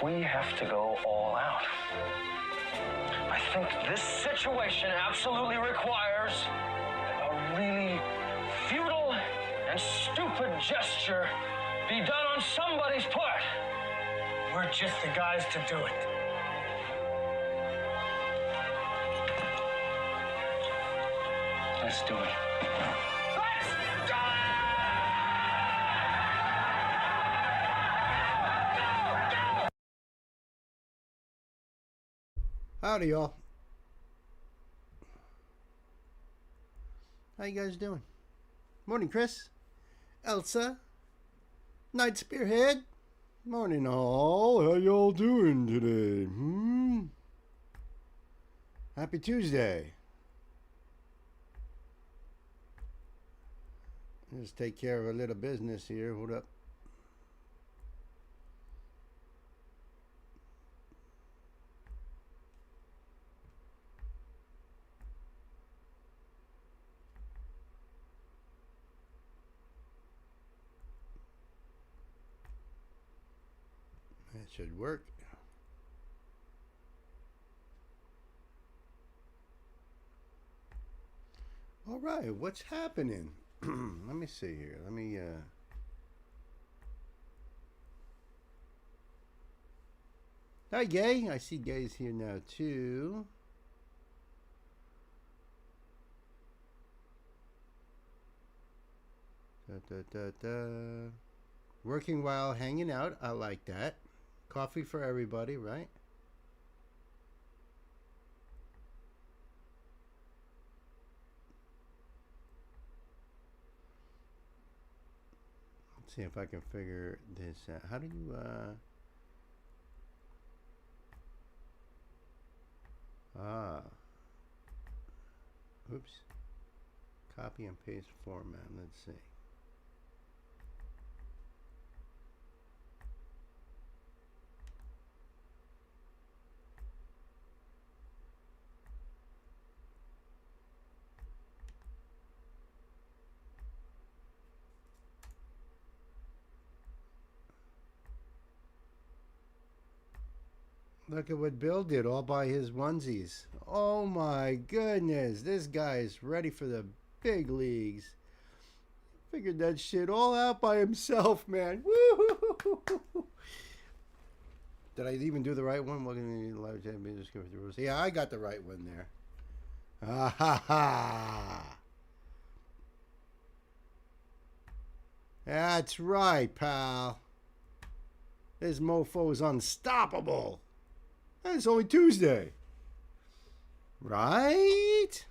we have to go all out. I think this situation absolutely requires a really futile and stupid gesture be done on somebody's part. We're just the guys to do it. Let's do it. Let's do it! Howdy, y'all. How you guys doing? Morning, Chris. Elsa. Night Spearhead. Morning, all. How y'all doing today? Happy Tuesday. Just take care of a little business here. Hold up. That should work. All right, what's happening? Let me see here. Let me Hi, Gay. I see Gay's here now too. Working while hanging out. I like that. Coffee for everybody, right? Let's see if I can figure this out. How do you oops. Copy and paste format. Let's see. Look at what Bill did all by his onesies. Oh my goodness. This guy is ready for the big leagues. Figured that shit all out by himself, man. Woo! Did I even do the right one? Welcome to live chat. Yeah, I got the right one there. Ah ha ha. That's right, pal. This mofo is unstoppable. And it's only Tuesday. Right?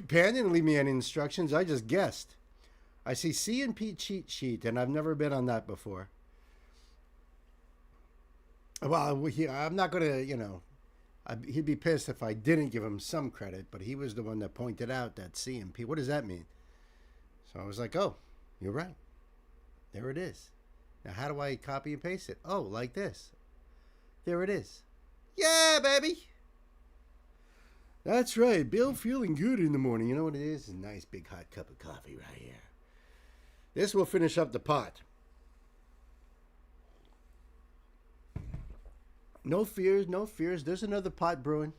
Pan didn't leave me any instructions. I just guessed. I see C and P cheat sheet, and I've never been on that before. Well, I'm not going to, you know, he'd be pissed if I didn't give him some credit, but he was the one that pointed out that C and P. What does that mean? So I was like, oh, you're right. There it is. Now, how do I copy and paste it? Oh, like this. There it is. Yeah, baby. That's right. Bill feeling good in the morning. You know what it is? A nice big hot cup of coffee right here. This will finish up the pot. No fears, no fears. There's another pot brewing.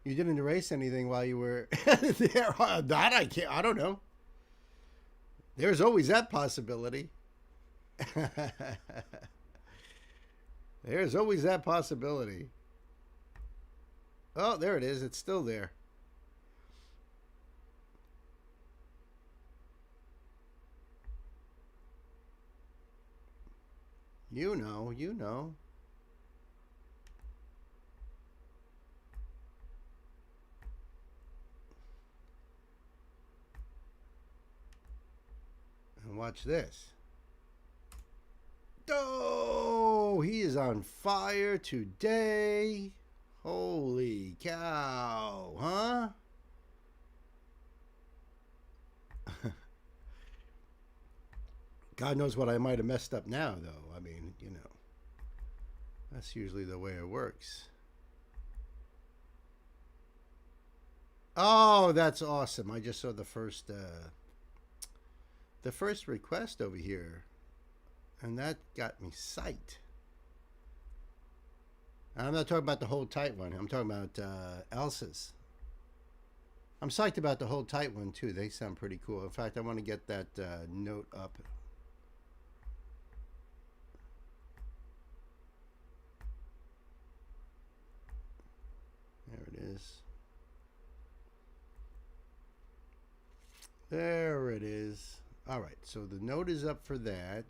You didn't erase anything while you were there. That I can't. I don't know. There's always that possibility. There's always that possibility. Oh, there it is. It's still there. You know, you know. And watch this. Oh, he is on fire today. Holy cow, huh? God knows what I might have messed up now, though. I mean, you know, that's usually the way it works. Oh, that's awesome. I just saw the first request over here. And that got me psyched. And I'm not talking about the Hold Tight one. I'm talking about Elsa's. I'm psyched about the Hold Tight one, too. They sound pretty cool. In fact, I want to get that note up. There it is. There it is. All right, so the note is up for that.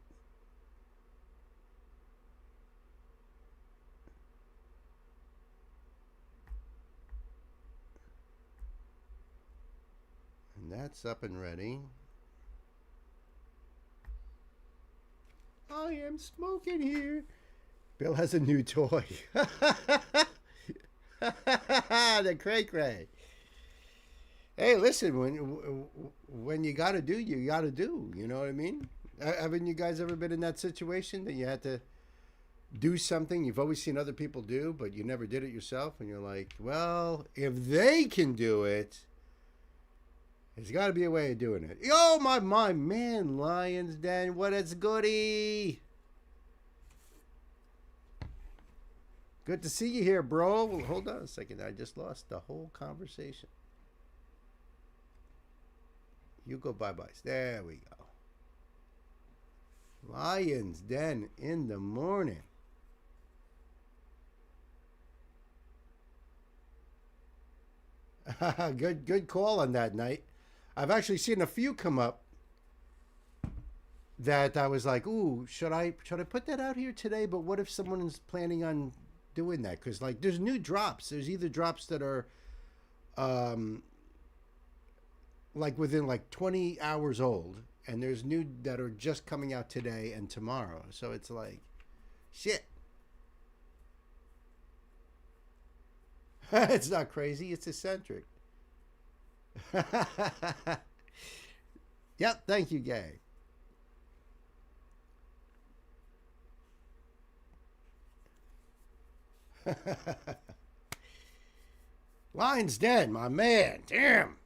And that's up and ready. I am smoking here. Bill has a new toy. The cray cray. Hey, listen, when you gotta do, you gotta do. You know what I mean? Haven't you guys ever been in that situation that you had to do something you've always seen other people do, but you never did it yourself? And you're like, well, if they can do it, there's got to be a way of doing it. Oh, my man, Lions Den, what is goody? Good to see you here, bro. Well, hold on a second. I just lost the whole conversation. You go bye-byes. There we go. Lions Den in the morning. Good call on that night. I've actually seen a few come up that I was like, ooh, should I put that out here today? But what if someone is planning on doing that? Because like there's new drops. There's either drops that are like within like 20 hours old, and there's new that are just coming out today and tomorrow. So it's like, shit. It's not crazy. It's eccentric. Yep. Thank you, Gay. Line's dead, my man. Damn.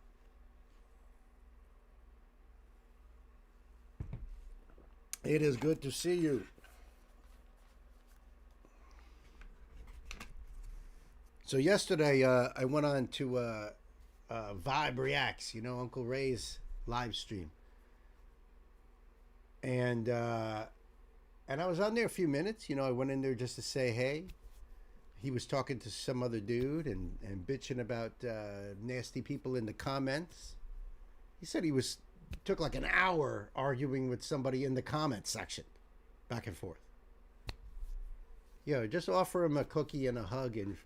It is good to see you. So yesterday, I went on to Vibe Reacts, you know, Uncle Ray's live stream, and I was on there a few minutes. You know, I went in there just to say hey. He was talking to some other dude and bitching about nasty people in the comments. He said he took like an hour arguing with somebody in the comment section, back and forth. Yo, just offer him a cookie and a hug and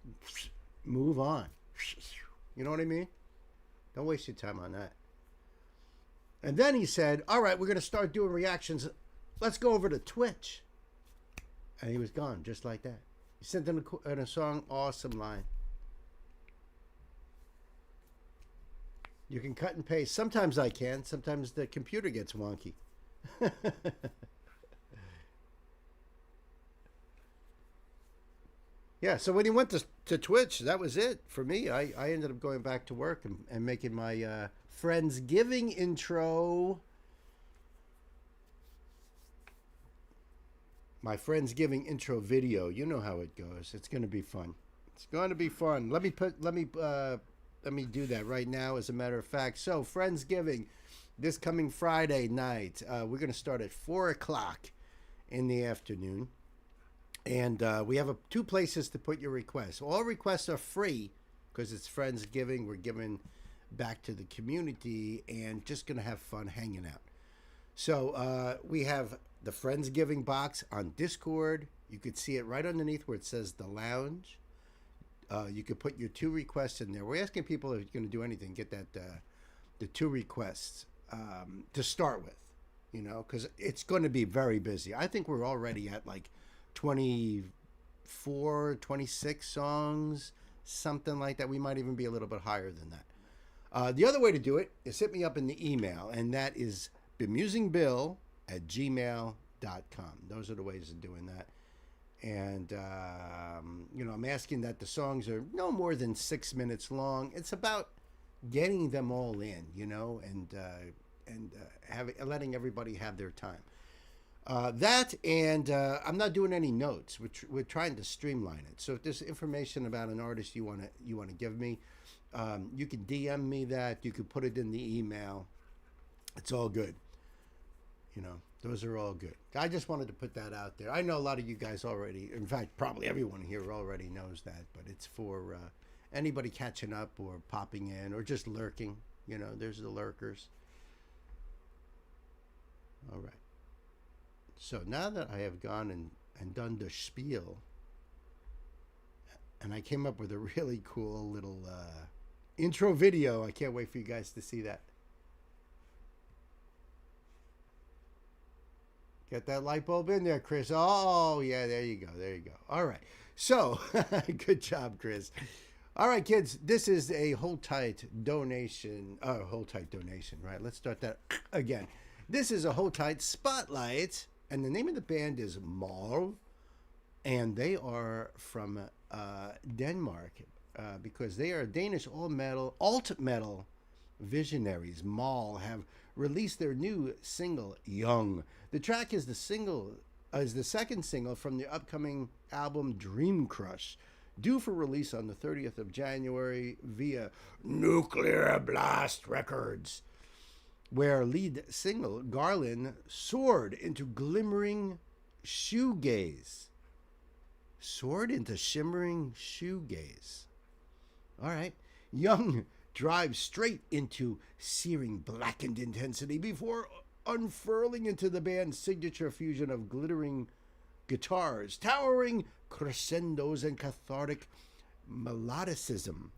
move on. You know what I mean? Don't waste your time on that. And then he said, all right, we're going to start doing reactions. Let's go over to Twitch. And he was gone just like that. He sent in a song. Awesome line. You can cut and paste. Sometimes I can. Sometimes the computer gets wonky. Yeah, so when he went to Twitch, that was it for me. I ended up going back to work and making my Friendsgiving intro. My Friendsgiving intro video. You know how it goes. It's going to be fun. It's going to be fun. Let me do that right now, as a matter of fact. So, Friendsgiving, this coming Friday night. We're going to start at 4 o'clock in the afternoon. And we have two places to put your requests. All requests are free because it's Friendsgiving. We're giving back to the community and just going to have fun hanging out. So we have the Friendsgiving box on Discord. You could see it right underneath where it says The Lounge. You could put your two requests in there. We're asking people if you're going to do anything, get that the two requests to start with, you know, because it's going to be very busy. I think we're already at like 24, 26 songs, something like that. We might even be a little bit higher than that. The other way to do it is hit me up in the email, and that is bemusingbill@gmail.com. Those are the ways of doing that. And, you know, I'm asking that the songs are no more than 6 minutes long. It's about getting them all in, you know, and letting everybody have their time. That and I'm not doing any notes. We're trying to streamline it. So if there's information about an artist you wanna give me, you can DM me that. You can put it in the email. It's all good. You know, those are all good. I just wanted to put that out there. I know a lot of you guys already, in fact, probably everyone here already knows that, but it's for anybody catching up or popping in or just lurking. You know, there's the lurkers. All right. So now that I have gone and done the spiel, and I came up with a really cool little intro video. I can't wait for you guys to see that. Get that light bulb in there, Chris. Oh, yeah, there you go. There you go. All right. So, good job, Chris. All right, kids, this is a Hold Tight donation. Oh, Hold Tight donation, right? Let's start that again. This is a Hold Tight Spotlight, and the name of the band is Mal, and they are from Denmark because they are Danish alt metal visionaries. Mal have released their new single, Young. The track is the second single from the upcoming album Dream Crush, due for release on the 30th of January via Nuclear Blast Records, where lead single Garland soared into glimmering shoegaze. Soared into shimmering shoegaze. All right. Young drives straight into searing blackened intensity before unfurling into the band's signature fusion of glittering guitars, towering crescendos, and cathartic melodicism.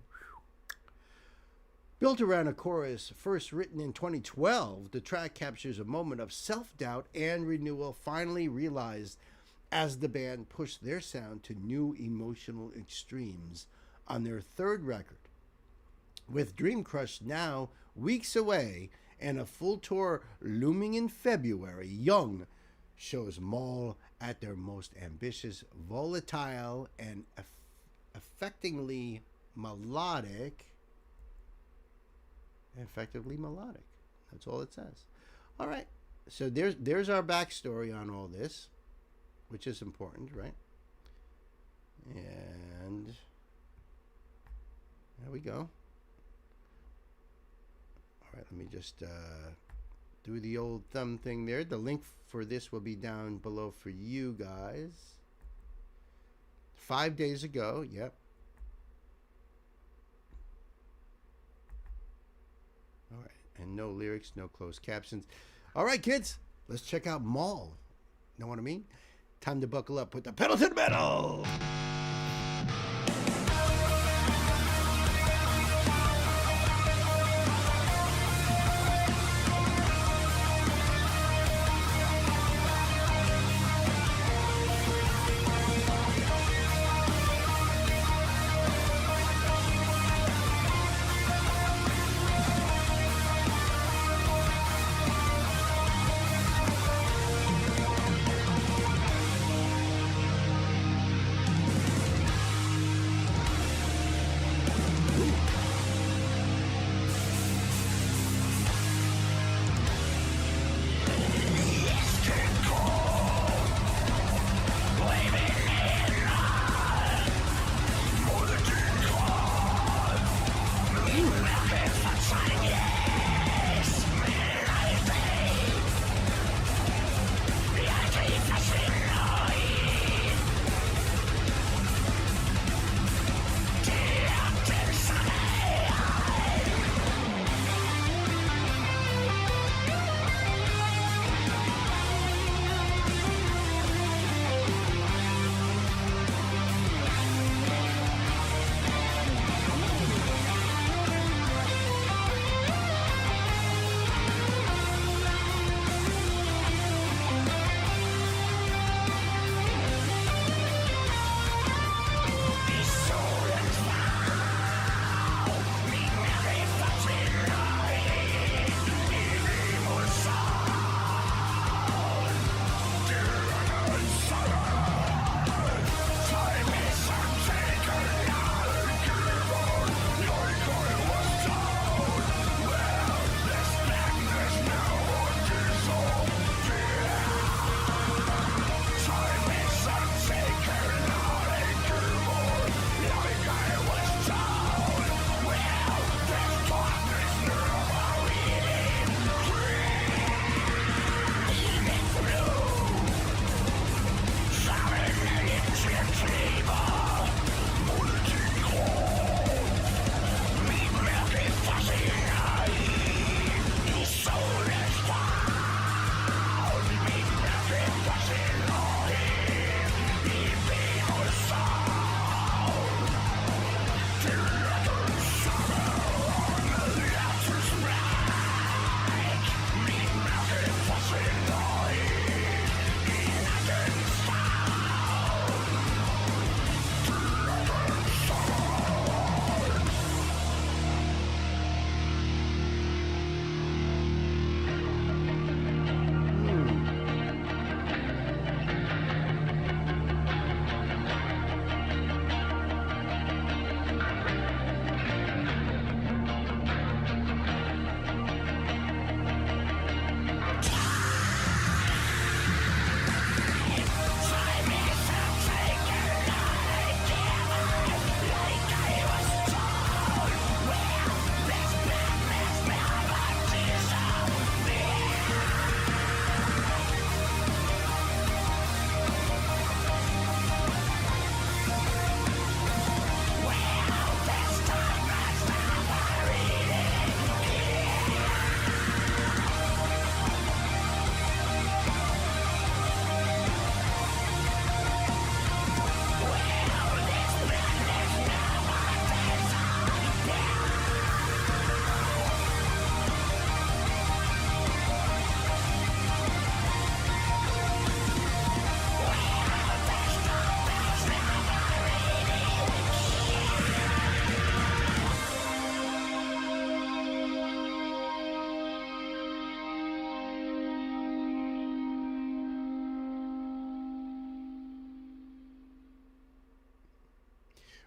Built around a chorus first written in 2012, the track captures a moment of self-doubt and renewal finally realized as the band pushed their sound to new emotional extremes on their third record. With Dream Crush now weeks away and a full tour looming in February, Young shows Mal at their most ambitious, volatile, and effectively melodic. That's all it says. All right. So there's our backstory on all this, which is important, right? And there we go. All right, let me just do the old thumb thing there. The link for this will be down below for you guys. 5 days ago, yep. All right, and no lyrics, no closed captions. All right, kids, let's check out Mal. Know what I mean? Time to buckle up, put the pedal to the metal.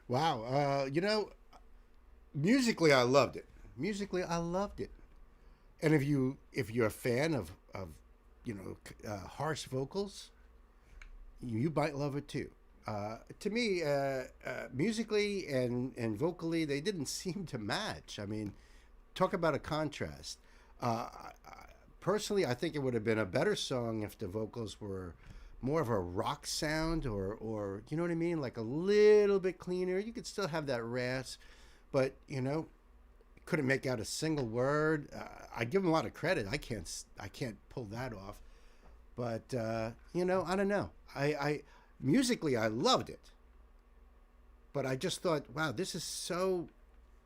Wow. Musically, I loved it. Musically, I loved it. And if you're a fan of harsh vocals, you might love it too. To me, musically and vocally, they didn't seem to match. I mean, talk about a contrast. Personally, I think it would have been a better song if the vocals were more of a rock sound, or you know what I mean, like a little bit cleaner. You could still have that rasp, but couldn't make out a single word. I give him a lot of credit. I can't pull that off. But I don't know. I musically I loved it, but I just thought, wow, this is so.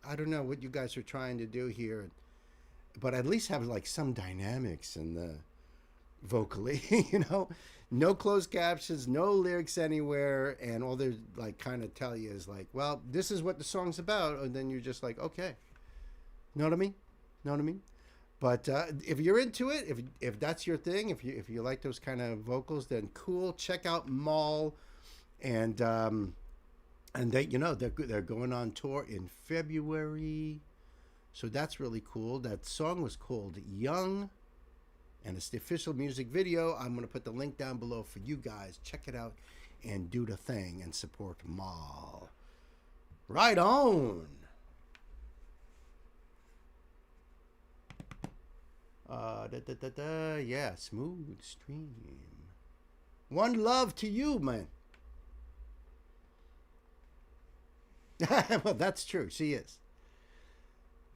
I don't know what you guys are trying to do here, but at least have like some dynamics in the vocally. No closed captions, no lyrics anywhere, and all they like kind of tell you is like, well, this is what the song's about, and then you're just like, okay, know what I mean? Know what I mean? But if you're into it, if that's your thing, if you like those kind of vocals, then cool. Check out Mall, and they they're going on tour in February, so that's really cool. That song was called Young, and it's the official music video. I'm gonna put the link down below for you guys. Check it out and do the thing and support Mall. Right on. Yeah, smooth stream. One love to you, man. Well, that's true. She is.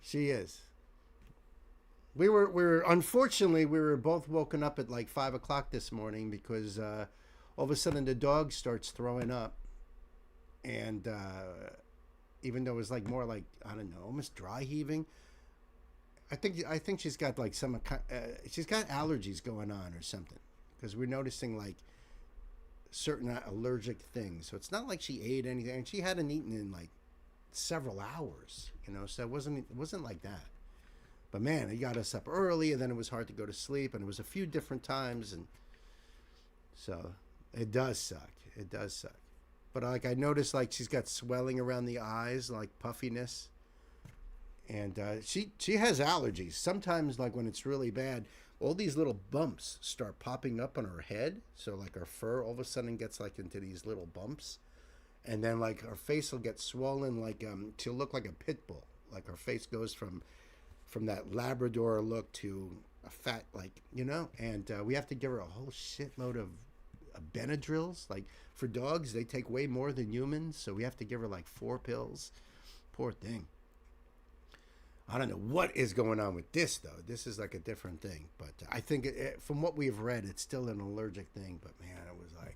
She is. We were unfortunately we were both woken up at like 5 o'clock this morning because all of a sudden the dog starts throwing up, and even though it was like more like, I don't know, almost dry heaving. I think she's got like she's got allergies going on or something, because we're noticing like certain allergic things. So it's not like she ate anything, and she hadn't eaten in like several hours, so it wasn't like that. But man, it got us up early, and then it was hard to go to sleep, and it was a few different times, and so it does suck. It does suck. But like I noticed, like she's got swelling around the eyes, like puffiness. And she has allergies. Sometimes, like when it's really bad, all these little bumps start popping up on her head. So like her fur all of a sudden gets like into these little bumps, and then like her face will get swollen. Like she'll look like a pit bull. Like her face goes from that Labrador look to a fat, like And we have to give her a whole shitload of Benadryls. Like for dogs, they take way more than humans, so we have to give her like 4 pills. Poor thing. I don't know what is going on with this, though. This is like a different thing. But I think, from what we've read, it's still an allergic thing. But, man, it was like...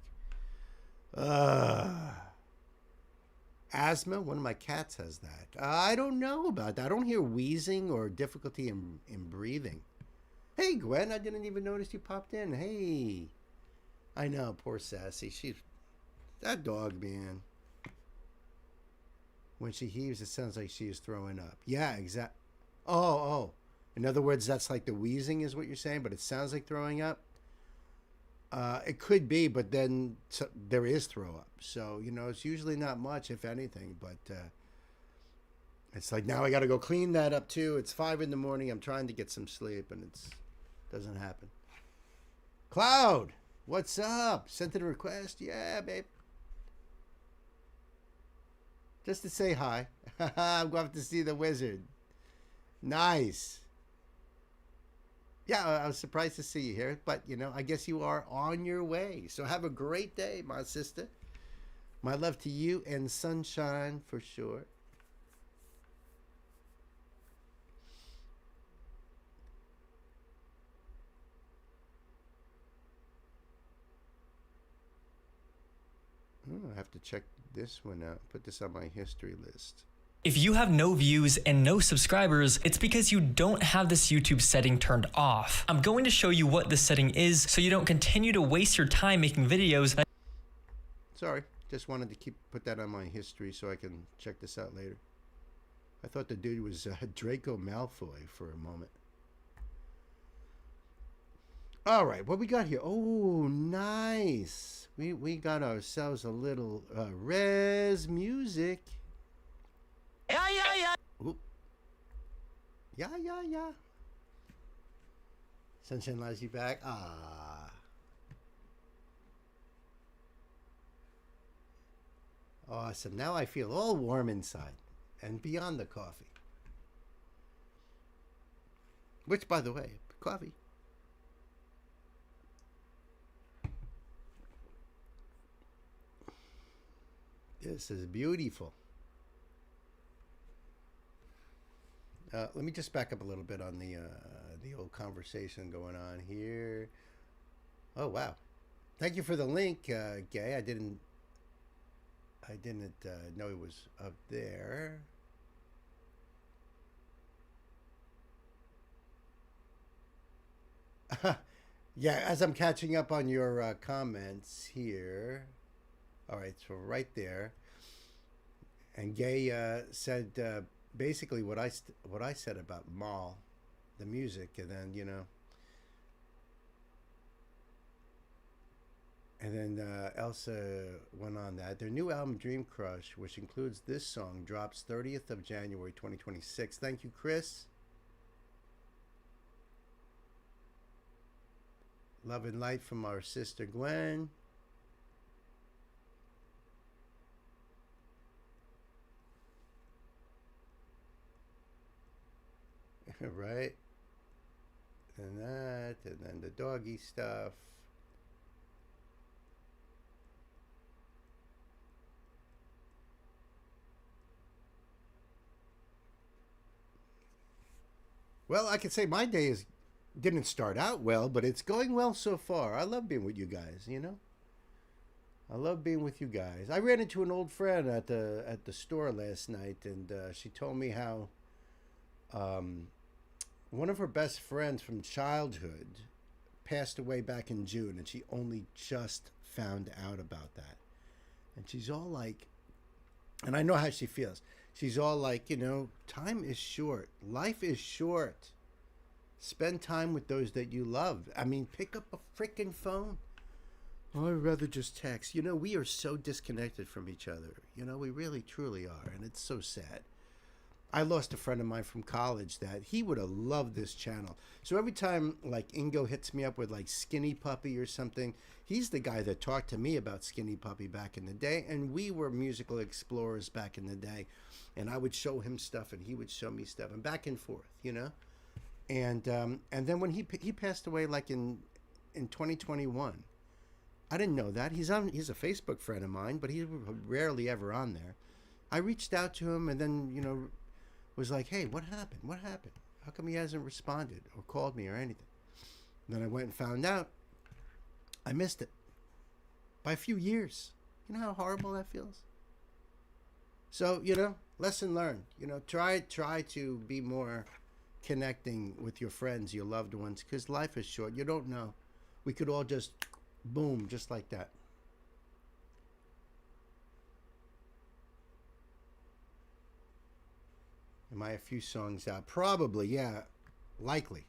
Asthma? One of my cats has that. I don't know about that. I don't hear wheezing or difficulty in breathing. Hey, Gwen, I didn't even notice you popped in. Hey. I know, poor Sassy. That dog, man. When she heaves, it sounds like she is throwing up. Yeah, exactly. Oh. In other words, that's like the wheezing is what you're saying, but it sounds like throwing up. It could be, but then there is throw up. So, it's usually not much, if anything. But it's like, now I got to go clean that up, too. It's 5 in the morning. I'm trying to get some sleep, and it doesn't happen. Cloud, what's up? Sent a request? Yeah, babe. Just to say hi. I'm going to see the wizard. Nice. Yeah, I was surprised to see you here, but, I guess you are on your way. So have a great day, my sister. My love to you and sunshine for sure. I have to check this one out. Put this on my history list. If you have no views and no subscribers, it's because you don't have this YouTube setting turned off. I'm going to show you what this setting is so you don't continue to waste your time making videos. Sorry, just wanted to put that on my history so I can check this out later. I thought the dude was Draco Malfoy for a moment. All right, what we got here? Oh, nice. We got ourselves a little res music. Yeah, yeah, yeah. Oop. Yeah. Sunshine lies you back. Ah. Awesome. Now I feel all warm inside and beyond the coffee. Which, by the way, coffee. This is beautiful. Let me just back up a little bit on the old conversation going on here. Oh wow! Thank you for the link, Gay. I didn't know it was up there. Yeah, as I'm catching up on your comments here. All right, so right there. And Gay said basically what I said about Mall, the music, and then Elsa went on that. Their new album Dream Crush, which includes this song, drops 30th of January 2026. Thank you, Chris. Love and light from our sister Gwen. Right? And that, and then the doggy stuff. Well, I could say my day didn't start out well, but it's going well so far. I love being with you guys, I love being with you guys. I ran into an old friend at the store last night, and she told me how one of her best friends from childhood passed away back in June, and she only just found out about that. And she's all like, and I know how she feels. She's all like, time is short. Life is short. Spend time with those that you love. I mean, pick up a freaking phone. Oh, I'd rather just text. We are so disconnected from each other. We really, truly are. And it's so sad. I lost a friend of mine from college that he would have loved this channel. So every time like Ingo hits me up with like Skinny Puppy or something, he's the guy that talked to me about Skinny Puppy back in the day. And we were musical explorers back in the day. And I would show him stuff and he would show me stuff and back and forth, And then when he passed away like in 2021, I didn't know that. He's a Facebook friend of mine, but he's rarely ever on there. I reached out to him and then, was like, hey, what happened? What happened? How come he hasn't responded or called me or anything? And then I went and found out I missed it by a few years. You know how horrible that feels? So, lesson learned. Try to be more connecting with your friends, your loved ones, because life is short. You don't know. We could all just, boom, just like that. Am I a few songs out? Probably, yeah. Likely.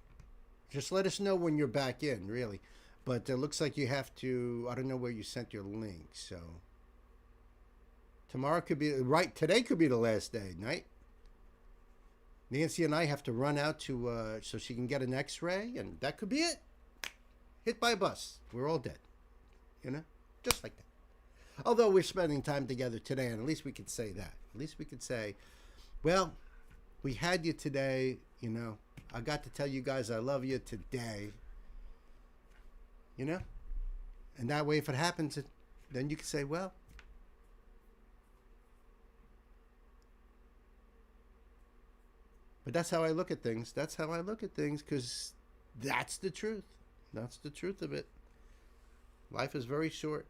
Just let us know when you're back in, really. But it looks like you have to, I don't know where you sent your link, so. Tomorrow could be, right, today could be the last day, right? Nancy and I have to run out to, so she can get an x-ray, and that could be it. Hit by a bus. We're all dead. Just like that. Although we're spending time together today, and at least we could say that. At least we could say, well, we had you today, I got to tell you guys I love you today. And that way if it happens, then you can say, well. But that's how I look at things. That's how I look at things, because that's the truth. That's the truth of it. Life is very short.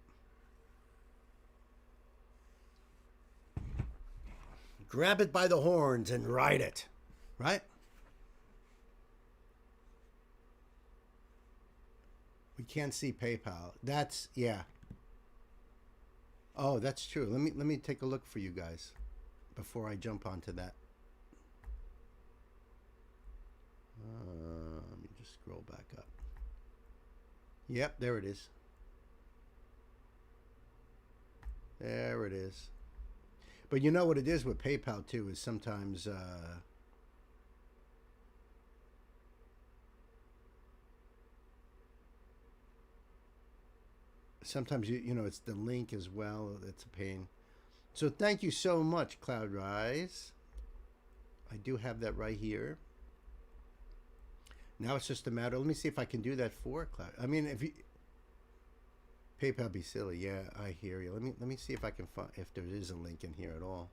Grab it by the horns and ride it, right? We can't see PayPal. That's, yeah. Oh, that's true. Let me take a look for you guys before I jump onto that. Let me just scroll back up. Yep, there it is. There it is. But you know what it is with PayPal too is sometimes sometimes you know it's the link as well. It's a pain. So thank you so much, Cloud Rise. I do have that right here. Now it's just a matter. Let me see if I can do that for Cloud. I mean, if you PayPal be silly, yeah, I hear you. Let me see if I can find if there is a link in here at all.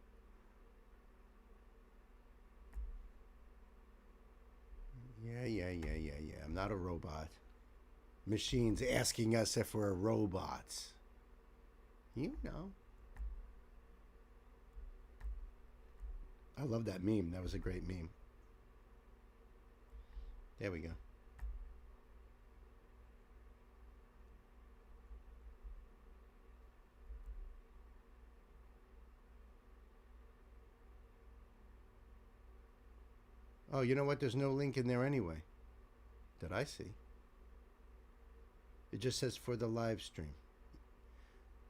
Yeah. I'm not a robot. Machines asking us if we're robots. You know. I love that meme. That was a great meme. There we go. Oh, you know what? There's no link in there anyway. That I see. It just says for the live stream.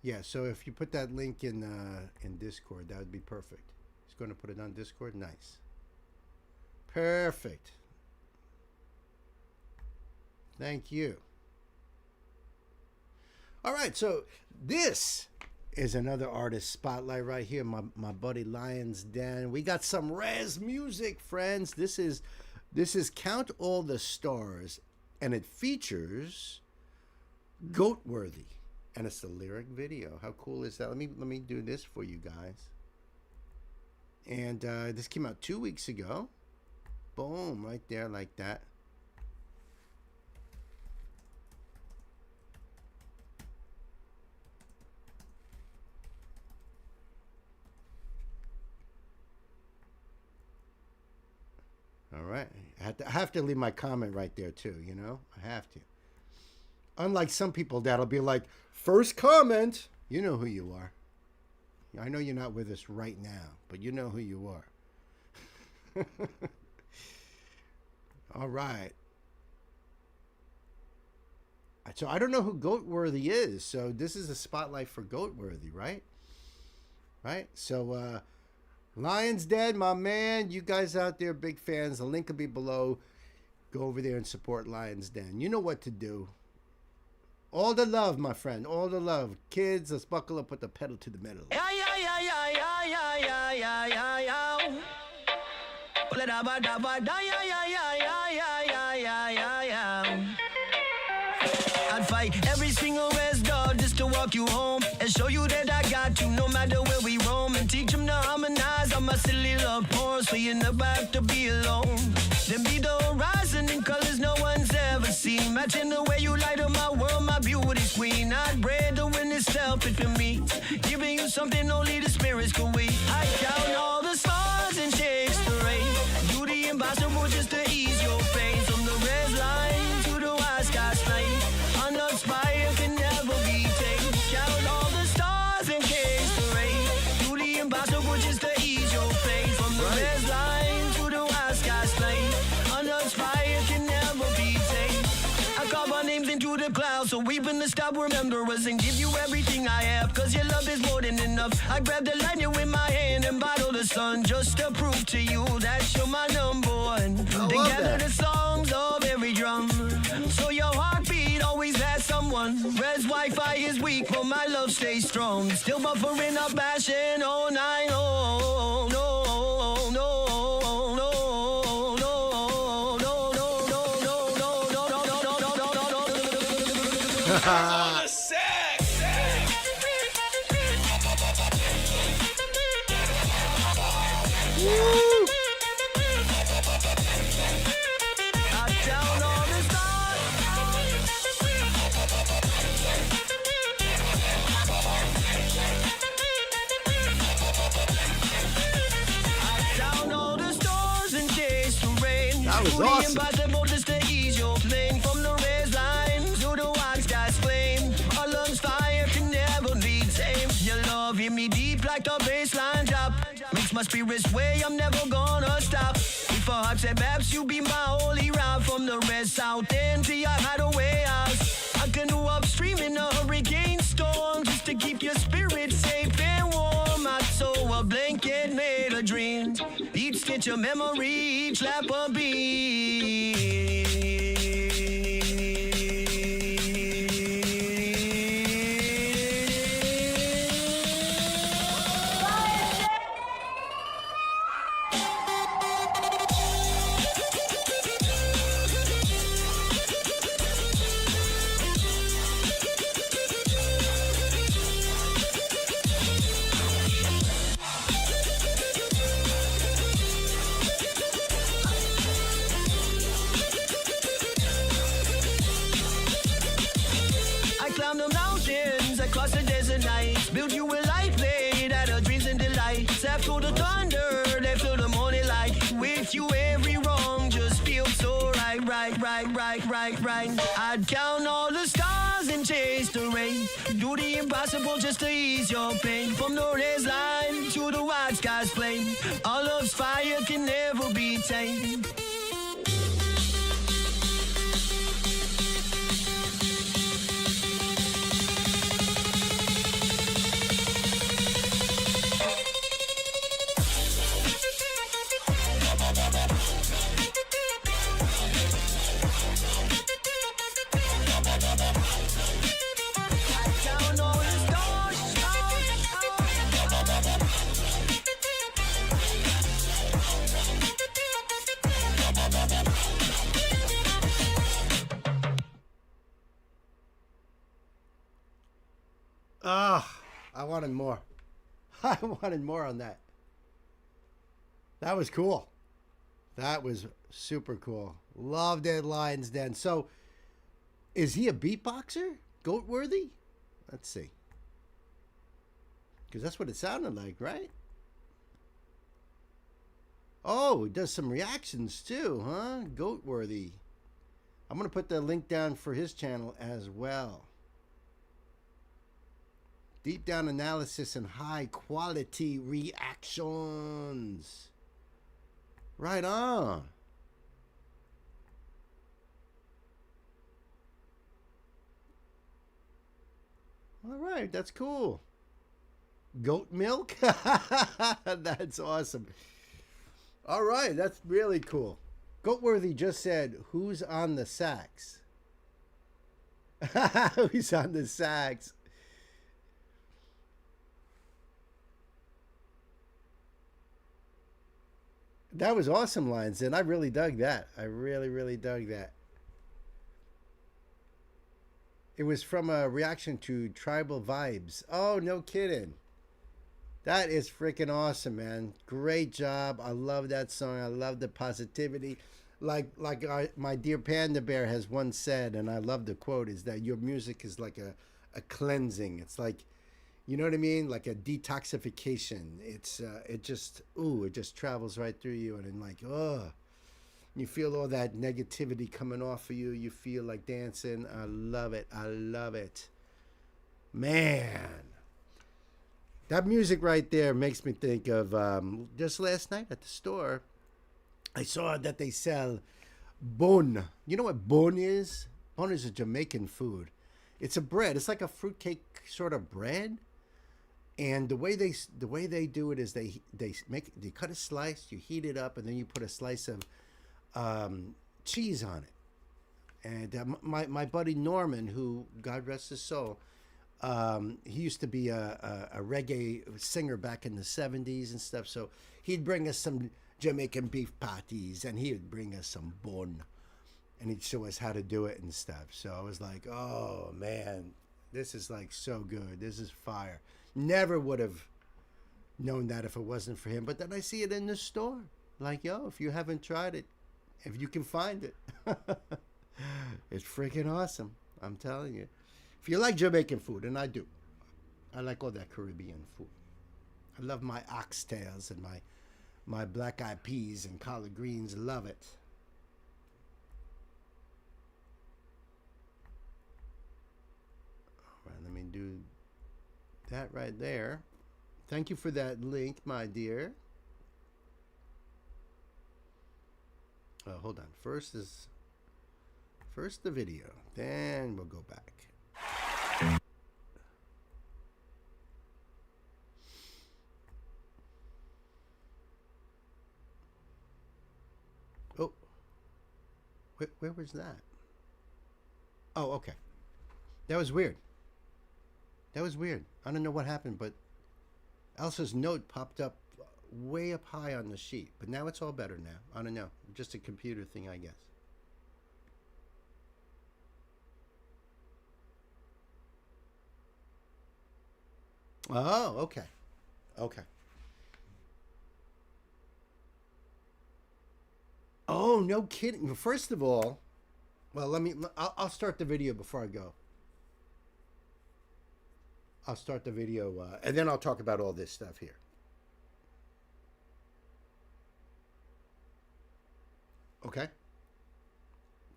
Yeah, so if you put that link in Discord, that would be perfect. He's going to put it on Discord. Nice. Perfect. Thank you. All right, so this is another artist spotlight right here. My buddy Lions Den. We got some Res music, friends. This is Count All the Stars, and it features Goatworthy, and it's the lyric video. How cool is that? Let me do this for you guys. And this came out 2 weeks ago. Boom, right there like that. All right. I have to leave my comment right there too, you know? I have to. Unlike some people that'll be like, first comment. You know who you are. I know you're not with us right now, but you know who you are. All right. So I don't know who Goatworthy is. So this is a spotlight for Goatworthy, right? Right? So Lion's Dead, my man. You guys out there, big fans. The link will be below. Go over there and support Lion's Den. You know what to do. All the love, my friend. All the love. Kids, let's buckle up with the pedal to the metal. I'd fight every single res dog just to walk you home and show you that I got you no matter where we roam, and teach them to harmonize on my silly love poems so you never have to be alone. Then be the horizon in colors no one's ever seen, matching the way you light up my world, my beauty queen. I'd bred the win itself for me, giving you something only the spirits can we. I count all the stars and chase the rain, beauty impossible just to ease your pain. From the red line to the wide sky slate, unknown fire can never be tamed. Count all the stars and chase the rain, beauty impossible just to ease your pain. From the red line to the wide sky slate, unknown fire can never be tamed. I call our names into the clouds so we can stop, remember us, and give you everything I have, cause your love is more than enough. I grab the lightning with my hand and bottle the sun just to prove to you that you're my number one. Together the songs of every drum, so your heartbeat always has someone. Red's Wi-Fi is weak but my love stays strong, still buffering up passion all night long. No, no, no, no, no, no, no, no, no, no, no. Awesome. Just to ease your flame. From the red line to the wide sky's flame, our lungs fire can never be tamed. Your love hit me deep like the baseline drop, makes my spirit sway, I'm never gonna stop. If a heart said Babs, you be my holy route. From the red south end to your hideaway house, I could let your memory clap a beat. Across the desert nights, build you a life laid out of dreams and delights. After the thunder, they feel the morning light. With you, every wrong just feels so right. I'd count all the stars and chase the rain. Do the impossible just to ease your pain. From the red line to the wide sky's flame, all love's fire can never be tamed. I wanted more. I wanted more on that. That was cool. That was super cool. Loved it, Lions Den. So, is he a beatboxer? Goat-worthy? Let's see. Because that's what it sounded like, right? Oh, he does some reactions too, huh? Goat-worthy. I'm going to put the link down for his channel as well. Deep down analysis and high quality reactions. Right on. All right, that's cool. Goat milk? That's awesome. All right, that's really cool. Goatworthy just said, who's on the sax? Who's on the sax? That was awesome, Lions, and I really dug that. I really dug that. It was from a reaction to Tribal Vibes. Oh, no kidding. That is freaking awesome, man. Great job. I love that song. I love the positivity. Like my dear Panda Bear has once said, and I love the quote, is that your music is like a cleansing. It's like, you know what I mean? Like a detoxification. It's it just travels right through you, and then like, you feel all that negativity coming off of you. You feel like dancing. I love it. I love it. Man, that music right there makes me think of just last night at the store. I saw that they sell bon. You know what bon is? Bon is a Jamaican food. It's a bread. It's like a fruitcake sort of bread. And the way they do it is they cut a slice, you heat it up, and then you put a slice of cheese on it. And my buddy Norman, who God rest his soul, he used to be a reggae singer back in the 70s and stuff. So he'd bring us some Jamaican beef patties, and he would bring us some bon, and he'd show us how to do it and stuff. So I was like, oh man, this is like so good. This is fire. Never would have known that if it wasn't for him. But then I see it in the store. Like, yo, if you haven't tried it, if you can find it, it's freaking awesome. I'm telling you. If you like Jamaican food, and I do, I like all that Caribbean food. I love my oxtails and my black eyed peas and collard greens. Love it. All right, let me do that right there. Thank you for that link, my dear. Hold on. First the video, then we'll go back. Where was that? Oh, okay. That was weird. That was weird. I don't know what happened, but Elsa's note popped up way up high on the sheet. But now it's all better now. I don't know. Just a computer thing, I guess. Oh, okay. Okay. Oh, no kidding. First of all, well, I'll start the video before I go. I'll start the video, and then I'll talk about all this stuff here. Okay?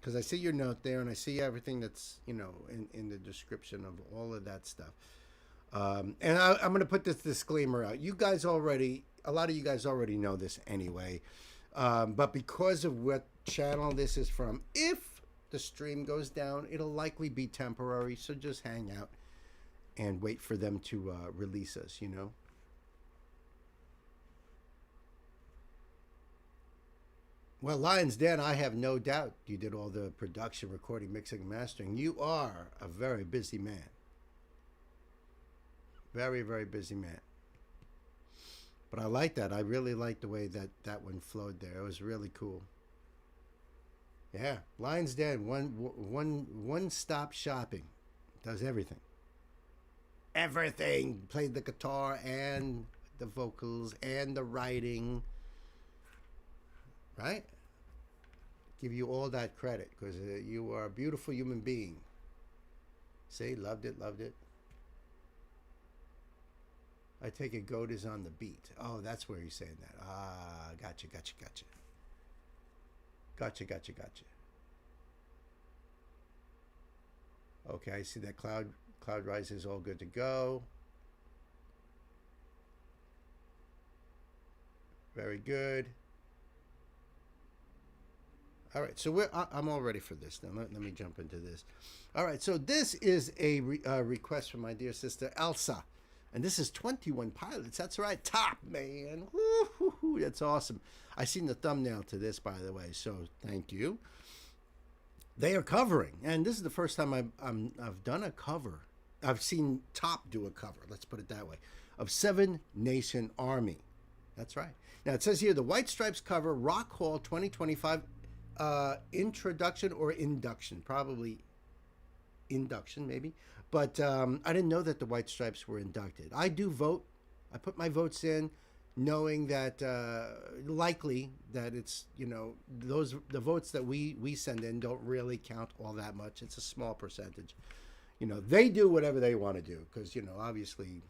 Because I see your note there, and I see everything that's, you know, in the description of all of that stuff. And I'm going to put this disclaimer out. You guys already, a lot of you guys already know this anyway. But because of what channel this is from, if the stream goes down, it'll likely be temporary. So just hang out and wait for them to release us, you know. Well, Lions Den, I have no doubt you did all the production, recording, mixing, and mastering. You are a very busy man. Very, very busy man. But I like that. I really like the way that one flowed there. It was really cool. Yeah, Lions Den, one-stop shopping. Does everything. Everything. Played the guitar and the vocals and the writing. Right? Give you all that credit because you are a beautiful human being. See, loved it, loved it. I take it goat is on the beat. Oh, that's where he's saying that. Ah, gotcha. Gotcha. Okay, I see that Cloud Rise is all good to go. Very good. All right, so I'm all ready for this. Now let me jump into this. All right, so this is a request from my dear sister Elsa. And this is 21 Pilots. That's right. Top, man. Woo-hoo-hoo. That's awesome. I seen the thumbnail to this, by the way, so thank you. They are covering, and this is the first time I've done a cover. I've seen Top do a cover, let's put it that way, of Seven Nation Army. That's right. Now, it says here, the White Stripes cover, Rock Hall 2025 introduction or induction. Probably induction, maybe. But I didn't know that the White Stripes were inducted. I do vote. I put my votes in knowing that likely that it's, you know, the votes that we send in don't really count all that much. It's a small percentage. You know, they do whatever they want to do because, you know, obviously,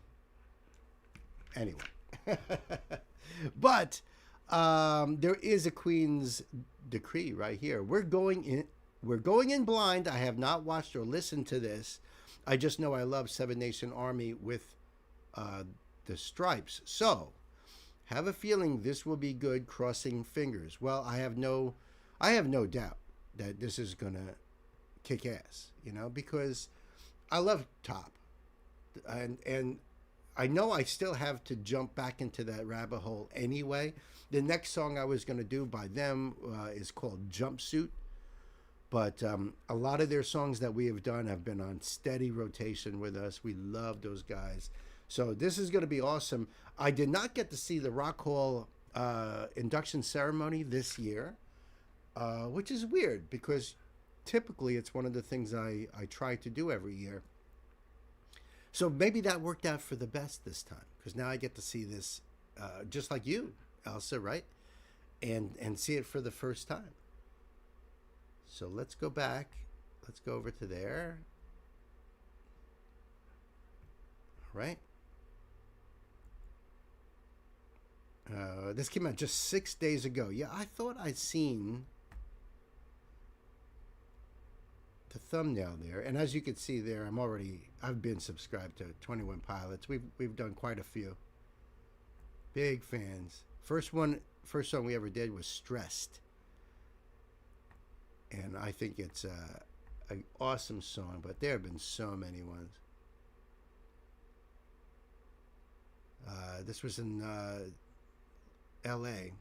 anyway. But there is a Queen's decree right here. We're going in blind. I have not watched or listened to this. I just know I love Seven Nation Army with the Stripes. So, have a feeling this will be good, crossing fingers. Well, I have no doubt that this is going to kick ass, you know, because I love Top. And I know I still have to jump back into that rabbit hole anyway. The next song I was going to do by them is called Jumpsuit. But a lot of their songs that we have done have been on steady rotation with us. We love those guys. So this is going to be awesome. I did not get to see the Rock Hall induction ceremony this year, which is weird because typically it's one of the things I try to do every year. So maybe that worked out for the best this time because now I get to see this just like you, Elsa, right? And see it for the first time. So let's go back. Let's go over to there. All right. This came out just 6 days ago. Yeah, I thought I'd seen the thumbnail there. And as you can see there, I've been subscribed to 21 Pilots. We've done quite a few. Big fans. First song we ever did was Stressed. And I think it's an awesome song, but there have been so many ones. This was in L.A.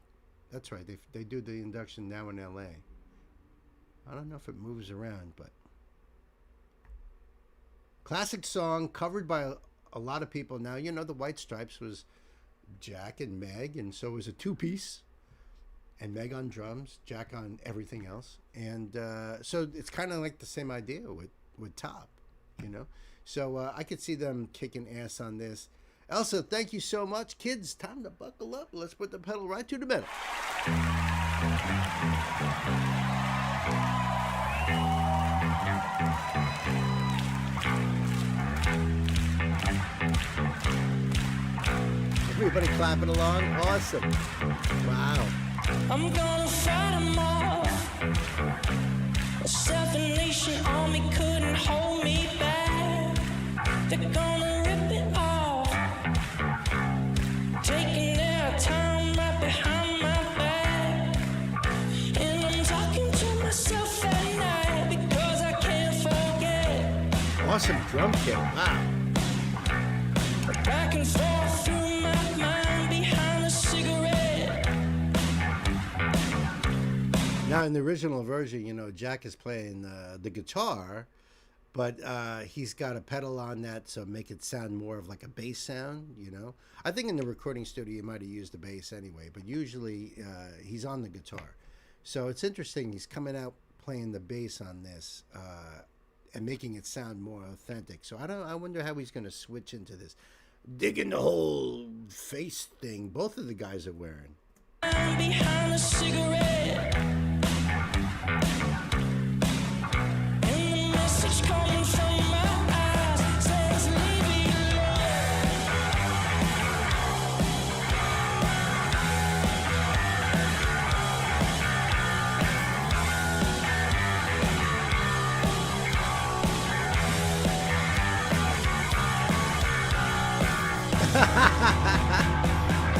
That's right. They do the induction now in L.A. I don't know if it moves around, but classic song covered by a lot of people. Now, you know, the White Stripes was Jack and Meg, and so it was a two-piece, and Meg on drums, Jack on everything else. And so it's kind of like the same idea with Top, you know. So I could see them kicking ass on this. Elsa, thank you so much. Kids, time to buckle up. Let's put the pedal right to the metal. Everybody clapping along. Awesome. Wow. I'm gonna fight 'em off. A 7-nation army couldn't hold me back. They're gonna rip it off, taking their time right behind my back. And I'm talking to myself at night because I can't forget. Awesome drum kit. Wow. Back and forth through my mind behind a cigarette. Now, in the original version, you know, Jack is playing the guitar, but he's got a pedal on that, so make it sound more of like a bass sound, you know. I think in the recording studio, you might have used the bass anyway, but usually he's on the guitar. So it's interesting. He's coming out playing the bass on this and making it sound more authentic. So I wonder how he's going to switch into this. Digging the whole face thing both of the guys are wearing. Behind a cigarette. And the message coming from my eyes says leave me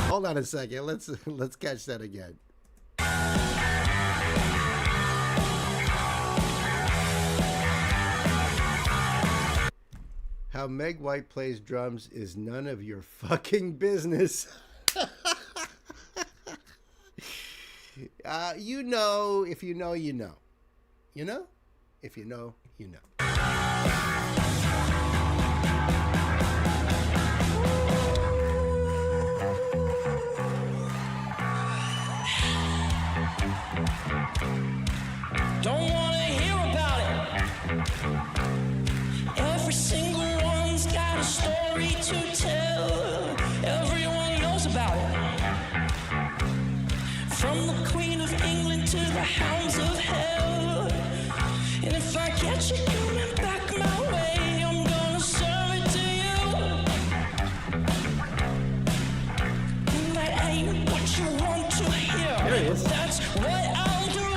Hold on a second. Let's catch that again. How Meg White plays drums is none of your fucking business. You know, if you know, you know. You know? If you know, you know. don't wanna hear about it. Every single one's got a story to tell. Everyone knows about it. From the Queen of England to the hounds of hell. And if I catch you coming back my way, I'm gonna serve it to you. And that ain't what you want to hear. There he is. That's what I'll do.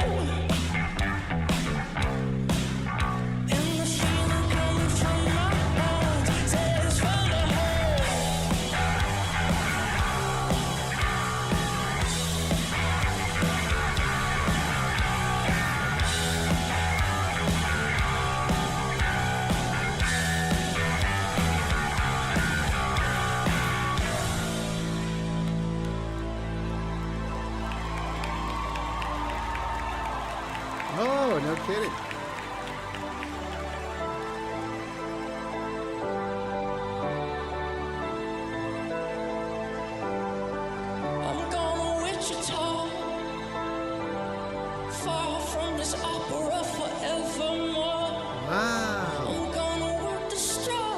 And the feeling coming from my bones says from the Oh, no kidding. I'm going to Wichita, far from this opera forevermore. Wow. I'm gonna work the straw,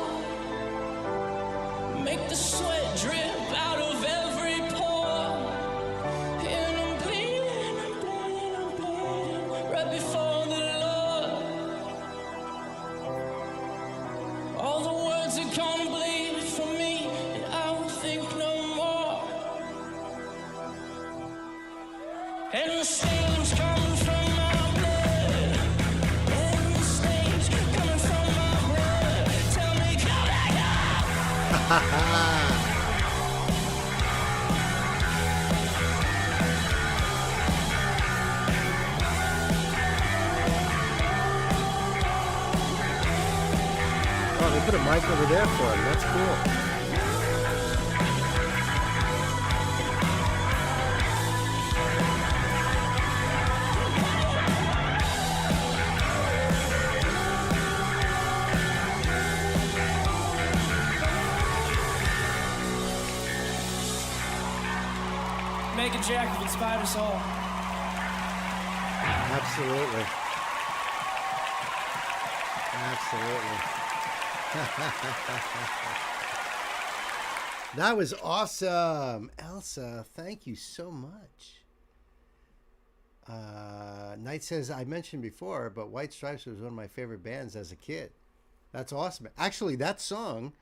make the sweat drip out of every pore. And I'm bleeding, right before the Lord. All the words are gonna bleed for me, and I will think no more. And the stains coming from my blood. And the stains coming from my blood. Tell me, come back up. Oh, they put a mic over there for him. That's cool. soul. Absolutely. Absolutely. That was awesome. Elsa, thank you so much. Knight says, I mentioned before, but White Stripes was one of my favorite bands as a kid. That's awesome. Actually, that song,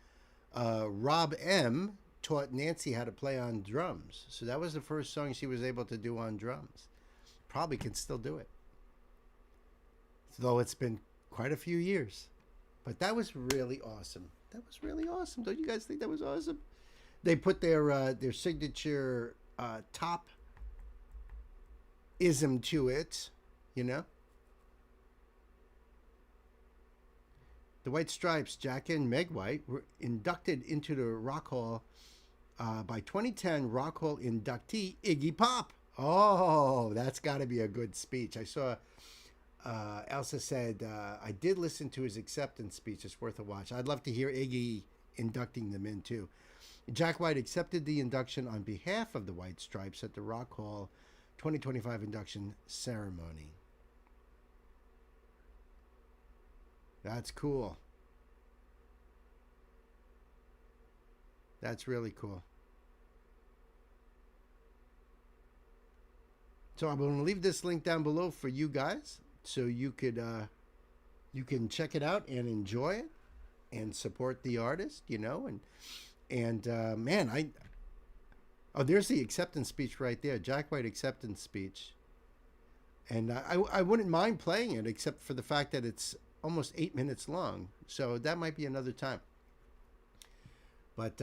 Rob M. taught Nancy how to play on drums. So that was the first song she was able to do on drums. Probably can still do it. Though it's been quite a few years. But that was really awesome. That was really awesome. Don't you guys think that was awesome? They put their signature top ism to it, you know? The White Stripes, Jack and Meg White, were inducted into the Rock Hall by 2010 Rock Hall inductee Iggy Pop. Oh, that's got to be a good speech. I saw Elsa said, I did listen to his acceptance speech. It's worth a watch. I'd love to hear Iggy inducting them in, too. Jack White accepted the induction on behalf of the White Stripes at the Rock Hall 2025 induction ceremony. That's cool. That's really cool. So I'm going to leave this link down below for you guys, so you could you can check it out and enjoy it and support the artist, you know. And man, oh, there's the acceptance speech right there, Jack White acceptance speech. And I wouldn't mind playing it, except for the fact that it's almost 8 minutes long. So that might be another time. But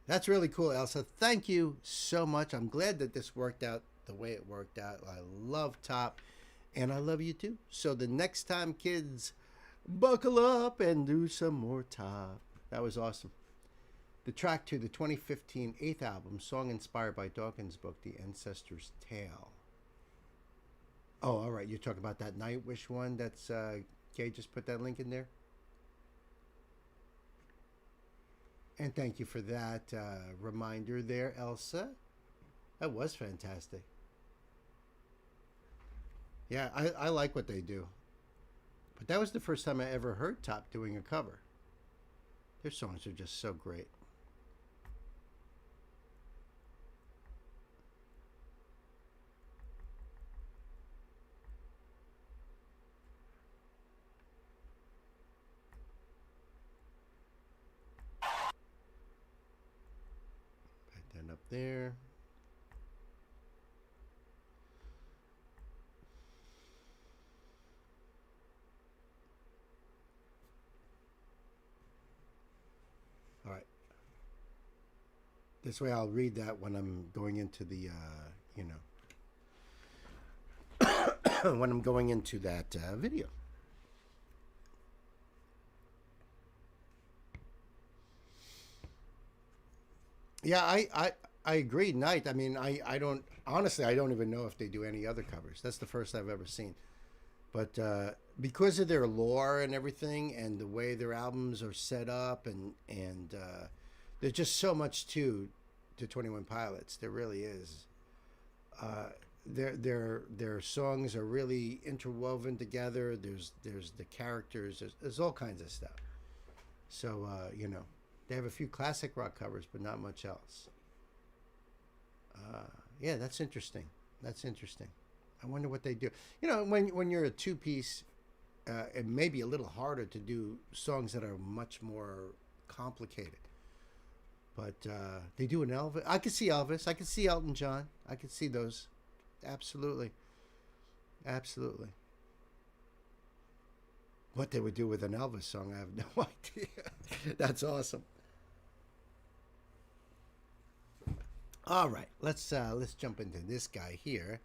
that's really cool, Elsa. Thank you so much. I'm glad that this worked out the way it worked out. I love Top, and I love you too. So the next time, kids, buckle up and do some more Top. That was awesome. The track to the 2015 8th album, song inspired by Dawkins' book, The Ancestor's Tale. Oh, all right. You're talking about that Nightwish one. That's Kay just put that link in there. And thank you for that reminder there, Elsa. That was fantastic. Yeah, I like what they do. But that was the first time I ever heard Top doing a cover. Their songs are just so great. Up there. All right. This way I'll read that when I'm going into the, you know, when I'm going into that video. Yeah, I agree, Knight. I mean, I don't, honestly, I don't even know if they do any other covers. That's the first I've ever seen. But because of their lore and everything and the way their albums are set up and there's just so much to 21 Pilots. There really is. Their songs are really interwoven together. There's the characters. There's all kinds of stuff. So, you know. They have a few classic rock covers, but not much else. Yeah, that's interesting. That's interesting. I wonder what they do. You know, when you're a two-piece, it may be a little harder to do songs that are much more complicated. But they do an Elvis. I could see Elvis. I could see Elton John. I could see those. Absolutely. Absolutely. What they would do with an Elvis song, I have no idea. That's awesome. All right, let's jump into this guy here.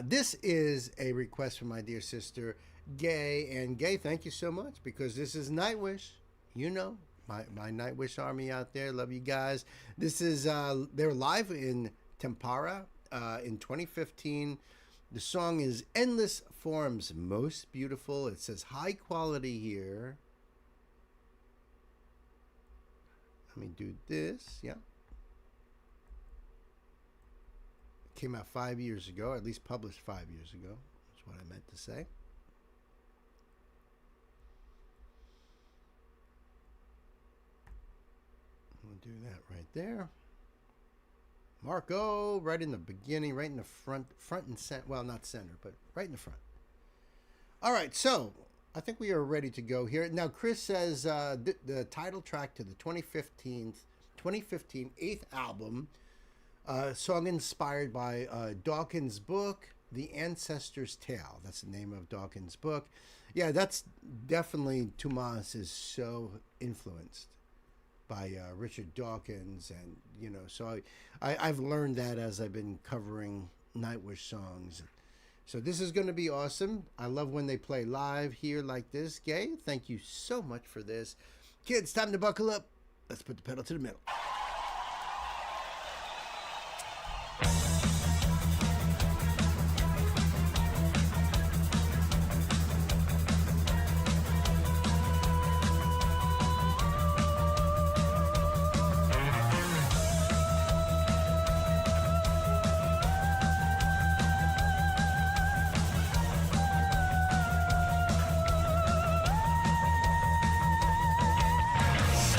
This is a request from my dear sister Gay, and Gay, thank you so much, because this is Nightwish. You know, my Nightwish army out there. Love you guys. This is they're live in Tempara in 2015. The song is Endless Forms, Most Beautiful. It says high quality here. Let me do this. Yeah. Came out 5 years ago, or at least published 5 years ago. That's what I meant to say. We'll do that right there. Marco, right in the beginning, right in the front and center. Well, not center, but right in the front. All right, so I think we are ready to go here. Now, Chris says the title track to the 2015 8th album, song inspired by Dawkins' book, The Ancestor's Tale. That's the name of Dawkins' book. Yeah, that's definitely, Tomas is so influenced by Richard Dawkins, and you know, so I've learned that as I've been covering Nightwish songs. So this is going to be awesome. I love when they play live here like this. Gay, thank you so much for this. Kids, time to buckle up. Let's put the pedal to the metal.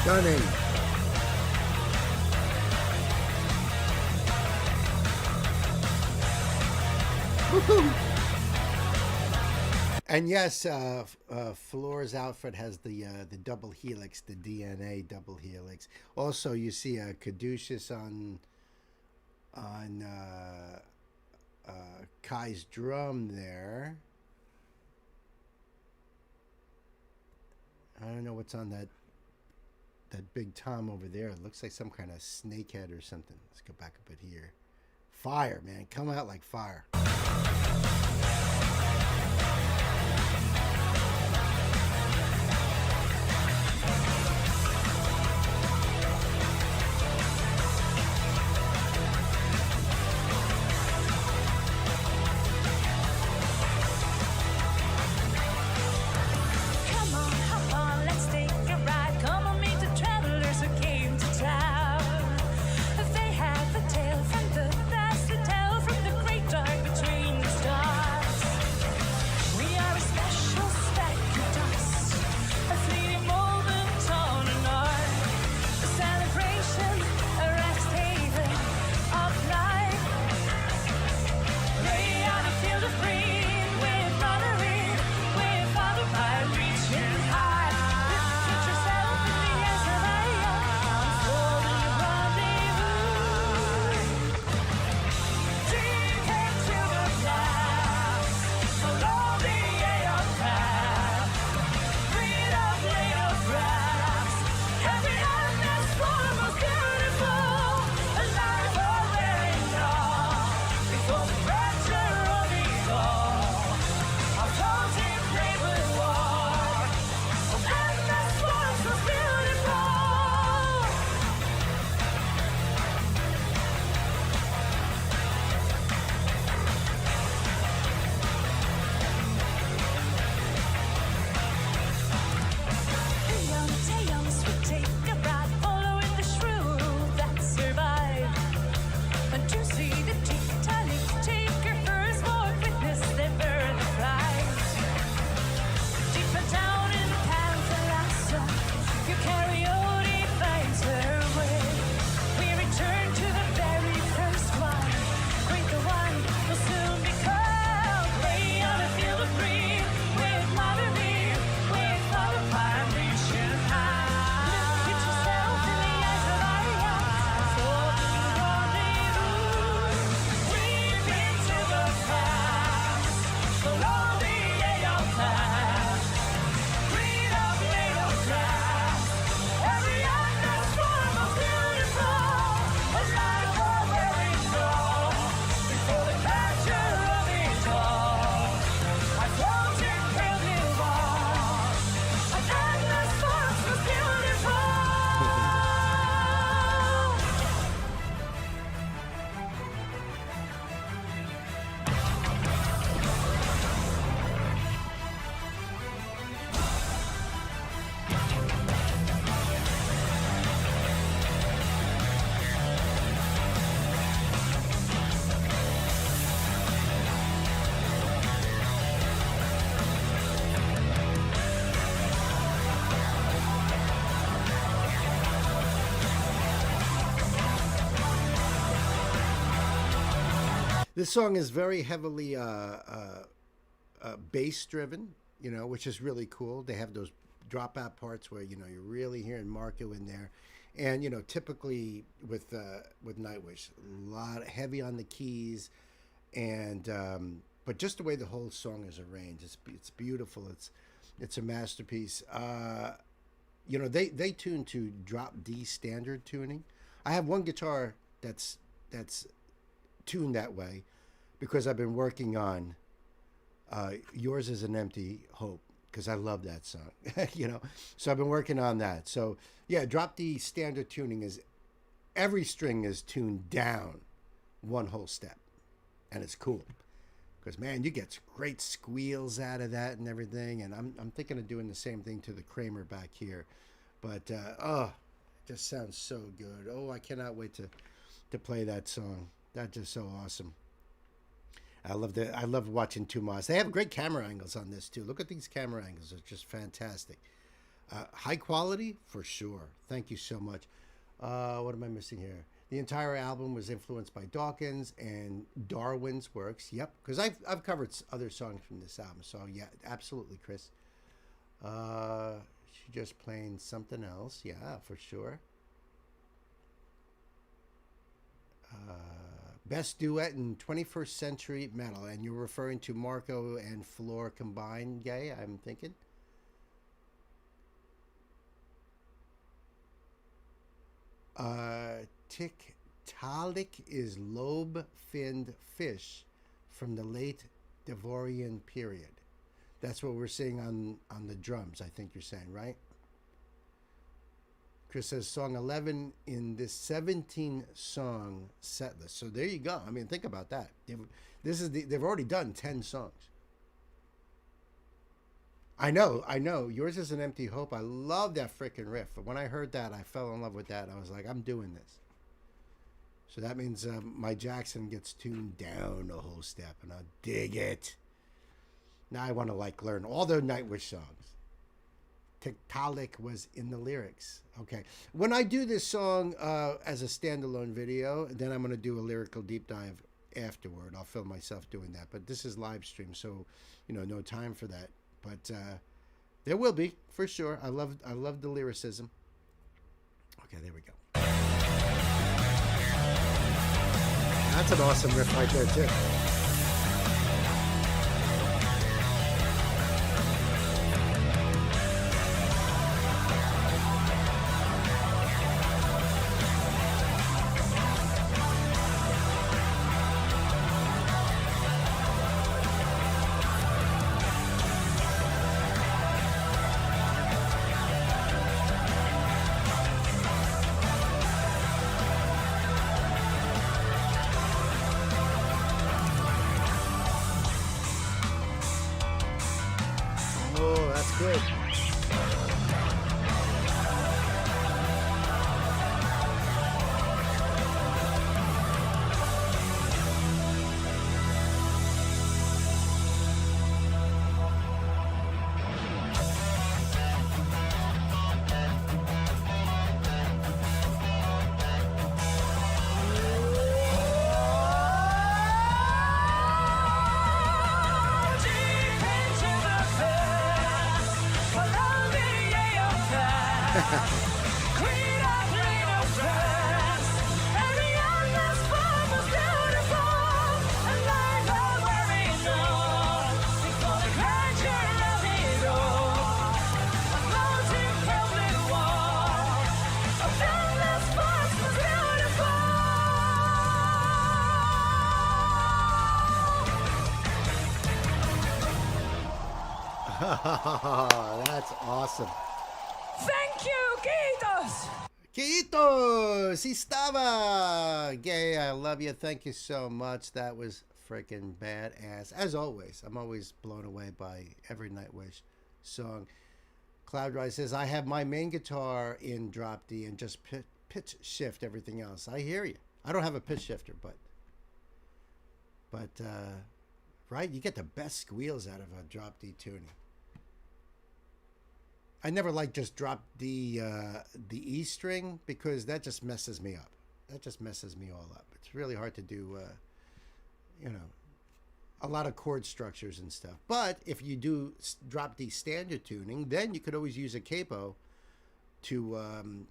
Stunning. Woohoo! And yes, Flora's outfit has the double helix, the DNA double helix. Also, you see Caduceus on Kai's drum there. I don't know what's on that big tom over there. It looks like some kind of snakehead or something. Let's go back a bit here. Fire, man. Come out like fire. They have a tale from the past to tell, from the great dark between the This song is very heavily bass driven, which is really cool. They have those drop out parts where you're really hearing Marco in there, and typically with Nightwish, a lot heavy on the keys, and but just the way the whole song is arranged, it's beautiful. It's a masterpiece. They tune to drop D standard tuning. I have one guitar that's tuned that way because I've been working on Yours Is an Empty Hope, because I love that song. So I've been working on that. So yeah, drop D standard tuning is every string is tuned down one whole step, and it's cool because, man, you get great squeals out of that and everything. And I'm thinking of doing the same thing to the Kramer back here, but it just sounds so good. Oh, I cannot wait to play that song. That's just so awesome. I love watching Tumas. They have great camera angles on this too. Look at these camera angles; they're just fantastic. High quality for sure. Thank you so much. What am I missing here? The entire album was influenced by Dawkins and Darwin's works. Yep, because I've covered other songs from this album. So yeah, absolutely, Chris. She just playing something else. Yeah, for sure. Best duet in 21st century metal, and you're referring to Marco and Floor combined, Gay, I'm thinking. Tiktaalik is lobe-finned fish from the late Devonian period. That's what we're seeing on the drums, I think you're saying, right? Chris says song 11 in this 17-song set list. So there you go. I mean, think about that. They've already done 10 songs. I know. Yours Is an Empty Hope. I love that freaking riff. But when I heard that, I fell in love with that. I was like, I'm doing this. So that means my Jackson gets tuned down a whole step, and I'll dig it. Now I want to learn all the Nightwish songs. Tiktaalik was in the lyrics. Okay. When I do this song as a standalone video, then I'm going to do a lyrical deep dive afterward. I'll film myself doing that. But this is live stream, so no time for that. But there will be for sure. I love the lyricism. Okay, there we go. That's an awesome riff right there too. Good. That's awesome. Thank you, Kiitos. Kiitos, estaba. Gay, I love you. Thank you so much. That was freaking badass. As always, I'm always blown away by every Nightwish song. Cloudrise says, I have my main guitar in drop D and just pitch shift everything else. I hear you. I don't have a pitch shifter, but right, you get the best squeals out of a drop D tuning. I never like just drop the E string because that just messes me up. That just messes me all up. It's really hard to do you know, a lot of chord structures and stuff. But if you do drop the standard tuning, then you could always use a capo to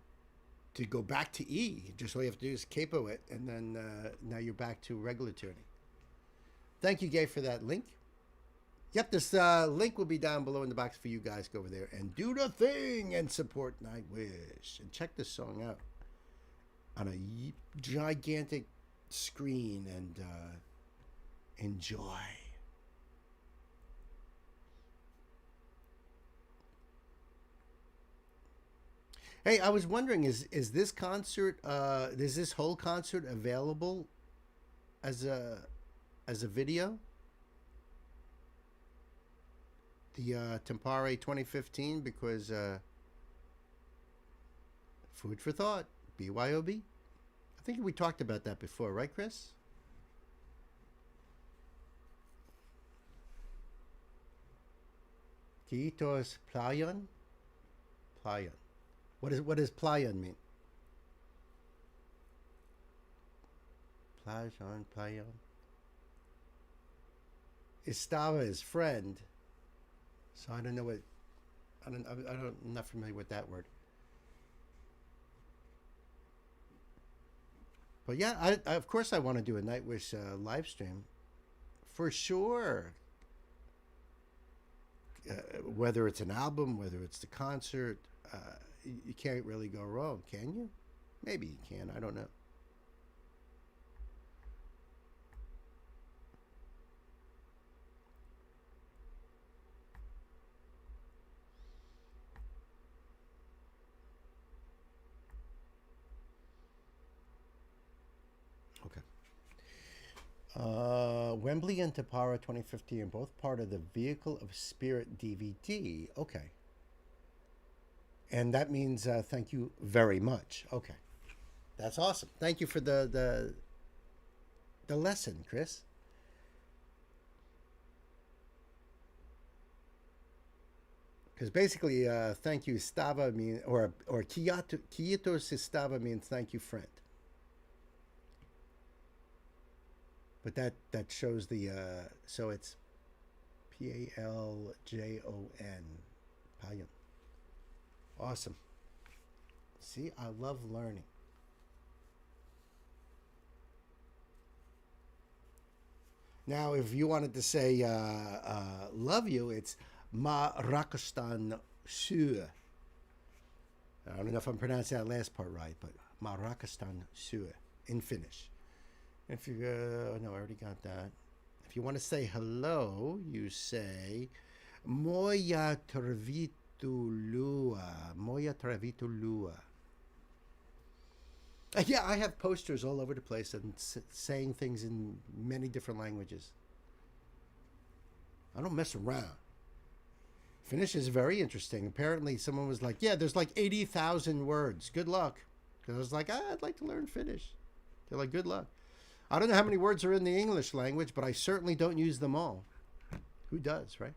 go back to E. Just all you have to do is capo it, and then now you're back to regular tuning. Thank you, Gay, for that link. Yep, this link will be down below in the box for you guys. Go over there and do the thing and support Nightwish. And check this song out on a gigantic screen and enjoy. Hey, I was wondering, is this concert, is this whole concert available as a video? The Tempare 2015, because food for thought, BYOB. I think we talked about that before, right, Chris? Quitos playan? Playan. What does playan mean? Playan. Estaba is friend. So I don't know what, I'm not familiar with that word. But yeah, I of course I want to do a Nightwish live stream, for sure. Whether it's an album, whether it's the concert, you can't really go wrong, can you? Maybe you can. I don't know. Wembley and Tapara 2015 are both part of the Vehicle of Spirit DVD. Okay. And that means thank you very much. Okay. That's awesome. Thank you for the lesson, Chris. Because basically, thank you, Stava means, or Quietos Estava means thank you, friend. But that shows the, so it's Paljon. Paljon. Awesome. See, I love learning. Now, if you wanted to say love you, it's Ma Rakastan Su. I don't know if I'm pronouncing that last part right, but Ma Rakastan Su in Finnish. If you no, I already got that. If you want to say hello, you say Moja Travitulua. Moja Travitulua. Yeah, I have posters all over the place and saying things in many different languages. I don't mess around. Finnish is very interesting. Apparently, someone was like, yeah, there's like 80,000 words. Good luck. Because I was like, I'd like to learn Finnish. They're like, good luck. I don't know how many words are in the English language, but I certainly don't use them all. Who does, right?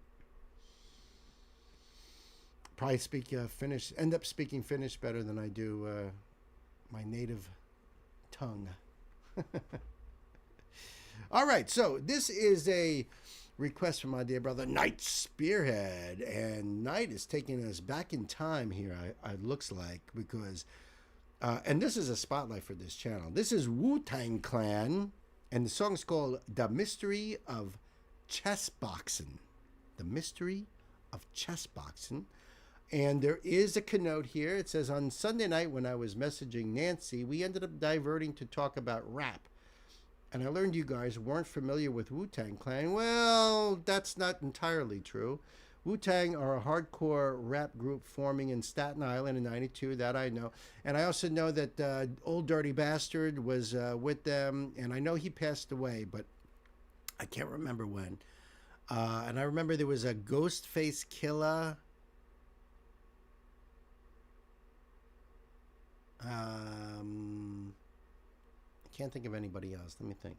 Probably speak Finnish, end up speaking Finnish better than I do my native tongue. All right, so this is a request from my dear brother, Night Spearhead. And Night is taking us back in time here, it looks like, because... and this is a spotlight for this channel. This is Wu-Tang Clan, and the song's called The Mystery of Chess Boxing. The Mystery of Chess Boxing. And there is a connote here. It says, on Sunday night when I was messaging Nancy, we ended up diverting to talk about rap. And I learned you guys weren't familiar with Wu-Tang Clan. Well, that's not entirely true. Wu-Tang are a hardcore rap group forming in Staten Island in '92, that I know. And I also know that Old Dirty Bastard was with them, and I know he passed away, but I can't remember when. And I remember there was a Ghostface Killer. I can't think of anybody else. Let me think.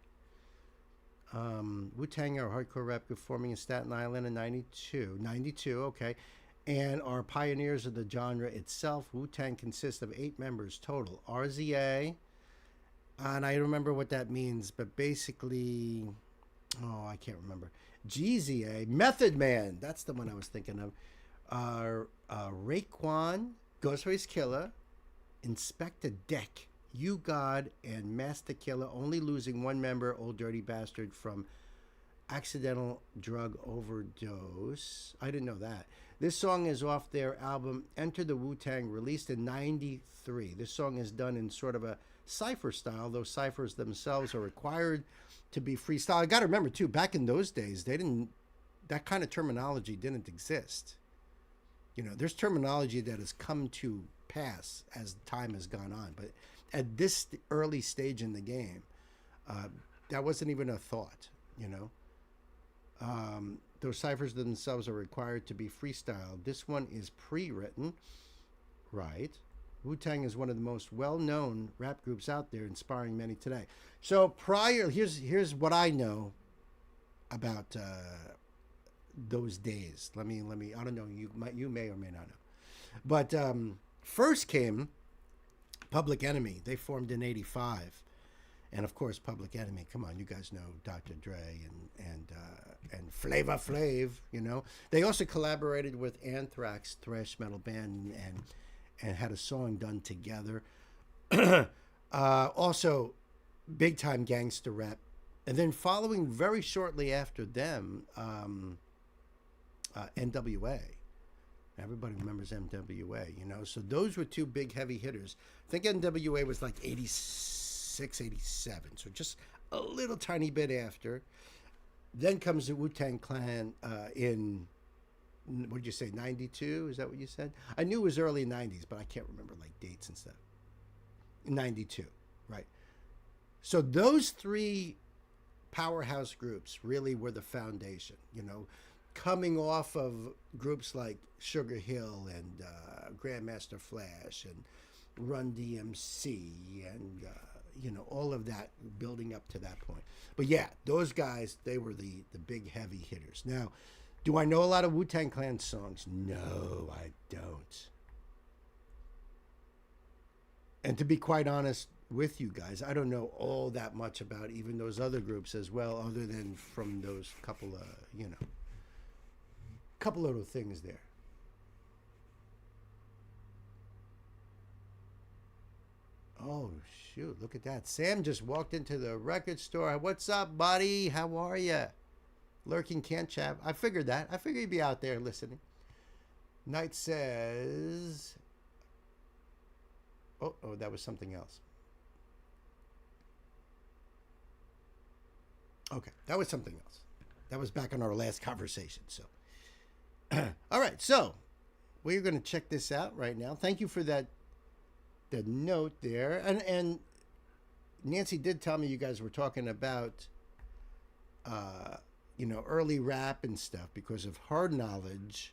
Wu-Tang are a hardcore rap group forming in Staten Island in '92. '92, okay. And are pioneers of the genre itself. Wu-Tang consists of 8 members total. RZA, and I don't remember what that means, but basically Oh, I can't remember. Jeezy, Method Man. That's the one I was thinking of. Raekwon, Ghostface Killer, Inspector Deck, You God, and Master Killer, only losing one member, Old Dirty Bastard, from accidental drug overdose. I didn't know that. This song is off their album Enter the Wu-Tang, released in 93. This song is done in sort of a cipher style. Those ciphers themselves are required to be freestyle. I got to remember too, back in those days, that kind of terminology didn't exist. You know, there's terminology that has come to pass as time has gone on, but at this early stage in the game, that wasn't even a thought. You know, those ciphers themselves are required to be freestyle. This one is pre-written, right? Wu-Tang is one of the most well-known rap groups out there, inspiring many today. So here's what I know about those days. Let me. I don't know. You may or may not know, but first came Public Enemy. They formed in '85, and of course, Public Enemy. Come on, you guys know Dr. Dre and Flavor Flav. You know, they also collaborated with Anthrax, thrash metal band, and had a song done together. Also, big time gangster rap, and then following very shortly after them, NWA. Everybody remembers NWA, you know. So those were two big heavy hitters. I think NWA was like 86, 87. So just a little tiny bit after. Then comes the Wu-Tang Clan in, what did you say, 92? Is that what you said? I knew it was early 90s, but I can't remember like dates and stuff. 92, right. So those three powerhouse groups really were the foundation, you know, coming off of groups like Sugar Hill and Grandmaster Flash and Run DMC and, you know, all of that building up to that point. But yeah, those guys, they were the big heavy hitters. Now, do I know a lot of Wu-Tang Clan songs? No, I don't. And to be quite honest with you guys, I don't know all that much about even those other groups as well, other than from those couple of, you know, couple little things there. Oh, shoot, look at that. Sam just walked into the record store. What's up, buddy? How are you? Lurking can't chat. I figured that. I figured you'd be out there listening. Knight says... Oh, that was something else. Okay, that was something else. That was back on our last conversation, so... All right, so we're going to check this out right now. Thank you for that note there. And Nancy did tell me you guys were talking about, you know, early rap and stuff because of Hard Knowledge.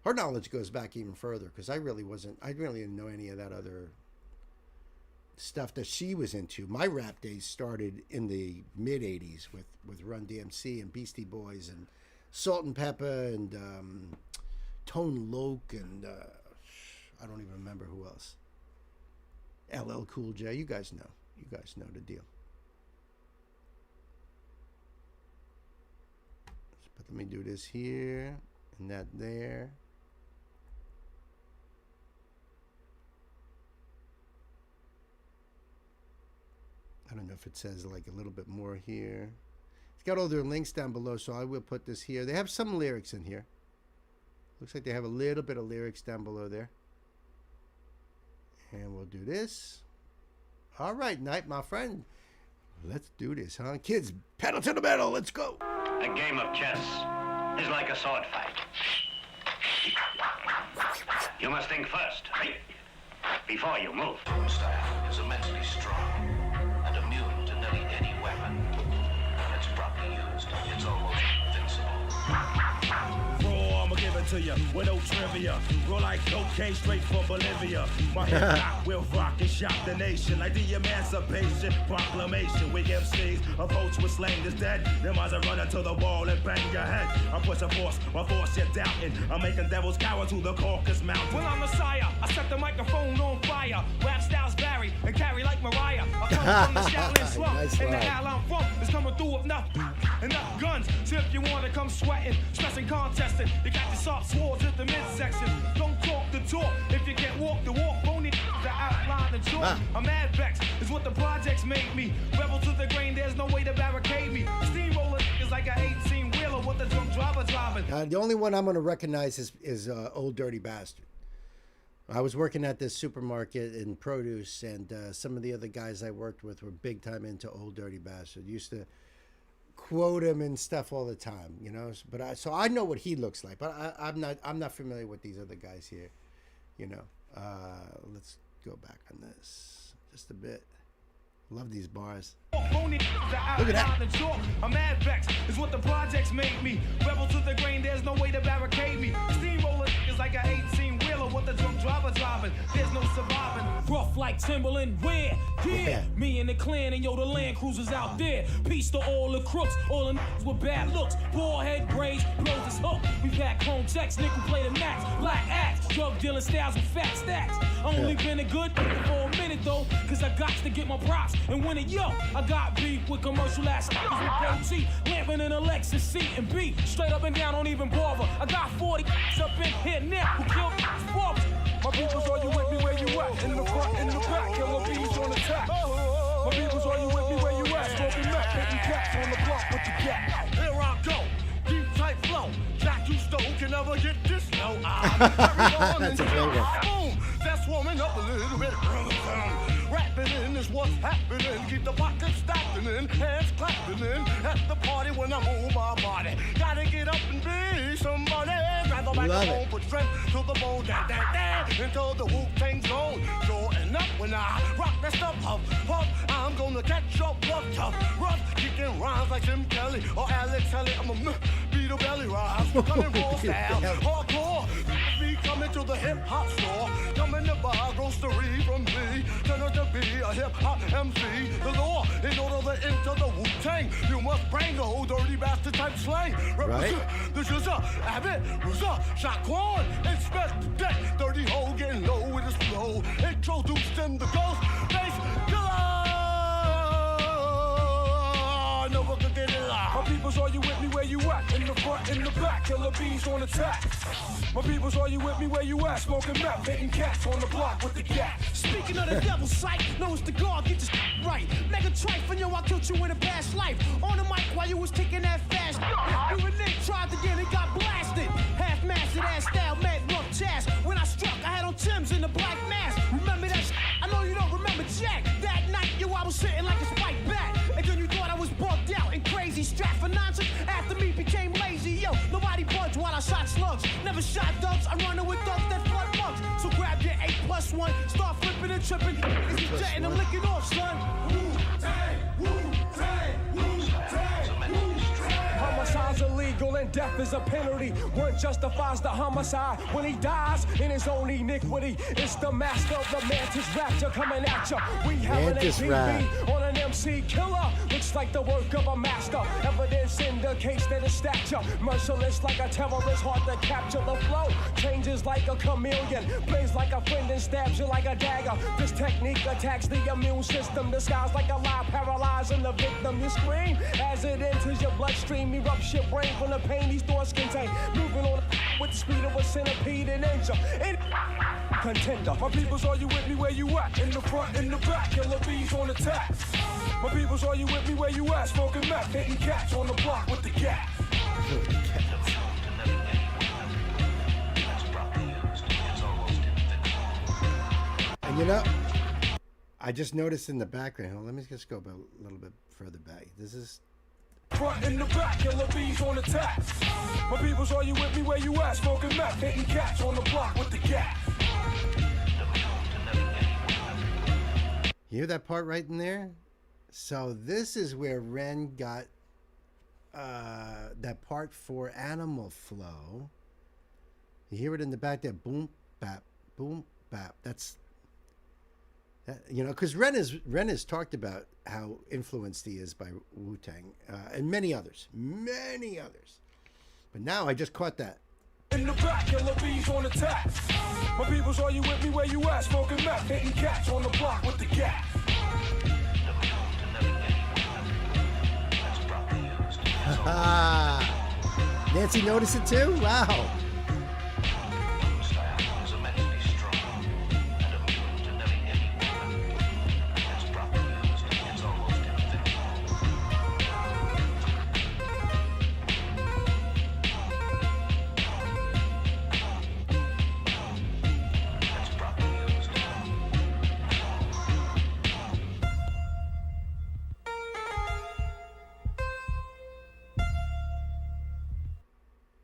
Hard Knowledge goes back even further because I really didn't know any of that other stuff that she was into. My rap days started in the mid 80s with Run DMC and Beastie Boys and Salt and Pepper and Tone Loc and I don't even remember who else. LL Cool J. You guys know. You guys know the deal. But let me do this here and that there. I don't know if it says like a little bit more here. It's got all their links down below, so I will put this here. They have some lyrics in here. Looks like they have a little bit of lyrics down below there. And we'll do this. All right, Knight, my friend. Let's do this, huh? Kids, pedal to the metal. Let's go. A game of chess is like a sword fight. You must think first, right? Before you move. Style is immensely strong and immune to nearly any weapon. When it's properly used, it's almost invincible. Bro, I'ma give it to you with no trivia. Roll like cocaine straight from Bolivia. My hip hop will rock and shock the nation like the Emancipation Proclamation. We MCs approach with slang is dead. Them eyes are running to the wall and bang your head. I'm pushing force, my force you're doubting. I'm making devils cower to the Caucasus Mountain. Well, I'm Messiah. I set the microphone on fire. Rap styles vary and carry like Mariah. I come from the Shaolin slum, Nice and the line. hell I'm from is coming through with enough guns. So if you want to come sweating, stressing, contesting, you got your soft swords at the midsection. Don't talk the talk if you can't walk the walk. Phony the outline the chalk. I'm mad vexed is what the projects made me. Rebel to the grain, there's no way to barricade me. Steamroller is like an 18-wheeler with a drunk driver driving. The only one I'm going to recognize is Old Dirty Bastard. I was working at this supermarket in produce, and some of the other guys I worked with were big time into Old Dirty Bastard. Used to quote him and stuff all the time, you know. But so I know what he looks like, but I'm not familiar with these other guys here, you know. Let's go back on this just a bit. Love these bars. Look at that. I'm mad vexed is what the projects made me. Rebel to the grain, there's no way to barricade me. Steamroller is like an 18-wheeler with a drunk driver driving. There's no surviving. Rough like Timberland, where? Yeah. Me and the clan and yo, the Land Cruisers out there. Peace to all the crooks, all the niggas with bad looks. Bald head braids, blows this hook. We pack home checks, nickel play the max. Black axe, drug dealing styles with fat stacks. I only been a good for a minute though, cause I got to get my props. And when it yo, I got beef with commercial ass niggas with goatee, lamping in a Lexus C and B, straight up and down, don't even bother. I got 40 up in here now who killed barbers. My peoples, are you with me where you at? In the front, in the back, killer bees on attack. My peoples, are you with me where you at? Smoking meth, hitting cats on the block with the cat. Here I go, deep tight flow. Jack you stole can never get this low. That's a great one. Boom, that's warming up a little bit. Rapping in is what's happening. Keep the pockets stacking in, hands clapping in. At the party when I move my body. Gotta get up and be somebody. Grab the microphone, put strength to the bone. Until the Wu-Tang zone. Showing up when I rock that stuff up. I'm gonna catch up, tough, rough. Kicking rhymes like Jim Kelly or Alex Haley. I'm a beat a belly rise. Coming raw style, hardcore. Be coming to the hip hop store. Coming to buy grocery from me. Turn out to be a hip hop MC. The law, in order to enter the Wu-Tang, you must bring the old dirty bastard type slang. Right. The Jizza, Abbott, Ruza, Shaquan, Inspect the deck. Dirty hole getting low with his flow. Introduced in the ghost face killer. Never could get it live. My peoples, are you with me where you at? In the front, in the back, killer bees on attack. My peoples, are you with me where you at? Smoking meth, hitting cats on the block with the cat. Speaking of the devil's sight, knows the guard, get this right. Mega trife, and yo, I killed you in a past life. On the mic while you was kicking that fast. You and Nick tried to get it, got blasted. Half-mastered ass style, mad rough chast. When I struck, I had on Tim's in the black mask. Remember that I know you don't remember Jack. That night, yo, I was sitting like a spike bat. And then you thought I was bugged out and crazy. Strapped for nonsense, after me became lazy. Yo, nobody budged while I shot slugs. Never shot doves, I'm running with doves that flood mugs. So grab your 8+1, start flipping and tripping. It's jetting, I'm licking off, son. Wu-Tang, Wu-Tang, Wu-Tang, Wu-Tang. Homicide's illegal and death is a penalty. One justifies the homicide when he dies in his own iniquity. It's the master of the mantis rapture coming at ya. We have Mantis an APB on an MC killer. Looks like the work of a master. Evidence indicates that it's stature. Merciless like a terrorist, hard to capture. The flow changes like a chameleon. Plays like a friend and stabs you like a dagger. This technique attacks the immune system. Disguised like a lie, paralyzing the victim. You scream as it enters your bloodstream. Erupts your brain from the pain these thoughts contain. Moving on with the speed of a centipede and angel. Contender. My peoples, are you with me where you at? In the front, in the back, killer bees on attack. My peoples, are you with me where you at? Smoking meth, hitting cats on the block with the cat. And you know, I just noticed in the background. Hold on, let me just go a little bit further back. This is front in the back, killer bees on attack. My peoples, are you with me where you at? Smoking meth, hitting cats on the block with the cat. You hear that part right in there? So this is where Ren got that part for Animal Flow You hear it in the back there, boom, bap, boom, bap. That's, you know, because Ren has talked about how influenced he is by Wu-Tang and many others. But now I just caught that. In the back, killer bees on attack. My peoples, are you with me where you at? Smoking meth, hitting cats on the block with the gat. Nancy noticed it too? Wow.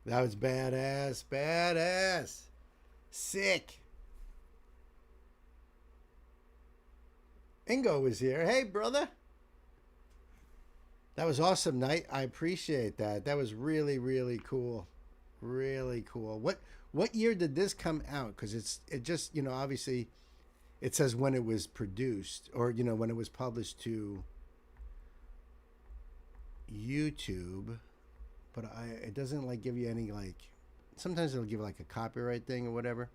That was badass. Sick. Ingo was here. Hey, brother. That was awesome, Knight. I appreciate that. That was really, really cool. Really cool. What year did this come out? Because it just, you know, obviously it says when it was produced, or, you know, when it was published to YouTube. But it doesn't like give you any like, sometimes it'll give like a copyright thing or whatever.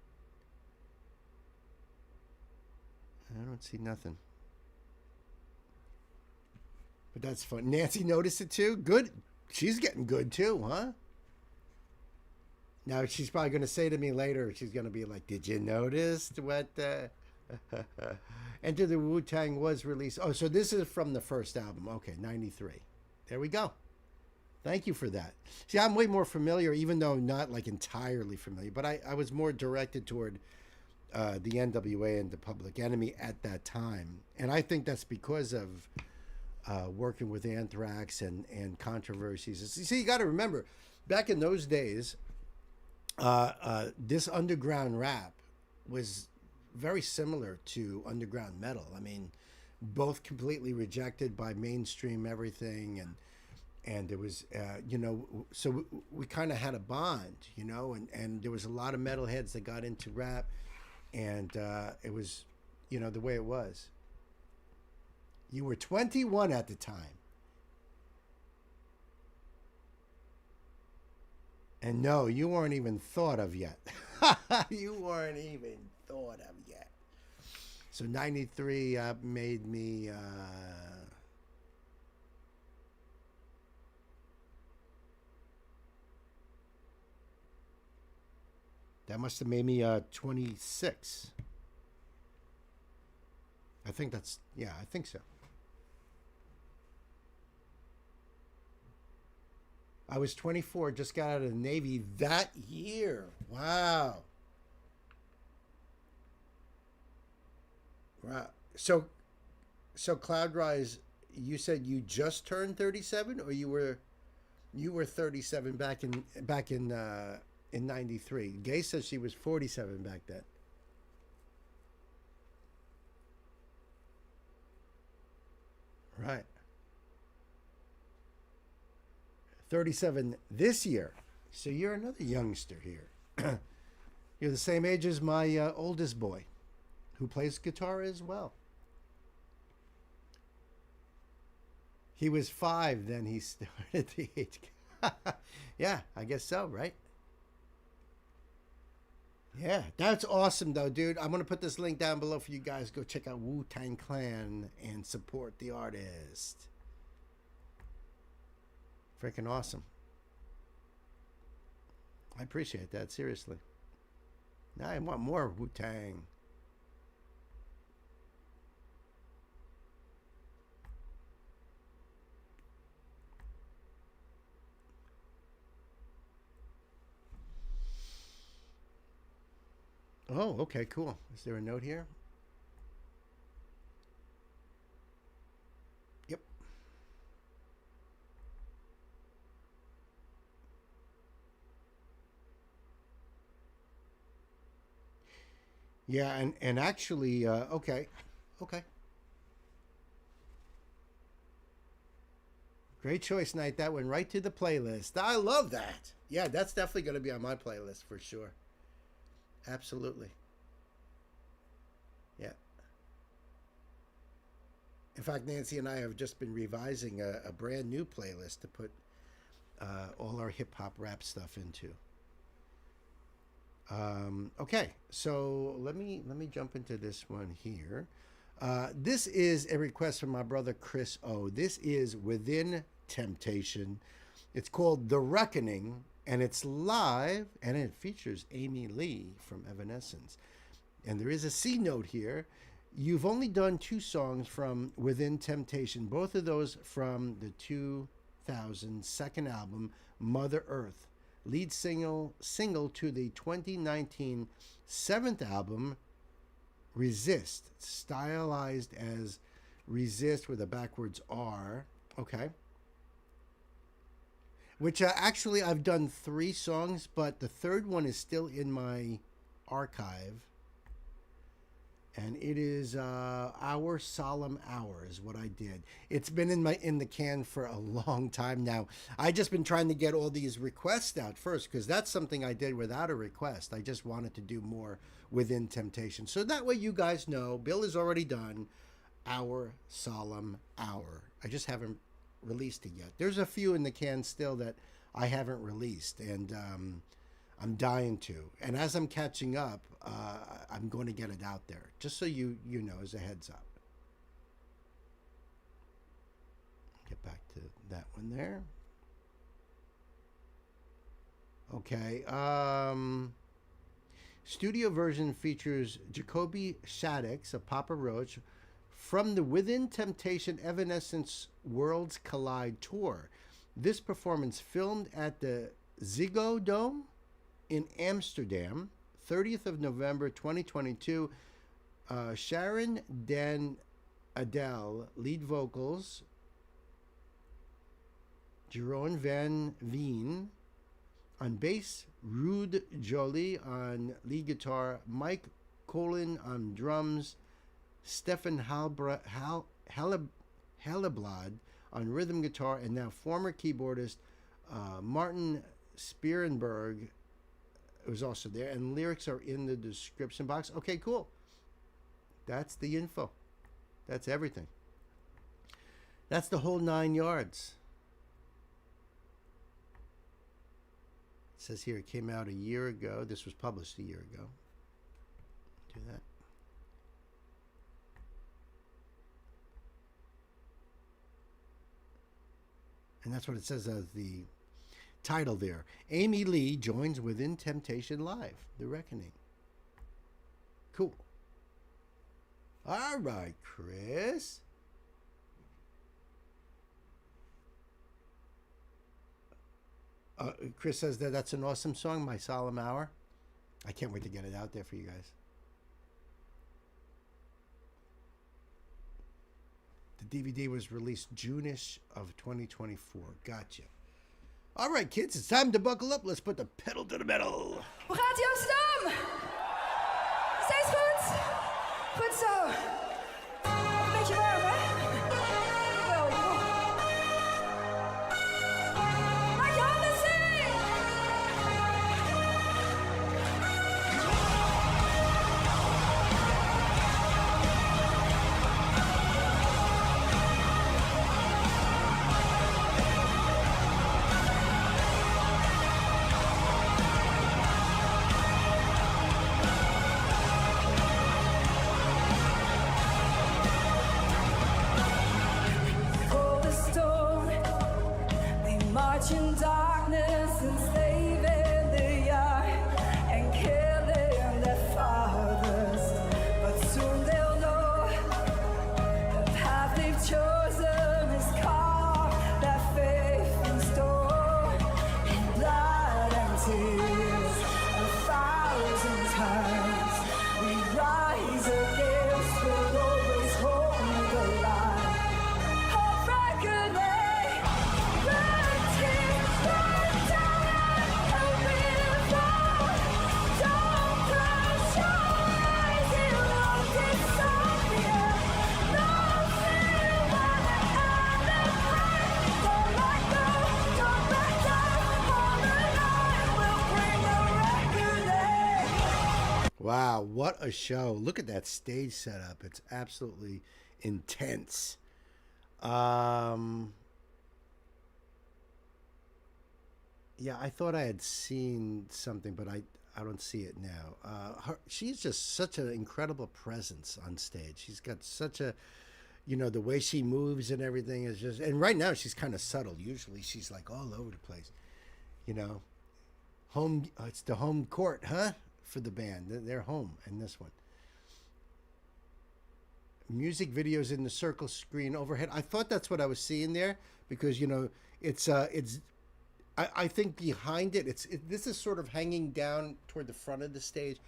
I don't see nothing. But that's fun. Nancy noticed it too. Good. She's getting good too, huh? Now she's probably going to say to me later, she's going to be like, did you notice what Enter the Wu-Tang was released? Oh, so this is from the first album. Okay, 93. There we go. Thank you for that. See, I'm way more familiar, even though not like entirely familiar, but I was more directed toward the NWA and the Public Enemy at that time. And I think that's because of working with Anthrax and controversies. See, you got to remember, back in those days, this underground rap was very similar to underground metal. I mean, both completely rejected by mainstream everything, and it was, you know, so we kind of had a bond, you know, and there was a lot of metalheads that got into rap, and it was, you know, the way it was. You were 21 at the time. And no, you weren't even thought of yet. You weren't even thought of yet. So 93 made me... that must have made me 26. I think that's... yeah, I think so. I was 24, just got out of the Navy that year. Wow. Wow. So Cloud Rise, you said you just turned 37, or you were 37 back in 93. Gay says she was 47 back then. Right. 37 this year. So you're another youngster here. You're the same age as my oldest boy, who plays guitar as well. He was 5, then he started the age. Yeah, I guess so, right? Yeah, that's awesome, though, dude. I'm going to put this link down below for you guys. Go check out Wu-Tang Clan and support the artist. Freaking awesome. I appreciate that, seriously. Now I want more Wu-Tang. Oh, okay, cool. Is there a note here? Yep. Yeah, and actually, okay. Great choice, Knight. That went right to the playlist. I love that. Yeah, that's definitely going to be on my playlist for sure. Absolutely. Yeah. In fact, Nancy and I have just been revising a brand new playlist to put all our hip hop rap stuff into. Okay, so let me jump into this one here. This is a request from my brother Chris O. This is Within Temptation. It's called The Reckoning, and it's live, and it features Amy Lee from Evanescence. And there is a C note here. You've only done 2 songs from Within Temptation, both of those from the 2000 second album, Mother Earth, lead single to the 2019 7th album, Resist, stylized as Resist with a backwards R. Okay. Which actually I've done 3 songs, but the 3rd one is still in my archive. And it is Our Solemn Hour is what I did. It's been in the can for a long time now. I just been trying to get all these requests out first, because that's something I did without a request. I just wanted to do more Within Temptation. So that way you guys know, Bill has already done Our Solemn Hour. I just haven't released it yet. There's a few in the can still that I haven't released, and I'm dying to. And as I'm catching up, I'm going to get it out there, just so you know, as a heads up. Get back to that one there. Okay. Studio version features Jacoby Shaddix of Papa Roach from the Within Temptation Evanescence Worlds Collide tour. This performance filmed at the Ziggo Dome in Amsterdam, 30th of November 2022. Sharon Dan Adele, lead vocals. Jeroen van Veen on bass. Ruud Jolie on lead guitar. Mike Colin on drums. Stefan Helleblad on rhythm guitar, and now former keyboardist Martin Spierenberg was also there, and lyrics are in the description box. Okay, cool. That's the info. That's everything. That's the whole 9 yards. It says here it came out a year ago. This was published a year ago. Do that. And that's what it says as the title there. Amy Lee joins Within Temptation Live, The Reckoning. Cool. All right, Chris. Chris says that's an awesome song, My Solemn Hour. I can't wait to get it out there for you guys. The DVD was released June-ish of 2024. Gotcha. All right, kids, it's time to buckle up. Let's put the pedal to the metal. Hoe gaat ie Amsterdam? Steeds goed? Goed zo. Een beetje warm, hè? Wel, maak je handen zien! In darkness and slaving the young and killing their fathers, but soon they'll know the path they've chosen is called their faith in stone, in blood and tears 1,000 times we rise against, will always hold the line. Hope reckoning. Wow, what a show. Look at that stage setup. It's absolutely intense. Yeah, I thought I had seen something, but I don't see it now. She's just such an incredible presence on stage. She's got such a, you know, the way she moves and everything is just, and right now she's kind of subtle. Usually she's like all over the place, you know. Home, it's the home court, huh? For the band. They're home in this one. Music videos in the circle screen overhead. I thought that's what I was seeing there because, you know, I think behind it, this is sort of hanging down toward the front of the stage,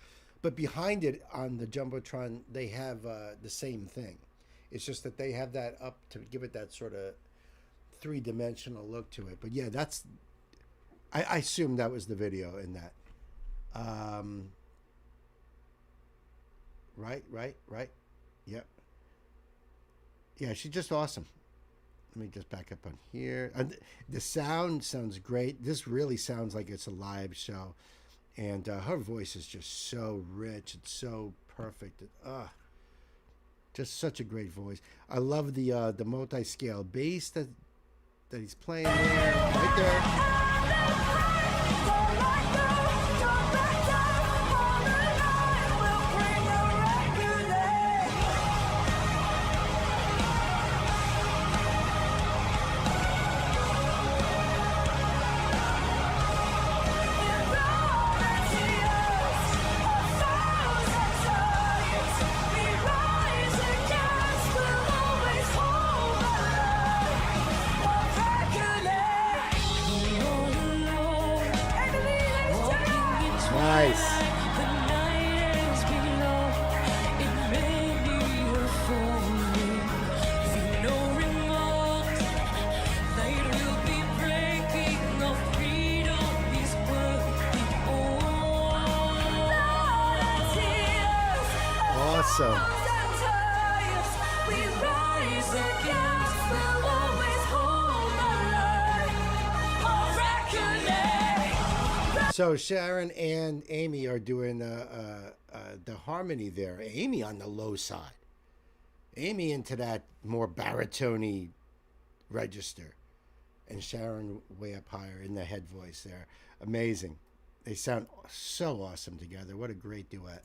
but behind it on the Jumbotron, they have the same thing. It's just that they have that up to give it that sort of three-dimensional look to it. But yeah, I assume that was the video in that. Right. Yep. Yeah, she's just awesome. Let me just back up on here. The sound sounds great. This really sounds like it's a live show. And her voice is just so rich. It's so perfect. Just such a great voice. I love the multi-scale bass that he's playing there. Right there. Nice. Awesome. So Sharon and Amy are doing the harmony there. Amy on the low side. Amy into that more baritone-y register. And Sharon way up higher in the head voice there. Amazing. They sound so awesome together. What a great duet.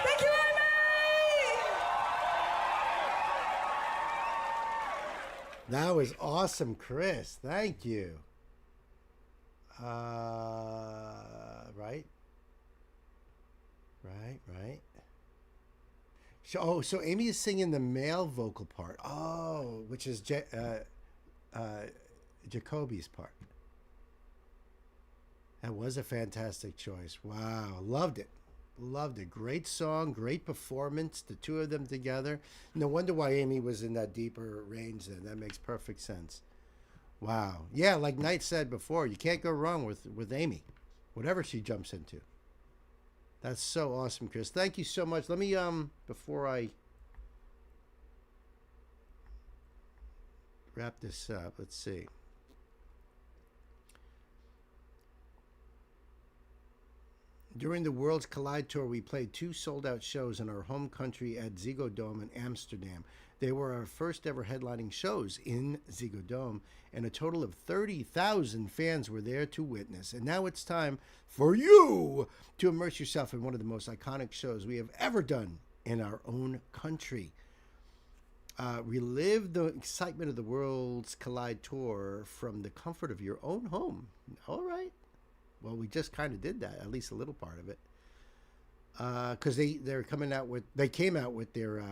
Thank you, Amy! That was awesome, Chris. Thank you. Right. Right. So Amy is singing the male vocal part. Oh, which is Jacoby's part. That was a fantastic choice. Wow, loved it. Loved it. Great song, great performance. The two of them together. No wonder why Amy was in that deeper range then. That makes perfect sense. Wow. Yeah, like Knight said before, you can't go wrong with Amy, whatever she jumps into. That's so awesome, Chris. Thank you so much. Let me before I wrap this up, let's see. During the Worlds Collide Tour, we played 2 sold-out shows in our home country at Ziggo Dome in Amsterdam. They were our first ever headlining shows in Ziggo Dome, and a total of 30,000 fans were there to witness. And now it's time for you to immerse yourself in one of the most iconic shows we have ever done in our own country. Relive the excitement of the Worlds Collide Tour from the comfort of your own home. All right. Well, we just kind of did that, at least a little part of it. Because they came out with their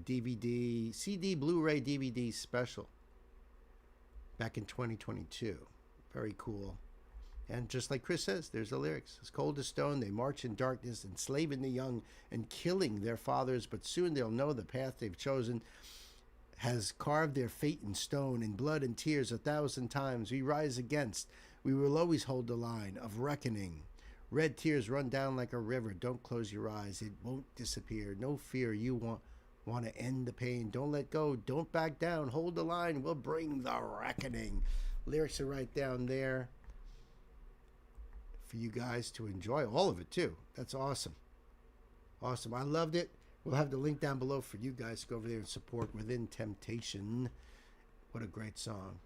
DVD, CD, Blu-ray, DVD special back in 2022. Very cool. And just like Chris says, there's the lyrics. As cold as stone, they march in darkness, enslaving the young and killing their fathers. But soon they'll know the path they've chosen has carved their fate in stone. In blood and tears 1,000 times we rise against. We will always hold the line of reckoning. Red tears run down like a river. Don't close your eyes. It won't disappear. No fear. You want to end the pain. Don't let go. Don't back down. Hold the line. We'll bring the reckoning. Lyrics are right down there for you guys to enjoy. All of it, too. That's awesome. Awesome. I loved it. We'll have the link down below for you guys to go over there and support Within Temptation. What a great song.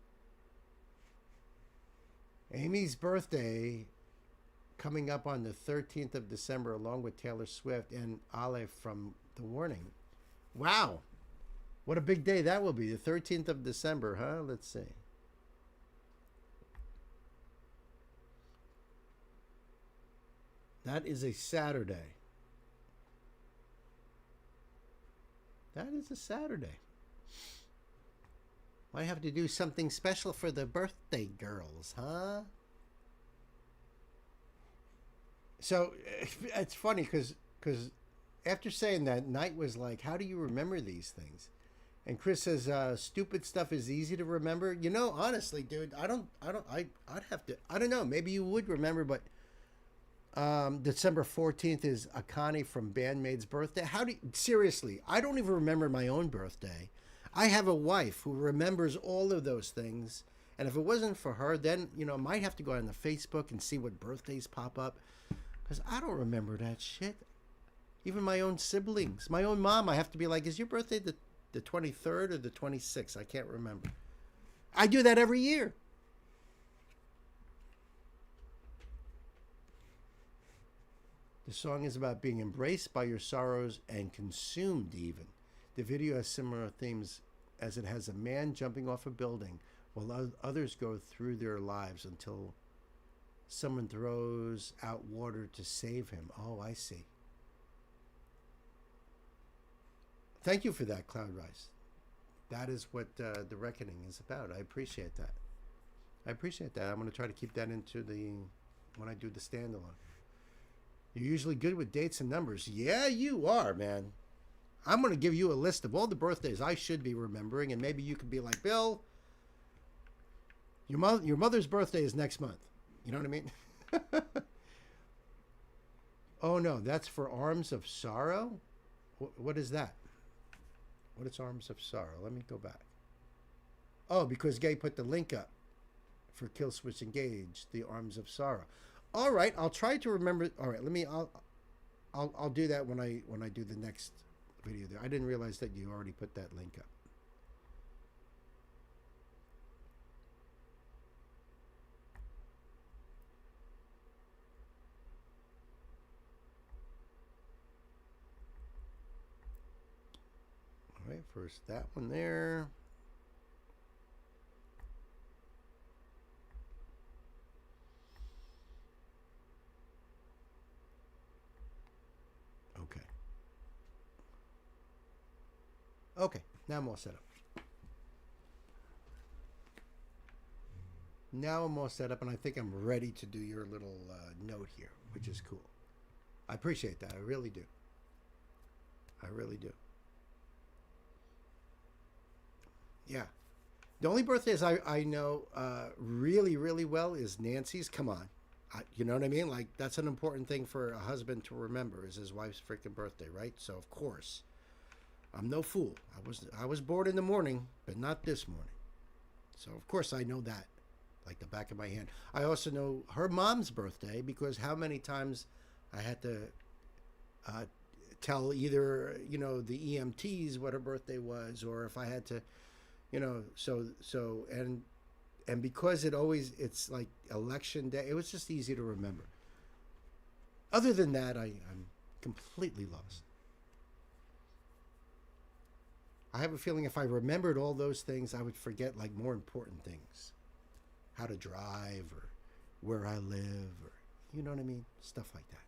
Amy's birthday coming up on the 13th of December, along with Taylor Swift and Ale from The Warning. Wow. What a big day that will be. The 13th of December, huh? Let's see. That is a Saturday. That is a Saturday. Might have to do something special for the birthday girls, huh? So it's funny because after saying that, Knight was like, "How do you remember these things?" And Chris says, "Stupid stuff is easy to remember." You know, honestly, dude, I'd have to. I don't know. Maybe you would remember, but December 14th is Akane from Bandmaid's birthday. Seriously, I don't even remember my own birthday. I have a wife who remembers all of those things. And if it wasn't for her, then, I might have to go on the Facebook and see what birthdays pop up. Because I don't remember that shit. Even my own siblings. My own mom, I have to be like, is your birthday the 23rd or the 26th? I can't remember. I do that every year. The song is about being embraced by your sorrows and consumed even. The video has similar themes as it has a man jumping off a building while others go through their lives until someone throws out water to save him. Oh, I see. Thank you for that, Cloud Rise. That is what The Reckoning is about. I appreciate that. I'm going to try to keep that when I do the standalone. You're usually good with dates and numbers. Yeah, you are, man. I'm going to give you a list of all the birthdays I should be remembering, and maybe you could be like, Bill, your mother's birthday is next month. You know what I mean? Oh, no, that's for Arms of Sorrow? What is that? What is Arms of Sorrow? Let me go back. Oh, because Gay put the link up for Kill Switch Engage, the Arms of Sorrow. All right, I'll try to remember. All right, I'll do that when I do the next video there. I didn't realize that you already put that link up. All right, first that one there. Okay, now I'm all set up. Now I'm all set up, and I think I'm ready to do your little note here, which is cool. I appreciate that. I really do. I really do. Yeah. The only birthdays I know really, really well is Nancy's. Come on. You know what I mean? Like, that's an important thing for a husband to remember, is his wife's freaking birthday, right? So, of course, I'm no fool. I was born in the morning, but not this morning. So, of course, I know that like the back of my hand. I also know her mom's birthday, because how many times I had to tell either, you know, the EMTs what her birthday was, or if I had to, you know, and because it's like election day, it was just easy to remember. Other than that, I'm completely lost. I have a feeling if I remembered all those things, I would forget like more important things. How to drive, or where I live, or, you know what I mean? Stuff like that.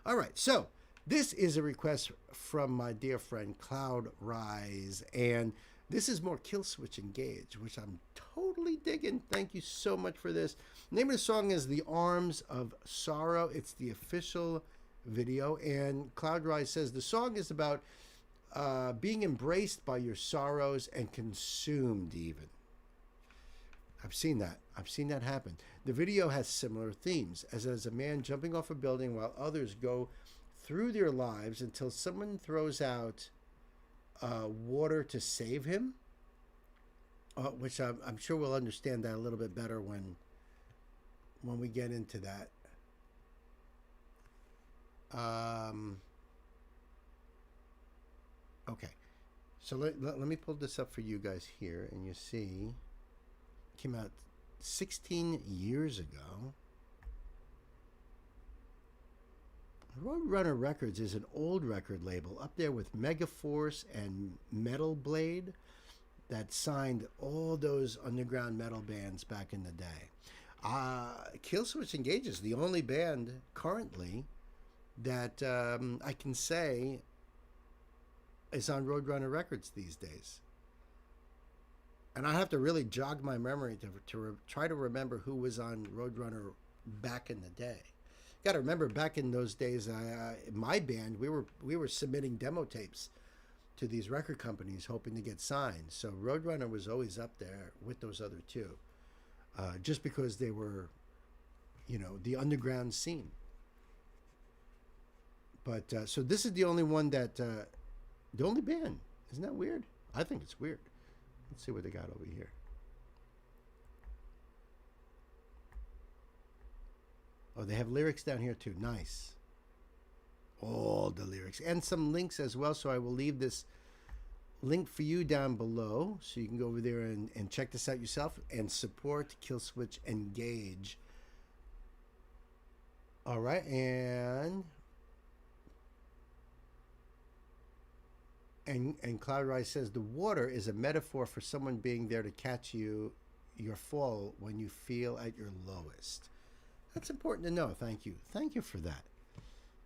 All right, so this is a request from my dear friend Cloud Rise, and this is more Kill Switch Engage, which I'm totally digging. Thank you so much for this. The name of the song is The Arms of Sorrow. It's the official video, and Cloud Rise says the song is about being embraced by your sorrows and consumed even. I've seen that. I've seen that happen. The video has similar themes, as a man jumping off a building while others go through their lives until someone throws out water to save him, which I'm sure we'll understand that a little bit better when we get into that. Okay, so let me pull this up for you guys here, and you see, it came out 16 years ago. Roadrunner Records is an old record label up there with Megaforce and Metal Blade that signed all those underground metal bands back in the day. Killswitch Engage is the only band currently that I can say is on Roadrunner Records these days. And I have to really jog my memory to try to remember who was on Roadrunner back in the day. Got to remember, back in those days, my band, we were submitting demo tapes to these record companies hoping to get signed. So Roadrunner was always up there with those other two, just because they were, you know, the underground scene. But so this is the only one that, the only band. Isn't that weird? I think it's weird. Let's see what they got over here. Oh, they have lyrics down here too. Nice. All the lyrics. And some links as well. So I will leave this link for you down below, so you can go over there and check this out yourself and support Killswitch Engage. All right. And Cloud Rise says the water is a metaphor for someone being there to catch your fall when you feel at your lowest. That's important to know. Thank you. Thank you for that.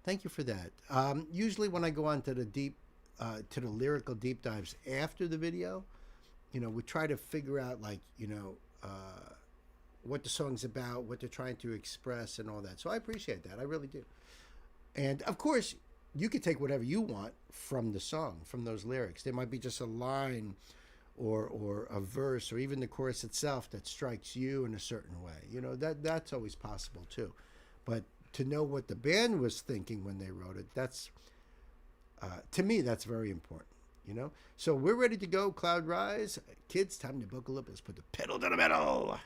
Thank you for that. Usually when I go on to the to the lyrical deep dives after the video, you know, we try to figure out, like, you know, what the song's about, what they're trying to express, and all that. So I appreciate that. I really do. And of course, you could take whatever you want from the song, from those lyrics. There might be just a line or a verse, or even the chorus itself that strikes you in a certain way. You know, that's always possible too. But to know what the band was thinking when they wrote it, that's, to me, that's very important, you know? So we're ready to go, Cloud Rise. Kids, time to buckle up. Let's put the pedal to the metal.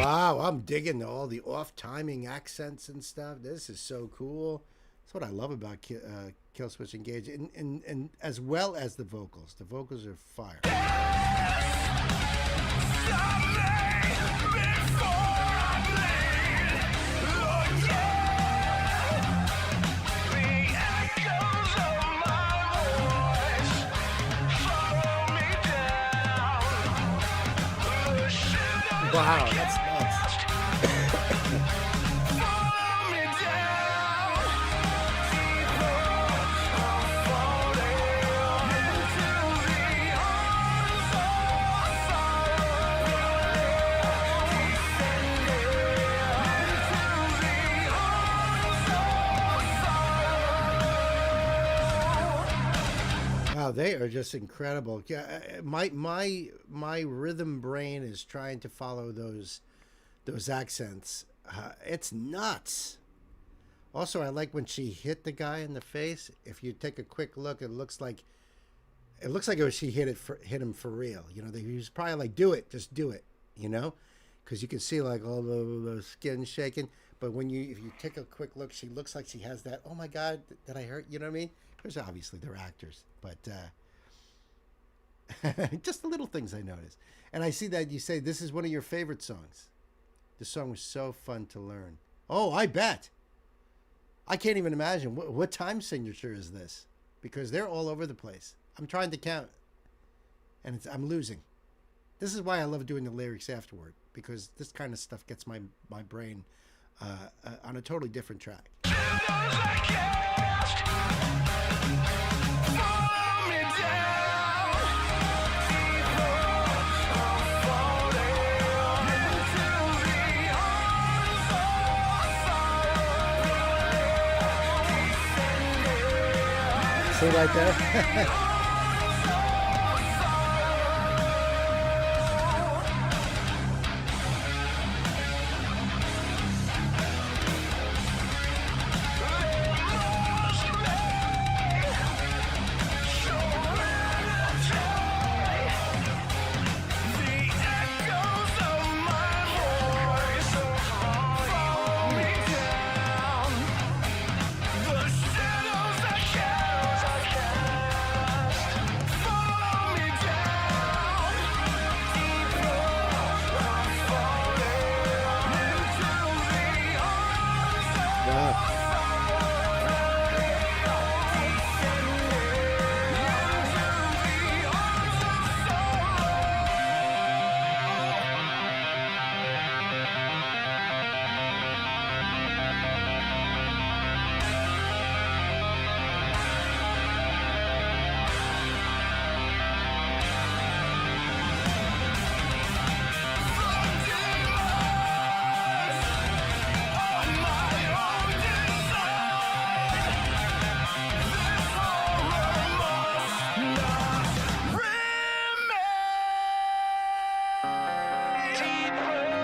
Wow, I'm digging all the off-timing accents and stuff. This is so cool. That's what I love about Kill Switch Engage, and as well as the vocals. The vocals are fire. Wow, that's nuts. Wow, they are just incredible. Yeah, my rhythm brain is trying to follow those accents. It's nuts. Also, I like when she hit the guy in the face. If you take a quick look, it looks like she hit him for real. You know, he was probably like, "Do it, just do it." You know, because you can see like all the skin shaking. But if you take a quick look, she looks like she has that. Oh my God, did I hurt? You know what I mean? Because obviously they're actors, but just the little things I noticed. And I see that you say this is one of your favorite songs. The song was so fun to learn. Oh, I bet. I can't even imagine. What time signature is this? Because they're all over the place. I'm trying to count, and I'm losing. This is why I love doing the lyrics afterward, because this kind of stuff gets my brain on a totally different track. See right there?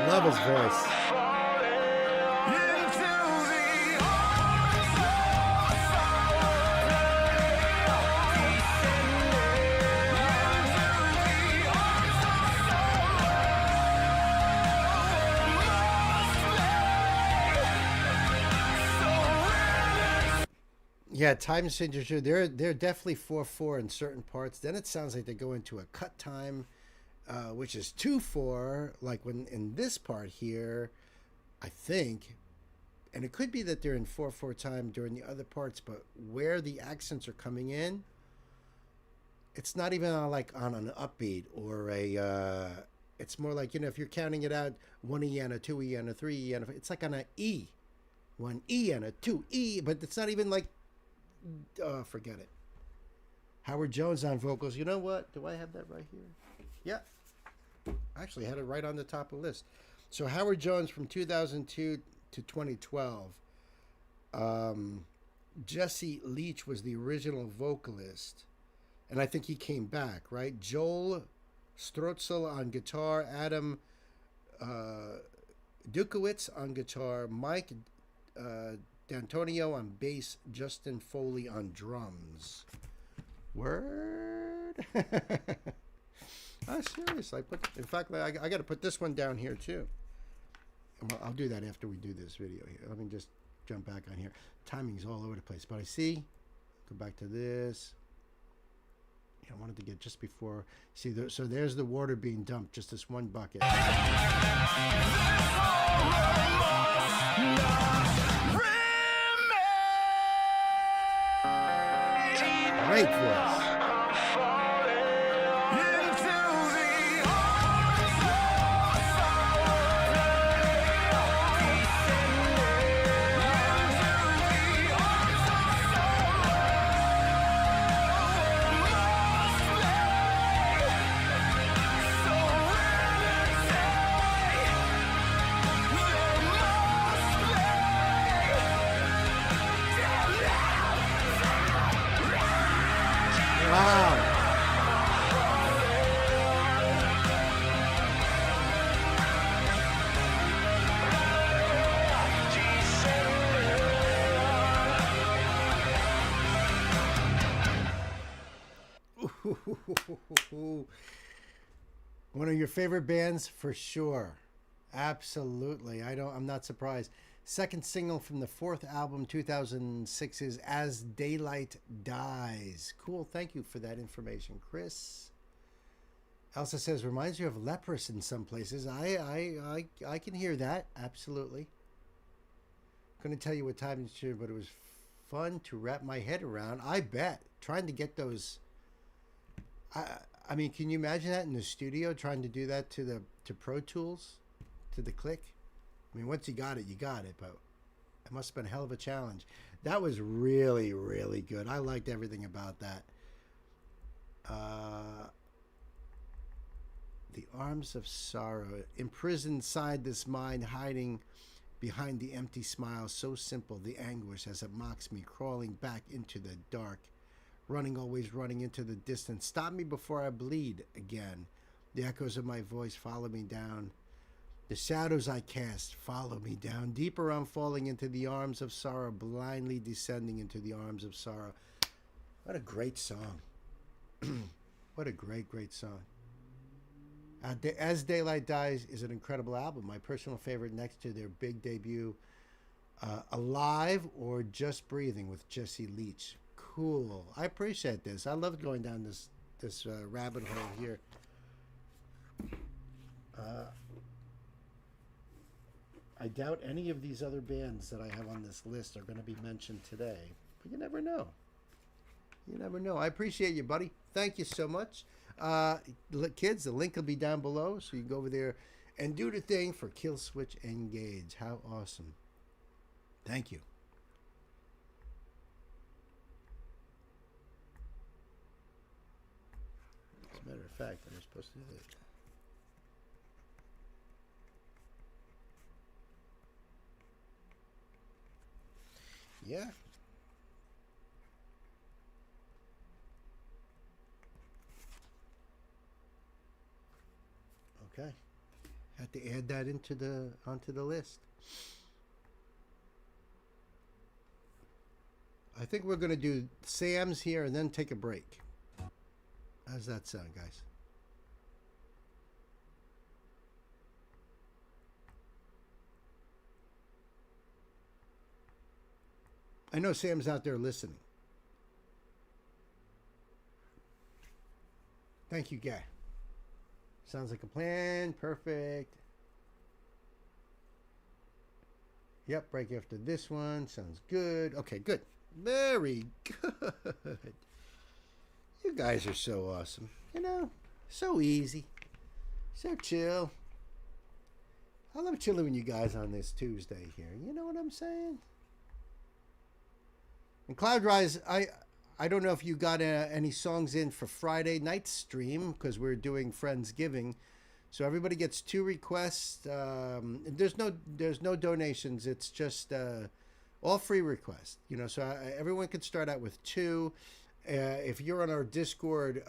Love his voice. Yeah, time signature. They're definitely 4/4 in certain parts. Then it sounds like they go into a cut time, which is 2/4. Like when in this part here, I think, and it could be that they're in 4/4 time during the other parts. But where the accents are coming in, it's not even on an upbeat or a. It's more like, if you're counting it out, 1 E and a 2 E and a 3 E and a. It's like on a E, 1 E and a 2 E, but it's not even like. Forget it. Howard Jones on vocals. You know what? Do I have that right here? Yeah. I actually had it right on the top of the list. So Howard Jones from 2002 to 2012. Jesse Leach was the original vocalist. And I think he came back, right? Joel Strotzel on guitar. Adam Dukowitz on guitar. Mike D'Antonio on bass, Justin Foley on drums. Word. I'm serious. In fact, I got to put this one down here too. I'll do that after we do this video here. Let me just jump back on here. Timing's all over the place, but I see. Go back to this. I wanted to get just before. See, so there's the water being dumped, just this one bucket. Great voice. Wow. One of your favorite bands for sure. Absolutely. I'm not surprised. Second single from the fourth album, 2006's As Daylight Dies. Cool. Thank you for that information, Chris. Elsa says, reminds you of Leprous in some places. I can hear that. Absolutely. Couldn't tell you what time it's here, but it was fun to wrap my head around. I bet. Trying to get those. I mean, can you imagine that in the studio, trying to do that to Pro Tools, to the click? I mean, once you got it, but it must have been a hell of a challenge. That was really, really good. I liked everything about that. The arms of sorrow, imprisoned inside this mind, hiding behind the empty smile, so simple, the anguish as it mocks me, crawling back into the dark, running, always running into the distance. Stop me before I bleed again. The echoes of my voice follow me down. The shadows I cast follow me down. Deeper I'm falling into the arms of sorrow, blindly descending into the arms of sorrow. What a great song. What a great, great song. As Daylight Dies is an incredible album. My personal favorite next to their big debut, Alive or Just Breathing with Jesse Leach. Cool. I appreciate this. I love going down this rabbit hole here. I doubt any of these other bands that I have on this list are going to be mentioned today, but you never know. You never know. I appreciate you, buddy. Thank you so much. Kids, the link will be down below, so you can go over there and do the thing for Kill Switch Engage. How awesome. Thank you. As a matter of fact, I'm supposed to do that. Yeah. Okay. Had to add that onto the list. I think we're going to do Sam's here and then take a break. How's that sound, guys? I know Sam's out there listening. Thank you, Guy. Sounds like a plan. Perfect. Yep, break after this one. Sounds good. Okay, good. Very good. You guys are so awesome. You know, so easy. So chill. I love chilling with you guys on this Tuesday here. You know what I'm saying? And Cloud Rise, I don't know if you got any songs in for Friday night stream because we're doing Friendsgiving, so everybody gets 2 requests. There's no donations. It's just all free requests. You know, so everyone could start out with 2. If you're on our Discord,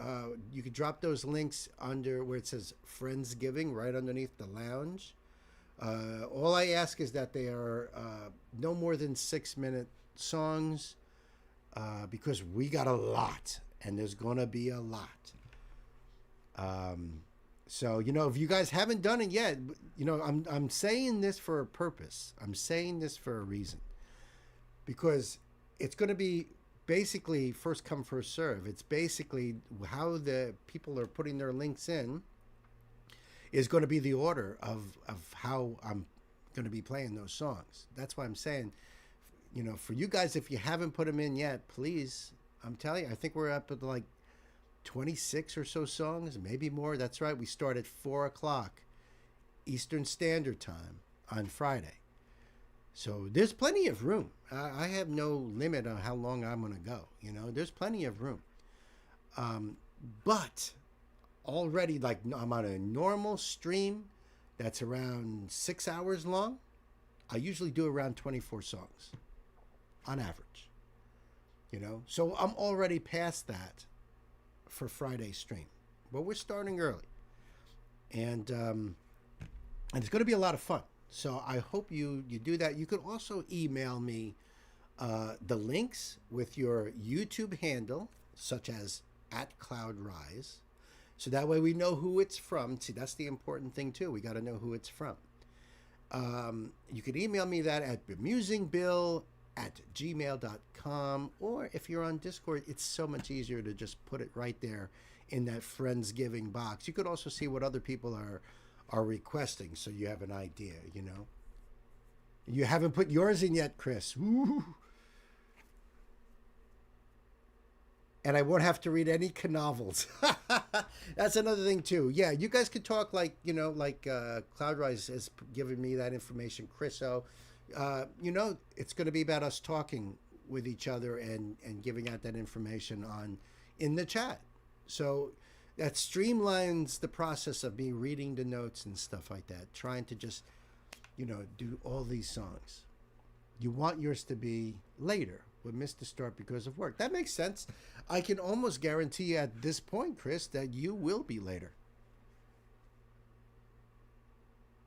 you could drop those links under where it says Friendsgiving right underneath the lounge. All I ask is that they are no more than 6-minute songs. Because we got a lot, and there's gonna be a lot. So, you know, if you guys haven't done it yet, you know, I'm saying this for a purpose. I'm saying this for a reason. Because it's going to be basically first come, first serve. It's basically how the people are putting their links in is going to be the order of how I'm going to be playing those songs. That's why I'm saying, you know, for you guys, if you haven't put them in yet, please, I'm telling you, I think we're up at like 26 or so songs, maybe more. That's right. We start at 4 o'clock Eastern Standard Time on Friday. So there's plenty of room. I have no limit on how long I'm going to go. You know, there's plenty of room. But already, like, I'm on a normal stream that's around 6 hours long. I usually do around 24 songs on average. You know, so I'm already past that for Friday's stream, but we're starting early, and it's going to be a lot of fun. So I hope you do that. You could also email me the links with your YouTube handle, such as @CloudRise, so that way we know who it's from. See, that's the important thing too. We got to know who it's from. You could email me that at bemusingbill@gmail.com, or if you're on Discord, it's so much easier to just put it right there in that Friendsgiving box. You could also see what other people are requesting, so you have an idea, you know. You haven't put yours in yet, Chris. Woo. And I won't have to read any novels. That's another thing too. Yeah, you guys could talk like, you know, like CloudRise has given me that information, Chriso. You know, it's going to be about us talking with each other and giving out that information in the chat. So that streamlines the process of me reading the notes and stuff like that, trying to just, you know, do all these songs. You want yours to be later, but missed the start because of work. That makes sense. I can almost guarantee at this point, Chris, that you will be later.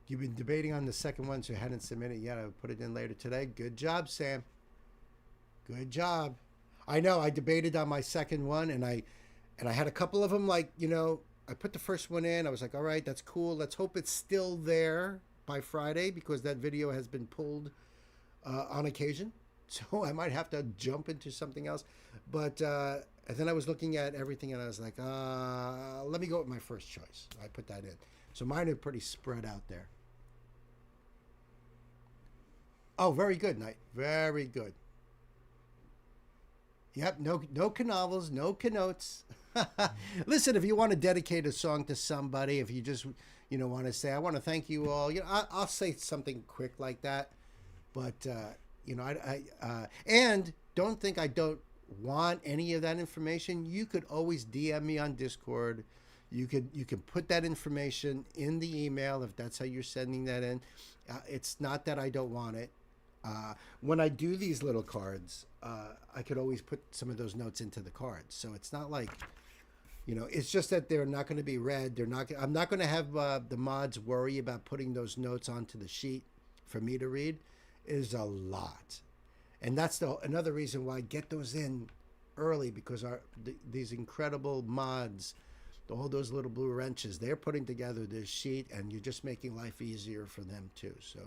You've been debating on the second one, so you hadn't submitted yet. I would put it in later today. Good job, Sam. Good job. I know, I debated on my second one, and I had a couple of them, like, you know, I put the first one in. I was like, all right, that's cool. Let's hope it's still there by Friday, because that video has been pulled on occasion. So I might have to jump into something else. But and then I was looking at everything, and I was like, let me go with my first choice. I put that in. So mine are pretty spread out there. Oh, very good, Knight. Very good. Yep, no novels, no connotes. Listen, if you want to dedicate a song to somebody, if you just, you know, want to say, I want to thank you all, you know, I'll say something quick like that. But, you know, and don't think I don't want any of that information. You could always DM me on Discord. You can put that information in the email if that's how you're sending that in. It's not that I don't want it. When I do these little cards, I could always put some of those notes into the cards. So it's not like, you know, it's just that they're not going to be read. I'm not going to have the mods worry about putting those notes onto the sheet for me to read. It is a lot. And that's another reason why I get those in early, because these incredible mods, all those little blue wrenches, they're putting together this sheet, and you're just making life easier for them too. So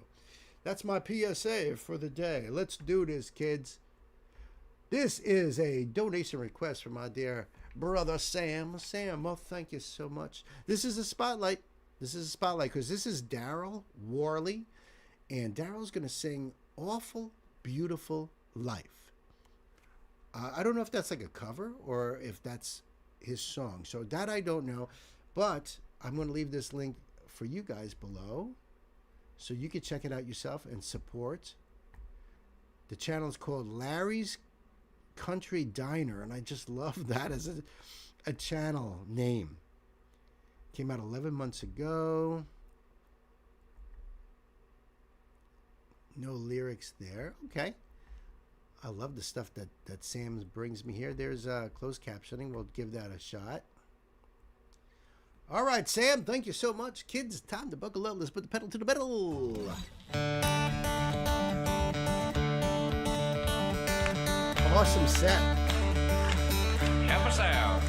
that's my PSA for the day. Let's do this, kids. This is a donation request from my dear brother Sam. Sam, well, thank you so much. This is a spotlight. Because this is Daryl Worley, and Daryl's going to sing Awful Beautiful Life. I don't know if that's like a cover or if that's his song. So that I don't know, but I'm going to leave this link for you guys below so you can check it out yourself and support. The channel is called Larry's Country Diner, and I just love that as a channel name. Came out 11 months ago. No lyrics there. Okay. I love the stuff that Sam brings me here. There's closed captioning. We'll give that a shot. All right, Sam, thank you so much. Kids, time to buckle up. Let's put the pedal to the metal. Awesome set. Help us out.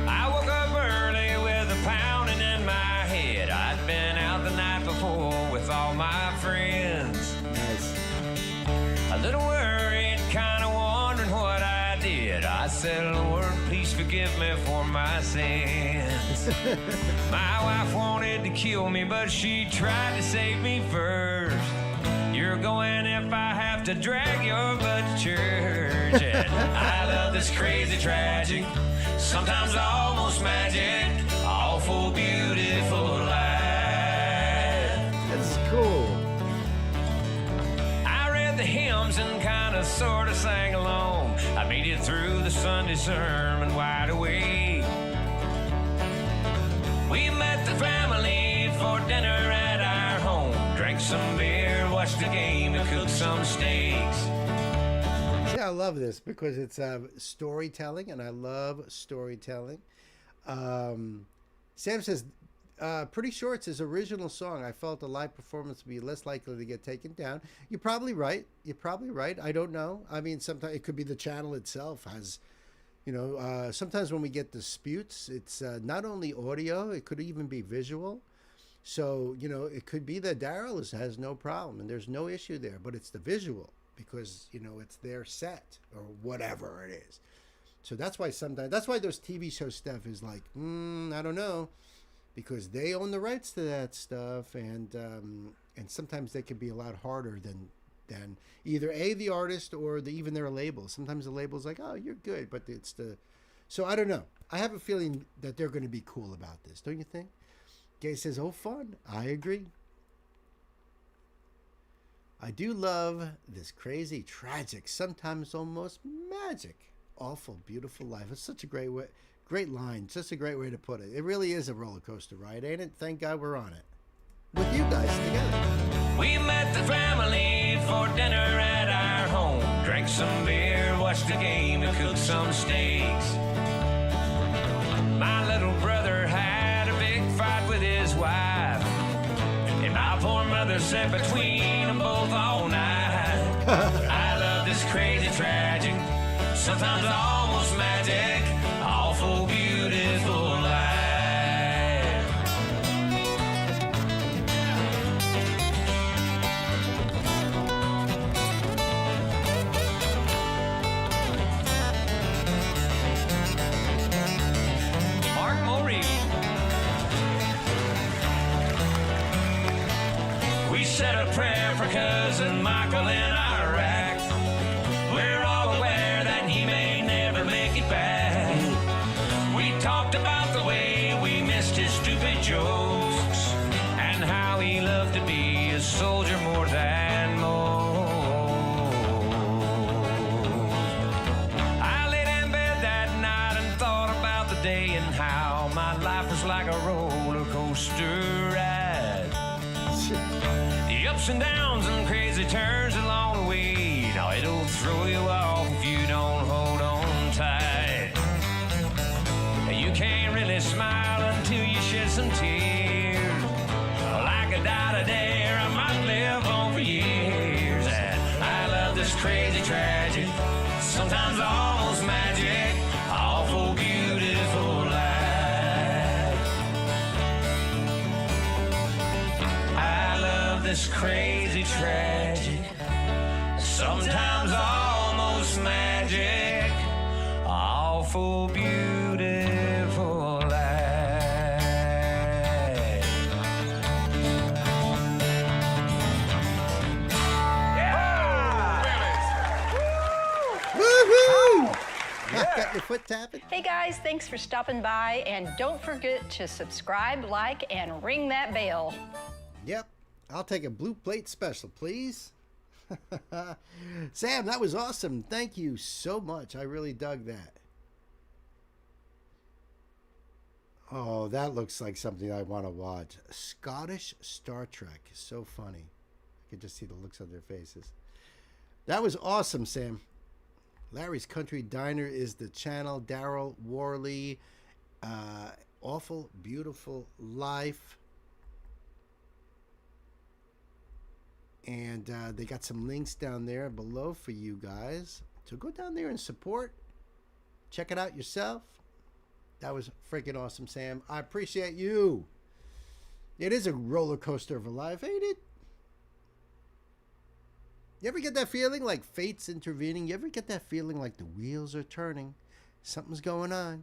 I woke up early with a pound little worried, kind of wondering what I did. I said, Lord, please forgive me for my sins. My wife wanted to kill me, but she tried to save me first. You're going if I have to drag your butt to church. And I love this crazy, tragic, sometimes almost magic, awful, beautiful life. That's cool. I read the hymns and kind of sort of sang along. I made it through the Sunday sermon wide awake. We met the family for dinner at our home. Drank some beer, watched the game, and cooked some steaks. See, I love this because it's storytelling, and I love storytelling. Sam says, pretty sure it's his original song. I felt a live performance would be less likely to get taken down. You're probably right. You're probably right. I don't know. I mean, sometimes it could be the channel itself has, you know, sometimes when we get disputes, it's not only audio, it could even be visual. So, you know, it could be that Daryl has no problem and there's no issue there, but it's the visual because, you know, it's their set or whatever it is. So that's why sometimes, that's why those TV show stuff is like, I don't know, because they own the rights to that stuff. And sometimes they can be a lot harder than either the artist or even their label. Sometimes the label's like, oh, you're good, but it's so I don't know. I have a feeling that they're going to be cool about this. Don't you think? Gay says, oh, fun. I agree. I do love this crazy, tragic, sometimes almost magic, awful, beautiful life. It's such a great way, great line. Just a great way to put it. It really is a roller coaster ride, ain't it? Thank God we're on it. With you guys together. We met the family for dinner at our home. Drank some beer, watched the game, and cooked some steaks. My little brother had a big fight with his wife, and my poor mother sat between them both all night. I love this crazy, tragic, sometimes almost magic, awful, beautiful life. Said a prayer for cousin Michael in Iraq. We're all aware that he may never make it back. We talked about the way we missed his stupid jokes and how he loved to be a soldier more than most. I laid in bed that night and thought about the day and how my life was like a roller coaster ride. The ups and downs and crazy turns along the way. Now it'll throw you off if you don't hold on tight. You can't really smile until you shed some tears. Like I died a dare, I might live on for years. And I love this crazy, tragic, sometimes almost magic, awful, beautiful life. This crazy, tragic, sometimes almost magic, awful, beautiful life. Yeah! Woohoo! Got your foot tapping? Hey guys, thanks for stopping by, and don't forget to subscribe, like, and ring that bell. Yep. I'll take a blue plate special, please. Sam, that was awesome. Thank you so much. I really dug that. Oh, that looks like something I want to watch. Scottish Star Trek. So funny. I could just see the looks on their faces. That was awesome, Sam. Larry's Country Diner is the channel. Daryl Worley. Awful, Beautiful Life. And they got some links down there below for you guys. So go down there and support. Check it out yourself. That was freaking awesome, Sam. I appreciate you. It is a roller coaster of a life, ain't it? You ever get that feeling like fate's intervening? You ever get that feeling like the wheels are turning? Something's going on.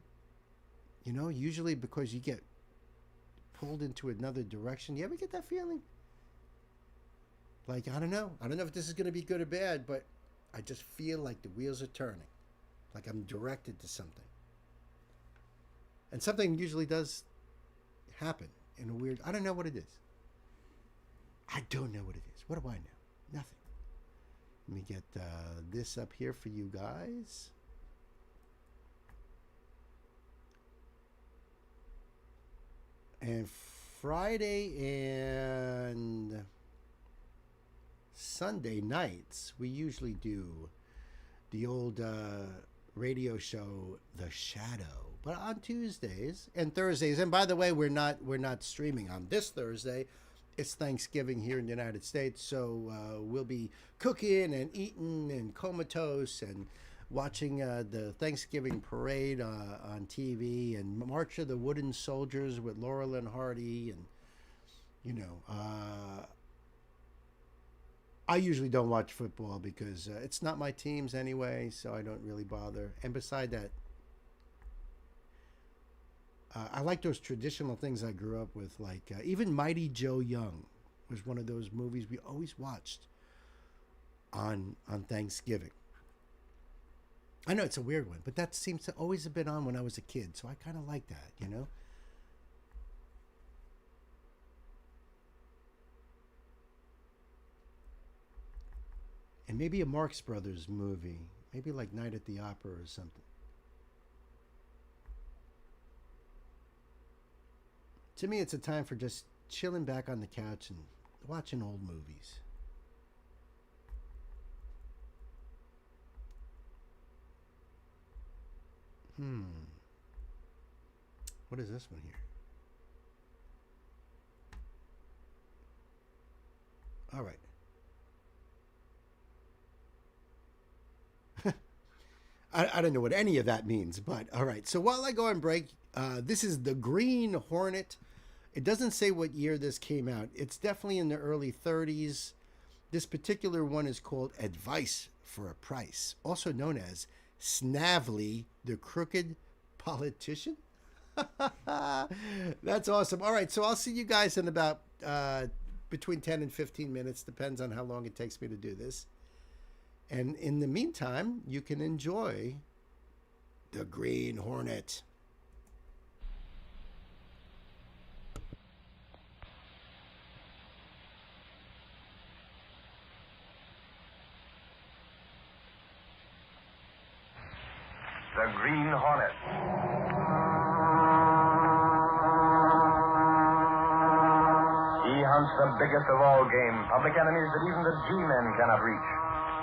You know, usually because you get pulled into another direction. You ever get that feeling? Like, I don't know. I don't know if this is going to be good or bad, but I just feel like the wheels are turning. Like I'm directed to something. And something usually does happen in a weird... I don't know what it is. I don't know what it is. What do I know? Nothing. Let me get this up here for you guys. And Friday and Sunday nights, we usually do the old radio show, The Shadow. But on Tuesdays and Thursdays, and by the way, we're not streaming on this Thursday. It's Thanksgiving here in the United States, so we'll be cooking and eating and comatose and watching the Thanksgiving parade on TV and March of the Wooden Soldiers with Laurel and Hardy. And, you know, I usually don't watch football because it's not my teams anyway, so I don't really bother. And beside that, I like those traditional things I grew up with, like even Mighty Joe Young was one of those movies we always watched on Thanksgiving. I know it's a weird one, but that seems to always have been on when I was a kid, so I kind of like that, you know? And maybe a Marx Brothers movie, maybe like Night at the Opera or something. To me, it's a time for just chilling back on the couch and watching old movies. What is this one here? All right. I don't know what any of that means, but all right. So while I go on break, this is the Green Hornet. It doesn't say what year this came out. It's definitely in the early 30s. This particular one is called Advice for a Price, also known as Snavely the Crooked Politician. That's awesome. All right, so I'll see you guys in about between 10 and 15 minutes. Depends on how long it takes me to do this. And in the meantime, you can enjoy the Green Hornet. The Green Hornet. He hunts the biggest of all game, public enemies that even the G-men cannot reach.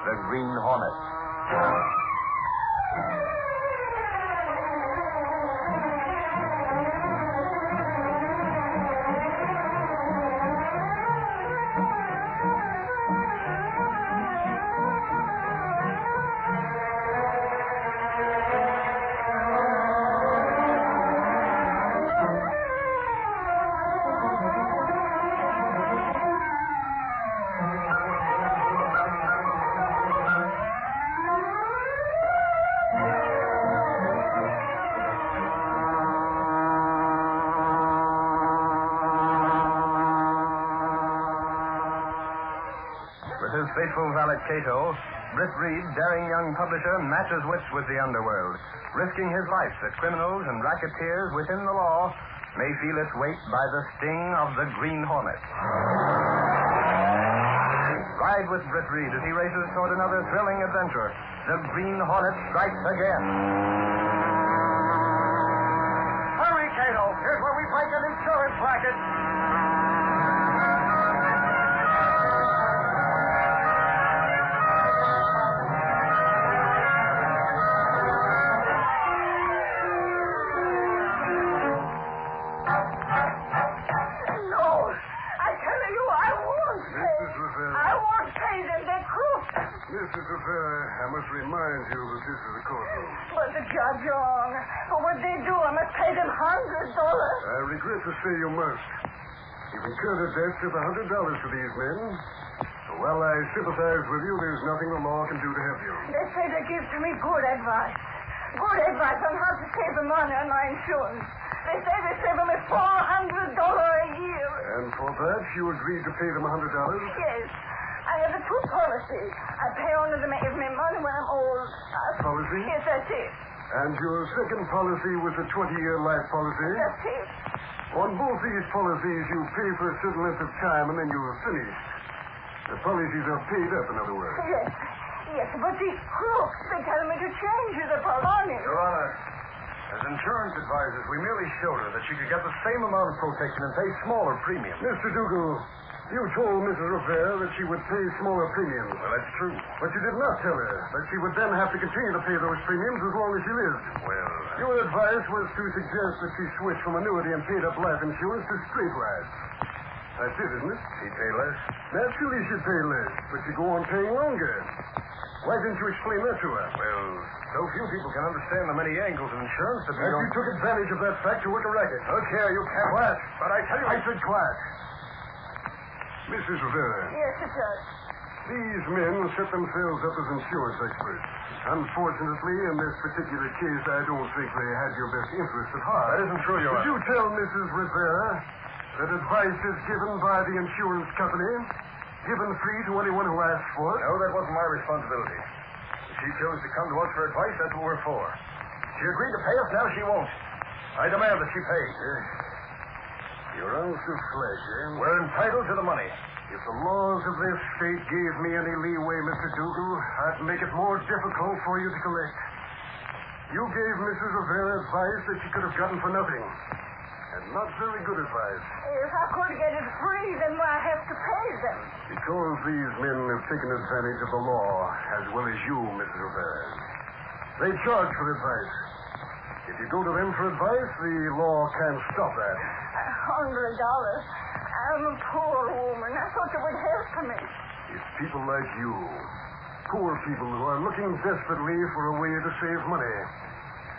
The Green Hornet. Faithful valet Cato, Britt Reed, daring young publisher, matches wits with the underworld, risking his life that criminals and racketeers within the law may feel its weight by the sting of the Green Hornet. Ride with Britt Reed as he races toward another thrilling adventure. The Green Hornet strikes again. Hurry, Cato! Here's where we break an insurance racket. Mrs. Rivera, I must remind you that this is a courtroom. But the judge, Young, what they do, I must pay them $100. I regret to say you must. You've incurred a debt of $100 to these men, so Well, I sympathize with you. There's nothing the law can do to help you. They say they give to me good advice. Good advice on how to save the money on my insurance. They say they save me $400 a year. And for that, you agreed to pay them $100? Yes. I have a two policy. I pay only them every money when I'm old. Policy? Yes, that's it. And your second policy was a 20-year life policy? That's it. On both these policies, you pay for a certain length of time and then you're finished. The policies are paid up, in other words. Yes. Yes, but these crooks, they tell me to change the policy. Your Honor, as insurance advisors, we merely showed her that she could get the same amount of protection and pay smaller premiums. Mr. Dougal, you told Mrs. Rivera that she would pay smaller premiums. Well, that's true. But you did not tell her that she would then have to continue to pay those premiums as long as she lived. Well, Your advice was to suggest that she switch from annuity and paid-up life insurance to straight life. That's it, isn't it? she'd pay less. Naturally she'd pay less, but you go on paying longer. Why didn't you explain that to her? Well, so few people can understand the many angles of insurance that we And don't... you took advantage of that fact to work a racket. Look here, you can't... Quiet. But I tell you... I said quiet. Mrs. Rivera, Yes, it does. these men set themselves up as insurance experts. Unfortunately, in this particular case, I don't think they had your best interest at heart. That isn't true, Your Did Honor. you tell Mrs. Rivera that advice is given by the insurance company, given free to anyone who asks for it? No, that wasn't my responsibility. If she chose to come to us for advice, that's what we're for. She agreed to pay us, now she won't. I demand that she pay. Your ounce of flesh, eh? We're entitled to the money. If the laws of this state gave me any leeway, Mr. Dougal, I'd make it more difficult for you to collect. You gave Mrs. Rivera advice that she could have gotten for nothing. And not very good advice. If I could get it free, then why I have to pay them? Because these men have taken advantage of the law, as well as you, Mrs. Rivera. They charge for advice. If you go to them for advice, the law can't stop that. $100. I'm a poor woman. I thought you would help me. It's people like you, poor people who are looking desperately for a way to save money.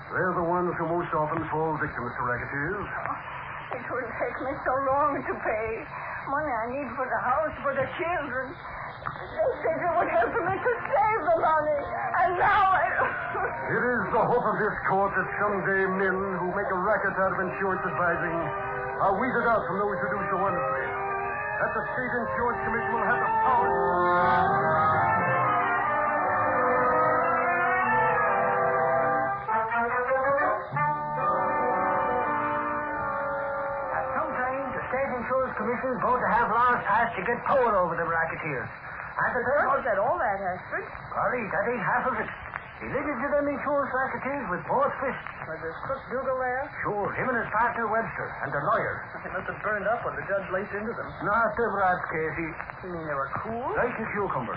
They're the ones who most often fall victims to racketeers. It would take me so long to pay. Money I need for the house, for the children. They said they would help me to save the money. And now It is the hope of this court that someday men who make a racket out of insurance advising are weeded out from those who do so honestly. That the State Insurance Commission will have the power. Sometimes the State Insurance Commission is going to have laws passed to get power over the racketeers. And the Was that all that, Ashford? Golly, that ain't half of it. He litigated them insurance racketeers with both fists. Was this Cook Dougal there? Sure, him and his partner Webster, and the lawyer. They must have burned up when the judge laced into them. Not the rats, Casey. You mean they were cool? Like a cucumber.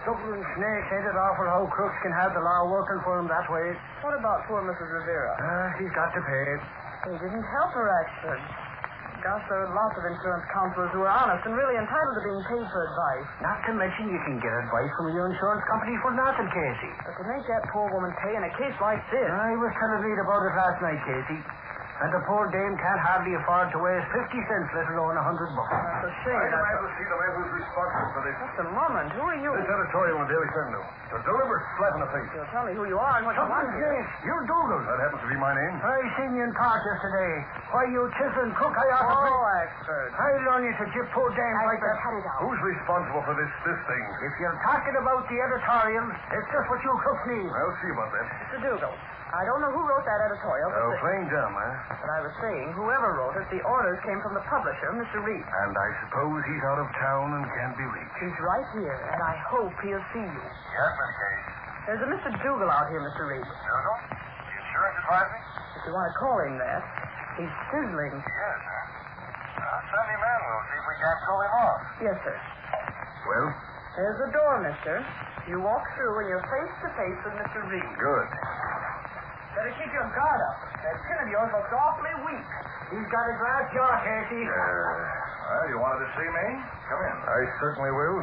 Dublin snakes ain't it awful how crooks can have the law working for them that way. What about poor Mrs. Rivera? She's got to pay. They didn't help her, Ashford. Gosh, there are lots of insurance counselors who are honest and really entitled to being paid for advice. Not to mention you can get advice from your insurance company for nothing, Casey. But to make that poor woman pay in a case like this... I was telling Reed about it last night, Casey. And the poor dame can't hardly afford to waste 50 cents, let alone $100. That's a shame. I demand to see the man who's responsible for this. Just a moment. Who are you? This editorial in the Daily Sentinel. A deliberate slap in the face. You'll tell me who you are and what you want here. You're Dougal. That happens to be my name. I seen you in park yesterday. Why, you chiseling cook, I ought to... Oh, Ashford. I'll learn you to jip poor dame like that. Cut it out. Who's responsible for this thing? If you're talking about the editorial, it's just what you cooks need. I'll see about that. Mr. Dougal, I don't know who wrote that editorial, Oh, playing dumb, huh? but I was saying whoever wrote it, the orders came from the publisher, Mr. Reed. And I suppose he's out of town and can't be reached. He's right here, and I hope he'll see you. Yes, Miss Case. There's a Mr. Dougal out here, Mr. Reed. Dougal? The insurance advisor? If you want to call him that. He's sizzling. Yes, sir. Send him in. We'll see if we can't throw him off. Yes, sir. Well? There's the door, mister. You walk through and you're face to face with Mr. Reed. Good. Better keep your guard up. That chin of yours looks awfully weak. He's got a glass jaw, Casey. Well, you wanted to see me? Come in. I certainly will.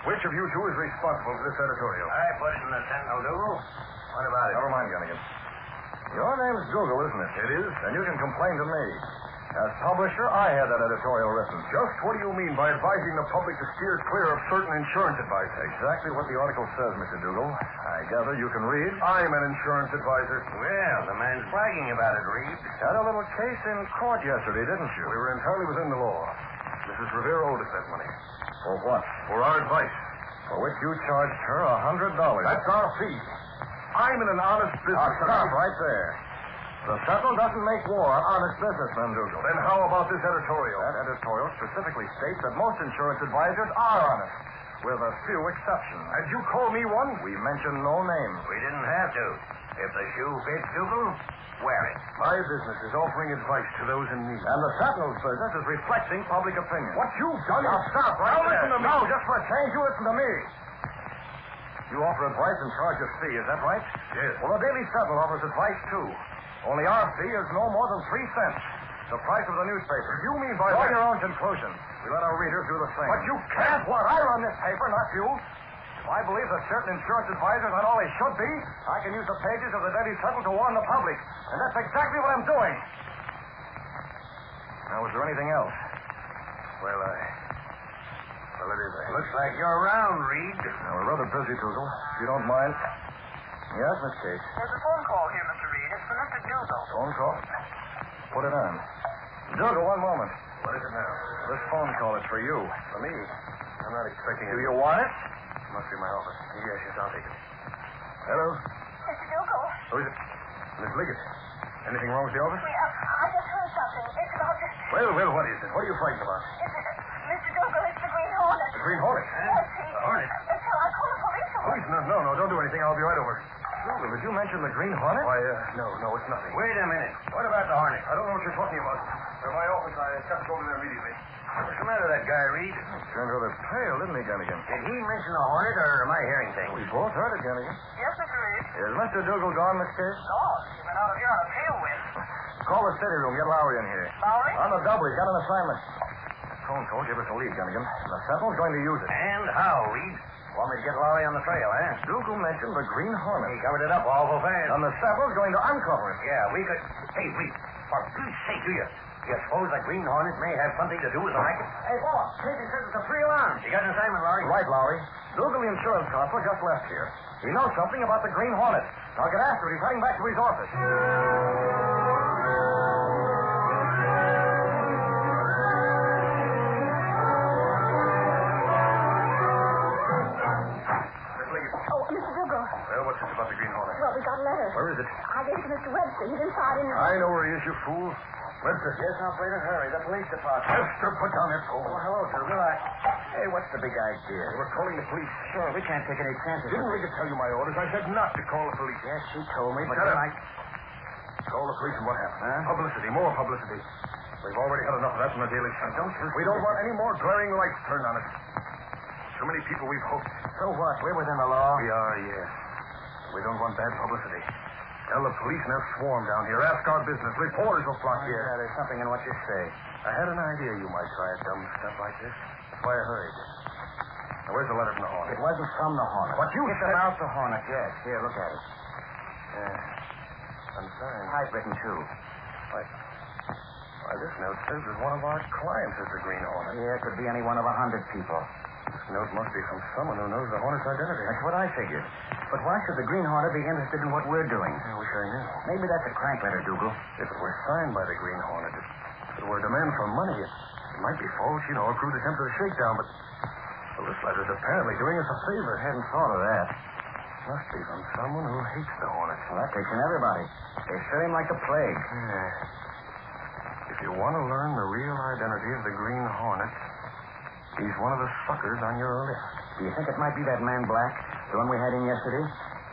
Which of you two is responsible for this editorial? I put it in the Sentinel, Dougal. What about it? Never mind, Gunnigan. Your name's Dougal, isn't it? It is. Then you can complain to me. As publisher, I had that editorial written. Just what do you mean by advising the public to steer clear of certain insurance advice? Exactly what the article says, Mr. Dougal. I gather you can read. I'm an insurance advisor. Well, the man's bragging about it, Reed. Had a little case in court yesterday, didn't you? We were entirely within the law. Mrs. Rivera owed us that money. For what? For our advice. For which you charged her $100. That's our fee. I'm in an honest business. Stop right there. The Sentinel doesn't make war on honest businessmen, Dougal. Then how about this editorial? That editorial specifically states that most insurance advisors are honest, with a few exceptions. And you call me one? We mention no names. We didn't have to. If the shoe fits, Dougal, wear it. My business is offering advice to those in need. And the Sentinel's business is reflecting public opinion. What you've done Now is... stop right Now there. listen to me. No, just for a change, you listen to me. You offer advice and charge a fee, is that right? Yes. Well, the Daily Sentinel offers advice, too. Only our fee is no more than 3 cents. The price of the newspaper. You mean by Draw that... your own conclusions. We let our readers do the same. But you can't... What? I run this paper, not you. If I believe that certain insurance advisors aren't all they should be, I can use the pages of the Daily Sentinel to warn the public. And that's exactly what I'm doing. Now, was there anything else? Well, it is. Looks like you're around, Reed. Now, we're rather busy, Dougal. If you don't mind. Yes, Miss Case. There's a phone call here, Mr. Reed. It's for Mr. Dougal. Phone call? Put it on. Dougal, one moment. What is it now? This phone call is for you. For me? I'm not expecting it. Do you want it? Must be my office. Yes, I'll take it. Hello? Mr. Dougal. Who is it? Miss Liggett. Anything wrong with the office? I just heard something. It's about this. Well, what is it? What are you frightened about? Mr. Dougal, it's the Green Hornet. The Green Hornet? Yes, The Hornet? Shall I call the police? Police? No, don't do anything. I'll be right over. Dougal, did you mention the Green Hornet? Why, no, it's nothing. Wait a minute. What about the Hornet? I don't know what you're talking about. From my office, I got to go over there immediately. What's the matter with that guy, Reed? Turned rather pale, didn't he, Gunnigan? Did he mention the Hornet, or am I hearing things? We both heard it, Gunnigan. Yes, Mr. Reed. Is Mr. Dougal gone, Miss Case? Lord, he's been out of here on a tail whip. Call the city room. Get Lowry in here. Lowry? On the double. He's got an assignment. Phone call gave us a lead, Gunnigan. The Sentinel's going to use it. And how, Reed? Want me to get Lowry on the trail, eh? Dougal mentioned the Green Hornet. He covered it up awful fast. And the Sentinel's going to uncover it. Yeah, we could... Hey, Reed, for Pete's sake, do you suppose the Green Hornet may have something to do with the racket? Hey, boss. Casey says it's a free alarm. You got an assignment, Lowry? Right, Lowry. Dougal, the insurance constable, just left here. He knows something about the Green Hornet. I'll get after it. He's heading back to his office. Mr. Dougal. Well, what's this about the Green Hornet? Well, we got a letter. Where is it? I gave it to Mr. Webster. He's inside in... I know where he is, you fool. Webster. Yes, operator, hurry. The police department. Webster, put down that phone. Oh, hello, Dougal. Hey, what's the big idea? We're calling the police. Sure, we can't take any chances. Didn't Liggett tell you my orders? I said not to call the police. Yes, she told me, but Shut then up. Call the police and what happened? Huh? Publicity, more publicity. We've already had enough of that from the Daily Sentinel. We don't want any more glaring lights turned on us. Too many people we've hoped. So what? We're within the law. We are, yes. We don't want bad publicity. Tell the police and they'll swarm down here. Ask our business. Reporters will flock here. Yeah, there's something in what you say. I had an idea you might try a dumb stuff like this. That's why I hurried. Now, where's the letter from the Hornet? It wasn't from the Hornet. What you It's said... about the Hornet, yes. Here, look at it. Yeah. Unsigned. Typewritten, too. Why, this note says that one of our clients is the Green Hornet. Yeah, it could be any one of 100 people. This note must be from someone who knows the Hornet's identity. That's what I figured. But why should the Green Hornet be interested in what we're doing? I wish I knew. Maybe that's a crank letter, Dougal. If it were signed by the Green Hornet, if it were a demand for money, it might be false, a crude attempt at a shakedown, but well, this letter's apparently doing us a favor. Hadn't thought of that. Must be from someone who hates the Hornet. Well, that takes in everybody. They fear him like the plague. Yeah. If you want to learn the real identity of the Green Hornet, he's one of the suckers on your list. Do you think it might be that man Black, the one we had in yesterday?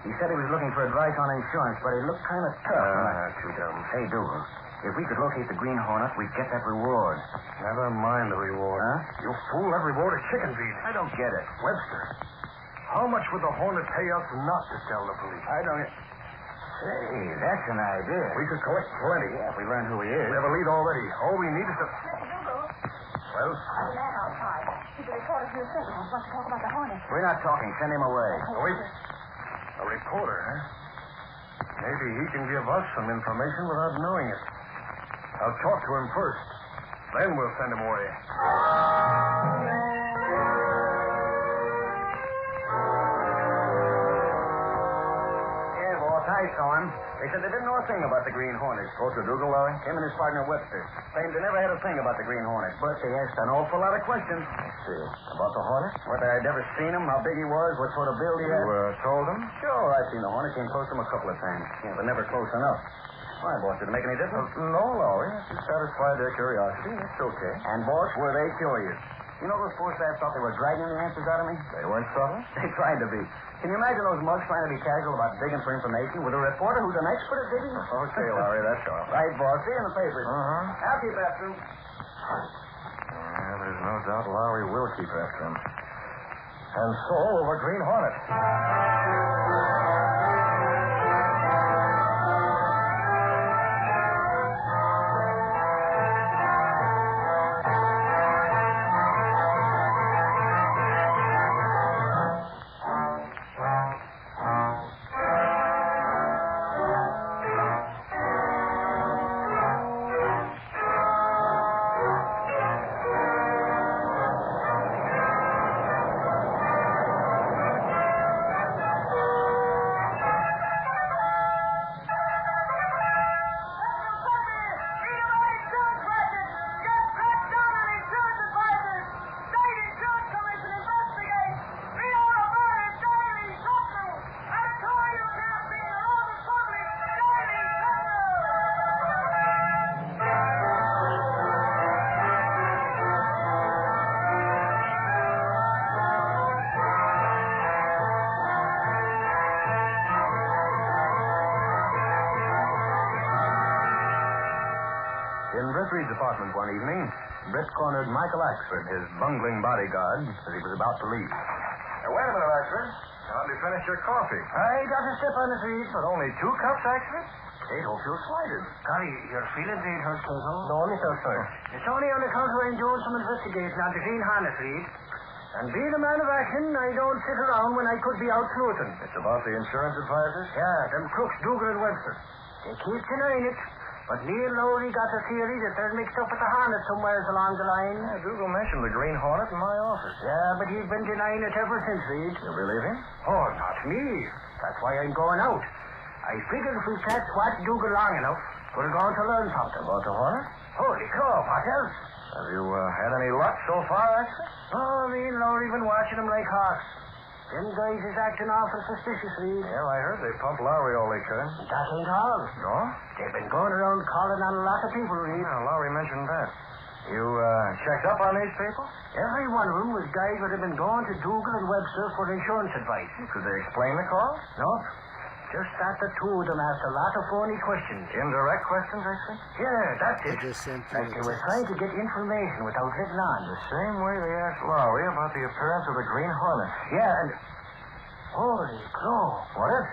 He said he was looking for advice on insurance, but he looked kind of tough. Too dumb. Hey, Dougal, if we could locate the Green Hornet, we'd get that reward. Never mind the reward. Huh? You fool, that reward is chicken feed. I don't get it. Webster, how much would the Hornet pay us not to tell the police? I don't... Say, that's an idea. We could collect plenty. Yeah, if we learn who he is. We have a lead already. All we need is to... Mr. Dougal. Well? The man outside. He's a reporter from the Sentinel. He wants to talk about the Hornet. We're not talking. Send him away. Wait. A reporter, huh? Maybe he can give us some information without knowing it. I'll talk to him first. Then we'll send him away. Yeah, boss, I saw him. They said they didn't know a thing about the Green Hornet. Spoke to Dougal, Larry? Him and his partner Webster claimed they never had a thing about the Green Hornet, but they asked an awful lot of questions. See. About the Hornet? Whether I'd ever seen him, how big he was, what sort of build he had. You told him? Sure, I've seen the Hornet. Came close to him a couple of times. Yeah, but never close enough. Why, boss, did it make any difference? No, Lowry. You satisfied their curiosity. It's okay. And, boss, were they curious? You know those poor staff thought they were dragging the answers out of me? They weren't subtle? They tried to be. Can you imagine those mugs trying to be casual about digging for information with a reporter who's an expert at digging? Okay, Larry, that's all. Right, boss. See you in the papers. Uh-huh. I'll keep after him. Yeah, there's no doubt Lowry will keep after him. And so over Green Hornet. In Britt Reed's apartment one evening, Britt cornered Michael Axford, his bungling bodyguard, as he was about to leave. Wait a minute, Axford. How did you finish your coffee? I got a step on his feet. But only 2 cups, Axford? Cato feels slighted. Golly, your feelings ain't hurt, Cato. No, only so, sir. It's only on account of I'm doing some investigating on the Green Hornet, Reed. And being a man of action, I don't sit around when I could be out sleuthing. It's about the insurance advisors? Yeah, them crooks, Dougal and Webster. They keep denying it. But Neil Lowry got a theory that they're mixed up with the Hornet somewhere along the line. Yeah, Dougal mentioned the Green Hornet in my office. Yeah, but he's been denying it ever since, Reed. You believe him? Oh, not me. That's why I'm going out. I figured if we can't swat Dougal long enough, we're going to learn something. About the Hornet? Holy cow, what else? Have you had any luck so far, Axford? Oh, me and Lowry been watching him like hawks. Them guys is acting awful suspicious, Reed. Yeah, I heard they pumped Lowry all they could. That ain't all. No? They've been going around calling on a lot of people, Reed. Yeah, Lowry mentioned that. You checked up on these people? Every one of them was guys that have been going to Dougal and Webster for insurance advice. Could they explain the call? No. Just that the two of them asked a lot of phony questions. Indirect questions, I think? Yeah, that's it. I just sent you Like a they were text. trying to get information without letting on. The same way they asked Lowry about the appearance of the Green Hornet. Yeah, and... Holy crow. What is?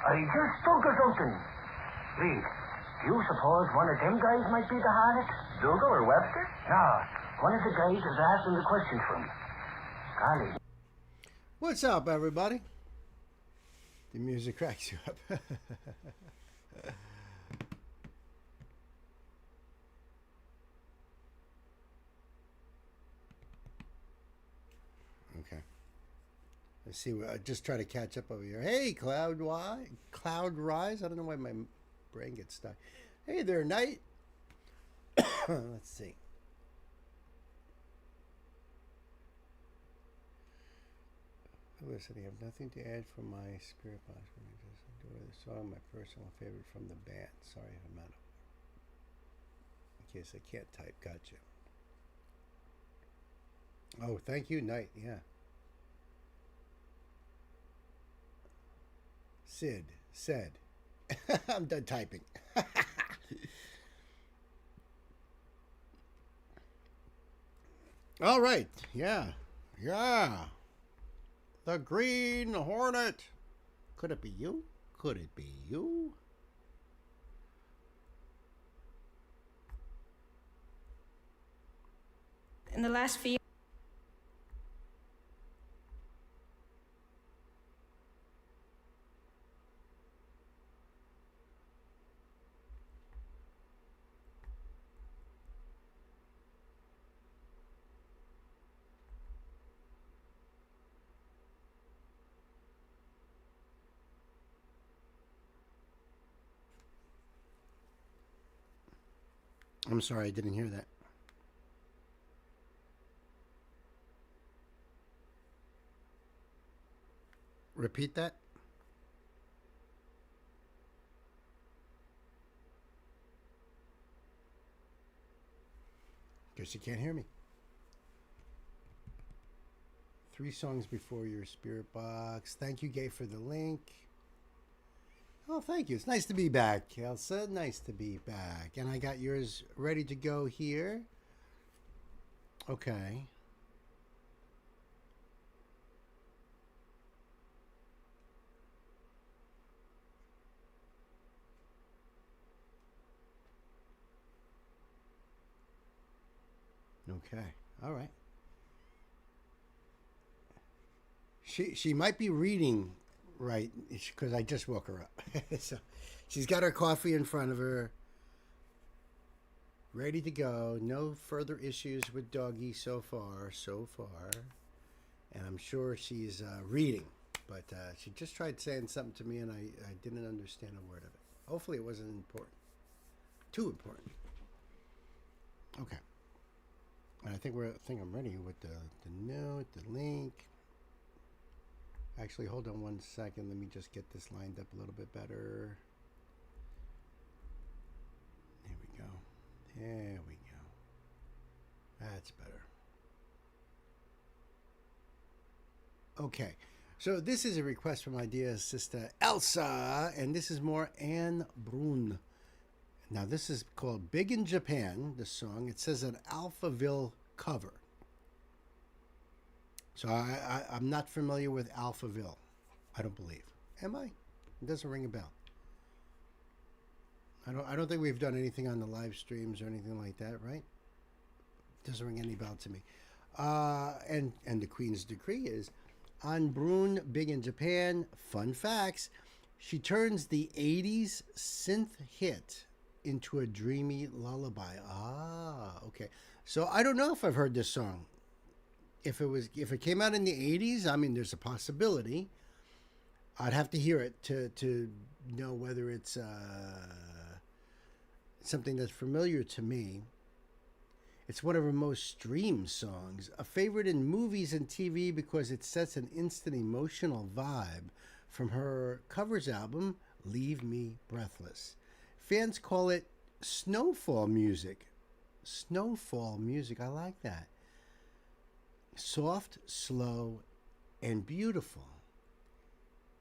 I just thunk of something. Reed, do you suppose one of them guys might be the Hornet? Dougal or Webster? No, one of the guys is asking the questions from. Golly. What's up, everybody? The music cracks you up. Okay. Let's see. Just try to catch up over here. Hey, Cloud Rise. I don't know why my brain gets stuck. Hey there, Knight. Let's see. Listen, I have nothing to add from my spirit box. When I just enjoy the song, my personal favorite from the band. Sorry if I'm out of. In case I can't type, gotcha. Oh, thank you, Knight. Yeah. Sid said, I'm done typing. All right. Yeah. Yeah. The Green Hornet. Could it be you? Could it be you? In the last few I'm sorry, I didn't hear that. Repeat that. Guess you can't hear me. 3 songs before your spirit box. Thank you, Gay, for the link. Oh, thank you. It's nice to be back, Elsa. Nice to be back. And I got yours ready to go here. Okay. Okay. All right. She might be reading right because I just woke her up. So she's got her coffee in front of her, ready to go. No further issues with doggy so far. And I'm sure she's reading, but she just tried saying something to me and I didn't understand a word of it. Hopefully it wasn't important. Too important. Okay. And I think I'm ready with the note, the link. Actually, hold on one second. Let me just get this lined up a little bit better. There we go. There we go. That's better. Okay. So this is a request from my dear sister Elsa, and this is more Anne Brun. Now this is called Big in Japan, the song. It says an Alphaville cover. So I'm not familiar with Alphaville. I don't believe. Am I? It doesn't ring a bell. I don't think we've done anything on the live streams or anything like that, right? Doesn't ring any bell to me. And the Queen's decree is Anne Brun, Big in Japan. Fun facts. She turns the 80s synth hit into a dreamy lullaby. Ah, okay. So I don't know if I've heard this song. If it came out in the 80s, I mean, there's a possibility. I'd have to hear it to know whether it's something that's familiar to me. It's one of her most streamed songs, a favorite in movies and TV because it sets an instant emotional vibe from her covers album, Leave Me Breathless. Fans call it snowfall music. Snowfall music, I like that. Soft, slow, and beautiful.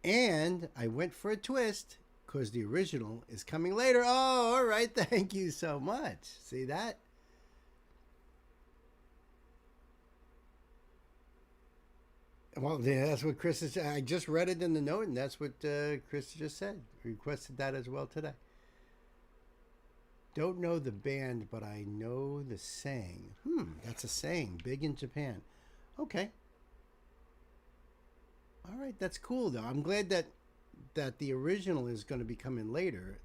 And I went for a twist because the original is coming later. Oh, all right. Thank you so much. See that? Well, yeah, that's what Chris is. I just read it in the note, and that's what Chris just said. Requested that as well today. Don't know the band, but I know the saying. That's a saying. Big in Japan. Okay. All right, that's cool though. I'm glad that the original is going to be coming later.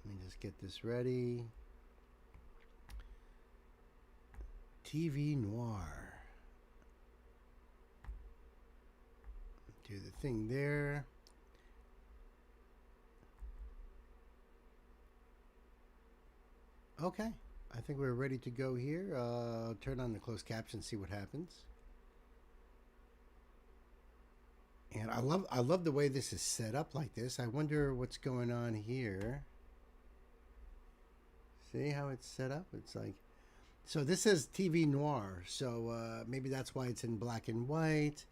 Let me just get this ready. TV Noir. Do the thing there. Okay. I think we're ready to go here. Turn on the closed caption, see what happens. And I love the way this is set up like this. I wonder what's going on here. See how it's set up? It's like, so this says TV Noir. So maybe that's why it's in black and white.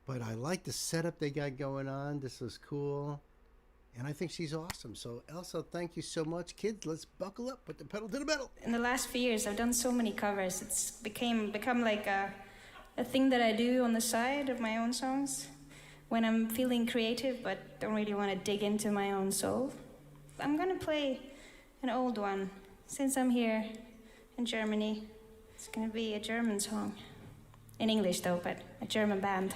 But I like the setup they got going on. This is cool. And I think she's awesome. So, Elsa, thank you so much. Kids, let's buckle up. Put the pedal to the metal. In the last few years, I've done so many covers. It's become like a thing that I do on the side of my own songs when I'm feeling creative but don't really want to dig into my own soul. I'm going to play an old one. Since I'm here in Germany, it's going to be a German song. In English, though, but a German band.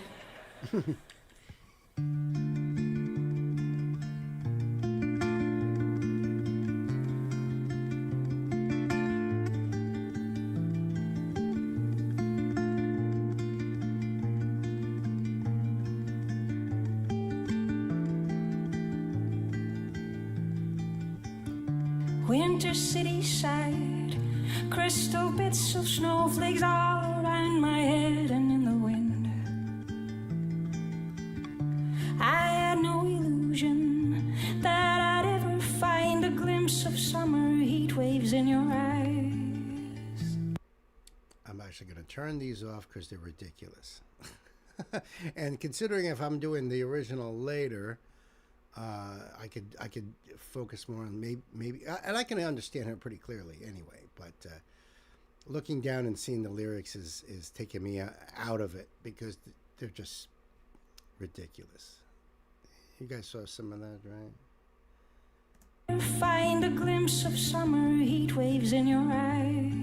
winter city side. Crystal bits of snowflakes all around my head and in the wind. I had no illusion that I'd ever find a glimpse of summer heat waves in your eyes. I'm actually going to turn these off because they're ridiculous. And considering if I'm doing the original later, I could focus more on maybe, and I can understand her pretty clearly anyway. But looking down and seeing the lyrics is taking me out of it because they're just ridiculous. You guys saw some of that, right? Find a glimpse of summer heat waves in your eyes.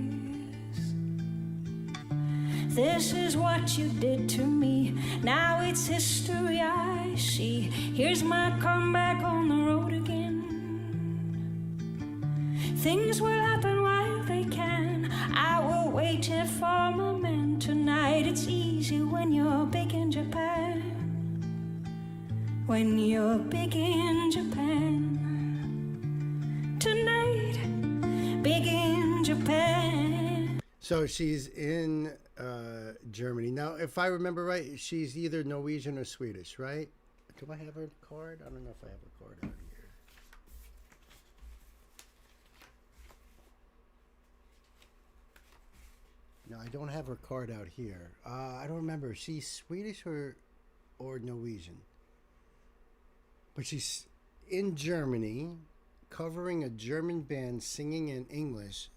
This is what you did to me. Now it's history I see. Here's my comeback on the road again. Things will happen while they can. I will wait here for my man. Tonight it's easy when you're big in Japan. When you're big in Japan. Tonight, big in Japan. So she's in Germany. Now, if I remember right, she's either Norwegian or Swedish, right? Do I have her card? I don't know if I have her card out here. No, I don't have her card out here. I don't remember. She's Swedish or Norwegian. But she's in Germany, covering a German band singing in English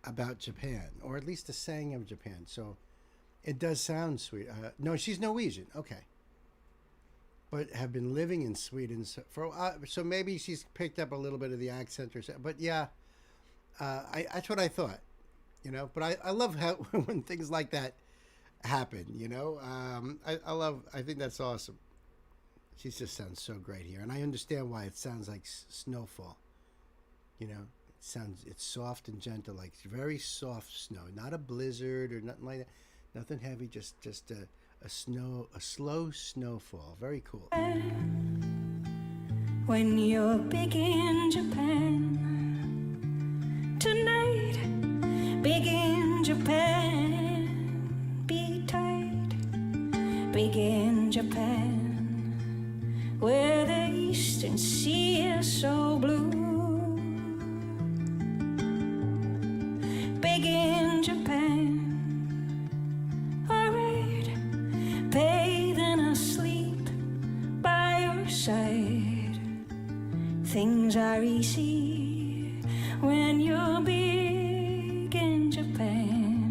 about Japan, or at least a saying of Japan. So it does sound sweet. No, she's Norwegian. Okay. But have been living in Sweden for so maybe she's picked up a little bit of the accent or something. But yeah, that's what I thought, you know. But I love how when things like that happen, you know. I think that's awesome. She just sounds so great here, and I understand why it sounds like snowfall. You know, it's soft and gentle, like very soft snow, not a blizzard or nothing like that. Nothing heavy, just a slow snowfall. Very cool. When you're big in Japan. Tonight, big in Japan. Be tight, big in Japan. Where the eastern sea is so blue. Big in Japan. Alright, bathe and asleep by your side. Things are easy when you're big in Japan.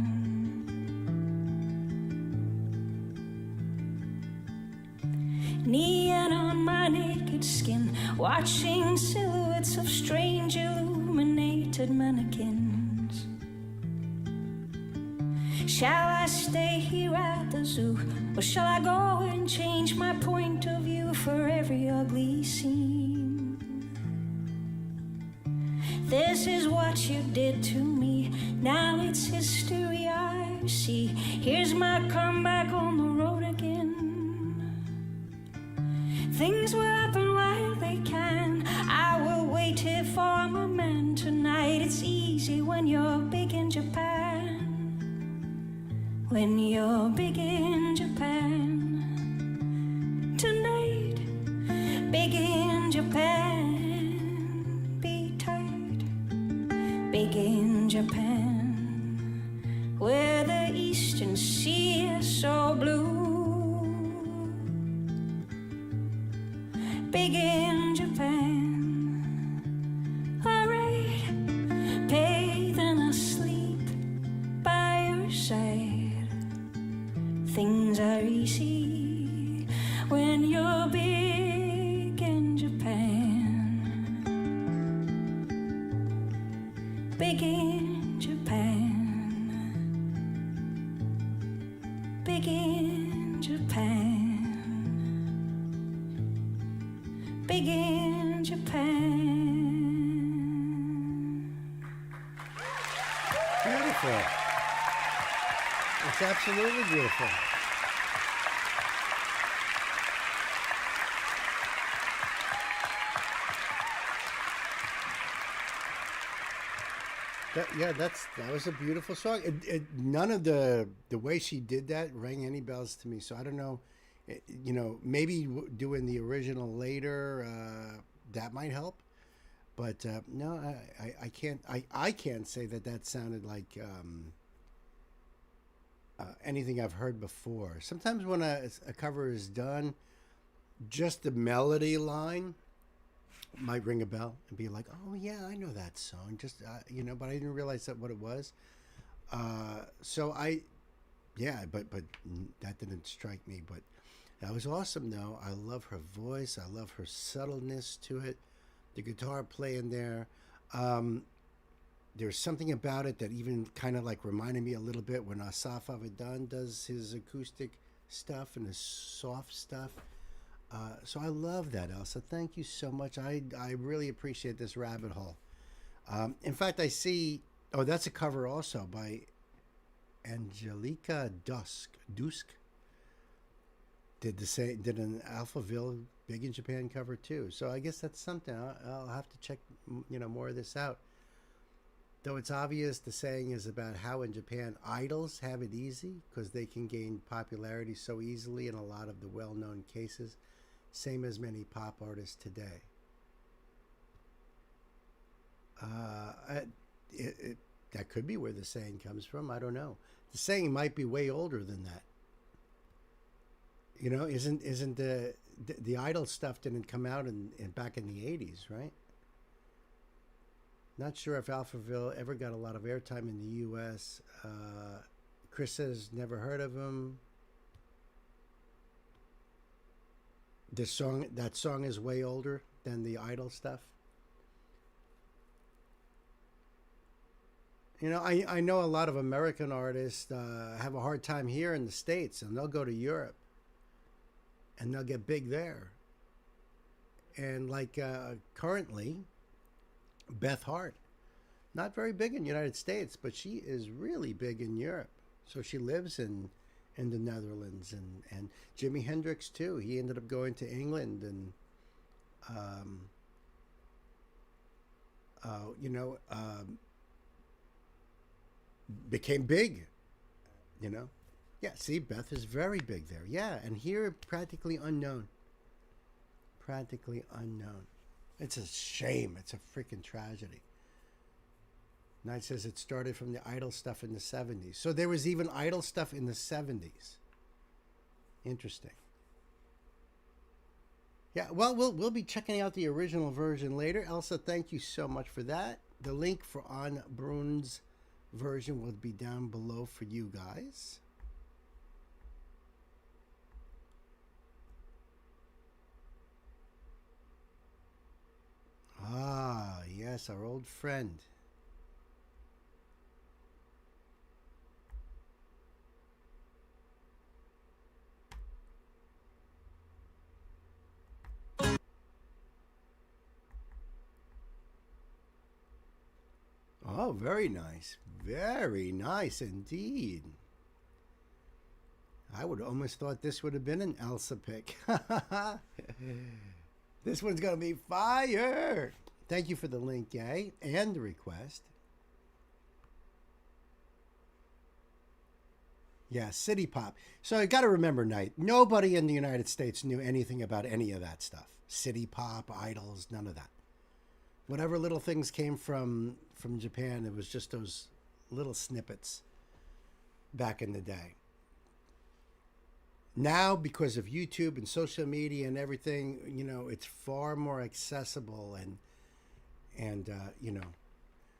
Neon on my naked skin, watching silhouettes of strange illuminated mannequins. Shall I stay here at the zoo, or shall I go and change my point of view for every ugly scene? This is what you did to me, now it's history I see. Here's my comeback on the road again. Things will happen while they can. I will wait here for my man. Tonight it's easy when you're big in Japan. When you're big in Japan. Tonight, big in Japan. Be tight, big in Japan. Where the eastern sea is so blue. Big in Japan. Alright, bathe and asleep by your side. Things are easy when you're big in Japan. Big in Japan. Big in Japan. Big in Japan. Beautiful. It's absolutely beautiful. That was a beautiful song. None of the way she did that rang any bells to me. So I don't know. Maybe doing the original later that might help. But no, I can't. I can't say that sounded like anything I've heard before. Sometimes when a cover is done, just the melody line might ring a bell and be like, oh yeah, I know that song. Just but I didn't realize what it was. But that didn't strike me. But that was awesome, though. I love her voice. I love her subtleness to it. The guitar playing there. There's something about it that even kind of like reminded me a little bit when Asaf Avidan does his acoustic stuff and his soft stuff. So I love that, Elsa. Thank you so much. I really appreciate this rabbit hole. In fact, I see... Oh, that's a cover also by Angelica Dusk. Did an Alphaville Big in Japan cover too. So I guess that's something. I'll have to check more of this out. Though it's obvious the saying is about how in Japan idols have it easy because they can gain popularity so easily in a lot of the well-known cases, same as many pop artists today. That could be where the saying comes from. I don't know. The saying might be way older than that. Isn't the idol stuff didn't come out back in the 80s, right? Not sure if Alphaville ever got a lot of airtime in the U.S. Chris says never heard of him. That song is way older than the idol stuff. I know a lot of American artists have a hard time here in the States, and they'll go to Europe and they'll get big there. And like currently, Beth Hart, not very big in the United States, but she is really big in Europe. So she lives in the Netherlands, and Jimi Hendrix too. He ended up going to England and became big. Yeah, see, Beth is very big there. Yeah, and here practically unknown. Practically unknown. It's a shame. It's a freaking tragedy. Knight says it started from the idol stuff in the 70s. So there was even idol stuff in the 70s. Interesting. Yeah, well, we'll be checking out the original version later. Elsa, thank you so much for that. The link for Anne Brun's version will be down below for you guys. Ah, yes, our old friend. Oh, very nice. Very nice indeed. I would almost thought this would have been an Elsa pick. This one's going to be fire. Thank you for the link, Gay, and the request. Yeah, City Pop. So you got to remember, Knight, nobody in the United States knew anything about any of that stuff. City Pop, idols, none of that. Whatever little things came from Japan, it was just those little snippets back in the day. Now, because of YouTube and social media and everything, it's far more accessible and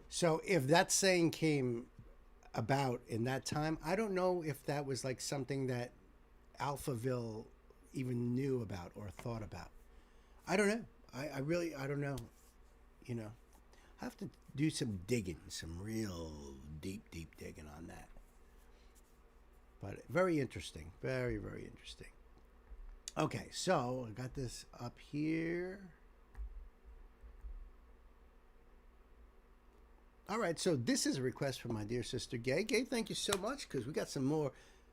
so if that saying came about in that time, I don't know if that was like something that Alphaville even knew about or thought about. I don't know. I really don't know. I have to do some digging, some real deep digging on that. But very interesting. Very, very interesting. Okay, so I got this up here. All right, so this is a request from my dear sister, Gay. Gay, thank you so much, because we got some more,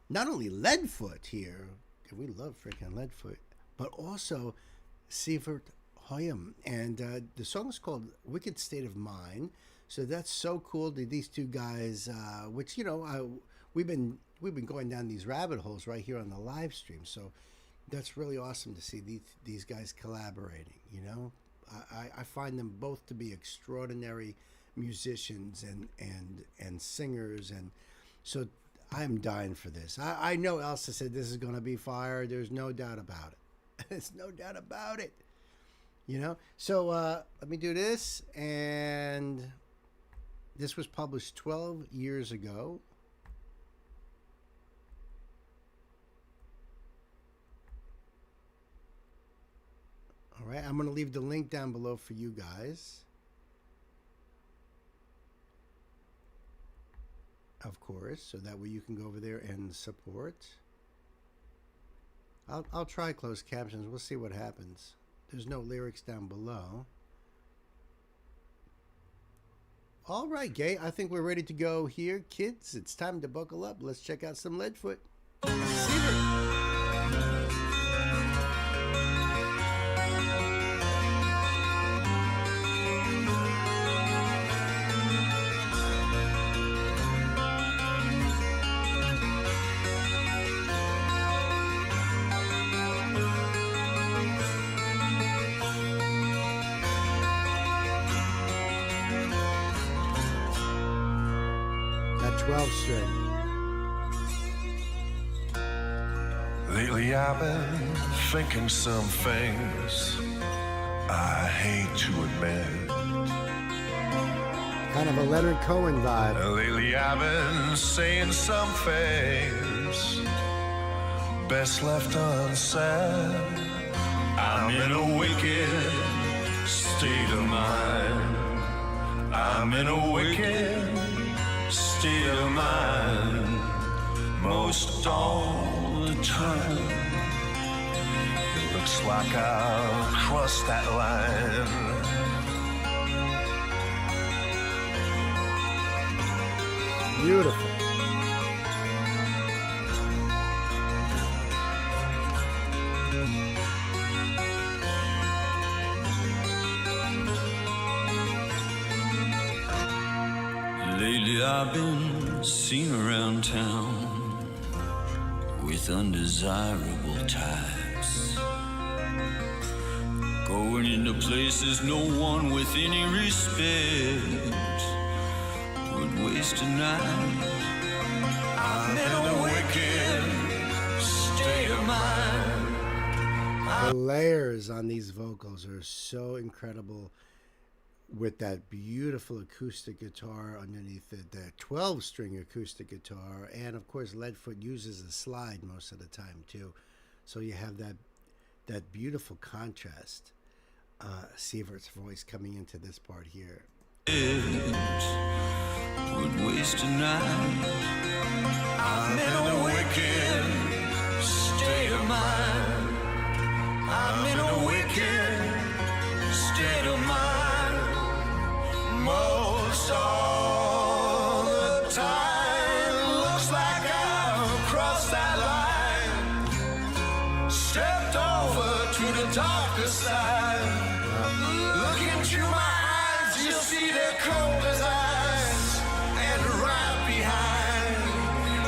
not only Leadfoot here, we love freaking Leadfoot, but also Sivert Hoyam. And the song is called Wicked State of Mind. So that's so cool that these two guys, which, you know, we've been going down these rabbit holes right here on the live stream. So that's really awesome to see these guys collaborating, you know. I find them both to be extraordinary musicians and singers, and so I'm dying for this. I know Elsa said this is going to be fire. There's no doubt about it. There's no doubt about it. You know? So let me do this. And this was published 12 years ago. All right. I'm going to leave the link down below for you guys. Of course, so that way you can go over there and support. I'll try closed captions. We'll see what happens. There's no lyrics down below. All right, Gay. I think we're ready to go here, kids. It's time to buckle up. Let's check out some Leadfoot. That 12 string. Lately I've been thinking some things I hate to admit. Kind of a Leonard Cohen vibe. Lately I've been saying some things best left unsaid. I'm in a wicked state of mind. I'm in a wicked state of mind. Most all the time it looks like I'll cross that line. Beautiful. Lately I've been seen around town with undesirable types, going into places no one with any respect would waste a night. I'm in a wicked state of mind. The layers on these vocals are so incredible, with that beautiful acoustic guitar underneath it, that 12-string acoustic guitar, and of course Leadfoot uses a slide most of the time too, so you have that beautiful contrast. Sievert's voice coming into this part here. Would waste a night. I'm in a wicked state of mind. I'm in a wicked state of mind. Most all the time looks like I've crossed that line, stepped over to the darker side. Look into my eyes, you'll see they're cold as ice, and right behind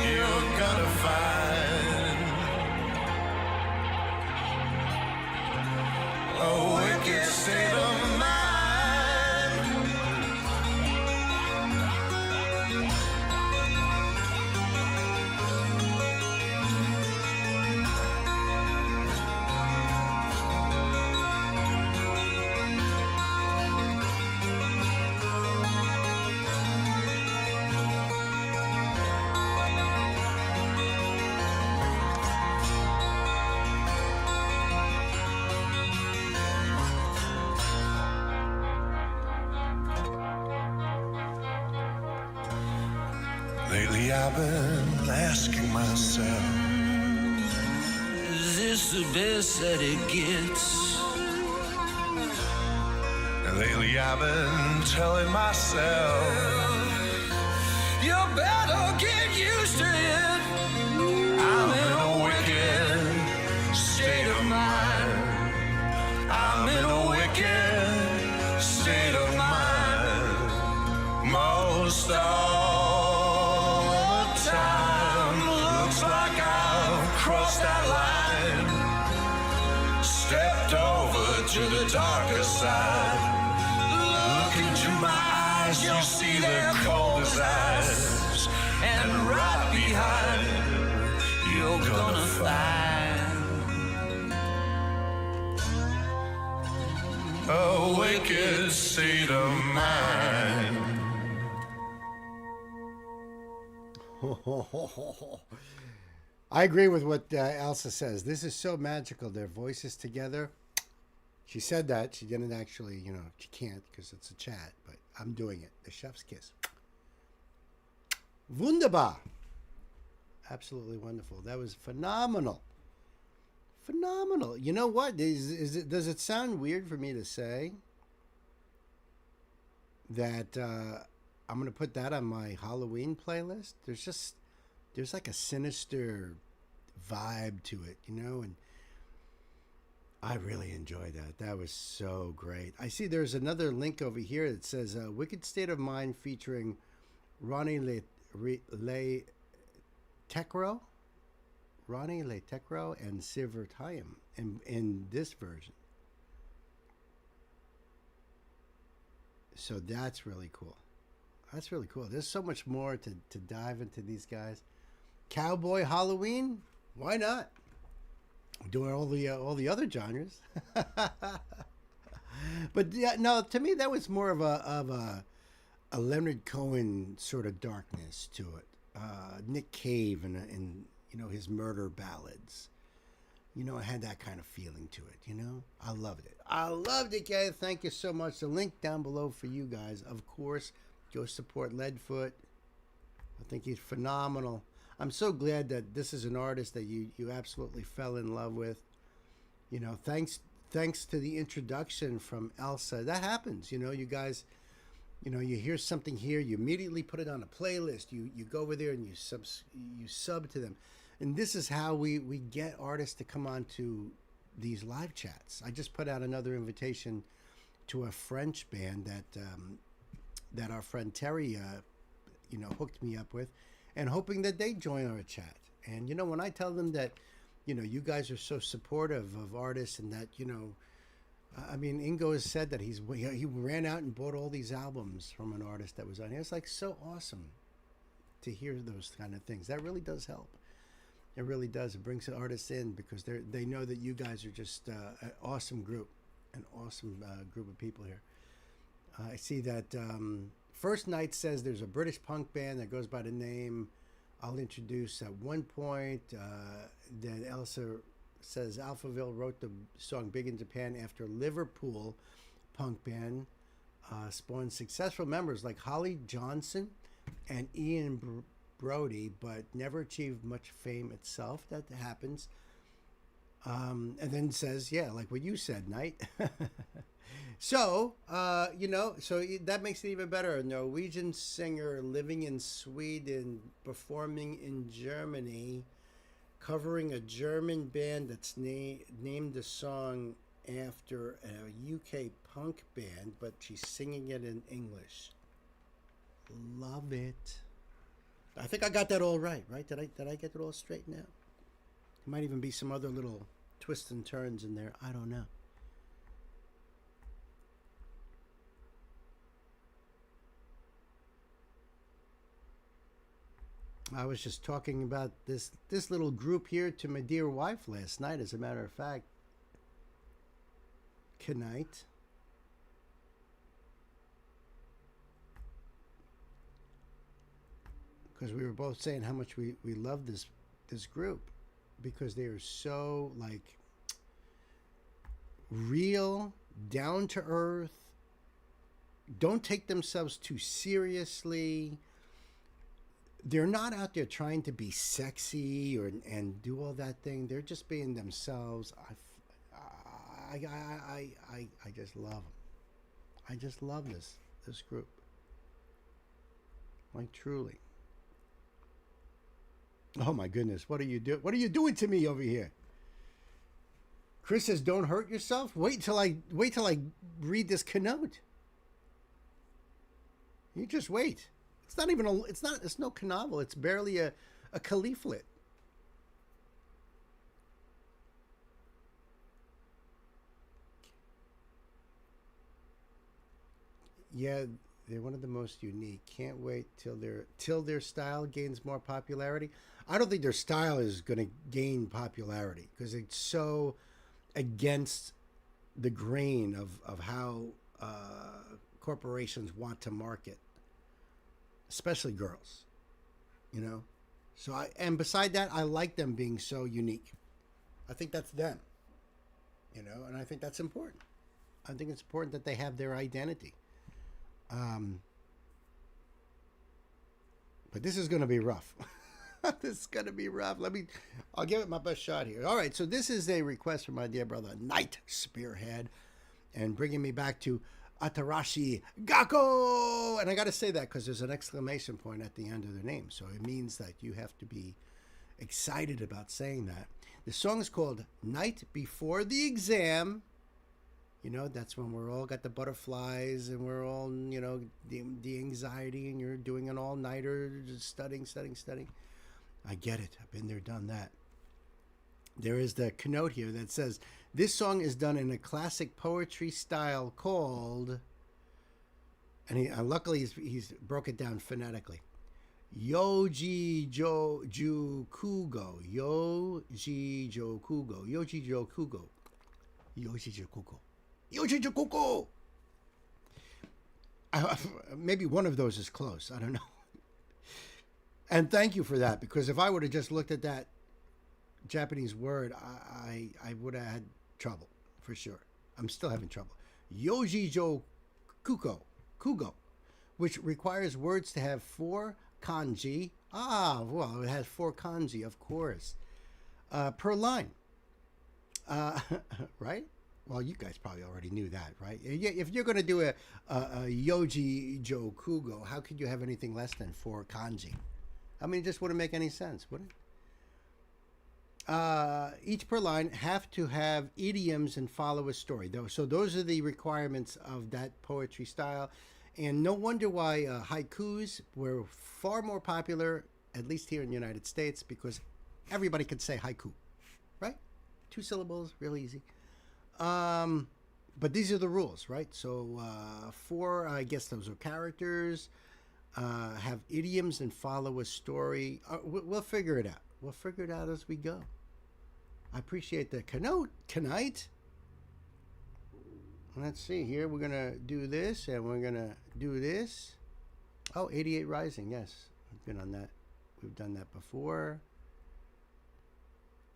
you're gonna find a wicked state of mind. Lately I've been asking myself, is this the best that it gets? And lately I've been telling myself, you better get used to it. I'm in a wicked state of mind. I'm in a wicked state of mind. to the darker side. Look into my eyes, you'll see they're cold as ice. And right behind, you're gonna find a wicked state of mind. I agree with what Elsa says. This is so magical. Their voices together. She said that. She didn't actually, you know, she can't because it's a chat, but I'm doing it. The chef's kiss. Wunderbar. Absolutely wonderful. That was phenomenal. Phenomenal. You know what? Does it sound weird for me to say that I'm going to put that on my Halloween playlist? There's like a sinister vibe to it, you know, and I really enjoyed that. That was so great. I see there's another link over here that says Wicked State of Mind featuring Ronnie Le Tecro and Sivertayim in this version. So that's really cool. That's really cool. There's so much more to dive into these guys. Cowboy Halloween? Why not? Doing all the other genres. But yeah, no, to me that was more of a Leonard Cohen sort of darkness to it. Nick Cave and you know, his murder ballads. You know, it had that kind of feeling to it, you know? I loved it. I loved it, guys. Thank you so much. The link down below for you guys. Of course, go support Leadfoot. I think he's phenomenal. I'm so glad that this is an artist that you absolutely fell in love with. You know, thanks to the introduction from Elsa. That happens, you know, you guys, you know, you hear something here, you immediately put it on a playlist. You go over there and you sub to them. And this is how we get artists to come on to these live chats. I just put out another invitation to a French band that our friend Terry you know, hooked me up with, and hoping that they join our chat. And, you know, when I tell them that, you know, you guys are so supportive of artists and that, you know, I mean, Ingo has said that he ran out and bought all these albums from an artist that was on here. It's like so awesome to hear those kind of things. That really does help. It really does. It brings the artists in because they know that you guys are just an awesome group, group of people here. I see that First Night says there's a British punk band that goes by the name I'll introduce at one point. Then Elsa says Alphaville wrote the song Big in Japan after Liverpool punk band spawned successful members like Holly Johnson and Ian Brody, but never achieved much fame itself. That happens. And then says, yeah, like what you said, Knight. So, you know, so that makes it even better. A Norwegian singer living in Sweden, performing in Germany, covering a German band that's named the song after a UK punk band, but she's singing it in English. Love it. I think I got that all right? Did I get it all straightened out? There might even be some other little twists and turns in there. I don't know. I was just talking about this little group here to my dear wife last night, as a matter of fact. Knight. Because we were both saying how much we love this group, because they are so like real, down to earth, don't take themselves too seriously. They're not out there trying to be sexy and do all that thing. They're just being themselves. I just love them. I just love this group. Like truly. Oh my goodness! What are you doing? What are you doing to me over here? Chris says, "Don't hurt yourself. Wait till I read this keynote. You just wait. It's not even it's no novel. It's barely a caliphate. Yeah, they're one of the most unique. Can't wait till their style gains more popularity. I don't think their style is going to gain popularity because it's so against the grain of how corporations want to market, especially girls, you know. So and beside that, I like them being so unique. I think that's them, you know, and I think that's important. I think it's important that they have their identity. But this is going to be rough. This is going to be rough. I'll give it my best shot here. All right, so this is a request from my dear brother, Night Spearhead, and bringing me back to Atarashi Gakko. And I got to say that because there's an exclamation point at the end of their name. So it means that you have to be excited about saying that. The song is called Night Before the Exam. You know, that's when we're all got the butterflies and we're all, you know, the anxiety and you're doing an all-nighter, just studying. I get it. I've been there, done that. There is the connote here that says, this song is done in a classic poetry style called, and luckily he's broke it down phonetically. Yoji Ju Kugo. Yoji Jo Kugo. Yoji Jo Kugo. Yoji Jo Kugo. Yoji Jo Kugo. Maybe one of those is close. I don't know. And thank you for that, because if I would have just looked at that Japanese word, I would have had trouble, for sure. I'm still having trouble. Yoji Jo Kugo, which requires words to have 4 kanji. Well, it has 4 kanji, of course, per line. Right? Well, you guys probably already knew that, right? If you're going to do a Yoji Jo Kugo, how could you have anything less than 4 kanji? I mean, it just wouldn't make any sense, would it? Each per line have to have idioms and follow a story. So those are the requirements of that poetry style. And no wonder why haikus were far more popular, at least here in the United States, because everybody could say haiku, right? 2 syllables, real easy. But these are the rules, right? So 4, I guess those are characters, have idioms and follow a story. We'll figure it out. We'll figure it out as we go. I appreciate the connote tonight. Let's see here. We're going to do this and we're going to do this. Oh, 88 Rising. Yes, I've been on that. We've done that before.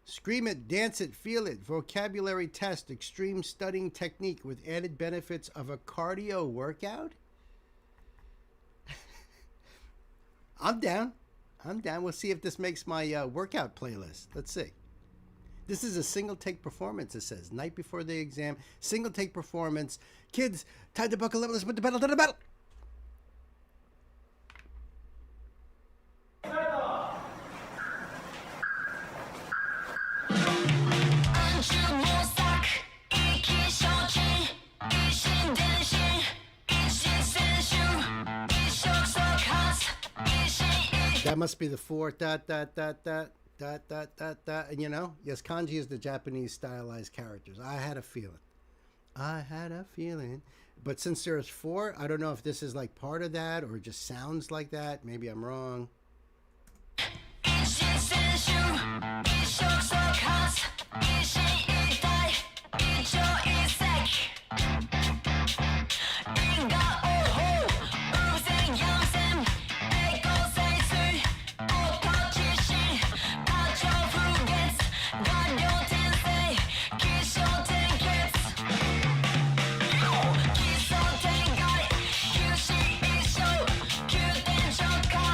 Scream it, dance it, feel it. Vocabulary test, extreme studying technique with added benefits of a cardio workout. I'm down. We'll see if this makes my workout playlist. Let's see. This is a single take performance, it says. Night before the exam. Single take performance. Kids, time to buckle up. Let's put the pedal to the metal. That must be the 4 dot. And you know, yes, kanji is the Japanese stylized characters. I had a feeling. But since there's 4, I don't know if this is like part of that or it just sounds like that. Maybe I'm wrong.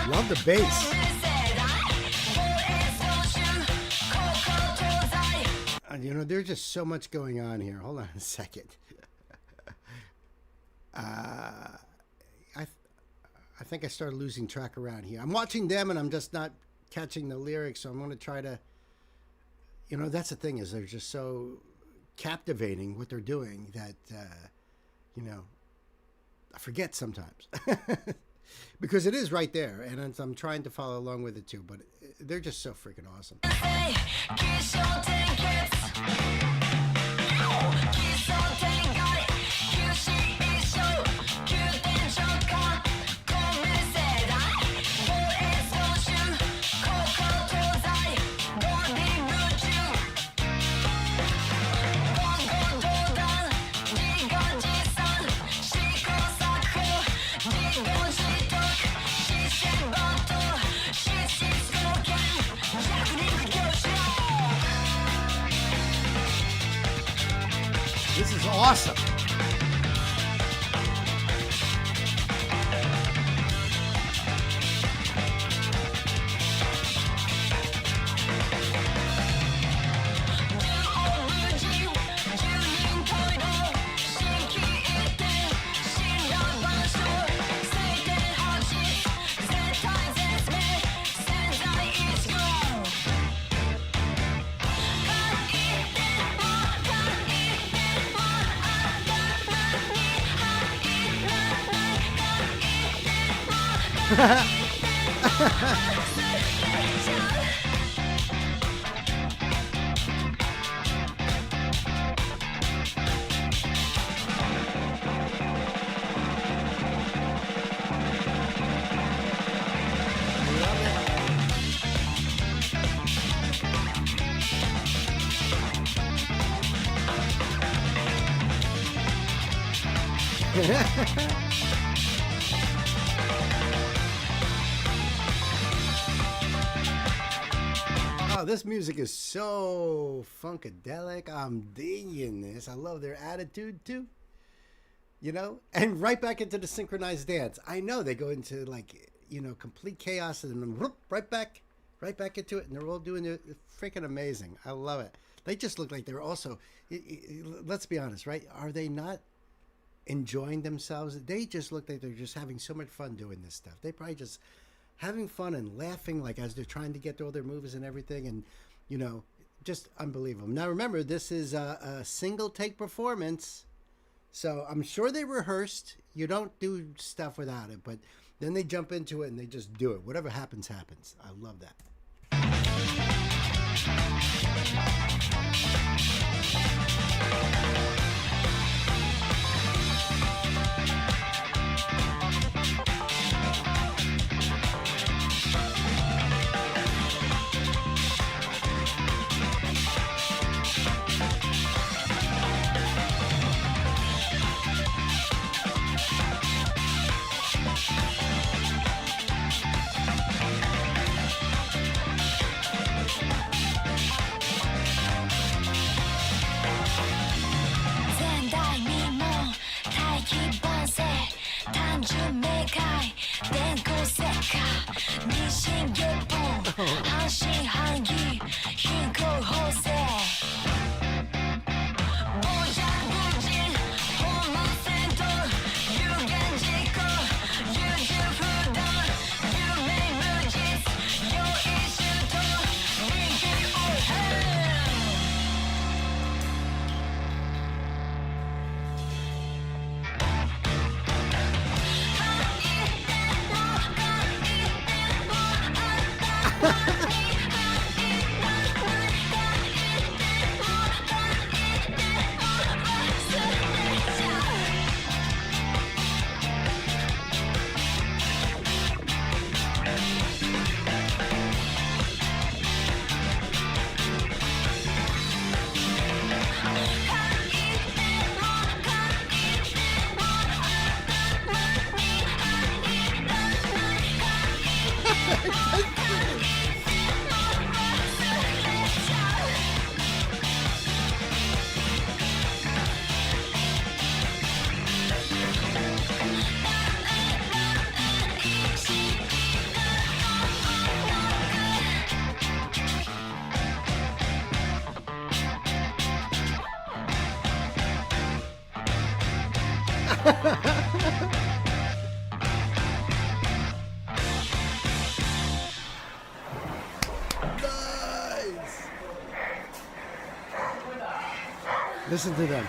Love the bass. You know, there's just so much going on here. Hold on a second. I think I started losing track around here. I'm watching them and I'm just not catching the lyrics, so I'm going to try to, you know, that's the thing, is they're just so captivating what they're doing that, you know, I forget sometimes. Because it is right there, and I'm trying to follow along with it too, but they're just so freaking awesome. This is awesome. Oh, this music is so funkadelic. I'm digging this. I love their attitude too. You know, and right back into the synchronized dance. I know they go into like, you know, complete chaos and then whoop, right back into it, and they're all doing it. Freaking amazing. I love it. They just look like they're also. Let's be honest, right? Are they not enjoying themselves? They just look like they're just having so much fun doing this stuff. They probably just having fun and laughing like as they're trying to get to all their moves and everything, and you know, just unbelievable. Now remember, this is a single take performance, so I'm sure they rehearsed. You don't do stuff without it, but then they jump into it and they just do it. Whatever happens, happens. I love that. Nice. Listen to them.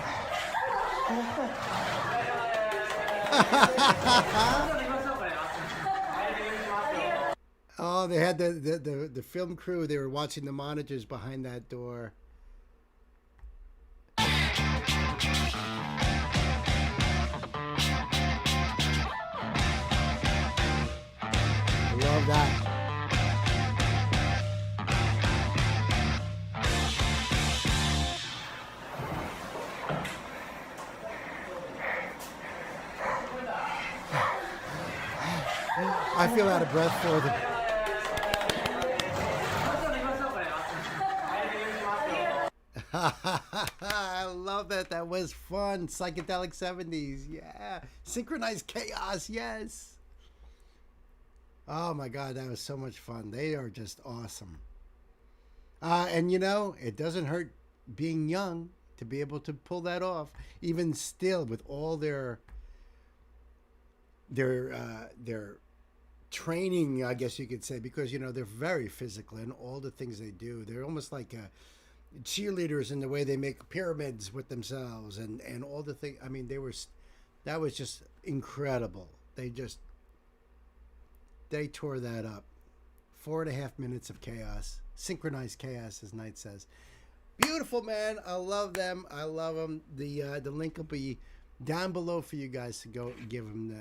Oh, they had the film crew. They were watching the monitors behind that door. Love that. I feel out of breath for them. I love that. That was fun. Psychedelic 70s. Yeah. Synchronized chaos. Yes. Oh my God, that was so much fun. They are just awesome. And you know, it doesn't hurt being young to be able to pull that off, even still with all their training, I guess you could say, because you know they're very physical in all the things they do. They're almost like cheerleaders in the way they make pyramids with themselves and all the things. I mean, that was just incredible. They tore that up. 4.5 minutes of chaos, synchronized chaos, as Knight says. Beautiful, man. I love them. I love them. The link will be down below for you guys to go give them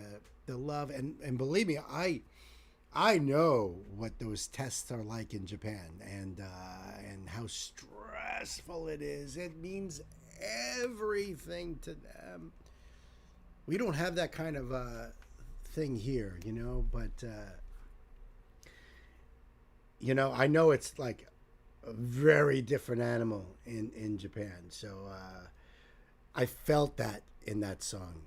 the love. And believe me, I know what those tests are like in Japan and how stressful it is. It means everything to them. We don't have that kind of thing here, you know, but you know, I know it's like a very different animal in Japan. So I felt that in that song,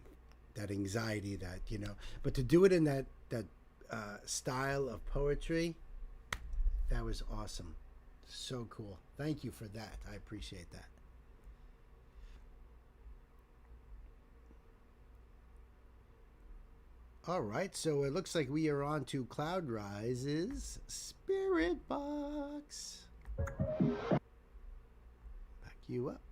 that anxiety, that, you know, but to do it in that style of poetry, that was awesome. So cool. Thank you for that. I appreciate that. All right, so it looks like we are on to Cloud Rise's Spirit Box. Back you up.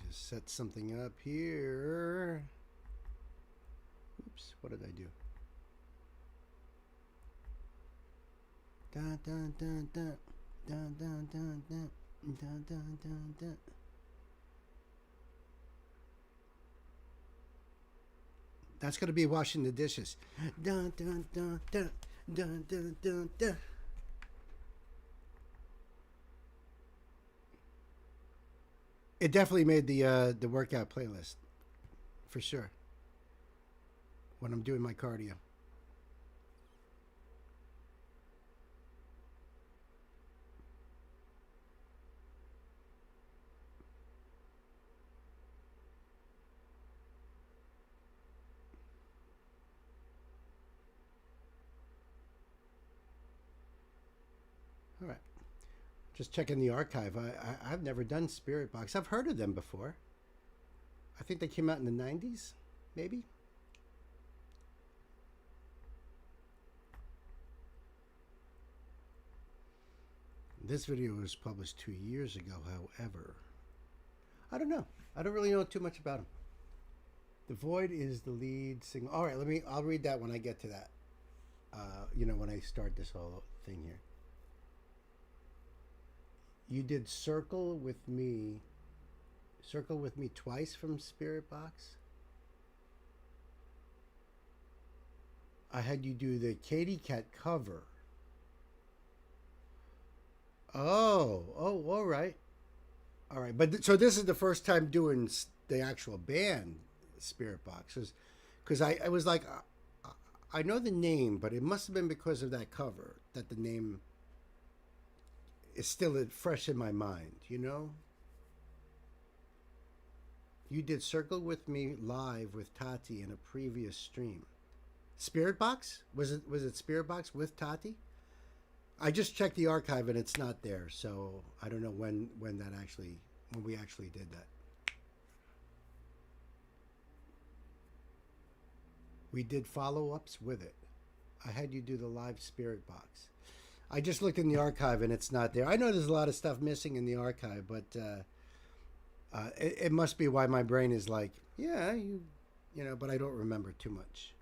Just set something up here. Oops, what did I do? Dun, dun, dun, dun, dun, dun, dun, dun, dun, dun, dun, dun. That's going to be washing the dishes. Dun, dun, dun, dun, dun, dun, dun, dun. It definitely made the workout playlist, for sure, when I'm doing my cardio. All right. Just checking the archive. I've never done Spirit Box. I've heard of them before. I think they came out in the 90s, maybe. This video was published 2 years ago, however. I don't know. I don't really know too much about them. The Void is the lead singer. All right, I'll read that when I get to that. You know, when I start this whole thing here. You did Circle with Me twice from Spirit Box. I had you do the Katy Cat cover. Oh, all right. All right, but so this is the first time doing the actual band Spirit Box, because I was like, I know the name, but it must have been because of that cover that the name is still fresh in my mind, you know? You did Circle with Me live with Tati in a previous stream. Spirit Box? Was it Spirit Box with Tati? I just checked the archive and it's not there, so I don't know when we actually did that. We did follow-ups with it. I had you do the live Spirit Box. I just looked in the archive and it's not there. I know there's a lot of stuff missing in the archive, but it must be why my brain is like, yeah, you know, but I don't remember too much.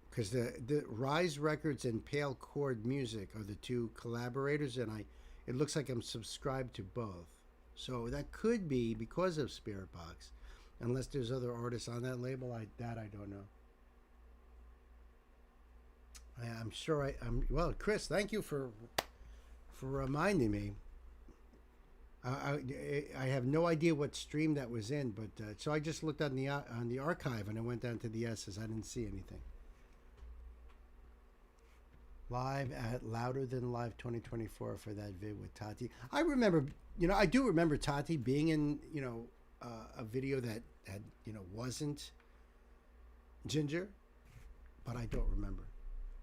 Because the Rise Records and Pale Chord Music are the two collaborators, and it looks like I'm subscribed to both. So that could be because of Spirit Box, unless there's other artists on that label. I don't know. I'm sure well, Chris, thank you for reminding me. I have no idea what stream that was in, but so I just looked on the archive and I went down to the S's. I didn't see anything. Live at Louder Than Live 2024 for that vid with Tati. I remember, I do remember Tati being in, a video that had, wasn't Ginger, but I don't remember.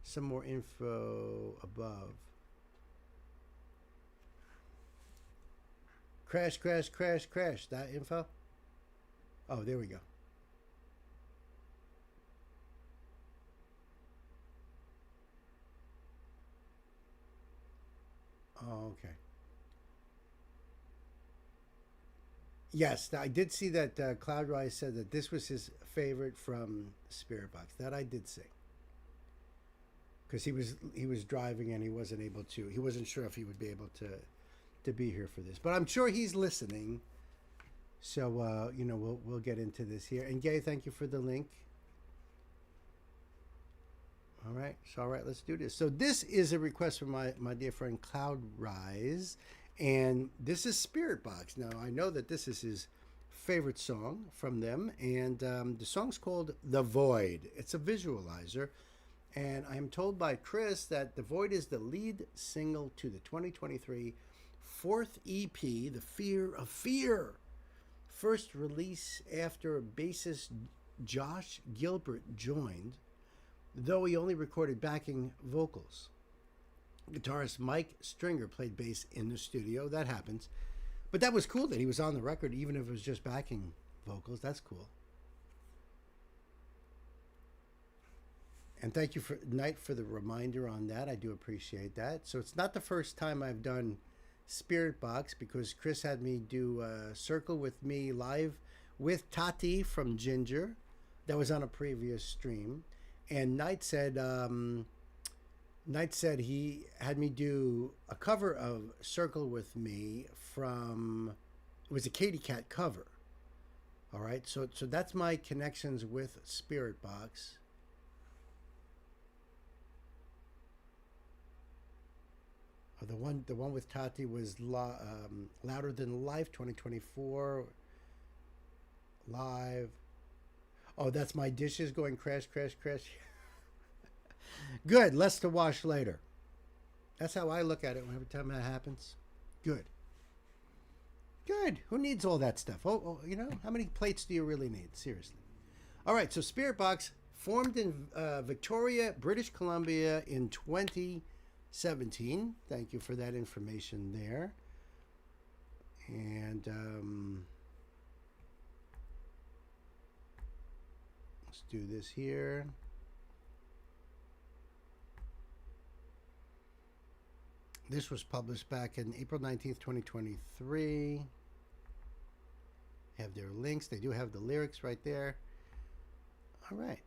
Some more info above. Crash, crash, crash, crash. That info? Oh, there we go. Oh, okay. Yes, I did see that Cloudrise said that this was his favorite from Spirit Box. That I did see. Because he was driving and he wasn't able to. He wasn't sure if he would be able to be here for this, but I'm sure he's listening. So we'll get into this here. And Gay, thank you for the link. All right, let's do this. So this is a request from my dear friend Cloud Rise, and this is Spirit Box. Now I know that this is his favorite song from them, and the song's called The Void. It's a visualizer, and I am told by Chris that The Void is the lead single to the 2023 fourth EP, The Fear of Fear. First release after bassist Josh Gilbert joined, though he only recorded backing vocals. Guitarist Mike Stringer played bass in the studio. That happens. But that was cool that he was on the record, even if it was just backing vocals. That's cool. And thank you, Knight, for the reminder on that. I do appreciate that. So it's not the first time I've done Spirit Box, because Chris had me do Circle With Me live with Tati from Ginger. That was on a previous stream. And Knight said he had me do a cover of Circle With Me from, it was a Katy Cat cover. All right, so that's my connections with Spirit Box. The one with Tati was Louder Than Life 2024 live. Oh, that's my dishes going crash, crash, crash. Good, less to wash later. That's how I look at it every time that happens. Good. Good. Who needs all that stuff? Oh, how many plates do you really need? Seriously. All right, so Spirit Box formed in Victoria, British Columbia in 2017. Thank you for that information there. And let's do this here. This was published back in April 19th, 2023. Have their links. They do have the lyrics right there. All right.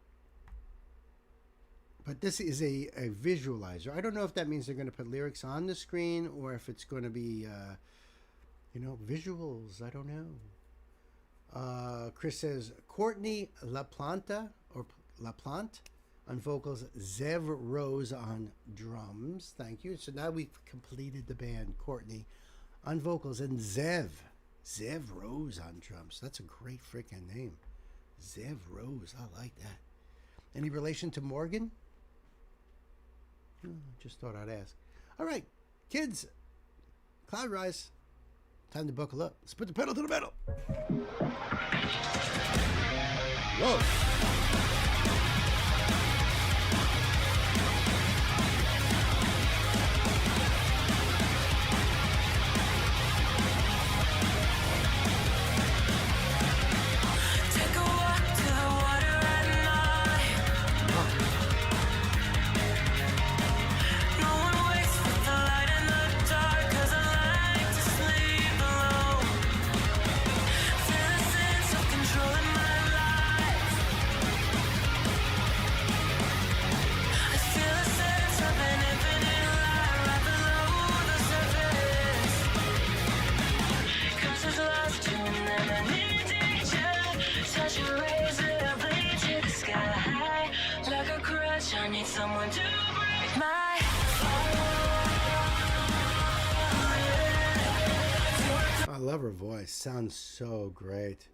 But this is a visualizer. I don't know if that means they're going to put lyrics on the screen or if it's going to be, visuals. I don't know. Chris says, Courtney LaPlante on vocals, Zev Rose on drums. Thank you. So now we've completed the band. Courtney on vocals and Zev Rose on drums. That's a great freaking name. Zev Rose. I like that. Any relation to Morgan? Just thought I'd ask. All right, kids. Cloud Rise. Time to buckle up. Let's put the pedal to the metal. Whoa. Controlling my life. love her voice. Sounds so great.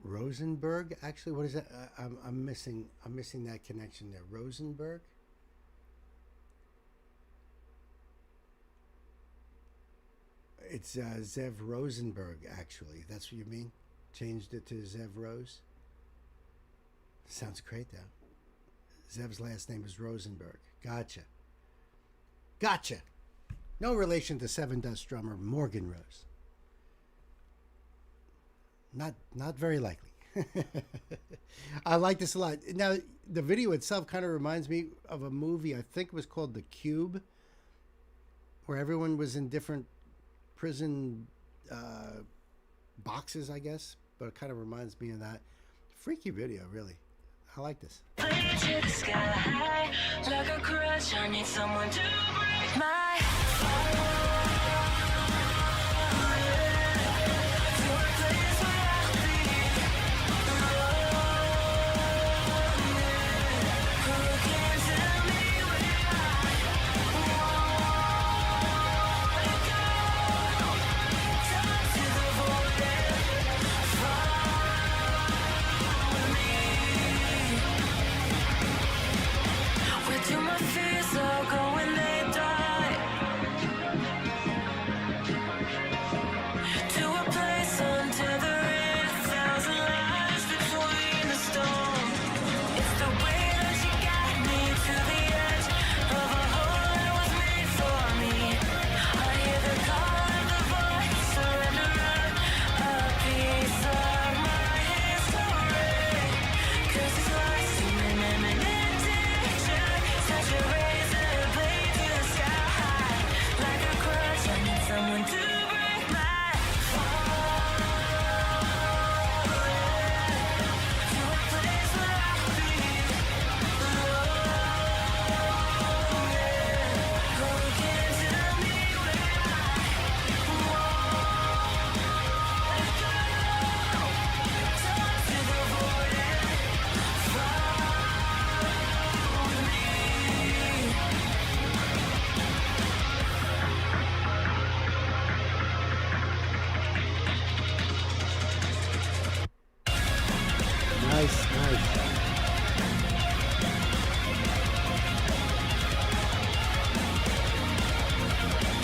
Rosenberg, actually, what is that? I'm missing that connection there. Rosenberg. It's Zev Rosenberg, actually. That's what you mean? Changed it to Zev Rose? Sounds great, though. Zev's last name is Rosenberg. Gotcha. Gotcha. No relation to Seven Dust drummer Morgan Rose. Not very likely. I like this a lot. Now, the video itself kind of reminds me of a movie, I think it was called The Cube, where everyone was in different prison boxes, I guess, but it kind of reminds me of that. Freaky video, really. I like this. To the sky, like a crush, I need someone to break my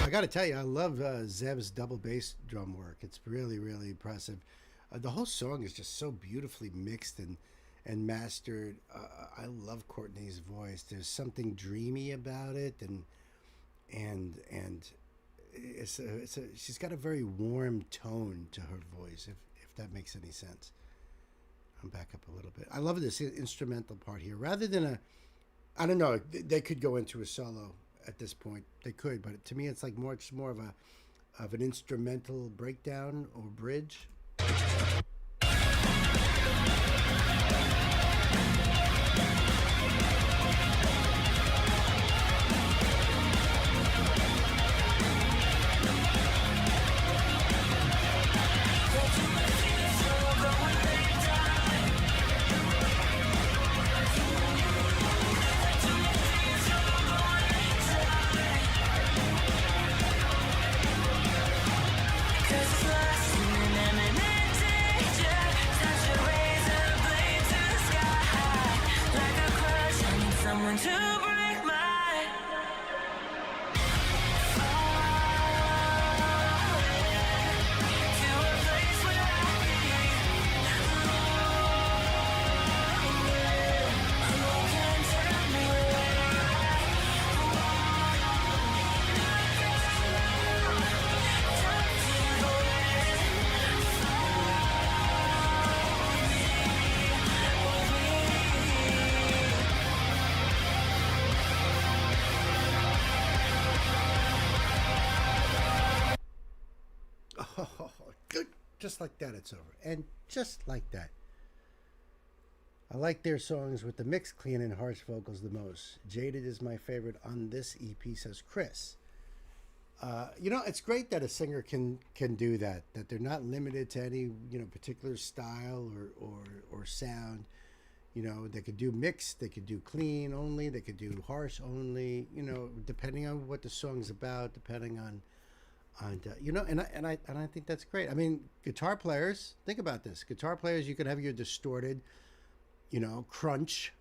I got to tell you, I love Zev's double bass drum work. It's really, really impressive. The whole song is just so beautifully mixed and mastered. I love Courtney's voice. There's something dreamy about it, and she's got a very warm tone to her voice, if that makes any sense. I'm back up a little bit. I love this instrumental part here. Rather than I don't know, they could go into a solo at this point. They could, but to me, it's like much more of an instrumental breakdown or bridge. Just like that, it's over. And just like that. I like their songs with the mixed, clean, and harsh vocals the most. Jaded is my favorite on this EP, says Chris. You know, it's great that a singer can do that. That they're not limited to any particular style or sound. You know, they could do mixed, they could do clean only, they could do harsh only. You know, depending on what the song's about, depending on you know, and I think that's great. I mean, guitar players, think about this. Guitar players, you could have your distorted, you know, crunch,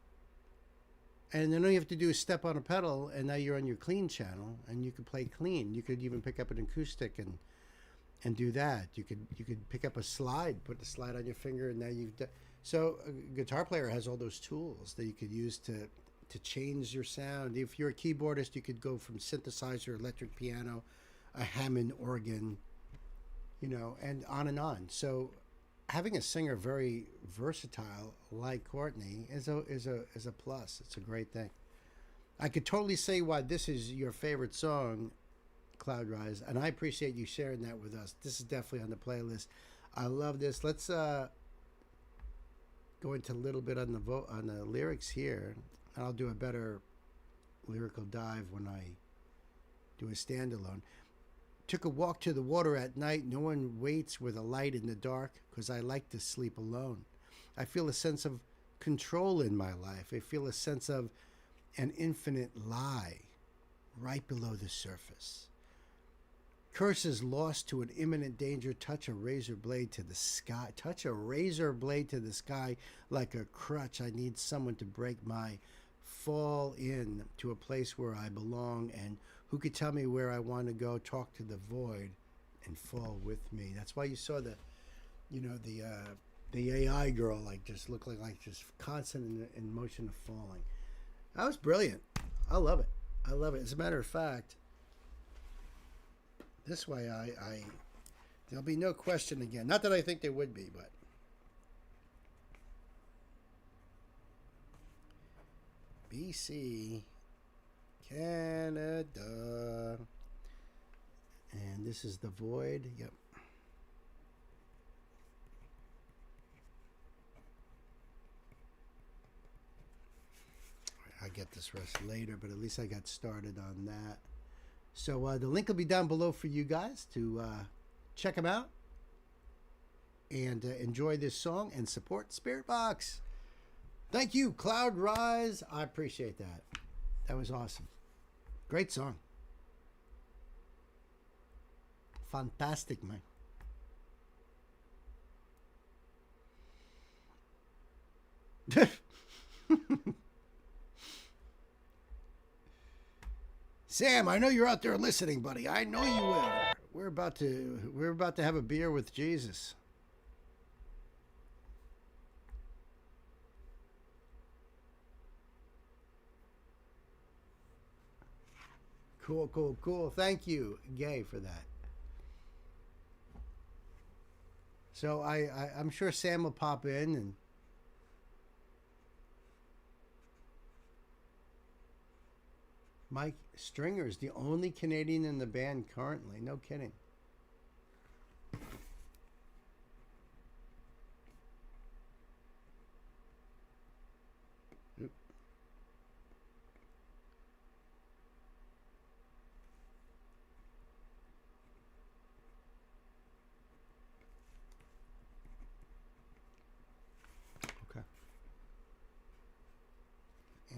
and then all you have to do is step on a pedal, and now you're on your clean channel, and you could play clean. You could even pick up an acoustic and do that. You could pick up a slide, put the slide on your finger, and now you've done. So a guitar player has all those tools that you could use to change your sound. If you're a keyboardist, you could go from synthesizer, electric piano, a Hammond organ, you know, and on and on. So having a singer very versatile like Courtney is a plus. It's a great thing. I could totally say why this is your favorite song, Cloud Rise, and I appreciate you sharing that with us. This is definitely on the playlist. I love this. Let's go into a little bit on the lyrics here, and I'll do a better lyrical dive when I do a standalone. Took a walk to the water at night. No one waits with a light in the dark because I like to sleep alone. I feel a sense of control in my life. I feel a sense of an infinite lie right below the surface. Curses lost to an imminent danger. Touch a razor blade to the sky. Touch a razor blade to the sky like a crutch. I need someone to break my fall in to a place where I belong, and who could tell me where I want to go? Talk to the void and fall with me. That's why you saw the, you know, the AI girl like just look like just constant in motion of falling. That was brilliant. I love it. I love it. As a matter of fact, this way I there'll be no question again. Not that I think there would be, but BC, Canada, and this is the void. Yep. I'll get this rest later, but at least I got started on that. So the link will be down below for you guys to check them out and enjoy this song and support Spirit Box. Thank you, Cloud Rise. I appreciate that. That was awesome. Great song. Fantastic, man. Sam, I know you're out there listening, buddy. I know you will. We're about to have a beer with Jesus. Cool, cool, cool. Thank you, Gay, for that. So I'm sure Sam will pop in and Mike Stringer is the only Canadian in the band currently. No kidding. Oop. Okay.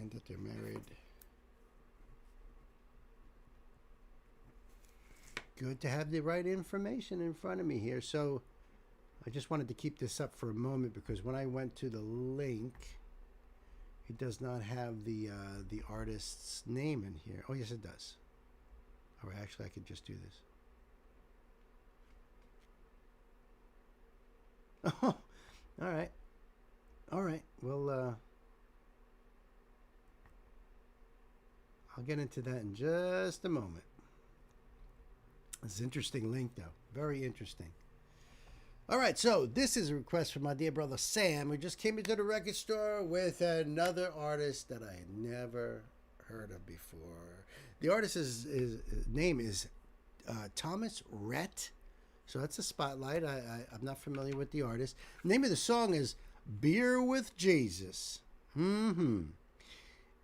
And that they're married. Good to have the right information in front of me here. So I just wanted to keep this up for a moment because when I went to the link, it does not have the artist's name in here. Oh, yes, it does. Or actually, I could just do this. Oh, all right. All right. Well, I'll get into that in just a moment. It's an interesting link, though. Very interesting. All right, so this is a request from my dear brother Sam, who just came into the record store with another artist that I had never heard of before. The artist's name is Thomas Rhett. So that's a spotlight. I'm not familiar with the artist. The name of the song is Beer with Jesus. And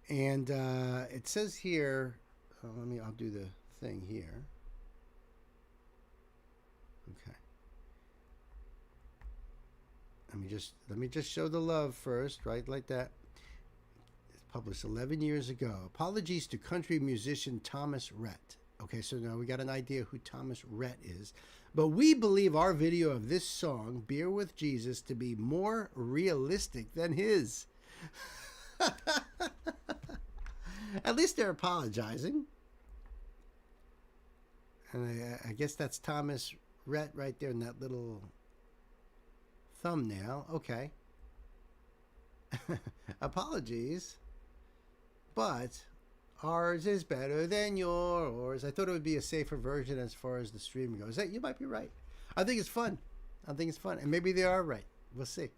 it says here, I'll do the thing here. Okay. Let me just show the love first, right? Like that. It's published 11 years ago. Apologies to country musician Thomas Rhett. Okay, so now we got an idea who Thomas Rhett is. But we believe our video of this song, Beer with Jesus, to be more realistic than his. At least they're apologizing. And I guess that's Thomas Rhett right there in that little thumbnail. Okay. Apologies. But ours is better than yours. I thought it would be a safer version as far as the stream goes. You might be right. I think it's fun. And maybe they are right. We'll see.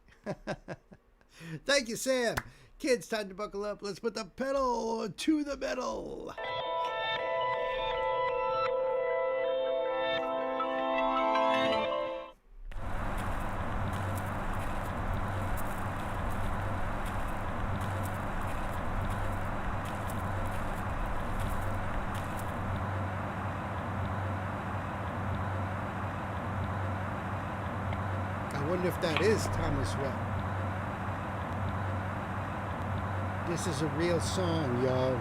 Thank you, Sam. Kids, time to buckle up. Let's put the pedal to the metal. I wonder if that is Thomas Rhett. This is a real song, y'all.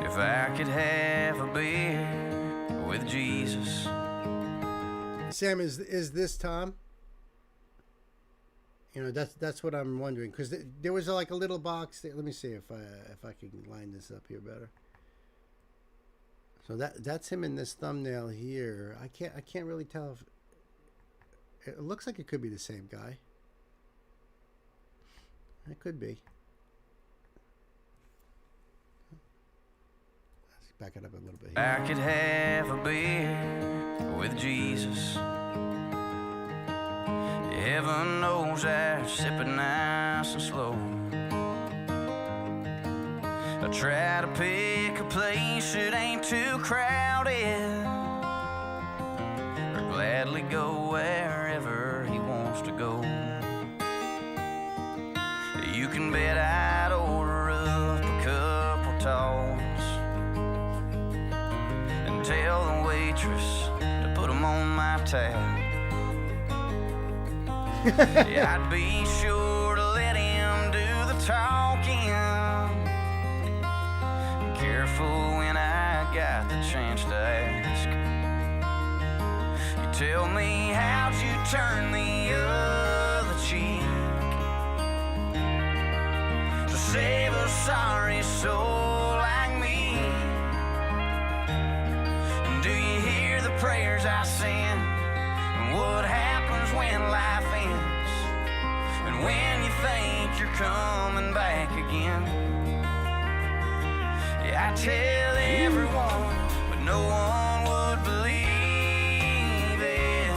If I could have a beer with Jesus. Sam, is this Tom? You know, that's what I'm wondering, because there was like a little box there. Let me see if I can line this up here better. So that's him in this thumbnail here. I can't really tell if it looks like it could be the same guy. It could be. Let's back it up a little bit here. I could have a beer with Jesus. Heaven knows I sip it nice and slow. I try to pick a place that ain't too crowded, or gladly go wherever he wants to go. You can bet I'd order up a couple talls and tell the waitress to put them on my tab. Yeah, I'd be sure to let him do the talking. Careful when I got the chance to ask. You tell me, how'd you turn the other cheek to save a sorry soul like me? And do you hear the prayers I send? And what happens when life ends? And when you think you're coming back again? Yeah, I tell everyone, but no one would believe it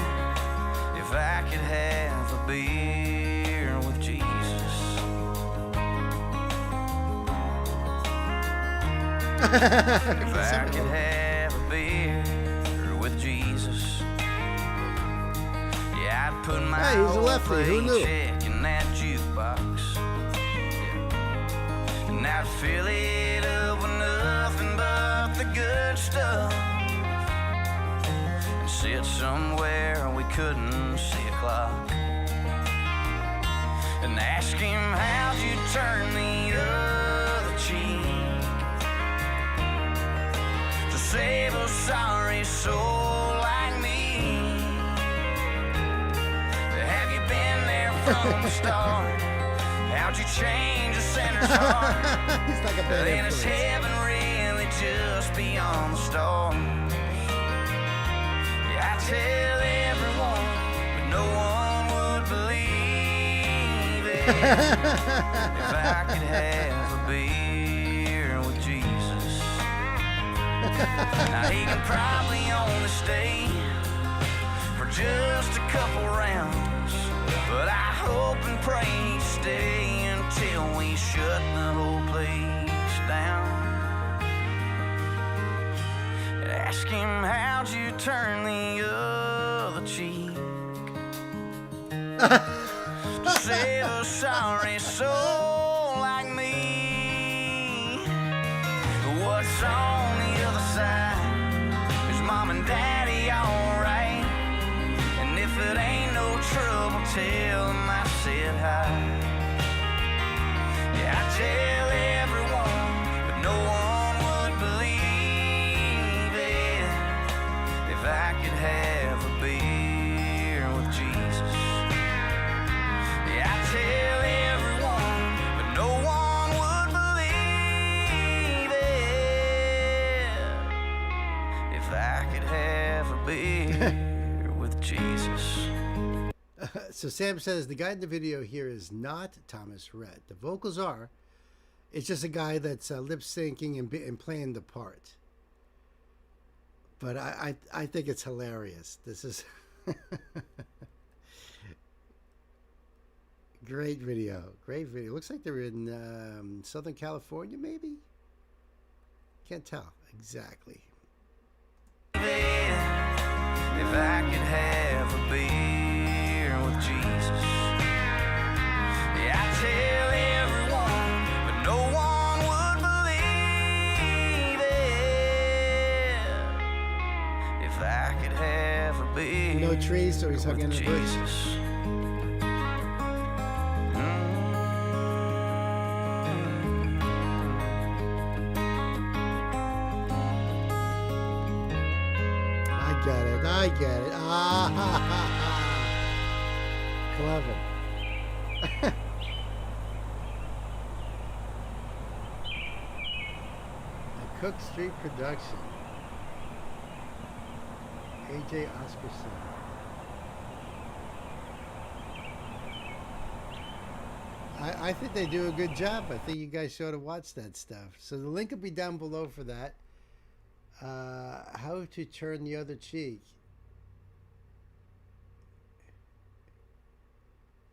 if I could have a beer with Jesus. If I could have a beer with Jesus, yeah, I'd put my whole paycheck in that jukebox, yeah. And I'd fill it up with nothing but the good stuff, and sit somewhere we couldn't see a clock, and ask him, how'd you turn the other cheek to save a sorry soul like me? Have you been there from the start? How'd you change a sinner's heart? He's like a bad Then is heaven really just beyond the stars? Yeah, I tell everyone, but no one would believe it if I could have a beer with Jesus. Now he can probably only stay for just a couple rounds, but I hope and pray he'd stay until we shut the whole place down. Ask him, how'd you turn the other cheek to save a sorry soul what's on the other side. Is mom and daddy alright? And if it ain't no trouble, tell them I said hi. Yeah, I tell everyone, but no one would believe it. If I could have a beer with Jesus. Yeah, I tell everyone, but no one would believe it. If I could have a beer with Jesus. So Sam says the guy in the video here is not Thomas Rhett. The vocals are. It's just a guy that's lip syncing and playing the part. But I think it's hilarious. This is great video. Great video. Looks like they're in Southern California, maybe. Can't tell exactly. If I could have a beer with Jesus. Yeah, I tell everyone, but no one would believe it. If I could have a beer. No trees, so he's hugging the bush. I get it. Ah, ha, ha, ha. Clever. A Cook Street production. AJ Oscarson. I think they do a good job. I think you guys should have watched that stuff. So the link will be down below for that. How to turn the other cheek.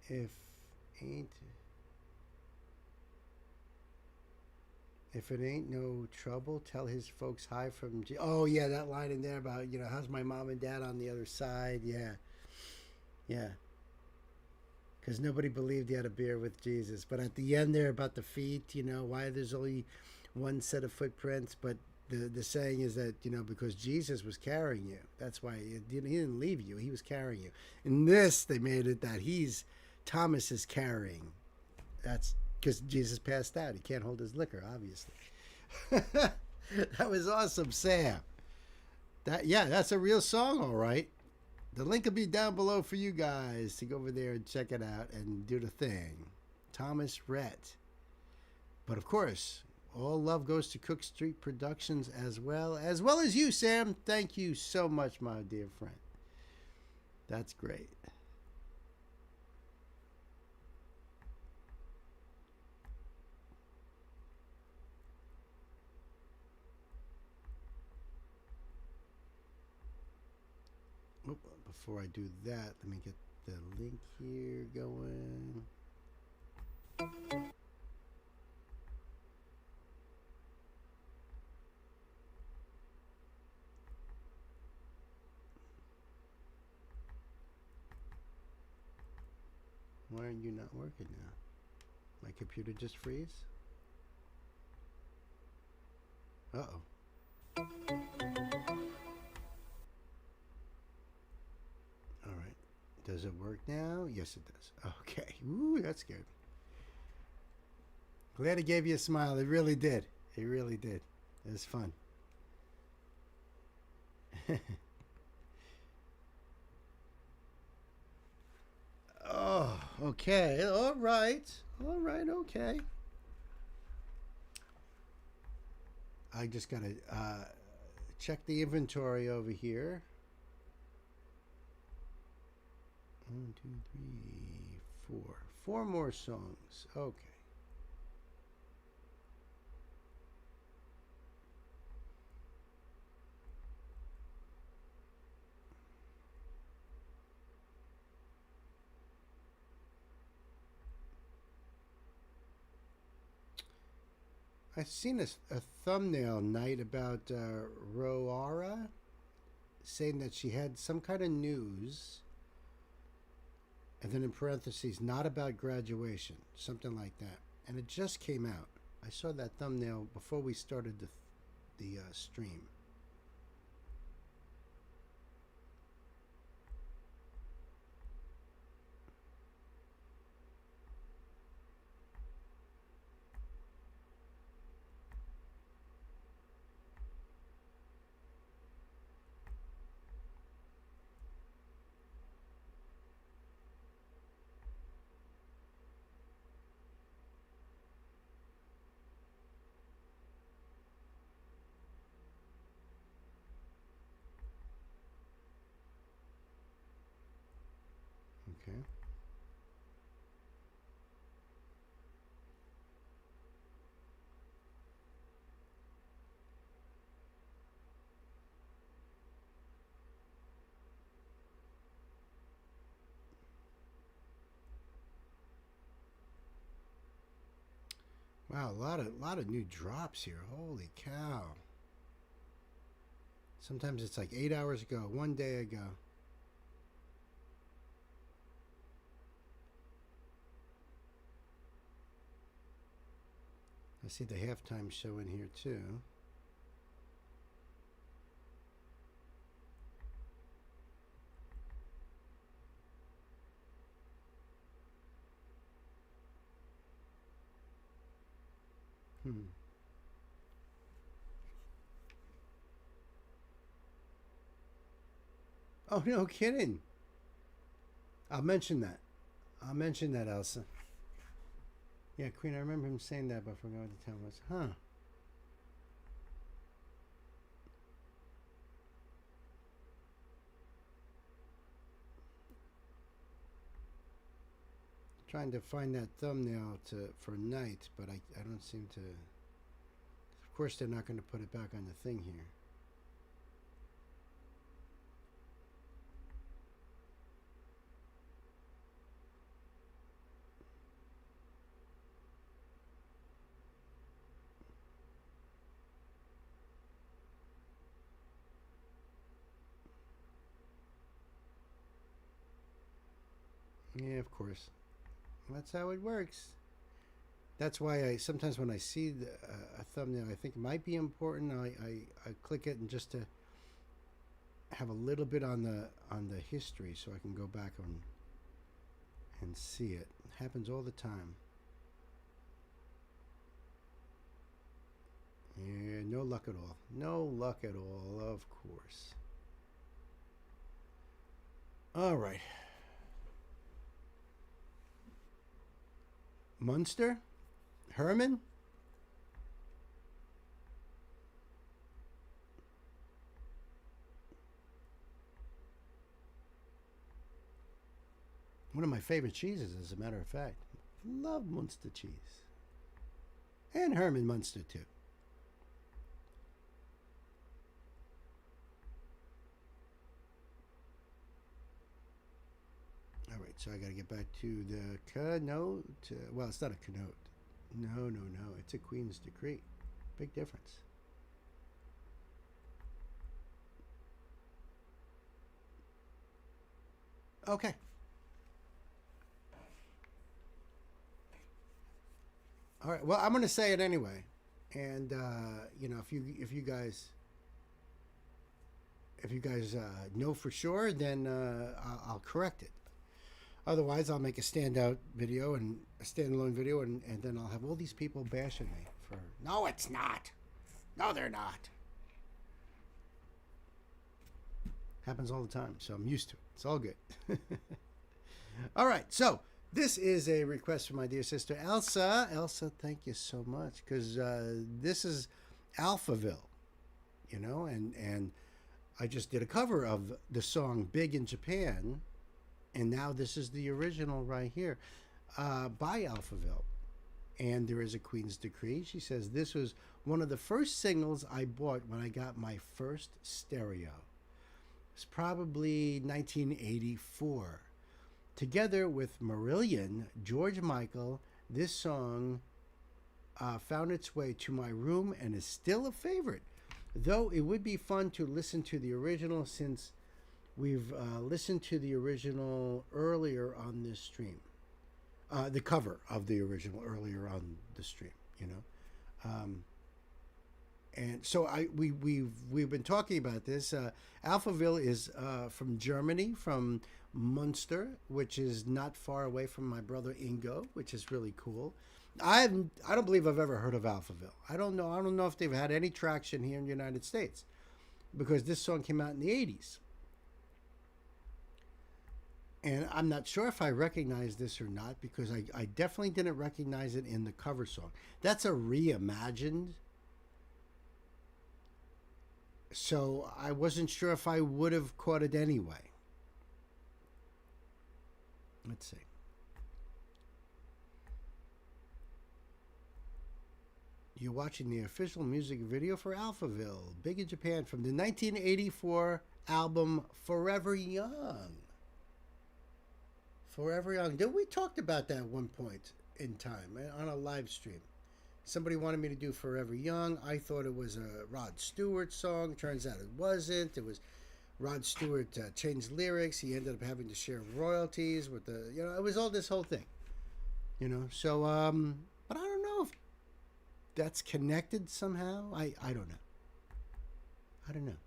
If it ain't no trouble, tell his folks hi from oh yeah, that line in there about, you know, how's my mom and dad on the other side. Yeah, because nobody believed he had a beer with Jesus. But at the end there about the feet, you know, why there's only one set of footprints, but the saying is that, you know, because Jesus was carrying you, that's why he didn't leave you, he was carrying you. In this, they made it that Thomas is carrying. That's because Jesus passed out. He can't hold his liquor, obviously. That was awesome, Sam. That's a real song, all right. The link will be down below for you guys to go over there and check it out and do the thing. Thomas Rhett. But of course, all love goes to Cook Street Productions as well as you, Sam. Thank you so much, my dear friend. That's great. Before I do that, let me get the link here going. Why are you not working now? My computer just freeze? Uh-oh. Alright. Does it work now? Yes, it does. Okay. Ooh, that's good. Glad it gave you a smile. It really did. It really did. It was fun. Oh, okay. All right. All right. Okay. I just got to check the inventory over here. 1, 2, 3, 4. 4 more songs. Okay. I've seen a thumbnail night about Roara saying that she had some kind of news, and then in parentheses, not about graduation, something like that. And it just came out. I saw that thumbnail before we started the stream. Okay. Wow, a lot of new drops here. Holy cow. Sometimes it's like 8 hours ago, 1 day ago. I see the halftime show in here too. Oh, no kidding. I'll mention that. I'll mention that, Elsa. Yeah, Queen, I remember him saying that, but I forgot what the time was. Huh. Trying to find that thumbnail for night, but I don't seem to. Of course, they're not going to put it back on the thing here. Yeah, of course. That's how it works. That's why I sometimes when I see a thumbnail I think it might be important, I click it and just to have a little bit on the history so I can go back and see it. It happens all the time. Yeah, no luck at all. No luck at all, of course. All right. Munster? Herman? One of my favorite cheeses, as a matter of fact. Love Munster cheese. And Herman Munster, too. All right, so I got to get back to the keynote. Well, it's not a keynote. No. It's a Queen's Decree. Big difference. Okay. All right. Well, I'm going to say it anyway, and you know, if you guys know for sure, then I'll correct it. Otherwise, I'll make a standout video and a standalone video, and then I'll have all these people bashing me for, no, it's not. No, they're not. Happens all the time, so I'm used to it. It's all good. All right, so this is a request from my dear sister, Elsa. Elsa, thank you so much, because this is Alphaville, you know, and I just did a cover of the song Big in Japan. And now this is the original right here by Alphaville. And there is a Queen's Decree. She says, this was one of the first singles I bought when I got my first stereo. It's probably 1984. Together with Marillion, George Michael, this song found its way to my room and is still a favorite. Though it would be fun to listen to the original, since we've listened to the original earlier on this stream. The cover of the original earlier on the stream, you know. And so we've been talking about this. Alphaville is from Germany, from Munster, which is not far away from my brother Ingo, which is really cool. I don't believe I've ever heard of Alphaville. I don't know if they've had any traction here in the United States, because this song came out in the 80s. And I'm not sure if I recognize this or not, because I definitely didn't recognize it in the cover song. That's a reimagined. So I wasn't sure if I would have caught it anyway. Let's see. You're watching the official music video for Alphaville, Big in Japan, from the 1984 album Forever Young. Forever Young. We talked about that at one point in time on a live stream. Somebody wanted me to do Forever Young. I thought it was a Rod Stewart song. Turns out it wasn't. It was Rod Stewart changed lyrics. He ended up having to share royalties with the, it was all this whole thing. So, but I don't know if that's connected somehow. I don't know. I don't know.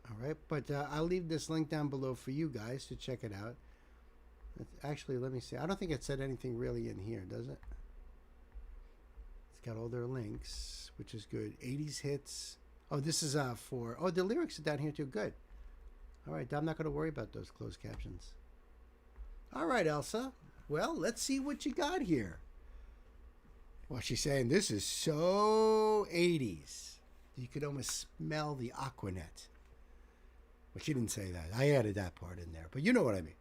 All right, but I'll leave this link down below for you guys to check it out. Actually, let me see. I don't think it said anything really in here, does it? It's got all their links, which is good. 80s hits. Oh, this is for... Oh, the lyrics are down here too. Good. All right, I'm not going to worry about those closed captions. All right, Elsa. Well, let's see what you got here. Well, she's saying this is so 80s. You could almost smell the Aquanet. Well, she didn't say that. I added that part in there, but you know what I mean.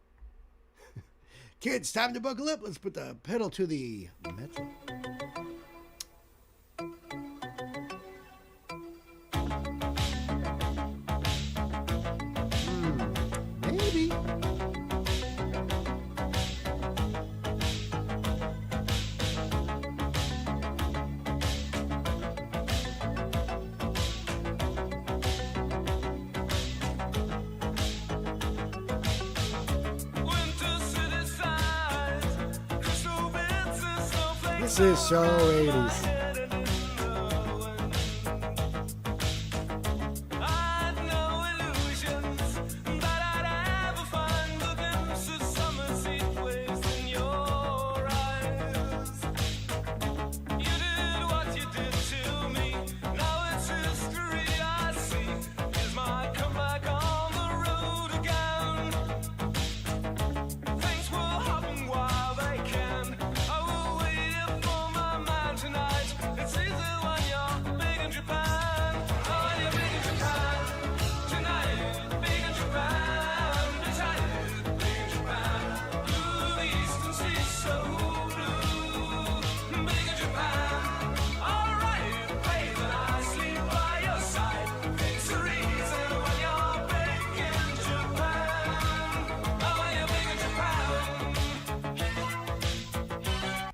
Kids, time to buckle up. Let's put the pedal to the metal. Maybe. This is so 80s.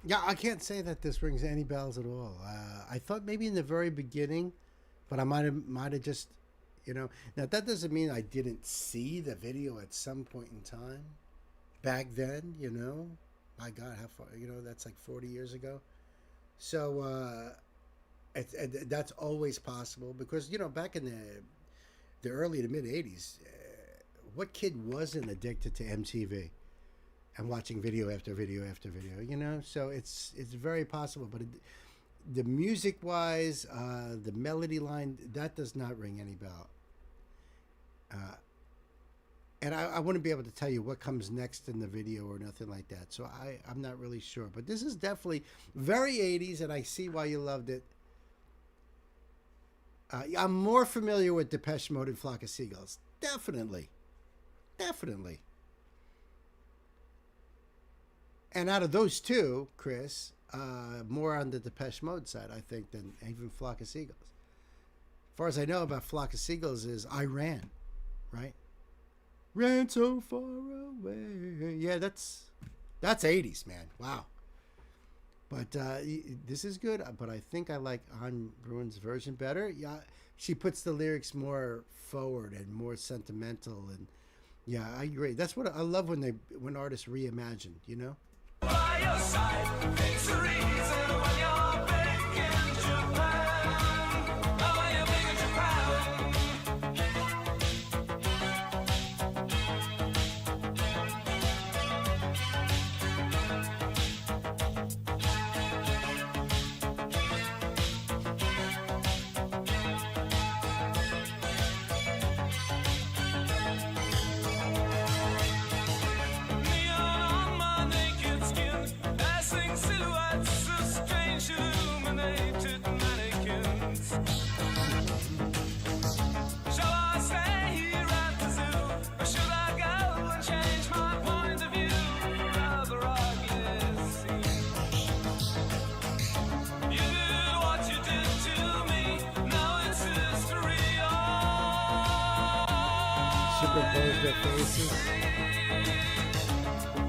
Yeah, I can't say that this rings any bells at all. I thought maybe in the very beginning, but I might have just, Now, that doesn't mean I didn't see the video at some point in time. Back then, My God, how far, that's like 40 years ago. So, that's always possible because, back in the early to mid 80s, what kid wasn't addicted to MTV? And watching video after video after video, so it's very possible. But the music wise, the melody line, that does not ring any bell. And I wouldn't be able to tell you what comes next in the video or nothing like that. So I'm not really sure. But this is definitely very 80s, and I see why you loved it. I'm more familiar with Depeche Mode and Flock of Seagulls. Definitely. And out of those two, Chris, more on the Depeche Mode side, I think, than even Flock of Seagulls. As far as I know about Flock of Seagulls is I Ran, right? Ran so far away. Yeah, that's 80s, man. Wow. But this is good, but I think I like Anne Bruin's version better. Yeah, she puts the lyrics more forward and more sentimental, and yeah, I agree. That's what I love when artists reimagine, by your side. Victories and when you're big in Japan. Oh, when you're big in Japan. Neon on my naked skin, passing silhouettes of strange illuminated mannequins. Shall I stay here at the zoo, or should I go and change my point of view? Rather ugly scene. You did what you did to me, now it's history. Superpose their faces.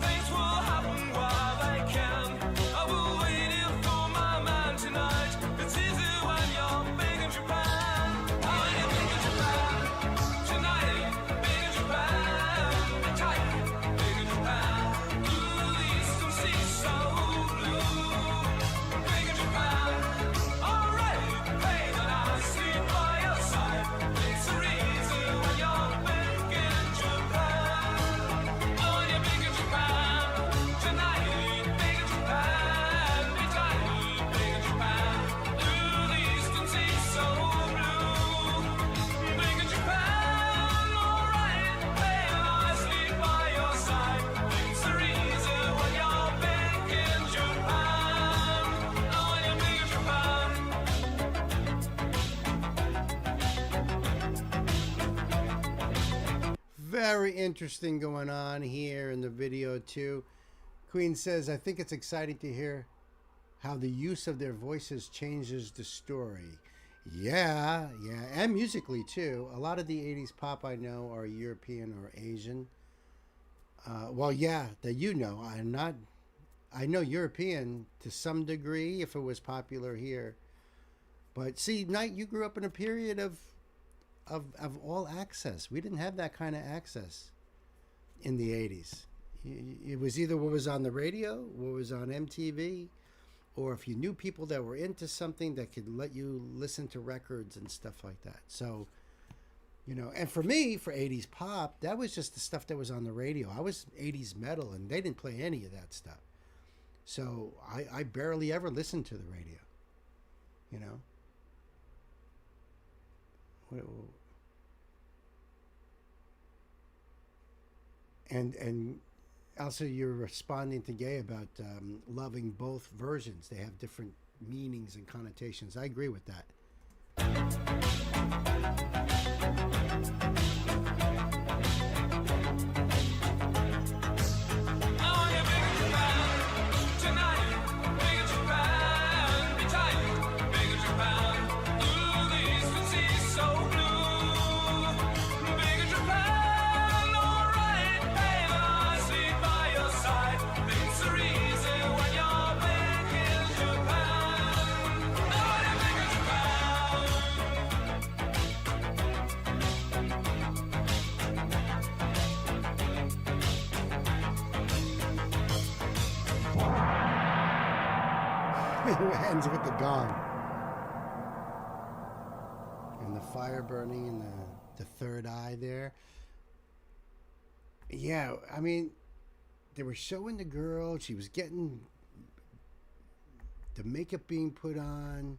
Things will happen while they can. I will wait here for my man tonight. It's easy when you're big in Japan. Oh, when you're big in Japan. Tonight, big in Japan. Be tight, big in Japan. Ooh, the eastern sea so blue. Big in Japan. Alright, hey, then I sleep by your side. Victory easy when you're big in Japan. Oh, when you're big in Japan. Tonight, big in Japan. Be tight, big in Japan. Ooh, the eastern sea so blue. Big in Japan. Alright, hey, then I sleep by your side. Victory easy when you're big in Japan. Oh, when you're big in Japan. Very interesting going on here in the video too. Queen says, I think it's exciting to hear how the use of their voices changes the story. Yeah, and musically too. A lot of the 80s pop I know are European or Asian. Well, yeah, that you know. I know European to some degree if it was popular here. But see, Knight, you grew up in a period of all access. We didn't have that kind of access in the 80s. It was either what was on the radio, what was on MTV, or if you knew people that were into something that could let you listen to records and stuff like that. So, you know, and for me, for 80s pop, that was just the stuff that was on the radio. I was 80s metal, and they didn't play any of that stuff. So I barely ever listened to the radio, you know. And also you're responding to Gay about loving both versions. They have different meanings and connotations. I agree with that. Ends with the gong and the fire burning in the third eye there. Yeah, I mean, they were showing the girl. She was getting the makeup being put on,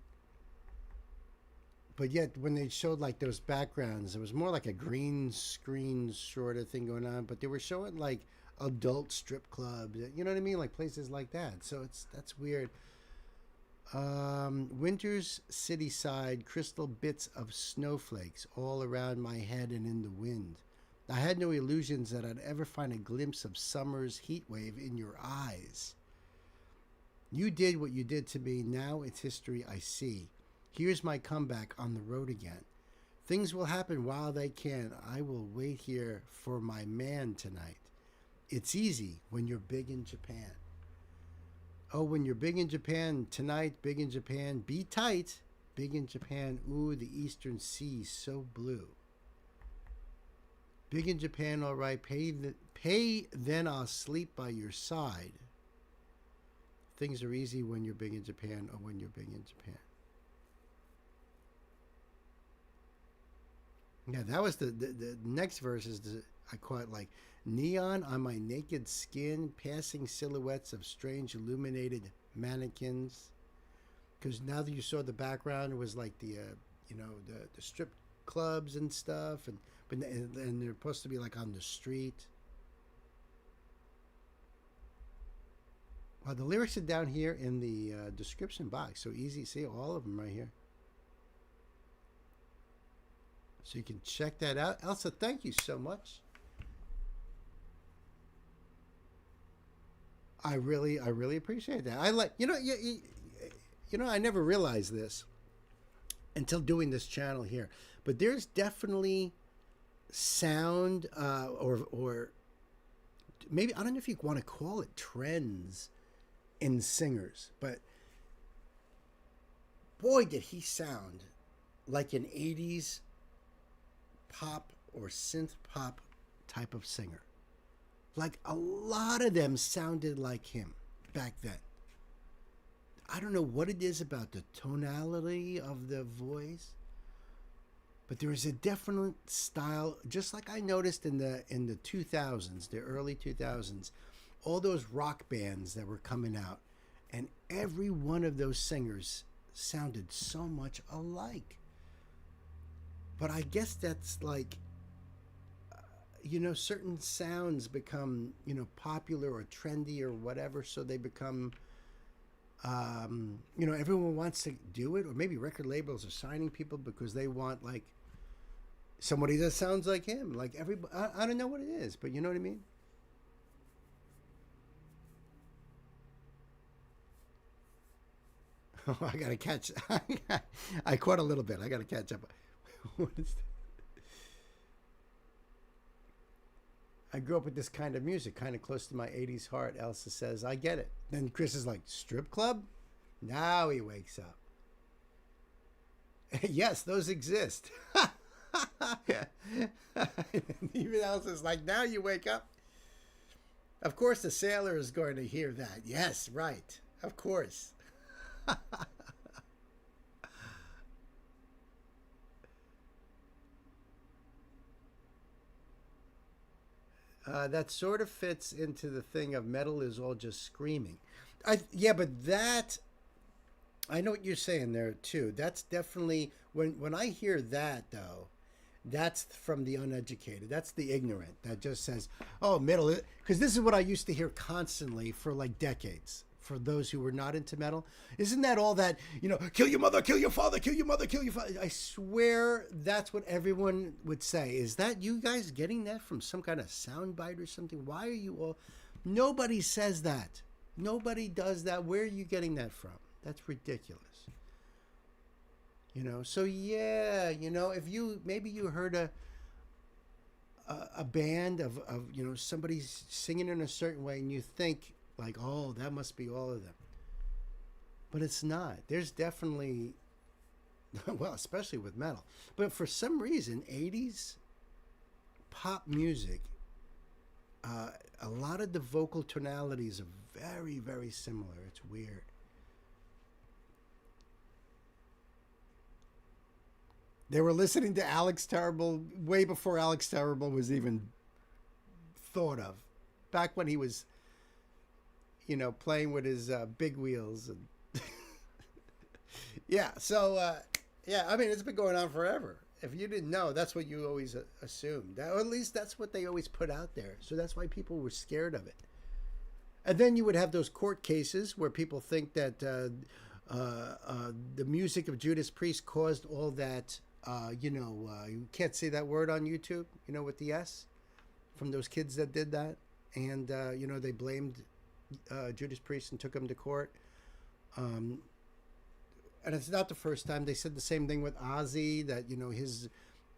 but yet when they showed like those backgrounds, it was more like a green screen sort of thing going on. But they were showing like adult strip clubs, you know what I mean, like places like that. So that's weird. Winter's city side, crystal bits of snowflakes all around my head and in the wind. I had no illusions that I'd ever find a glimpse of summer's heat wave in your eyes. You did what you did to me. Now it's history I see. Here's my comeback on the road again. Things will happen while they can. I will wait here for my man tonight. It's easy when you're big in Japan. Oh, when you're big in Japan, tonight, big in Japan, be tight, big in Japan, ooh, the eastern sea, so blue. Big in Japan, all right, pay, then I'll sleep by your side. things are easy when you're big in Japan or when you're big in Japan. Yeah, that was the next verse is I caught like neon on my naked skin, passing silhouettes of strange illuminated mannequins. Because now that you saw the background, it was like the the strip clubs and stuff, and they're supposed to be like on the street. Well, the lyrics are down here in the description box, so easy. See all of them right here. So you can check that out. Elsa, thank you so much. I really appreciate that. I like, I never realized this until doing this channel here, but there's definitely sound or maybe, I don't know if you want to call it trends in singers, but boy, did he sound like an 80s pop or synth pop type of singer. Like a lot of them sounded like him back then. I don't know what it is about the tonality of the voice, but there is a definite style, just like I noticed in the 2000s, the early 2000s, all those rock bands that were coming out, and every one of those singers sounded so much alike. But I guess that's like, certain sounds become, popular or trendy or whatever. So they become, everyone wants to do it. Or maybe record labels are signing people because they want like somebody that sounds like him. Like everybody, I don't know what it is, but you know what I mean? Oh, I got to catch. I caught a little bit. I got to catch up. What is that? I grew up with this kind of music, kind of close to my 80s heart. Elsa says, I get it. Then Chris is like, strip club? Now he wakes up. Yes, those exist. Even Elsa's like, now you wake up. Of course, the sailor is going to hear that. Yes, right. Of course. That sort of fits into the thing of metal is all just screaming. Yeah, but that, I know what you're saying there too. That's definitely, when I hear that though, that's from the uneducated. That's the ignorant that just says, oh, metal. Because this is what I used to hear constantly for like decades. For those who were not into metal, isn't that all that, kill your mother, kill your father, kill your mother, kill your father? I swear that's what everyone would say. Is that you guys getting that from some kind of soundbite or something? Why are you all, nobody says that. Nobody does that. Where are you getting that from? That's ridiculous. So yeah, if maybe you heard a band of somebody singing in a certain way and you think, like, oh, that must be all of them. But it's not. There's definitely, well, especially with metal. But for some reason, 80s pop music, a lot of the vocal tonalities are very, very similar. It's weird. They were listening to Alex Terrible way before Alex Terrible was even thought of. Back when he was playing with his big wheels. And yeah, so, yeah, I mean, it's been going on forever. If you didn't know, that's what you always assumed. Or at least that's what they always put out there. So that's why people were scared of it. And then you would have those court cases where people think that the music of Judas Priest caused all that, you can't say that word on YouTube, with the S, from those kids that did that. And, they blamed Judas Priest and took him to court. And it's not the first time. They said the same thing with Ozzy, that, his,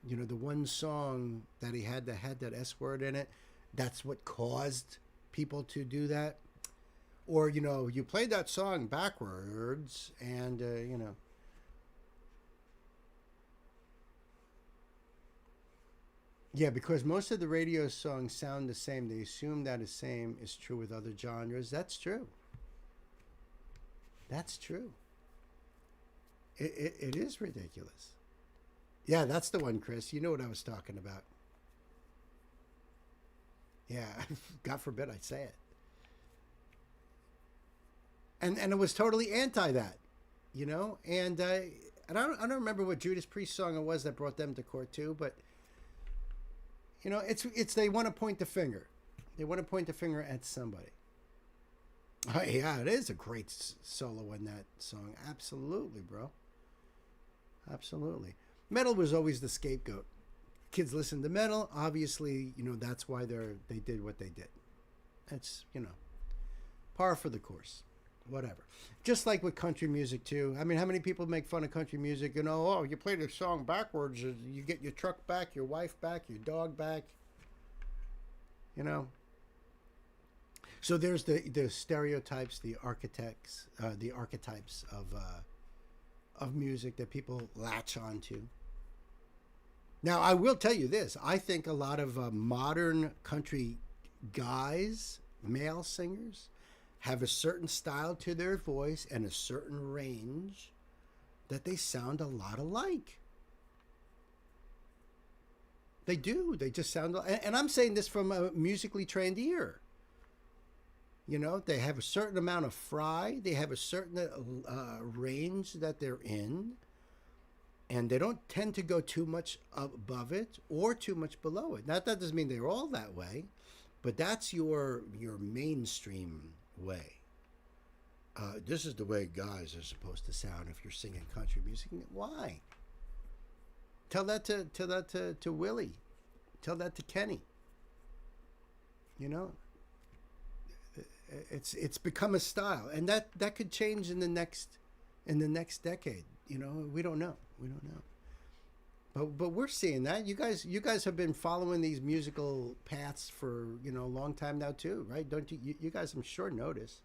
the one song that he had that had that S word in it, that's what caused people to do that. Or, you played that song backwards and, Yeah, because most of the radio songs sound the same. They assume that the same is true with other genres. That's true. That's true. It is ridiculous. Yeah, that's the one, Chris. You know what I was talking about. Yeah, God forbid I say it. And it was totally anti that, you know. And I don't remember what Judas Priest song it was that brought them to court too. But you know, it's they want to point the finger. They want to point the finger at somebody. Yeah, it is a great solo in that song. Absolutely, bro. Absolutely. Metal was always the scapegoat. Kids listened to metal. Obviously, you know, that's why they did what they did. That's, you know, par for the course. Whatever. Just like with country music, too. I mean, how many people make fun of country music? You know, oh, you play the song backwards, you get your truck back, your wife back, your dog back. You know? So there's the stereotypes, the archetypes of music that people latch onto. Now, I will tell you this. I think a lot of modern country guys, male singers, have a certain style to their voice and a certain range that they sound a lot alike. They do. They just sound... And I'm saying this from a musically trained ear. You know, they have a certain amount of fry. They have a certain range that they're in. And they don't tend to go too much above it or too much below it. Now, that doesn't mean they're all that way. But that's your mainstream way. This is the way guys are supposed to sound if you're singing country music. Why? Tell that to Willie. Tell that to Kenny. You know, it's become a style, and that could change in the next decade. You know, we don't know. But we're seeing that. You guys have been following these musical paths for, you know, a long time now too, right? Don't you? You guys, I'm sure, notice.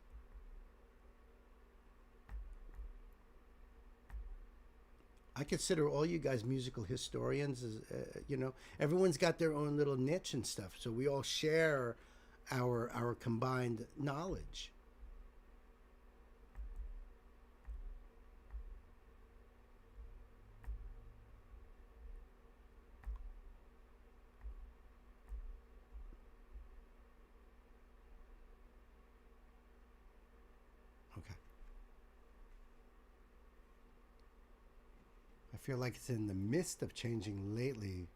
I consider all you guys musical historians. As you know, everyone's got their own little niche and stuff, so we all share our combined knowledge. Okay. I feel like it's in the midst of changing lately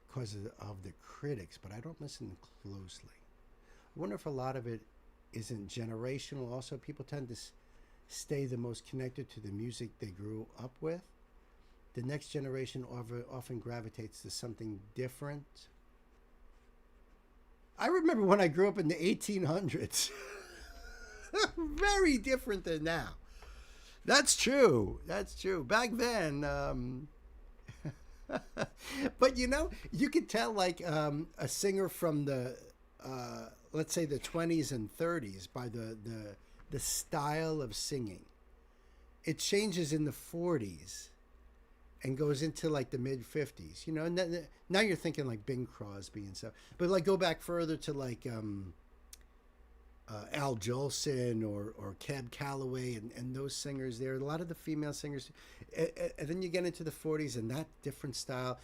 because of the critics, but I don't listen closely. I wonder if a lot of it isn't generational. Also, people tend to stay the most connected to the music they grew up with. The next generation often gravitates to something different. I remember when I grew up in the 1800s. Very different than now. That's true. Back then, but you know, you could tell like a singer from the let's say the 20s and 30s by the style of singing. It changes in the 40s and goes into like the mid 50s. You know, now you're thinking like Bing Crosby and stuff. But like go back further to like Al Jolson or Cab Calloway and those singers there. A lot of the female singers. And then you get into the 40s and that different style.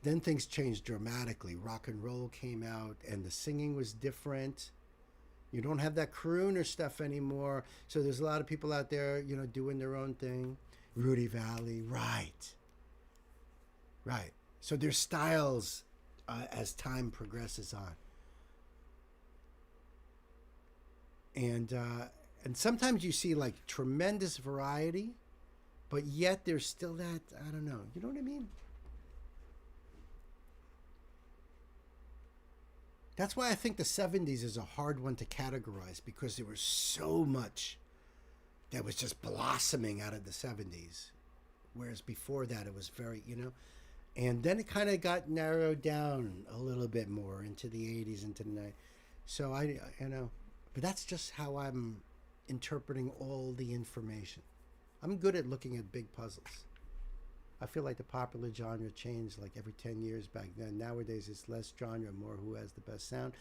Then things changed dramatically. Rock and roll came out and the singing was different. You don't have that crooner stuff anymore. So there's a lot of people out there, you know, doing their own thing. Rudy Valley, right. So there's styles as time progresses on. And sometimes you see like tremendous variety, but yet there's still that, I don't know. You know what I mean? That's why I think the 70s is a hard one to categorize, because there was so much that was just blossoming out of the 70s. Whereas before that, it was very, you know, and then it kind of got narrowed down a little bit more into the 80s, into the 90s. So you know, but that's just how I'm interpreting all the information. I'm good at looking at big puzzles. I feel like the popular genre changed like every 10 years back then. Nowadays, it's less genre, more who has the best sound.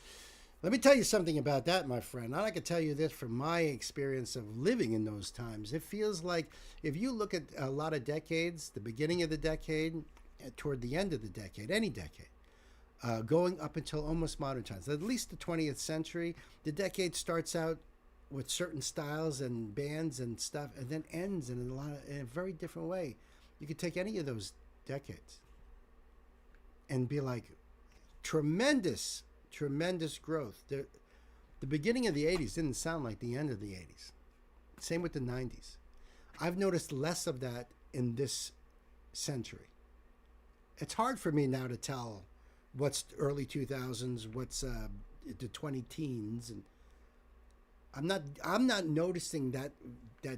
Let me tell you something about that, my friend. I can tell you this from my experience of living in those times. It feels like if you look at a lot of decades, the beginning of the decade, toward the end of the decade, any decade, going up until almost modern times, at least the 20th century, the decade starts out with certain styles and bands and stuff, and then ends in a very different way. You could take any of those decades and be like, tremendous growth. The beginning of the 80s didn't sound like the end of the 80s. Same with the 90s. I've noticed less of that in this century. It's hard for me now to tell what's early 2000s, what's the 20 teens, and I'm not noticing that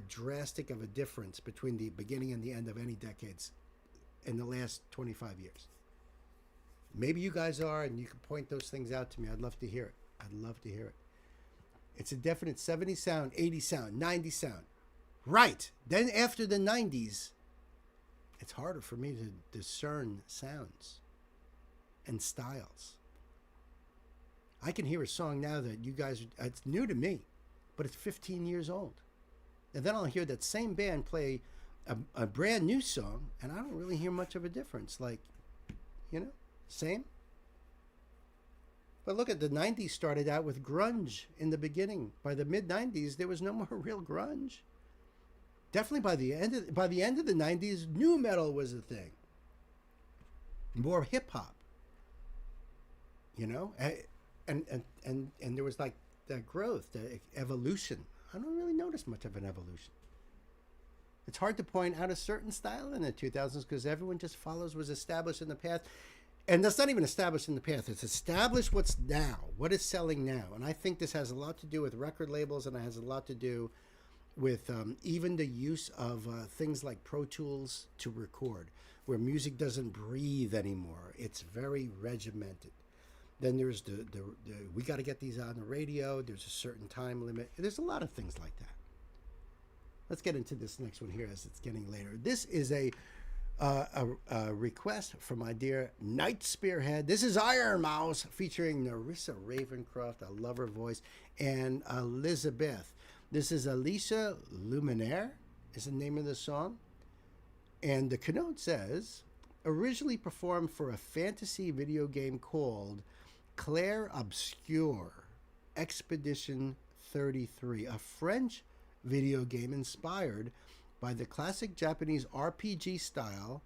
drastic of a difference between the beginning and the end of any decades in the last 25 years. Maybe you guys are, and you can point those things out to me. I'd love to hear it. I'd love to hear it. It's a definite 70 sound, 80 sound, 90 sound. Right. Then after the 90s, it's harder for me to discern sounds and styles. I can hear a song now that you guys, it's new to me, but it's 15 years old. And then I'll hear that same band play a brand new song, and I don't really hear much of a difference. Like, same. But look at the 90s started out with grunge in the beginning. By the mid 90s, there was no more real grunge. Definitely by the end of the 90s, nu metal was a thing. More hip hop. And there was like that growth, the evolution. I don't really notice much of an evolution. It's hard to point out a certain style in the 2000s because everyone just follows what's established in the past. And that's not even established in the past. It's established what's now, what is selling now. And I think this has a lot to do with record labels, and it has a lot to do with even the use of things like Pro Tools to record, where music doesn't breathe anymore. It's very regimented. Then there's the we got to get these on the radio. There's a certain time limit. There's a lot of things like that. Let's get into this next one here as it's getting later. This is a request from my dear Night Spearhead. This is Iron Mouse featuring Narissa Ravencroft, I love her voice, and Elizabeth. This is Alicia Luminaire is the name of the song. And the keynote says, originally performed for a fantasy video game called Claire Obscure Expedition 33, a French video game inspired by the classic Japanese RPG style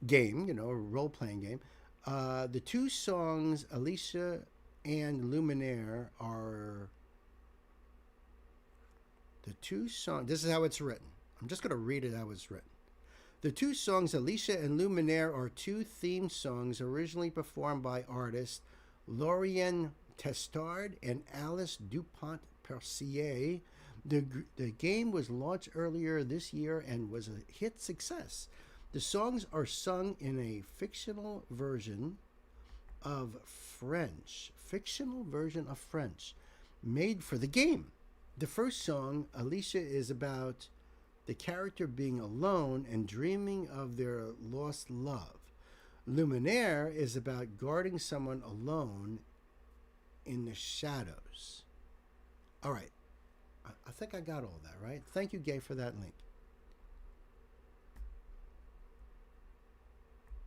game, a role-playing game. The two songs, Alicia and Luminaire, are the two songs. This is how it's written. I'm just going to read it how it's written. The two songs, Alicia and Luminaire, are two theme songs originally performed by artists Lauriane Testard and Alice Dupont-Percier. The game was launched earlier this year and was a hit success. The songs are sung in a fictional version of French, made for the game. The first song, Alicia, is about the character being alone and dreaming of their lost love. Luminaire is about guarding someone alone in the shadows. All right. I think I got all that, right? Thank you, Gay, for that link.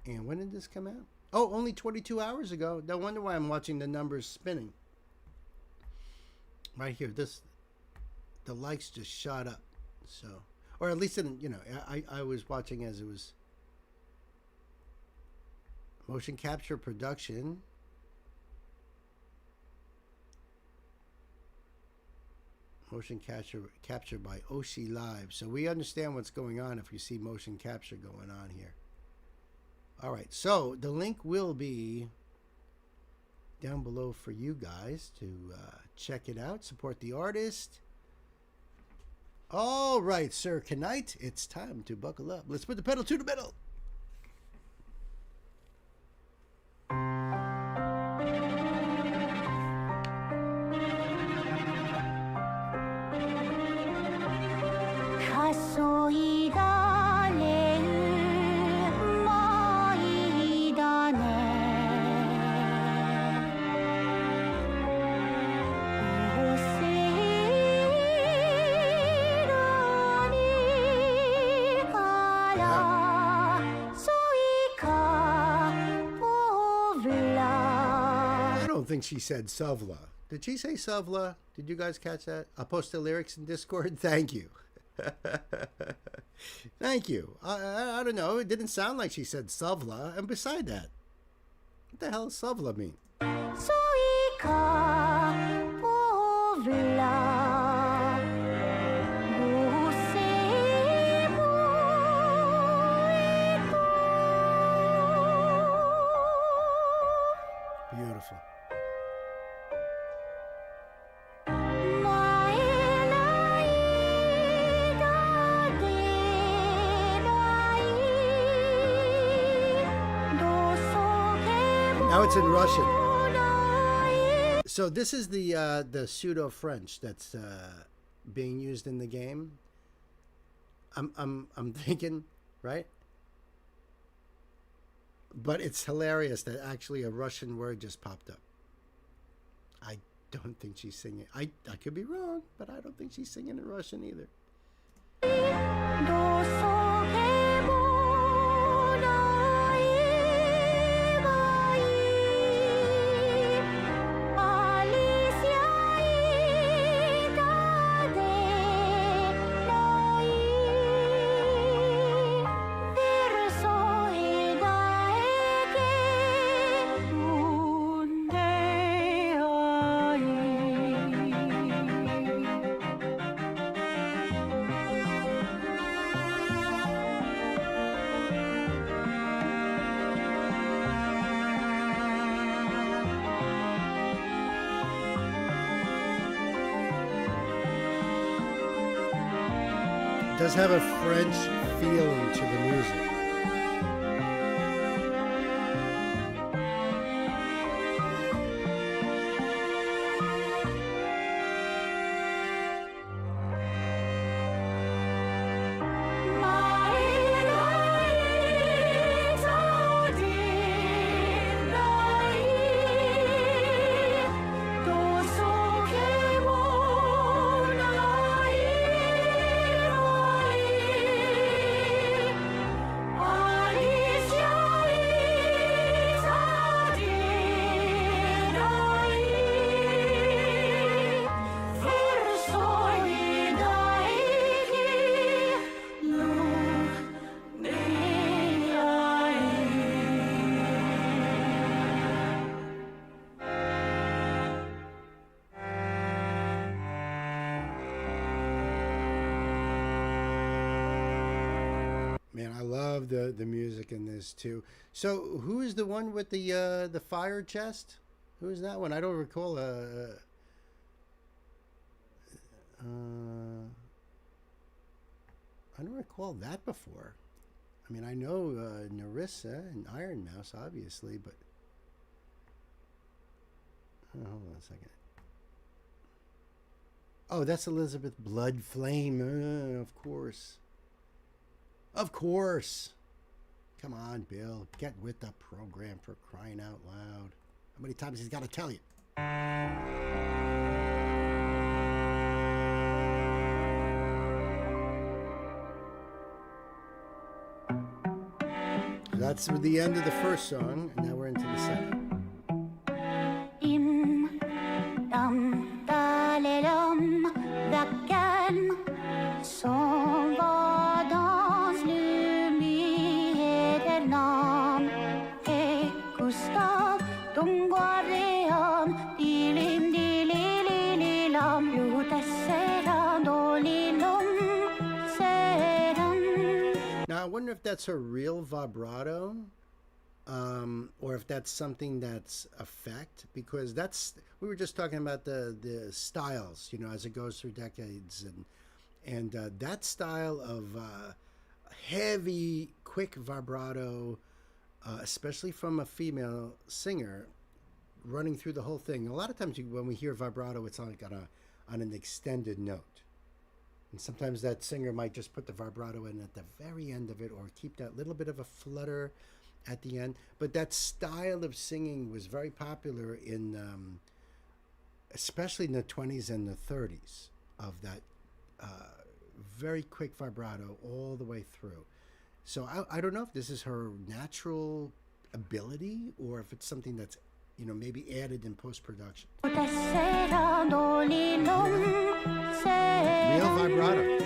And when did this come out? Oh, only 22 hours ago. No wonder why I'm watching the numbers spinning. Right here, the likes just shot up. So, or at least, I was watching as it was motion capture production. Motion capture by Oshi Live. So we understand what's going on if you see motion capture going on here. All right, so the link will be down below for you guys to check it out, support the artist. All right, Sir Knight, it's time to buckle up. Let's put the pedal to the metal. think she said Savla. Did she say Savla? Did you guys catch that? I'll post the lyrics in Discord. Thank you. Thank you. I don't know. It didn't sound like she said Savla. And beside that, what the hell does Savla mean? Beautiful. Now it's in Russian. So this is the pseudo French that's being used in the game. I'm thinking, right? But it's hilarious that actually a Russian word just popped up. I don't think she's singing. I could be wrong, but I don't think she's singing in Russian either. Does have a French feeling to the music. Man, I love the music in this too. So, who is the one with the fire chest? Who is that one? I don't recall. I don't recall that before. I mean, I know Narissa and Iron Mouse, obviously, but hold on a second. Oh, that's Elizabeth Bloodflame, of course. Of course. Come on, Bill. Get with the program, for crying out loud. How many times he's got to tell you? That's the end of the first song, and now we're into the second. Now, I wonder if that's her real vibrato, or if that's something that's effect, because we were just talking about the styles, you know, as it goes through decades, and that style of heavy, quick vibrato, especially from a female singer, running through the whole thing. A lot of times when we hear vibrato, it's like on an extended note. And sometimes that singer might just put the vibrato in at the very end of it, or keep that little bit of a flutter at the end. But that style of singing was very popular in, especially in the 20s and the 30s, of that very quick vibrato all the way through. So I don't know if this is her natural ability, or if it's something that's you know, maybe added in post-production. Real vibrato.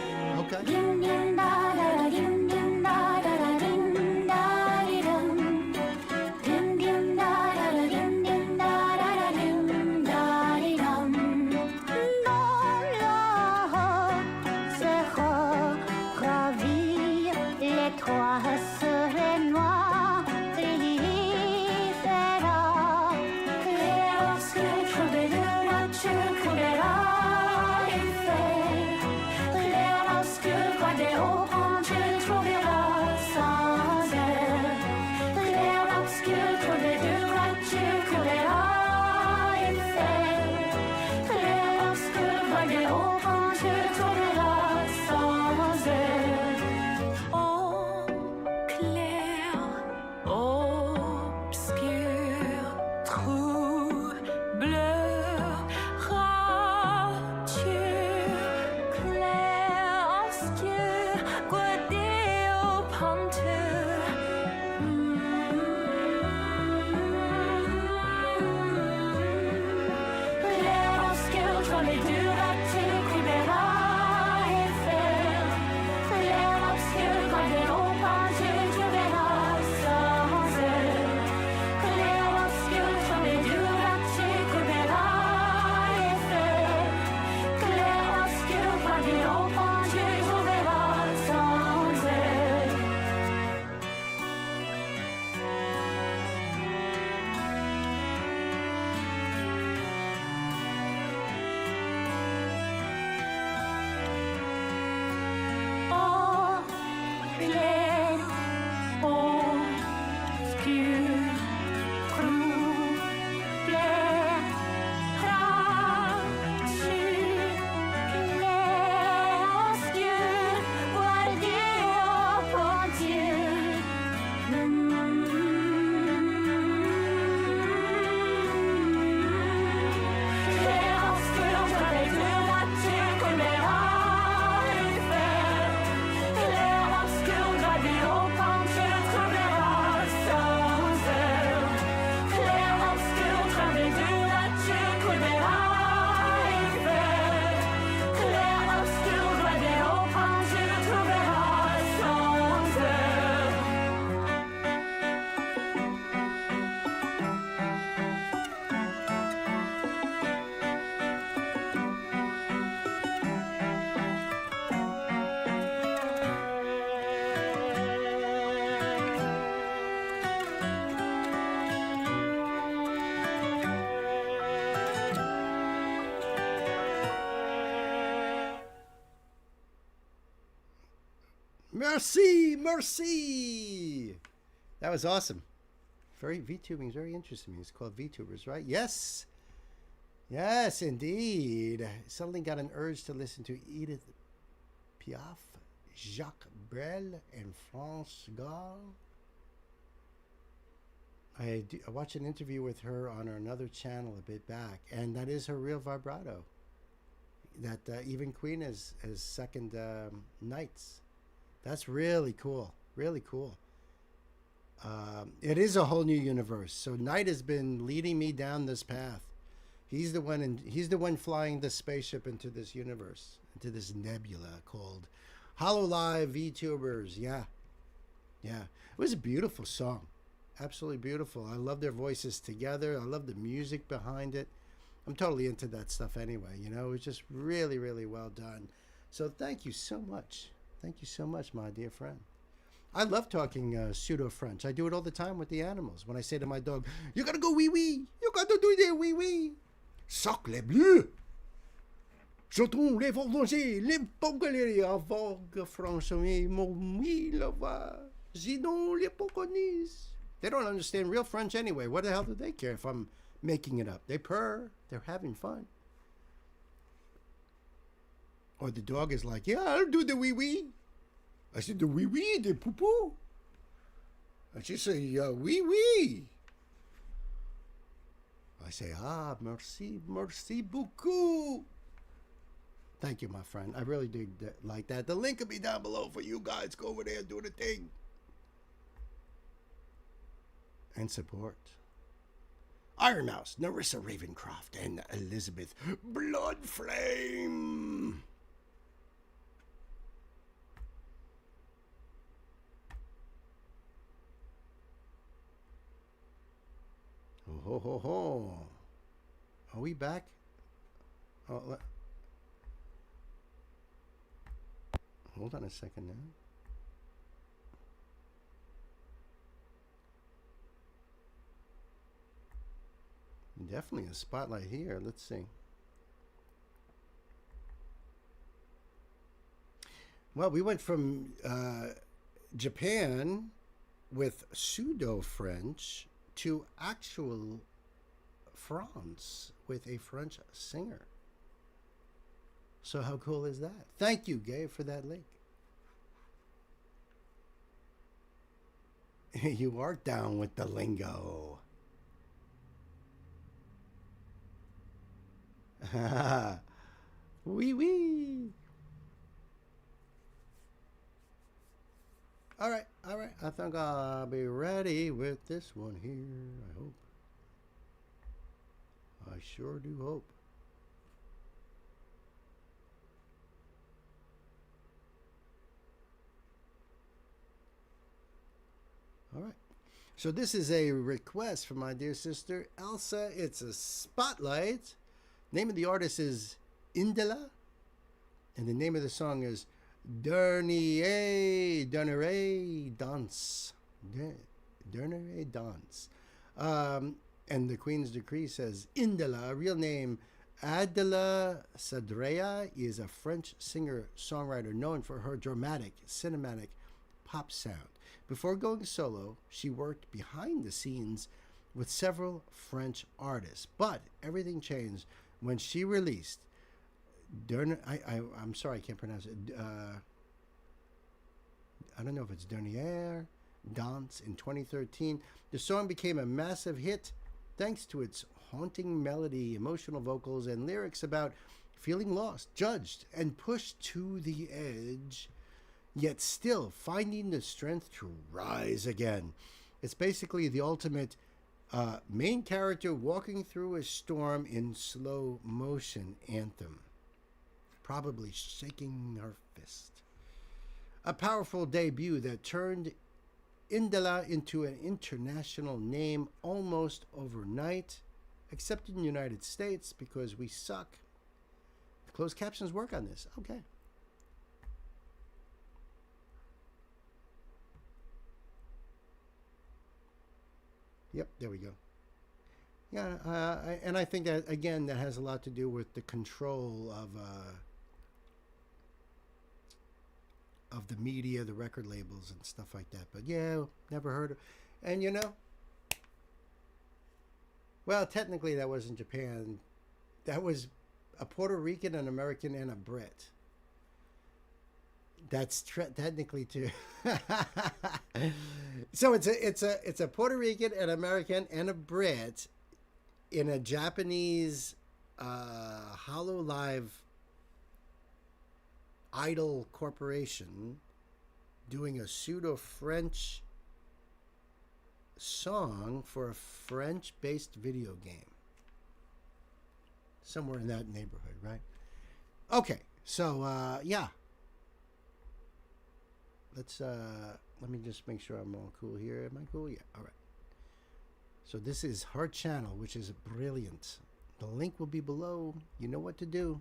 Merci, merci. That was awesome. VTubing is very interesting to me. It's called VTubers, right? Yes. Yes, indeed. Suddenly got an urge to listen to Edith Piaf, Jacques Brel, and France Gall. I watched an interview with her on another channel a bit back, and that is her real vibrato. That even Queen has second nights. That's really cool. Really cool. It is a whole new universe. So Knight has been leading me down this path. He's the one flying the spaceship into this universe, into this nebula called HoloLive VTubers. Yeah. It was a beautiful song. Absolutely beautiful. I love their voices together. I love the music behind it. I'm totally into that stuff anyway. You know, it's just really, really well done. So thank you so much. Thank you so much, my dear friend. I love talking pseudo-French. I do it all the time with the animals. When I say to my dog, you gotta go wee-wee. You gotta do the wee-wee. Soc les bleus. J'entends les danger, les pongolais avant franchement mon mille va. Sinon les poconies. They don't understand real French anyway. What the hell do they care if I'm making it up? They purr. They're having fun. Or the dog is like, yeah, I'll do the wee-wee. I said, the wee-wee, the poo-poo. And she said, wee-wee. I say, merci beaucoup. Thank you, my friend. I really do like that. The link will be down below for you guys. Go over there and do the thing. And support. Iron Mouse, Narissa Ravencroft, and Elizabeth Bloodflame. Oh, ho, ho, ho. Are we back? Oh, hold on a second now. Definitely a spotlight here. Let's see. Well, we went from Japan with pseudo-French to actual France with a French singer. So how cool is that? Thank you, Gabe, for that link. You are down with the lingo. Wee wee. All right. I think I'll be ready with this one here. I hope. I sure do hope. All right. So this is a request from my dear sister Elsa. It's a spotlight. Name of the artist is Indela, and the name of the song is Dernier Danse. Dernier Danse. And the Queen's Decree says Indela, real name Adela Sadrea, is a French singer-songwriter known for her dramatic, cinematic pop sound. Before going solo, she worked behind the scenes with several French artists, but everything changed when she released I'm sorry, I can't pronounce it. I don't know if it's Dernier Danse in 2013. The song became a massive hit thanks to its haunting melody, emotional vocals, and lyrics about feeling lost, judged, and pushed to the edge, yet still finding the strength to rise again. It's basically the ultimate main character walking through a storm in slow motion anthem, probably shaking her fist. A powerful debut that turned Indela into an international name almost overnight, except in the United States because we suck. Closed captions work on this. Okay. Yep, there we go. Yeah, and I think that, again, that has a lot to do with the control of the media, the record labels, and stuff like that. But yeah, never heard of. And you know, well, technically that wasn't Japan. That was a Puerto Rican, an American, and a Brit. That's technically too. So it's a Puerto Rican, an American, and a Brit in a Japanese Hollow Live idol corporation doing a pseudo-French song for a French-based video game. Somewhere in that neighborhood, right? Okay, so yeah. Let me just make sure I'm all cool here. Am I cool? Yeah, all right. So this is her channel, which is brilliant. The link will be below. You know what to do.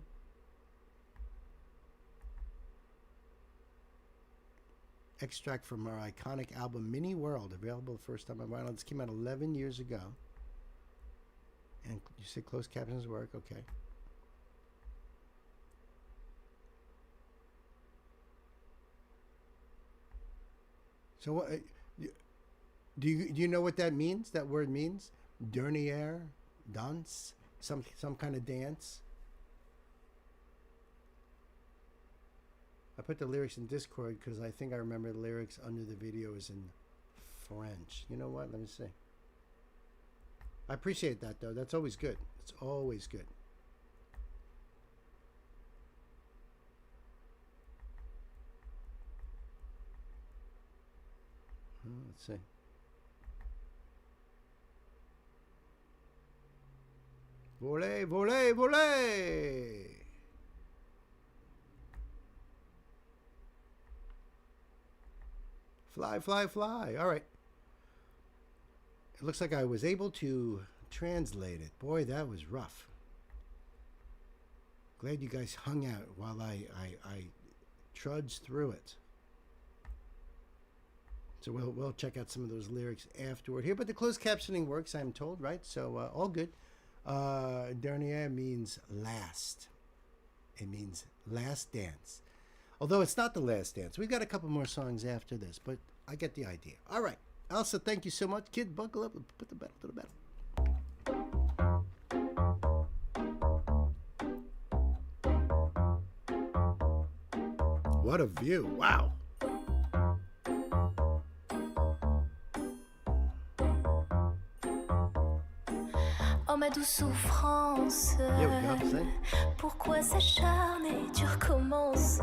Extract from our iconic album Mini World, available first time on vinyl. This came out 11 years ago. And you said closed captions work. Okay. So what do you know what that means? That word means dernier danse, some kind of dance. I put the lyrics in Discord because I think I remember the lyrics under the video is in French. You know what? Let me see. I appreciate that though. That's always good. It's always good. Let's see. Voler, voler, voler. Fly, fly, fly. All right. It looks like I was able to translate it. Boy, that was rough. Glad you guys hung out while I trudged through it. So we'll check out some of those lyrics afterward here. But the closed captioning works, I'm told, right? So all good. Dernier means last. It means last dance. Although it's not the last dance. We've got a couple more songs after this, but I get the idea. All right. Elsa, thank you so much. Kid, buckle up and put the pedal to the metal. What a view. Wow. Oh ma douce souffrance, pourquoi s'acharner, tu recommences.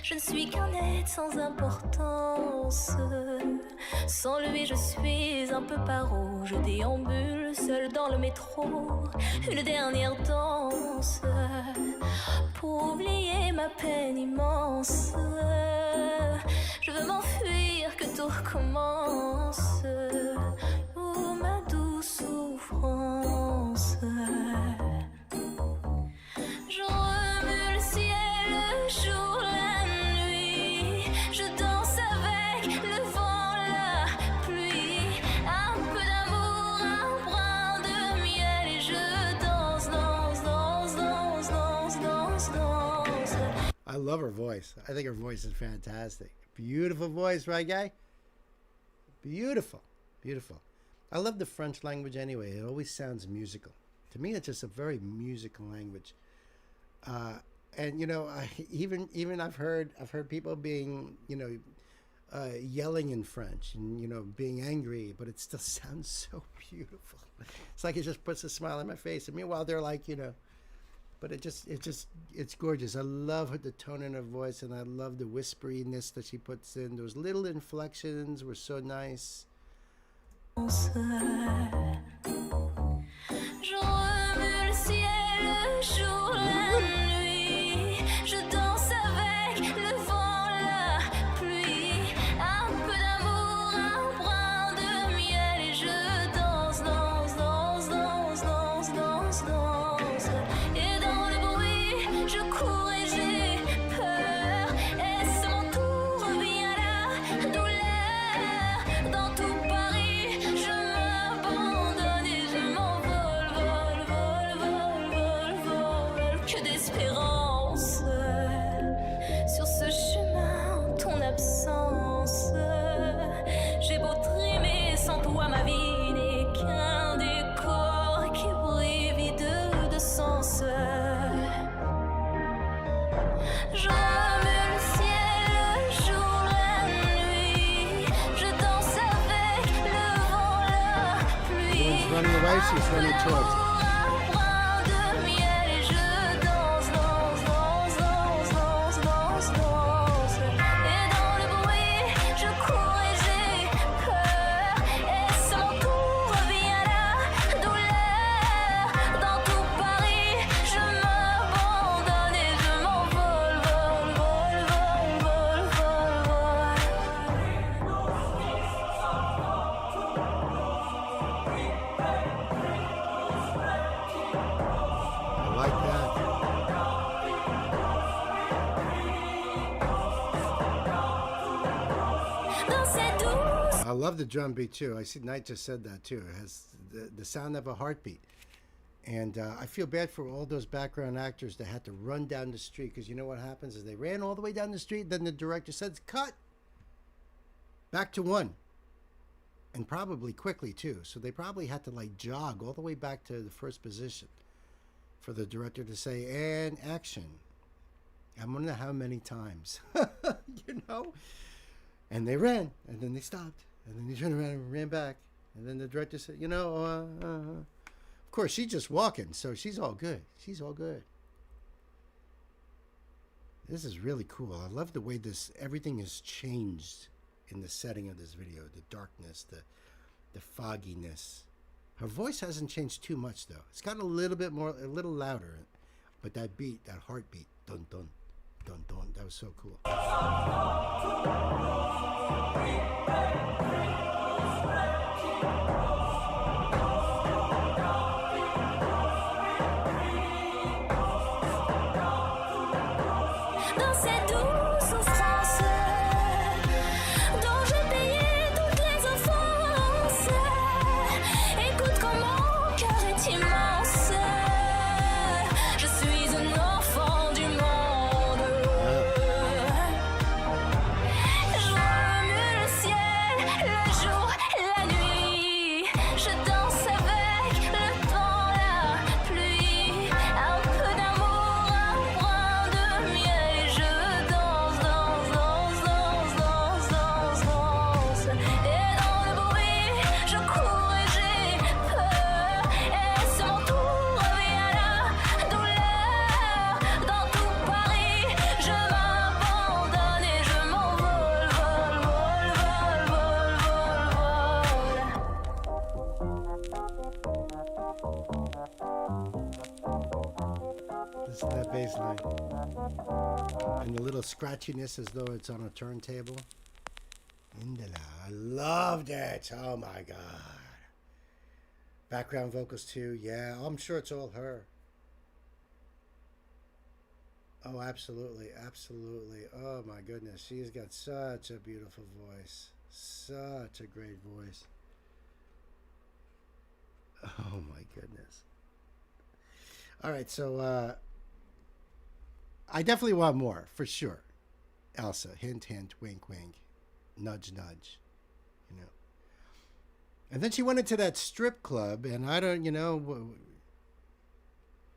Je ne suis qu'un être sans importance. Sans lui je suis un peu paro. Je déambule seul dans le métro. Une dernière danse pour oublier ma peine immense. Je veux m'enfuir, que tout recommence. Oh ma douce souffrance. Je remue le ciel, le jour, la nuit. Je danse avec le vent, la pluie. Un peu d'amour, un brin de miel. Et je danse, danse, danse, danse, danse, danse, danse. I love her voice. I think her voice is fantastic. Beautiful voice, right, guy? Beautiful. Beautiful. I love the French language anyway. It always sounds musical. To me, it's just a very musical language. And you know, even I've heard people being, you know, yelling in French and, you know, being angry, but it still sounds so beautiful. It's like it just puts a smile on my face. And meanwhile, they're like, you know, but it's gorgeous. I love the tone in her voice, and I love the whisperiness that she puts in. Those little inflections were so nice. Je remue le ciel, le jour, la nuit. Je danse avec le vent, la pluie. Un peu d'amour, un brin de miel. Et je danse, danse, danse, danse, danse, danse, danse. Et dans le bruit, je cours et j'ai peur. Et c'est mon tour, revient la douleur. Dans tout Paris, je m'abandonne et je m'envole, vol, vol, vol, vol, vol. Que d'espérance sur ce chemin en ton absence. J'ai beau trimer sans toi, ma vie n'est qu'un décor qui brille vide de sens. Je remue le ciel, le jour, la nuit. Je danse avec le vent, la pluie. One's running away, she's running towards it. Un brin de miel et je danse, danse, danse, danse, danse, danse, danse. Et dans le bruit, je cours et j'ai peur. Et c'est mon tour, revient la douleur. Dans tout Paris, je m'abandonne et je m'envole, vol, vol, vol, vol, vol, I like that. dans cette douce. I love the drum beat too. I see Knight just said that too. It has the sound of a heartbeat. And I feel bad for all those background actors that had to run down the street, because you know what happens is they ran all the way down the street, then the director says, cut! Back to one. And probably quickly too. So they probably had to like jog all the way back to the first position for the director to say, and action. I wonder how many times, you know? And they ran, and then they stopped, and then they turned around and ran back. And then the director said, you know, of course, she's just walking, so she's all good. She's all good. This is really cool. I love the way everything is changed in the setting of this video. The darkness, the fogginess. Her voice hasn't changed too much though. It's gotten a little bit more, a little louder, but that beat, that heartbeat, dun dun, dun dun, that was so cool. Dans ces douces souffrances dont j'ai payé toutes les offenses, écoute comme mon cœur est immense. Je suis un enfant du monde. Je remue le ciel, le jour, la nuit. Je danse avec le vent, la pluie. Un peu d'amour, un brin de miel. Et je danse, danse, danse, danse, danse, danse, danse. Et dans le bruit, je cours et j'ai peur. Et ce mon tour revient la douleur. Dans tout Paris, je m'abandonne et je m'envole, vol, vol, vol, Listen to that bass line. And the little scratchiness as though it's on a turntable. Indala. I loved it. Oh my God. Background vocals too. Yeah, I'm sure it's all her. Oh, absolutely. Absolutely. Oh my goodness. She's got such a beautiful voice. Such a great voice. Oh my goodness. All right, so I definitely want more, for sure. Elsa, hint, hint, wink, wink, nudge, nudge, you know. And then she went into that strip club, and I don't, you know.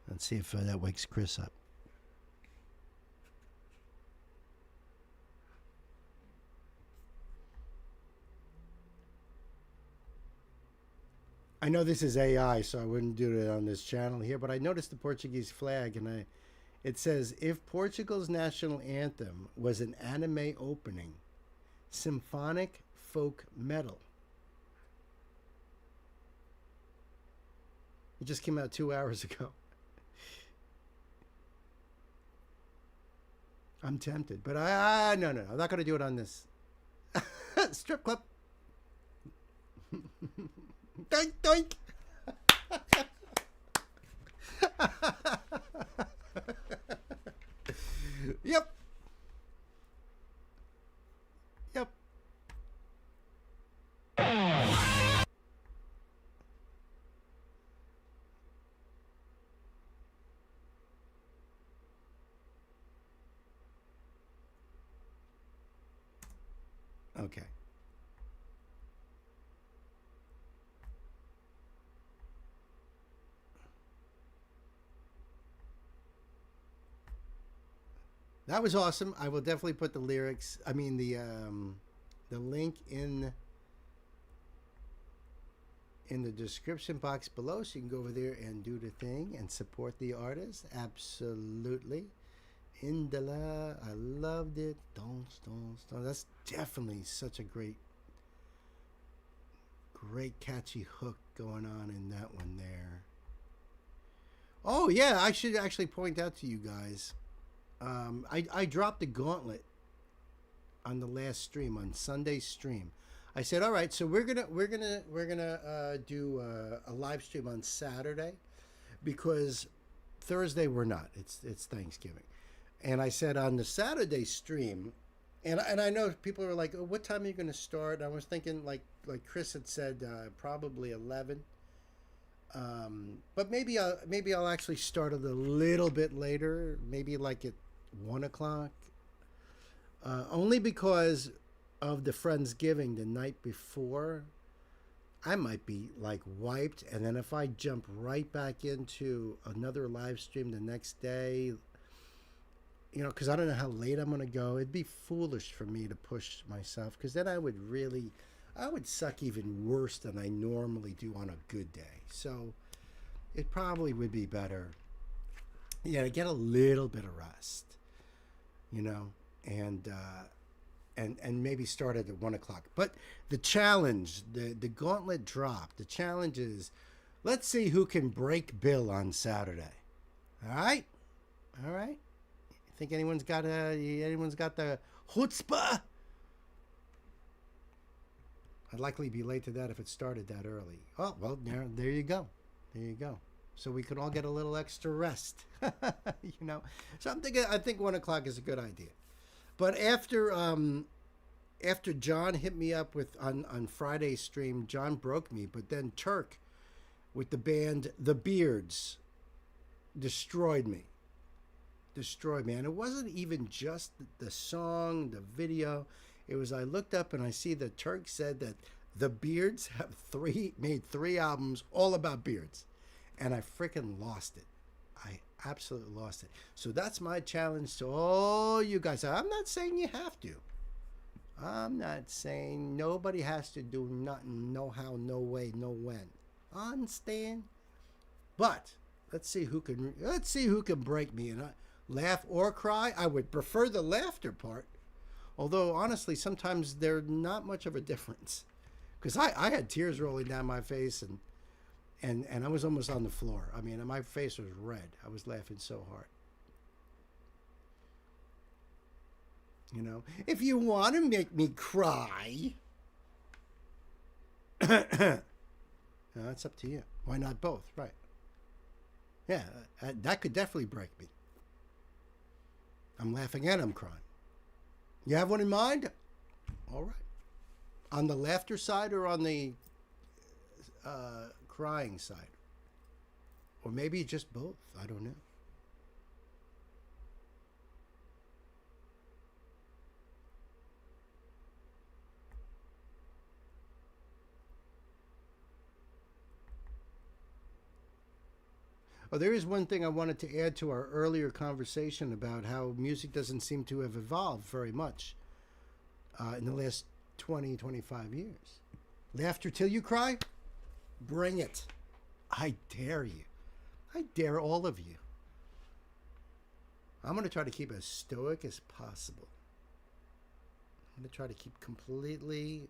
Let's see if that wakes Chris up. I know this is AI, so I wouldn't do it on this channel here, but I noticed the Portuguese flag, and it says, if Portugal's national anthem was an anime opening, symphonic folk metal. It just came out 2 hours ago. I'm tempted, but no, I'm not going to do it on this. Strip club. Doink, doink. Yep. Yep. Okay. That was awesome. I will definitely put the lyrics, I mean the link in the description box below, so you can go over there and do the thing and support the artist. Absolutely. Indala, I loved it. Don't. That's definitely such a great catchy hook going on in that one there. Oh yeah, I should actually point out to you guys. I dropped the gauntlet on the last stream, on Sunday's stream. I said, all right, so we're gonna do a live stream on Saturday, because Thursday we're not. It's Thanksgiving, and I said on the Saturday stream, and I know people are like, oh, what time are you gonna start? I was thinking like Chris had said, probably 11. But maybe I'll actually start it a little bit later, maybe like at 1 o'clock, only because of the Friendsgiving the night before. I might be like wiped, and then if I jump right back into another live stream the next day, you know, because I don't know how late I'm gonna go, it'd be foolish for me to push myself, because then I would suck even worse than I normally do on a good day. So it probably would be better, yeah, to get a little bit of rest, you know, and maybe start at 1 o'clock. But the challenge, the gauntlet drop, the challenge is Let's see who can break Bill on Saturday. All right? All right? Think anyone's got the chutzpah? I'd likely be late to that if it started that early. Oh, well, there you go. There you go. So we could all get a little extra rest. You know? So I think 1 o'clock is a good idea. But after John hit me up with on Friday's stream, John broke me, but then Turk with the band The Beards destroyed me. And it wasn't even just the song, the video. It was, I looked up and I see that Turk said that the Beards have made 3 albums all about beards. And I freaking lost it. I absolutely lost it. So that's my challenge to all you guys. I'm not saying you have to. I'm not saying nobody has to do nothing, no how, no way, no when. Understand? But let's see who can break me and laugh or cry. I would prefer the laughter part. Although honestly, sometimes they're not much of a difference. Because I had tears rolling down my face and I was almost on the floor. I mean, my face was red. I was laughing so hard. You know, if you want to make me cry, that's up to you. Why not both? Right. Yeah, that could definitely break me. I'm laughing and I'm crying. You have one in mind? All right. On the laughter side or on the crying side? Or maybe just both. I don't know. Oh, there is one thing I wanted to add to our earlier conversation about how music doesn't seem to have evolved very much in the last 20, 25 years. Laughter till you cry? Bring it. I dare you. I dare all of you. I'm going to try to keep as stoic as possible. I'm going to try to keep completely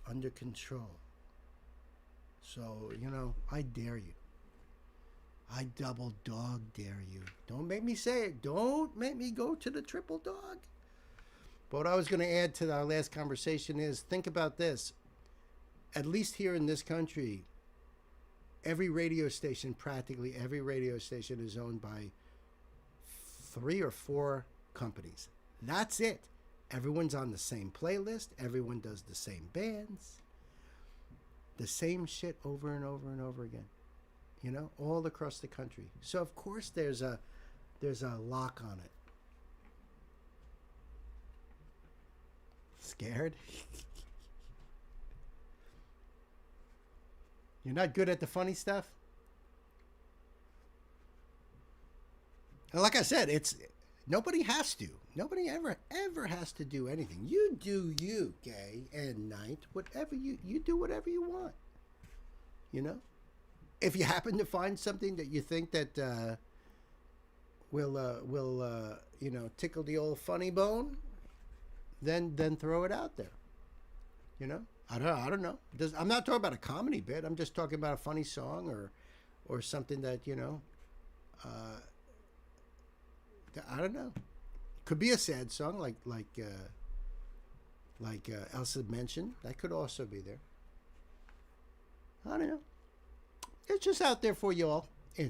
under control. So, you know, I dare you. I double dog dare you. Don't make me say it. Don't make me go to the triple dog. But what I was going to add to our last conversation is, think about this. At least here in this country, practically every radio station is owned by 3 or 4 companies. That's it. Everyone's on the same playlist. Everyone does the same bands. The same shit over and over and over again. You know, all across the country. So of course there's a lock on it. Scared? You're not good at the funny stuff? And like I said, nobody has to. Nobody ever has to do anything. You do you, gay and night. Whatever you do whatever you want. You know? If you happen to find something that you think that will tickle the old funny bone, then throw it out there. You know, I don't know. I'm not talking about a comedy bit. I'm just talking about a funny song or something that, you know, I don't know. Could be a sad song like Elsa mentioned. That could also be there. I don't know. It's just out there for y'all. You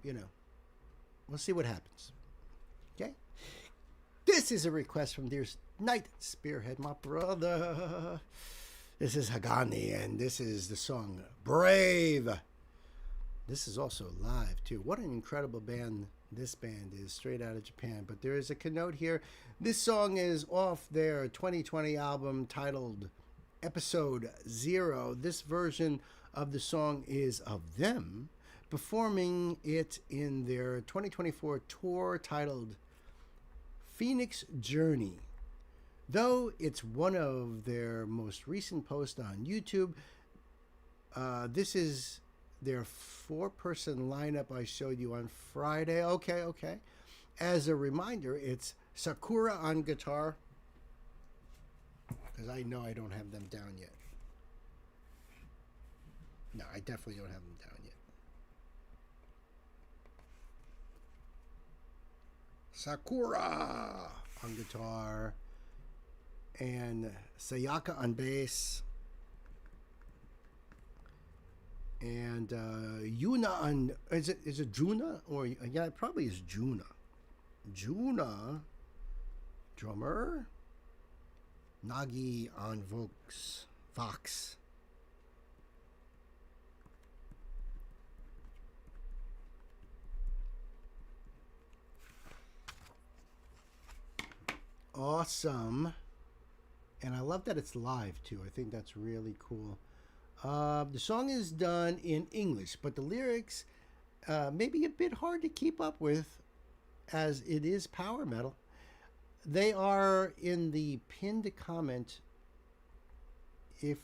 know, we'll see what happens. Okay? This is a request from dear Night Spearhead, my brother. This is Hagani, and this is the song Brave. This is also live, too. What an incredible band this band is, straight out of Japan. But there is a connote here. This song is off their 2020 album titled Episode 0. This version of the song is of them performing it in their 2024 tour titled Phoenix Journey. Though it's one of their most recent posts on YouTube, this is their 4-person lineup I showed you on Friday. Okay. As a reminder, it's Sakura on guitar, because I know I don't have them down yet. I definitely don't have them down yet. Sakura on guitar, and Sayaka on bass, and Yuna on, is it Juna, or yeah, it probably is Juna. Juna, drummer. Nagi on Vox. Awesome. And I love that it's live too. I think that's really cool. The song is done in English, but the lyrics may be a bit hard to keep up with, as it is power metal. They are in the pinned comment if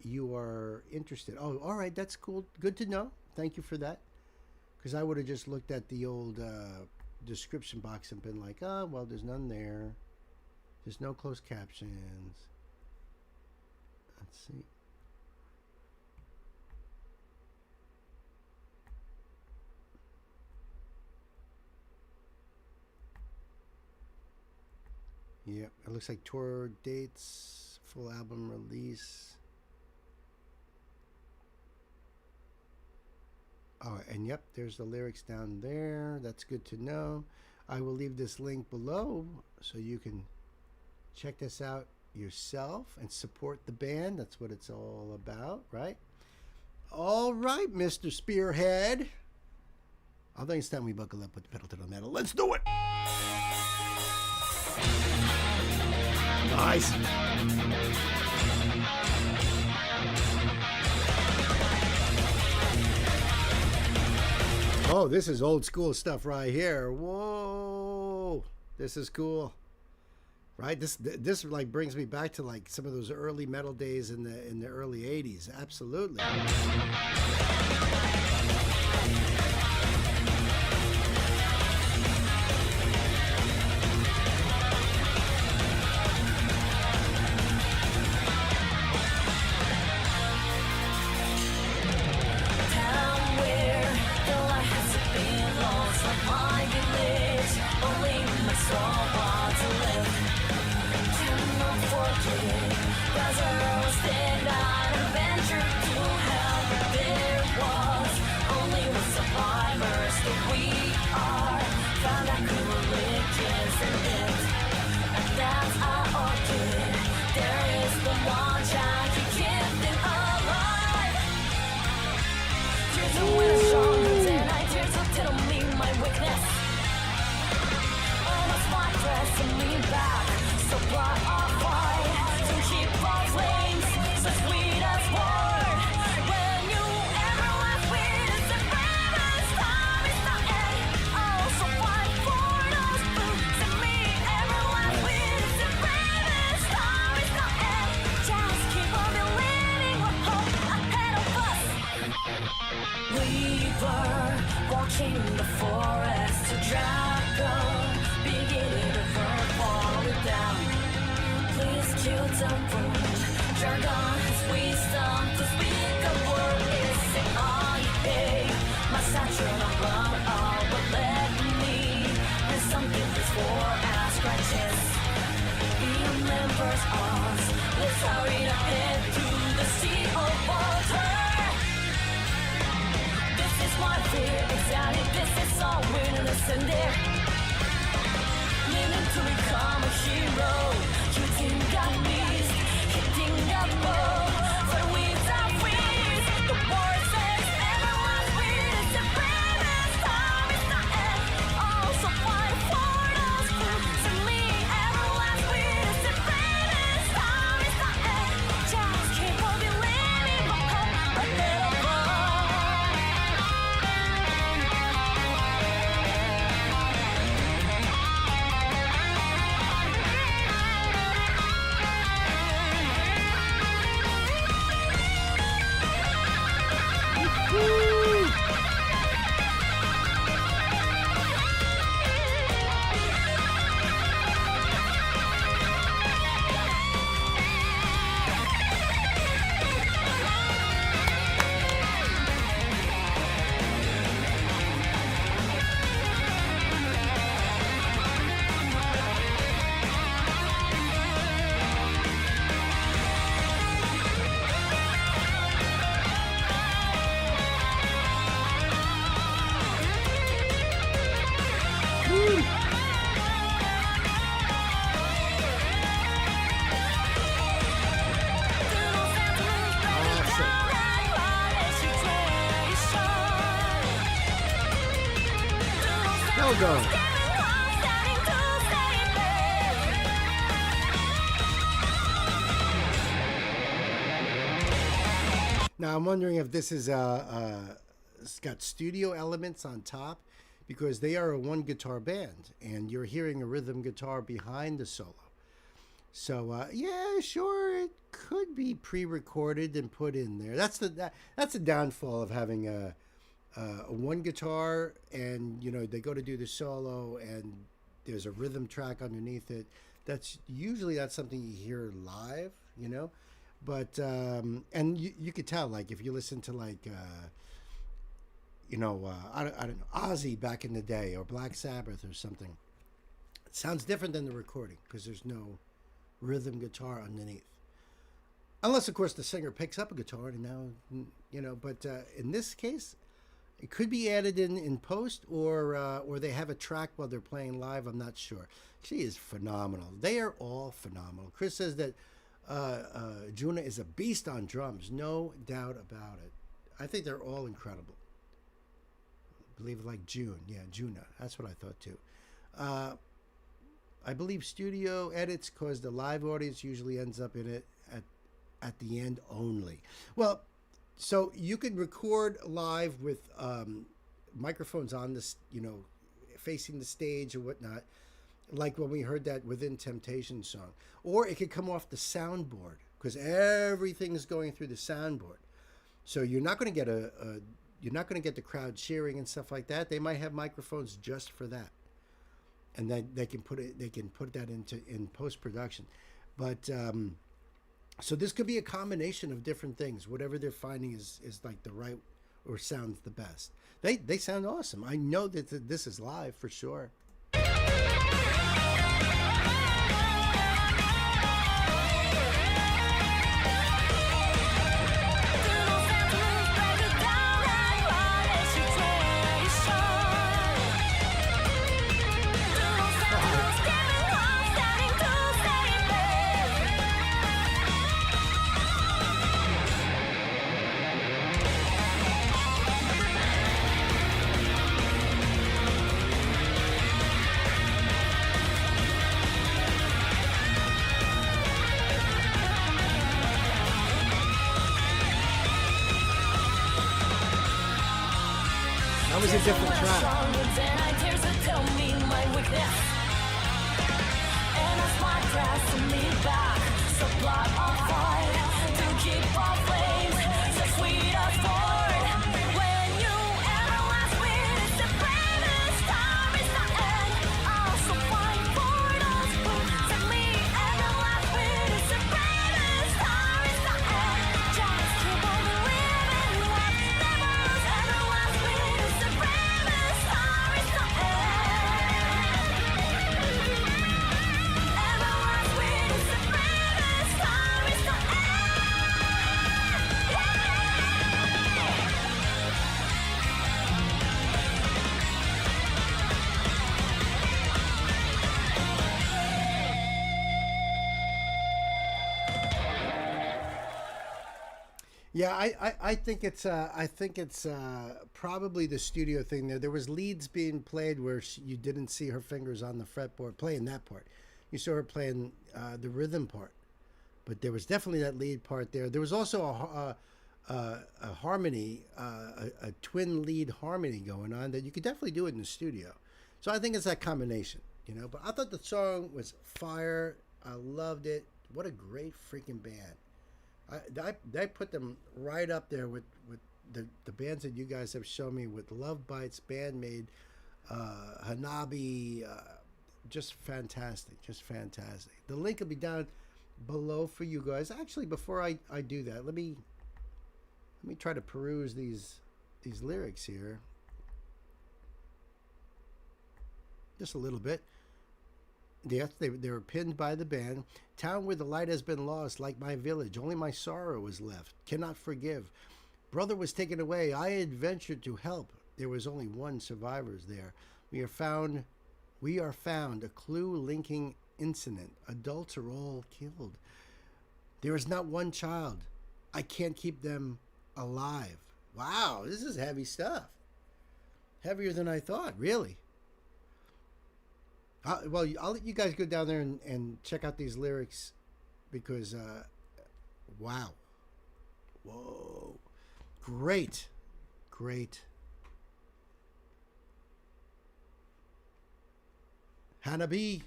you are interested. Oh, all right, that's cool. Good to know. Thank you for that. Because I would have just looked at the old description box and been like, oh, well, there's none there. There's no closed captions. Let's see. Yep, it looks like tour dates, full album release. Oh, and yep, there's the lyrics down there. That's good to know. I will leave this link below so you can check this out yourself and support the band. That's what it's all about, right? All right, Mr. Spearhead. I think it's time we buckle up, put the pedal to the metal. Let's do it! Nice. Oh, this is old school stuff right here. Whoa, this is cool, right? This like brings me back to like some of those early metal days in the early '80s. Absolutely. hell going? Now I'm wondering if this is it's got studio elements on top, because they are a one guitar band and you're hearing a rhythm guitar behind the solo. So yeah, sure, it could be pre-recorded and put in there. That's the downfall of having a one guitar, and you know they go to do the solo and there's a rhythm track underneath it. That's something you hear live, you know. But and you could tell, like if you listen to like I don't know, Ozzy back in the day, or Black Sabbath or something, it sounds different than the recording because there's no rhythm guitar underneath, unless of course the singer picks up a guitar and now, you know. But in this case, it could be added in post, or they have a track while they're playing live. I'm not sure. She is phenomenal. They are all phenomenal. Chris says that Juna is a beast on drums, no doubt about it. I think they're all incredible. I believe like June, yeah, Juna. That's what I thought too. I believe studio edits cause the live audience usually ends up in it at the end only. Well, so you could record live with microphones on this, you know, facing the stage or whatnot, like when we heard that Within Temptation song, or it could come off the soundboard because everything's going through the soundboard. So you're not going to get you're not going to get the crowd cheering and stuff like that. They might have microphones just for that, and then they can put that in post production. But so this could be a combination of different things. Whatever they're finding is like the right, or sounds the best. They sound awesome. I know that this is live for sure. That was a different track. Yeah, I think it's probably the studio thing there. There was leads being played where you didn't see her fingers on the fretboard playing that part. You saw her playing the rhythm part, but there was definitely that lead part there. There was also a harmony, a twin lead harmony going on that you could definitely do it in the studio. So I think it's that combination, you know. But I thought the song was fire. I loved it. What a great freaking band. I put them right up there with the bands that you guys have shown me, with Love Bites, Bandmade, Hanabi, just fantastic, just fantastic. The link will be down below for you guys. Actually, before I do that, let me try to peruse these lyrics here just a little bit. Yes, they were pinned by the band. Town where the light has been lost, like my village. Only my sorrow is left. Cannot forgive. Brother was taken away. I had ventured to help. There was only one survivor there. We are found. A clue linking incident. Adults are all killed. There is not one child. I can't keep them alive. Wow, this is heavy stuff. Heavier than I thought, really. Well, I'll let you guys go down there and check out these lyrics because, wow. Whoa. Great. Great. Hanabi.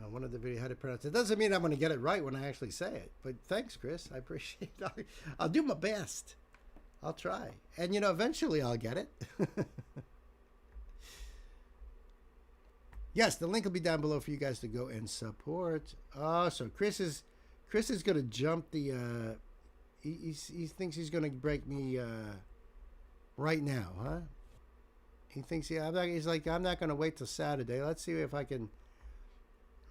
One of the video how to pronounce it. Doesn't mean I'm going to get it right when I actually say it. But thanks, Chris. I appreciate it. I'll do my best. I'll try. And, you know, eventually I'll get it. Yes, the link will be down below for you guys to go and support. Oh, so Chris is going to jump the... He thinks he's going to break me right now, huh? He thinks he's like, I'm not going to wait till Saturday. Let's see if I can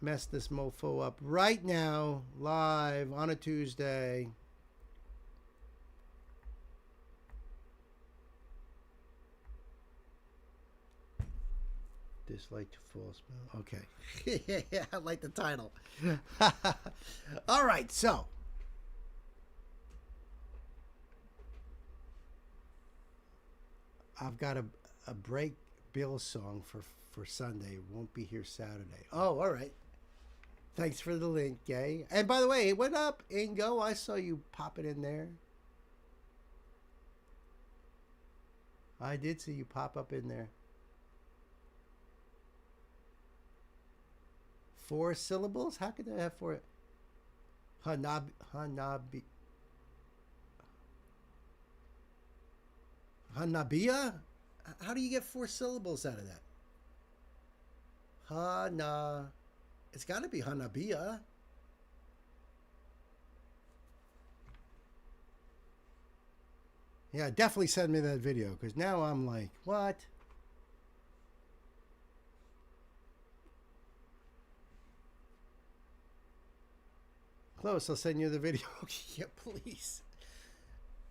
mess this mofo up right now, live on a Tuesday. Dislike to full smell. Okay. Yeah, I like the title. All right, so. I've got a break bill song for Sunday. Won't be here Saturday. Oh, all right. Thanks for the link, Gay. And by the way, what up, Ingo? I saw you pop it in there. I did see you pop up in there. 4 syllables? How could they have 4? Hanabia? How do you get 4 syllables out of that? Hana. It's got to be Hanabia. Yeah, definitely send me that video because now I'm like, what? Close, I'll send you the video. Yeah, please.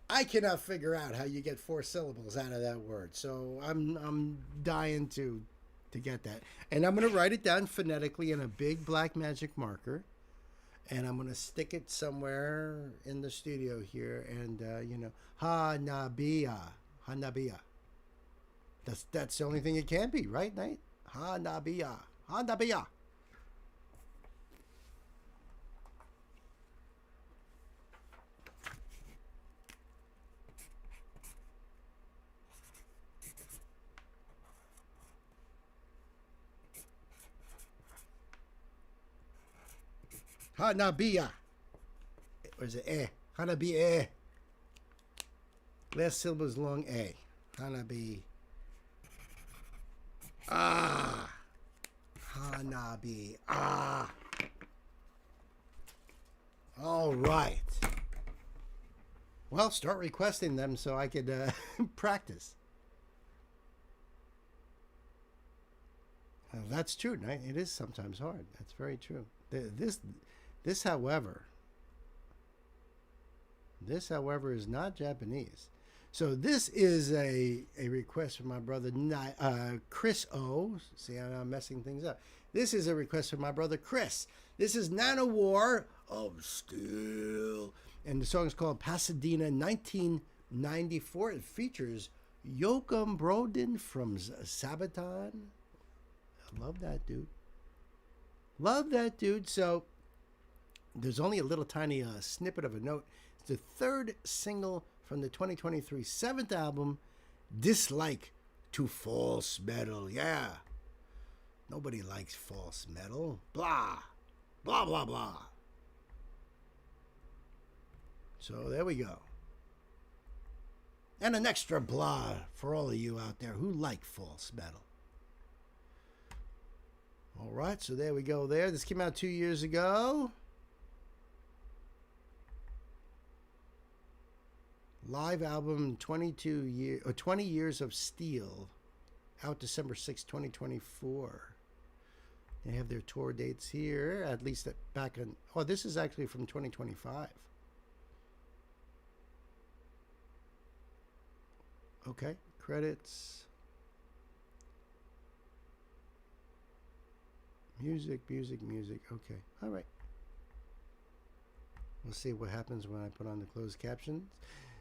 I cannot figure out how you get 4 syllables out of that word. So I'm dying to get that. And I'm going to write it down phonetically in a big black magic marker. And I'm going to stick it somewhere in the studio here. And, you know, Hanabia. Hanabia. That's the only thing it can be, right, Knight? Hanabia. Hanabia. Hanabia. Or is it eh? Hanabia. Last syllable is long A. Hanabi. Ah. Hanabi. Ah. All right. Well, start requesting them so I could practice. Well, that's true. It is sometimes hard. That's very true. This, however, is not Japanese. So this is a request from my brother Chris O. See how I'm messing things up. This is a request from my brother Chris. This is Nanowar of Steel. And the song is called Pasadena 1994. It features Yoakum Brodin from Sabaton. I love that dude. Love that dude. So there's only a little tiny snippet of a note. It's the 3rd single from the 2023 7th album, Dislike to False Metal. Yeah. Nobody likes false metal. Blah. Blah, blah, blah. So there we go. And an extra blah for all of you out there who like false metal. All right, so there we go there. This came out 2 years ago. Live album 20 Years of Steel. Out December 6, 2024. They have their tour dates here, at least back in... Oh, this is actually from 2025. Okay, credits. Music. Okay, all right. We'll see what happens when I put on the closed captions.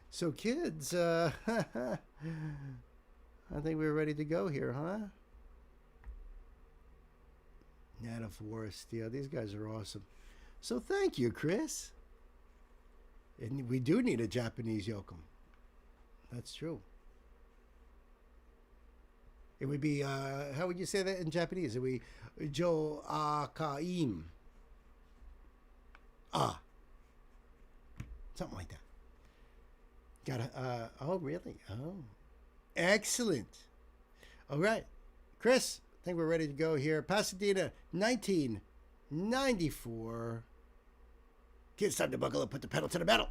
So kids, I think we're ready to go here, huh? Net of War, Steel. These guys are awesome. So thank you, Chris. And we do need a Japanese yokum. That's true. It would be, how would you say that in Japanese? It would be Jo Akaim. Ah. Something like that. Gotta, oh, really? Oh. Excellent. All right. Chris, I think we're ready to go here. Pasadena, 1994. Kids, time to buckle up, put the pedal to the metal.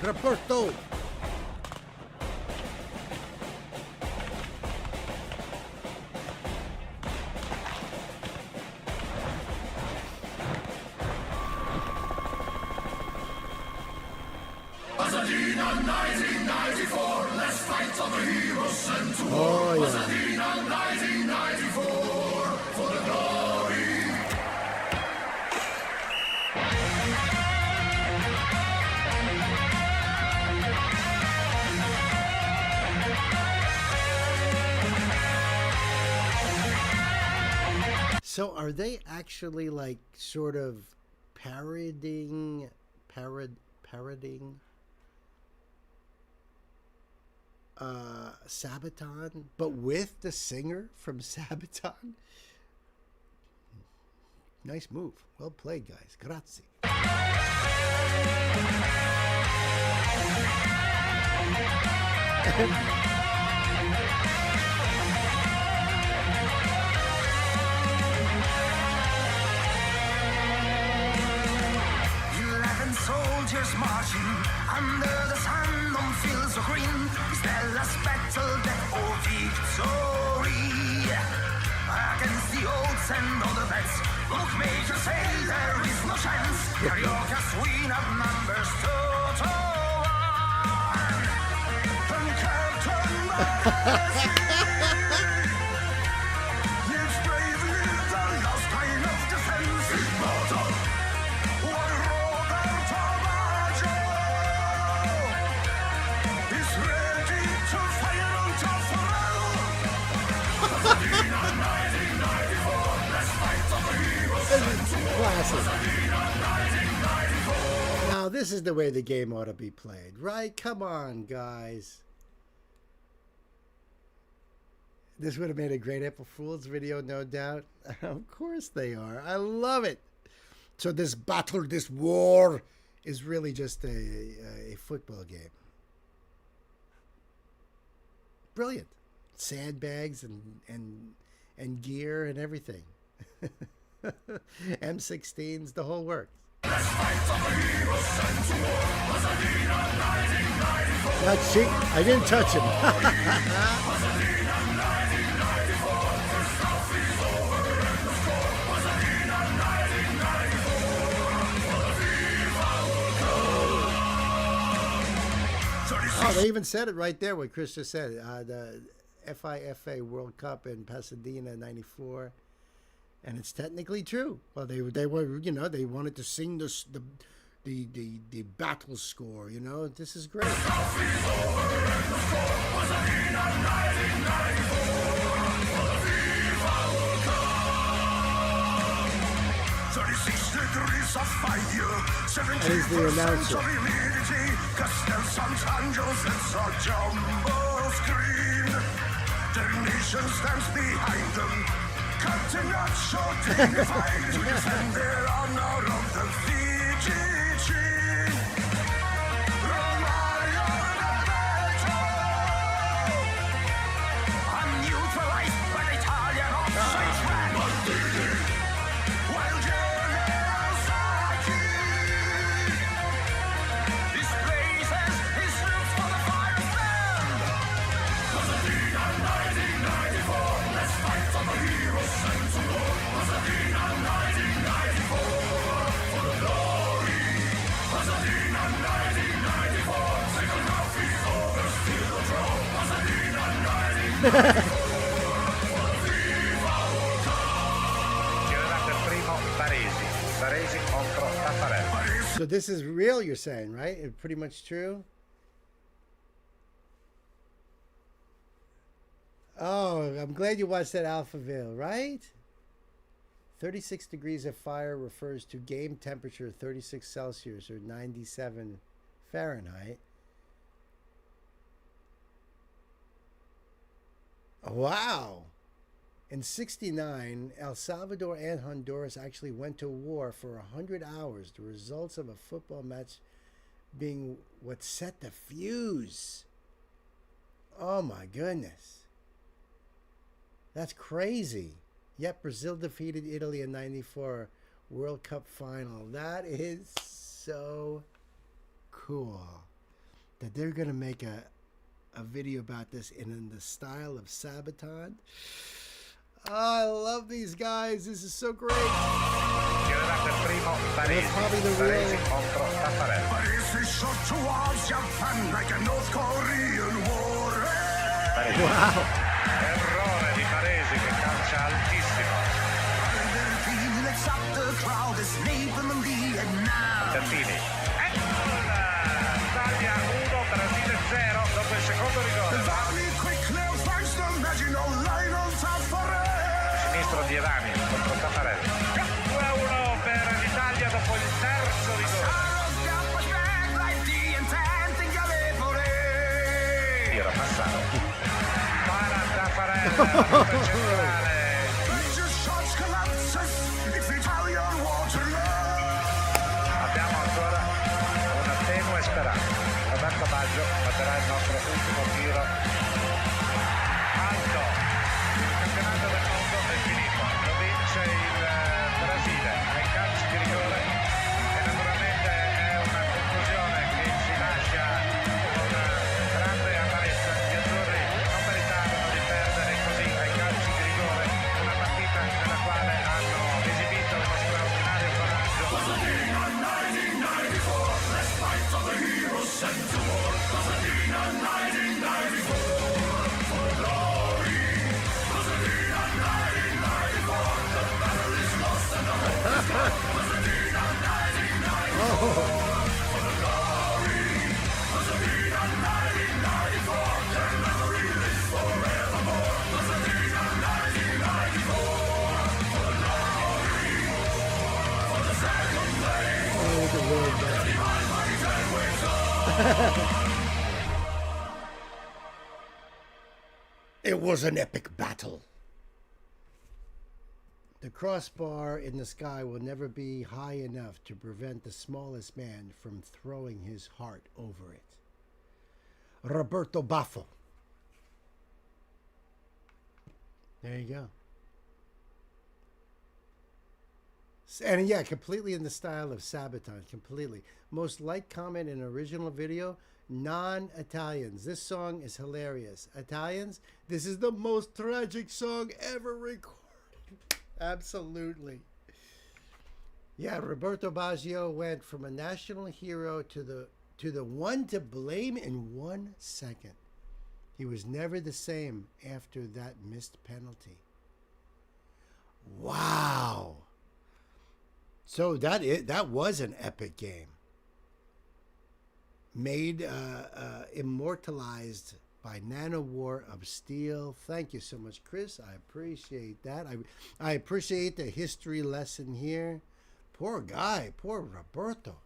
Reporto. Pasadena 1994, let's fight on the heroes sent to war. Oh, yeah. Pasadena 1994, for the glory. So are they actually like sort of parodying Sabaton, but with the singer from Sabaton? Nice move. Well played, guys. Grazie. Soldiers marching under the sun on fields of green. Is their last battle, death or victory? Against the odds and all the bets, look, Major, say there is no chance. Carioca's win outnumbers 2-1. And Captain Morrissey lives bravely the last line of defense. Immortal. Classic. Now this is the way the game ought to be played, right? Come on, guys. This would have made a great April Fool's video, no doubt. Of course they are. I love it. So this battle, this war, is really just a football game. Brilliant. Sandbags and gear and everything. M16s, the whole works. That's cheap. I didn't touch him. Oh, they even said it right there, what Chris just said. The FIFA World Cup in Pasadena '94. And it's technically true. Well, they were, you know, they wanted to sing the battle score. You know, this is great. 36 degrees of fire, 70% of humidity, Castel Santos Angeles, it's a jumbo screen. Their nation stands behind them. Cutting up short, dignified to defend their honor of the VGG. Unneutralized by the Italian offside flag. While General Saki displays his troops for the fire stand. Pasadena 1994, let's fight on the heroes sent to war. Pasadena 1994, for the glory. Pasadena 1994, second half is over, still a draw. Pasadena 1994, for the So this is real, you're saying, right? It's pretty much true. Oh, I'm glad you watched that Alphaville, right? 36 degrees of fire refers to game temperature 36 Celsius or 97 Fahrenheit. Wow. In 1969, El Salvador and Honduras actually went to war for 100 hours. The results of a football match being what set the fuse. Oh my goodness. That's crazy. Yet Brazil defeated Italy in '94 World Cup final. That is so cool. That they're going to make a video about this in the style of Sabaton. Oh, I love these guys. This is so great. That's probably the real. Wow. Errore di Paresi che calcia altissimo. Bertini. Eccola! Italia 1, Brasile 0 dopo il secondo rigore. Sinistro di Evani contro Taffarelli. 2-1 per l'Italia dopo il terzo rigore. Tiro passato. Para Taffarelli centrale. Abbiamo ancora una tenue speranza. Roberto Baggio batterà il nostro ultimo tiro alto. Il campionato del mondo è finito, lo vince il Brasile ai calci di rigore e naturalmente è una conclusione che ci lascia con grande amarezza. Gli azzurri non meritavano di perdere così ai calci di rigore una partita nella quale hanno esibito uno straordinario coraggio. It was an epic battle. The crossbar in the sky will never be high enough to prevent the smallest man from throwing his heart over it. Roberto Baffo. There you go. And yeah, completely in the style of Sabaton. Completely. Most liked comment in original video, non-Italians. This song is hilarious. Italians, this is the most tragic song ever recorded. Absolutely. Yeah, Roberto Baggio went from a national hero to the one to blame in 1 second. He was never the same after that missed penalty. Wow. So that was an epic game. Made immortalized by Nano War of Steel. Thank you so much, Chris. I appreciate that. I appreciate the history lesson here. Poor guy. Poor Roberto.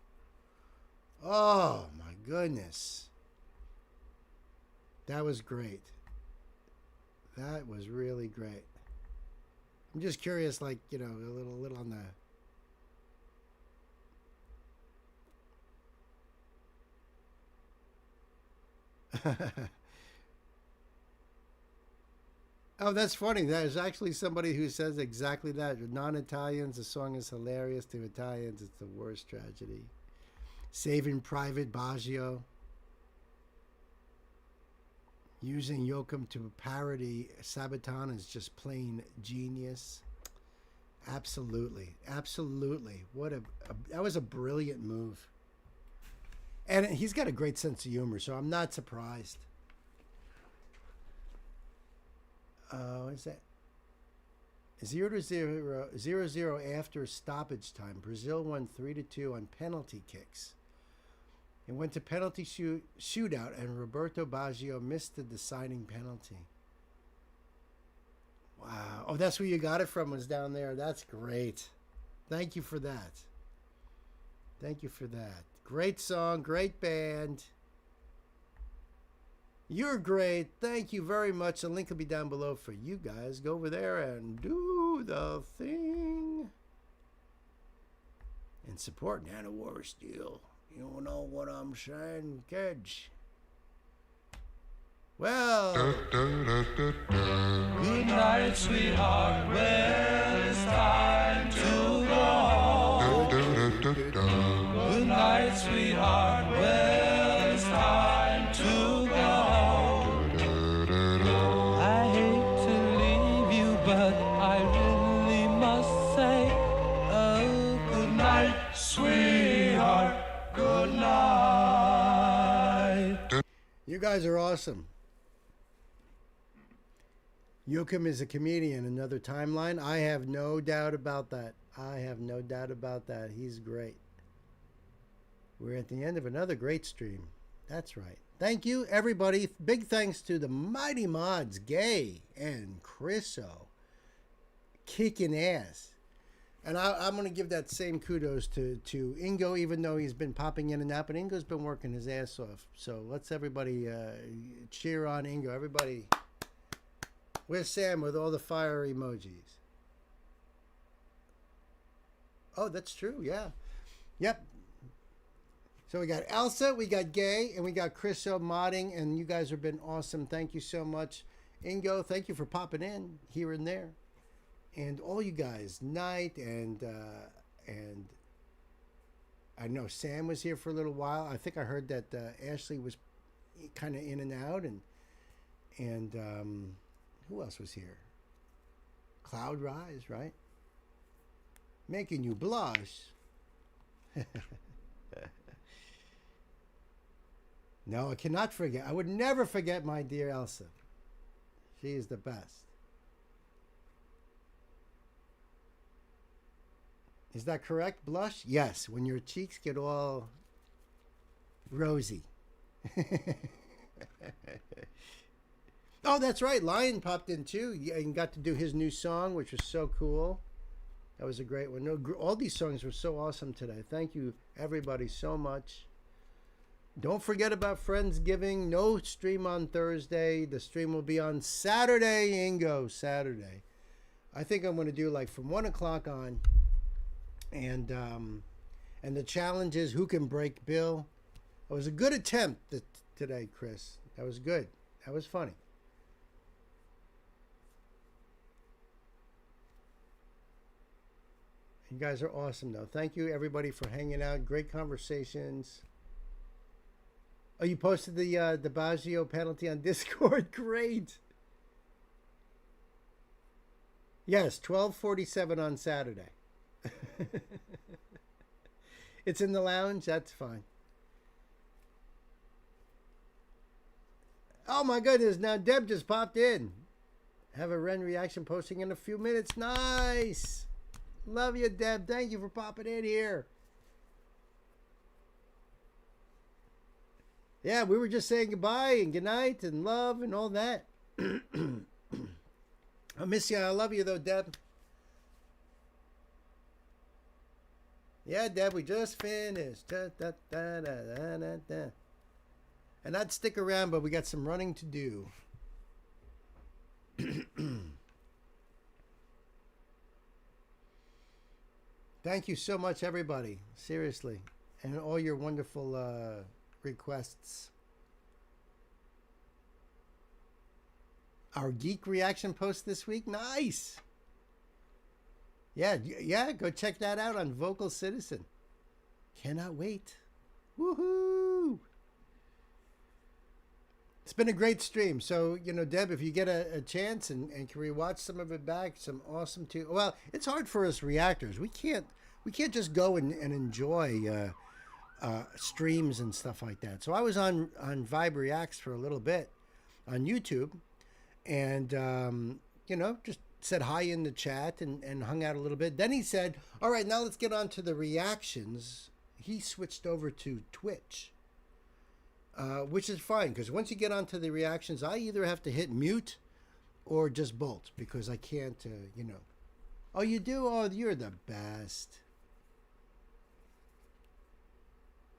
Oh, my goodness. That was great. That was really great. I'm just curious, like, you know, a little on the... Oh, that's funny. There's actually somebody who says exactly that. Non-Italians, the song is hilarious. To Italians, it's the worst tragedy. Saving Private Baggio. Using Yoakum to parody Sabaton is just plain genius. Absolutely. Absolutely. That was a brilliant move. And he's got a great sense of humor, so I'm not surprised. What is that? 0-0 after stoppage time. Brazil won 3-2 on penalty kicks. It went to penalty shootout, and Roberto Baggio missed the deciding penalty. Wow. Oh, that's where you got it from, was down there. That's great. Thank you for that. Thank you for that. Great song, great band. You're great. Thank you very much. The link will be down below for you guys. Go over there and do the thing. And support Nana War Steel. You know what I'm saying, kids? Well. Good night, sweetheart. Well, it's time to go. Good night, sweetheart. Well, it's time to go. I hate to leave you, but I really must say, oh, good night, sweetheart. Good night. You guys are awesome. Joachim is a comedian, another timeline. I have no doubt about that. I have no doubt about that. He's great. We're at the end of another great stream. That's right. Thank you, everybody. Big thanks to the mighty mods, Gay and Chriso. Kicking ass. And I'm going to give that same kudos to Ingo, even though he's been popping in and out. But Ingo's been working his ass off. So let's everybody cheer on Ingo. Everybody. Where's Sam with all the fire emojis? Oh, that's true. Yeah. Yep. So we got Elsa, we got Gay, and we got Chriso modding, and you guys have been awesome. Thank you so much. Ingo, thank you for popping in here and there. And all you guys, Knight, and I know Sam was here for a little while. I think I heard that Ashley was kind of in and out, and who else was here? Cloud Rise, right? Making you blush. No, I cannot forget. I would never forget my dear Elsa. She is the best. Is that correct, blush? Yes, when your cheeks get all rosy. Oh, that's right. Lion popped in too and got to do his new song, which was so cool. That was a great one. No, all these songs were so awesome today. Thank you, everybody, so much. Don't forget about Friendsgiving. No stream on Thursday. The stream will be on Saturday, Ingo. Saturday. I think I'm going to do like from 1 o'clock on. And the challenge is who can break Bill. It was a good attempt today, Chris. That was good. That was funny. You guys are awesome, though. Thank you, everybody, for hanging out. Great conversations. Oh, you posted the Baggio penalty on Discord. Great. Yes, 12:47 on Saturday. It's in the lounge. That's fine. Oh my goodness! Now Deb just popped in. Have a Ren reaction posting in a few minutes. Nice. Love you, Deb. Thank you for popping in here. Yeah, we were just saying goodbye and goodnight and love and all that. I miss you. I love you, though, Deb. Yeah, Deb, we just finished. And I'd stick around, but we got some running to do. Thank you so much, everybody. Seriously. And all your wonderful requests. Our geek reaction post this week. Nice. Yeah, go check that out on Vocal Citizen. Cannot wait. Woohoo! It's been a great stream. So, Deb, if you get a chance and can rewatch some of it back, some awesome too. Well, it's hard for us reactors. We can't just go and enjoy streams and stuff like that. So I was on Vibe Reacts for a little bit on YouTube, and just said hi in the chat and hung out a little bit. Then he said, all right, now let's get on to the reactions. He switched over to Twitch, which is fine, because once you get onto the reactions, I either have to hit mute or just bolt, because I can't, you know. Oh, you do? Oh, you're the best.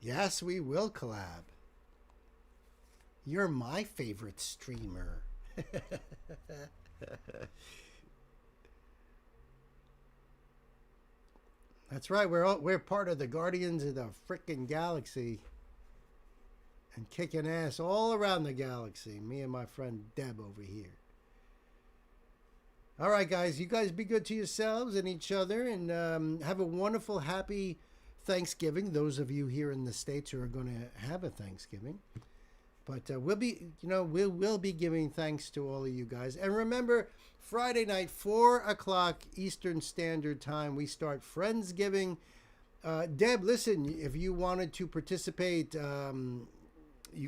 Yes, we will collab. You're my favorite streamer. That's right. We're part of the Guardians of the frickin' Galaxy, and kicking ass all around the galaxy. Me and my friend Deb over here. All right, guys. You guys be good to yourselves and each other, and have a wonderful, happy Thanksgiving. Those of you here in the States who are going to have a Thanksgiving. But we'll be, you know, we'll be giving thanks to all of you guys. And remember, Friday night, 4 o'clock Eastern Standard Time, we start Friendsgiving. Deb, listen, if you wanted to participate, you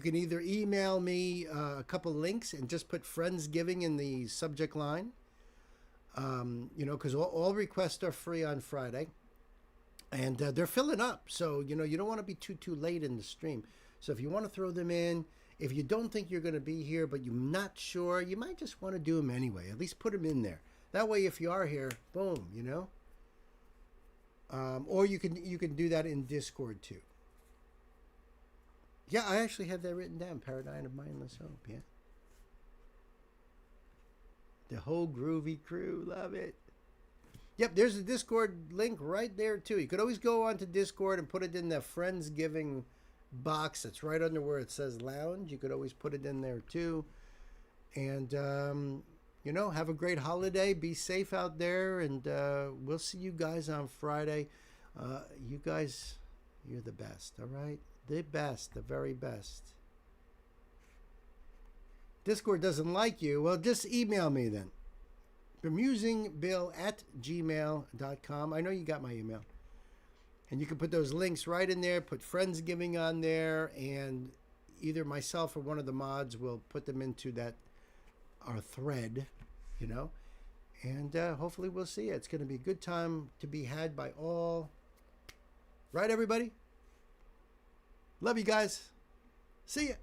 can either email me a couple links and just put Friendsgiving in the subject line. You know, because all requests are free on Friday. And they're filling up. So, you know, you don't want to be too late in the stream. So if you want to throw them in, if you don't think you're going to be here, but you're not sure, you might just want to do them anyway. At least put them in there. That way, if you are here, boom, you know. Or you can do that in Discord too. Yeah, I actually have that written down. Paradigm of Mindless Hope. Yeah. The whole groovy crew, love it. Yep, there's a Discord link right there too. You could always go onto Discord and put it in the Friendsgiving box that's right under where it says lounge. You could always put it in there too. And you know, have a great holiday, be safe out there, and we'll see you guys on Friday. You guys, you're the best. All right, the best, the very best. Discord doesn't like you, well, just email me then. bemusingbill@gmail.com. I know you got my email. And you can put those links right in there, put Friendsgiving on there, and either myself or one of the mods will put them into our thread, you know. And hopefully we'll see it. It's going to be a good time to be had by all. Right, everybody? Love you guys. See ya.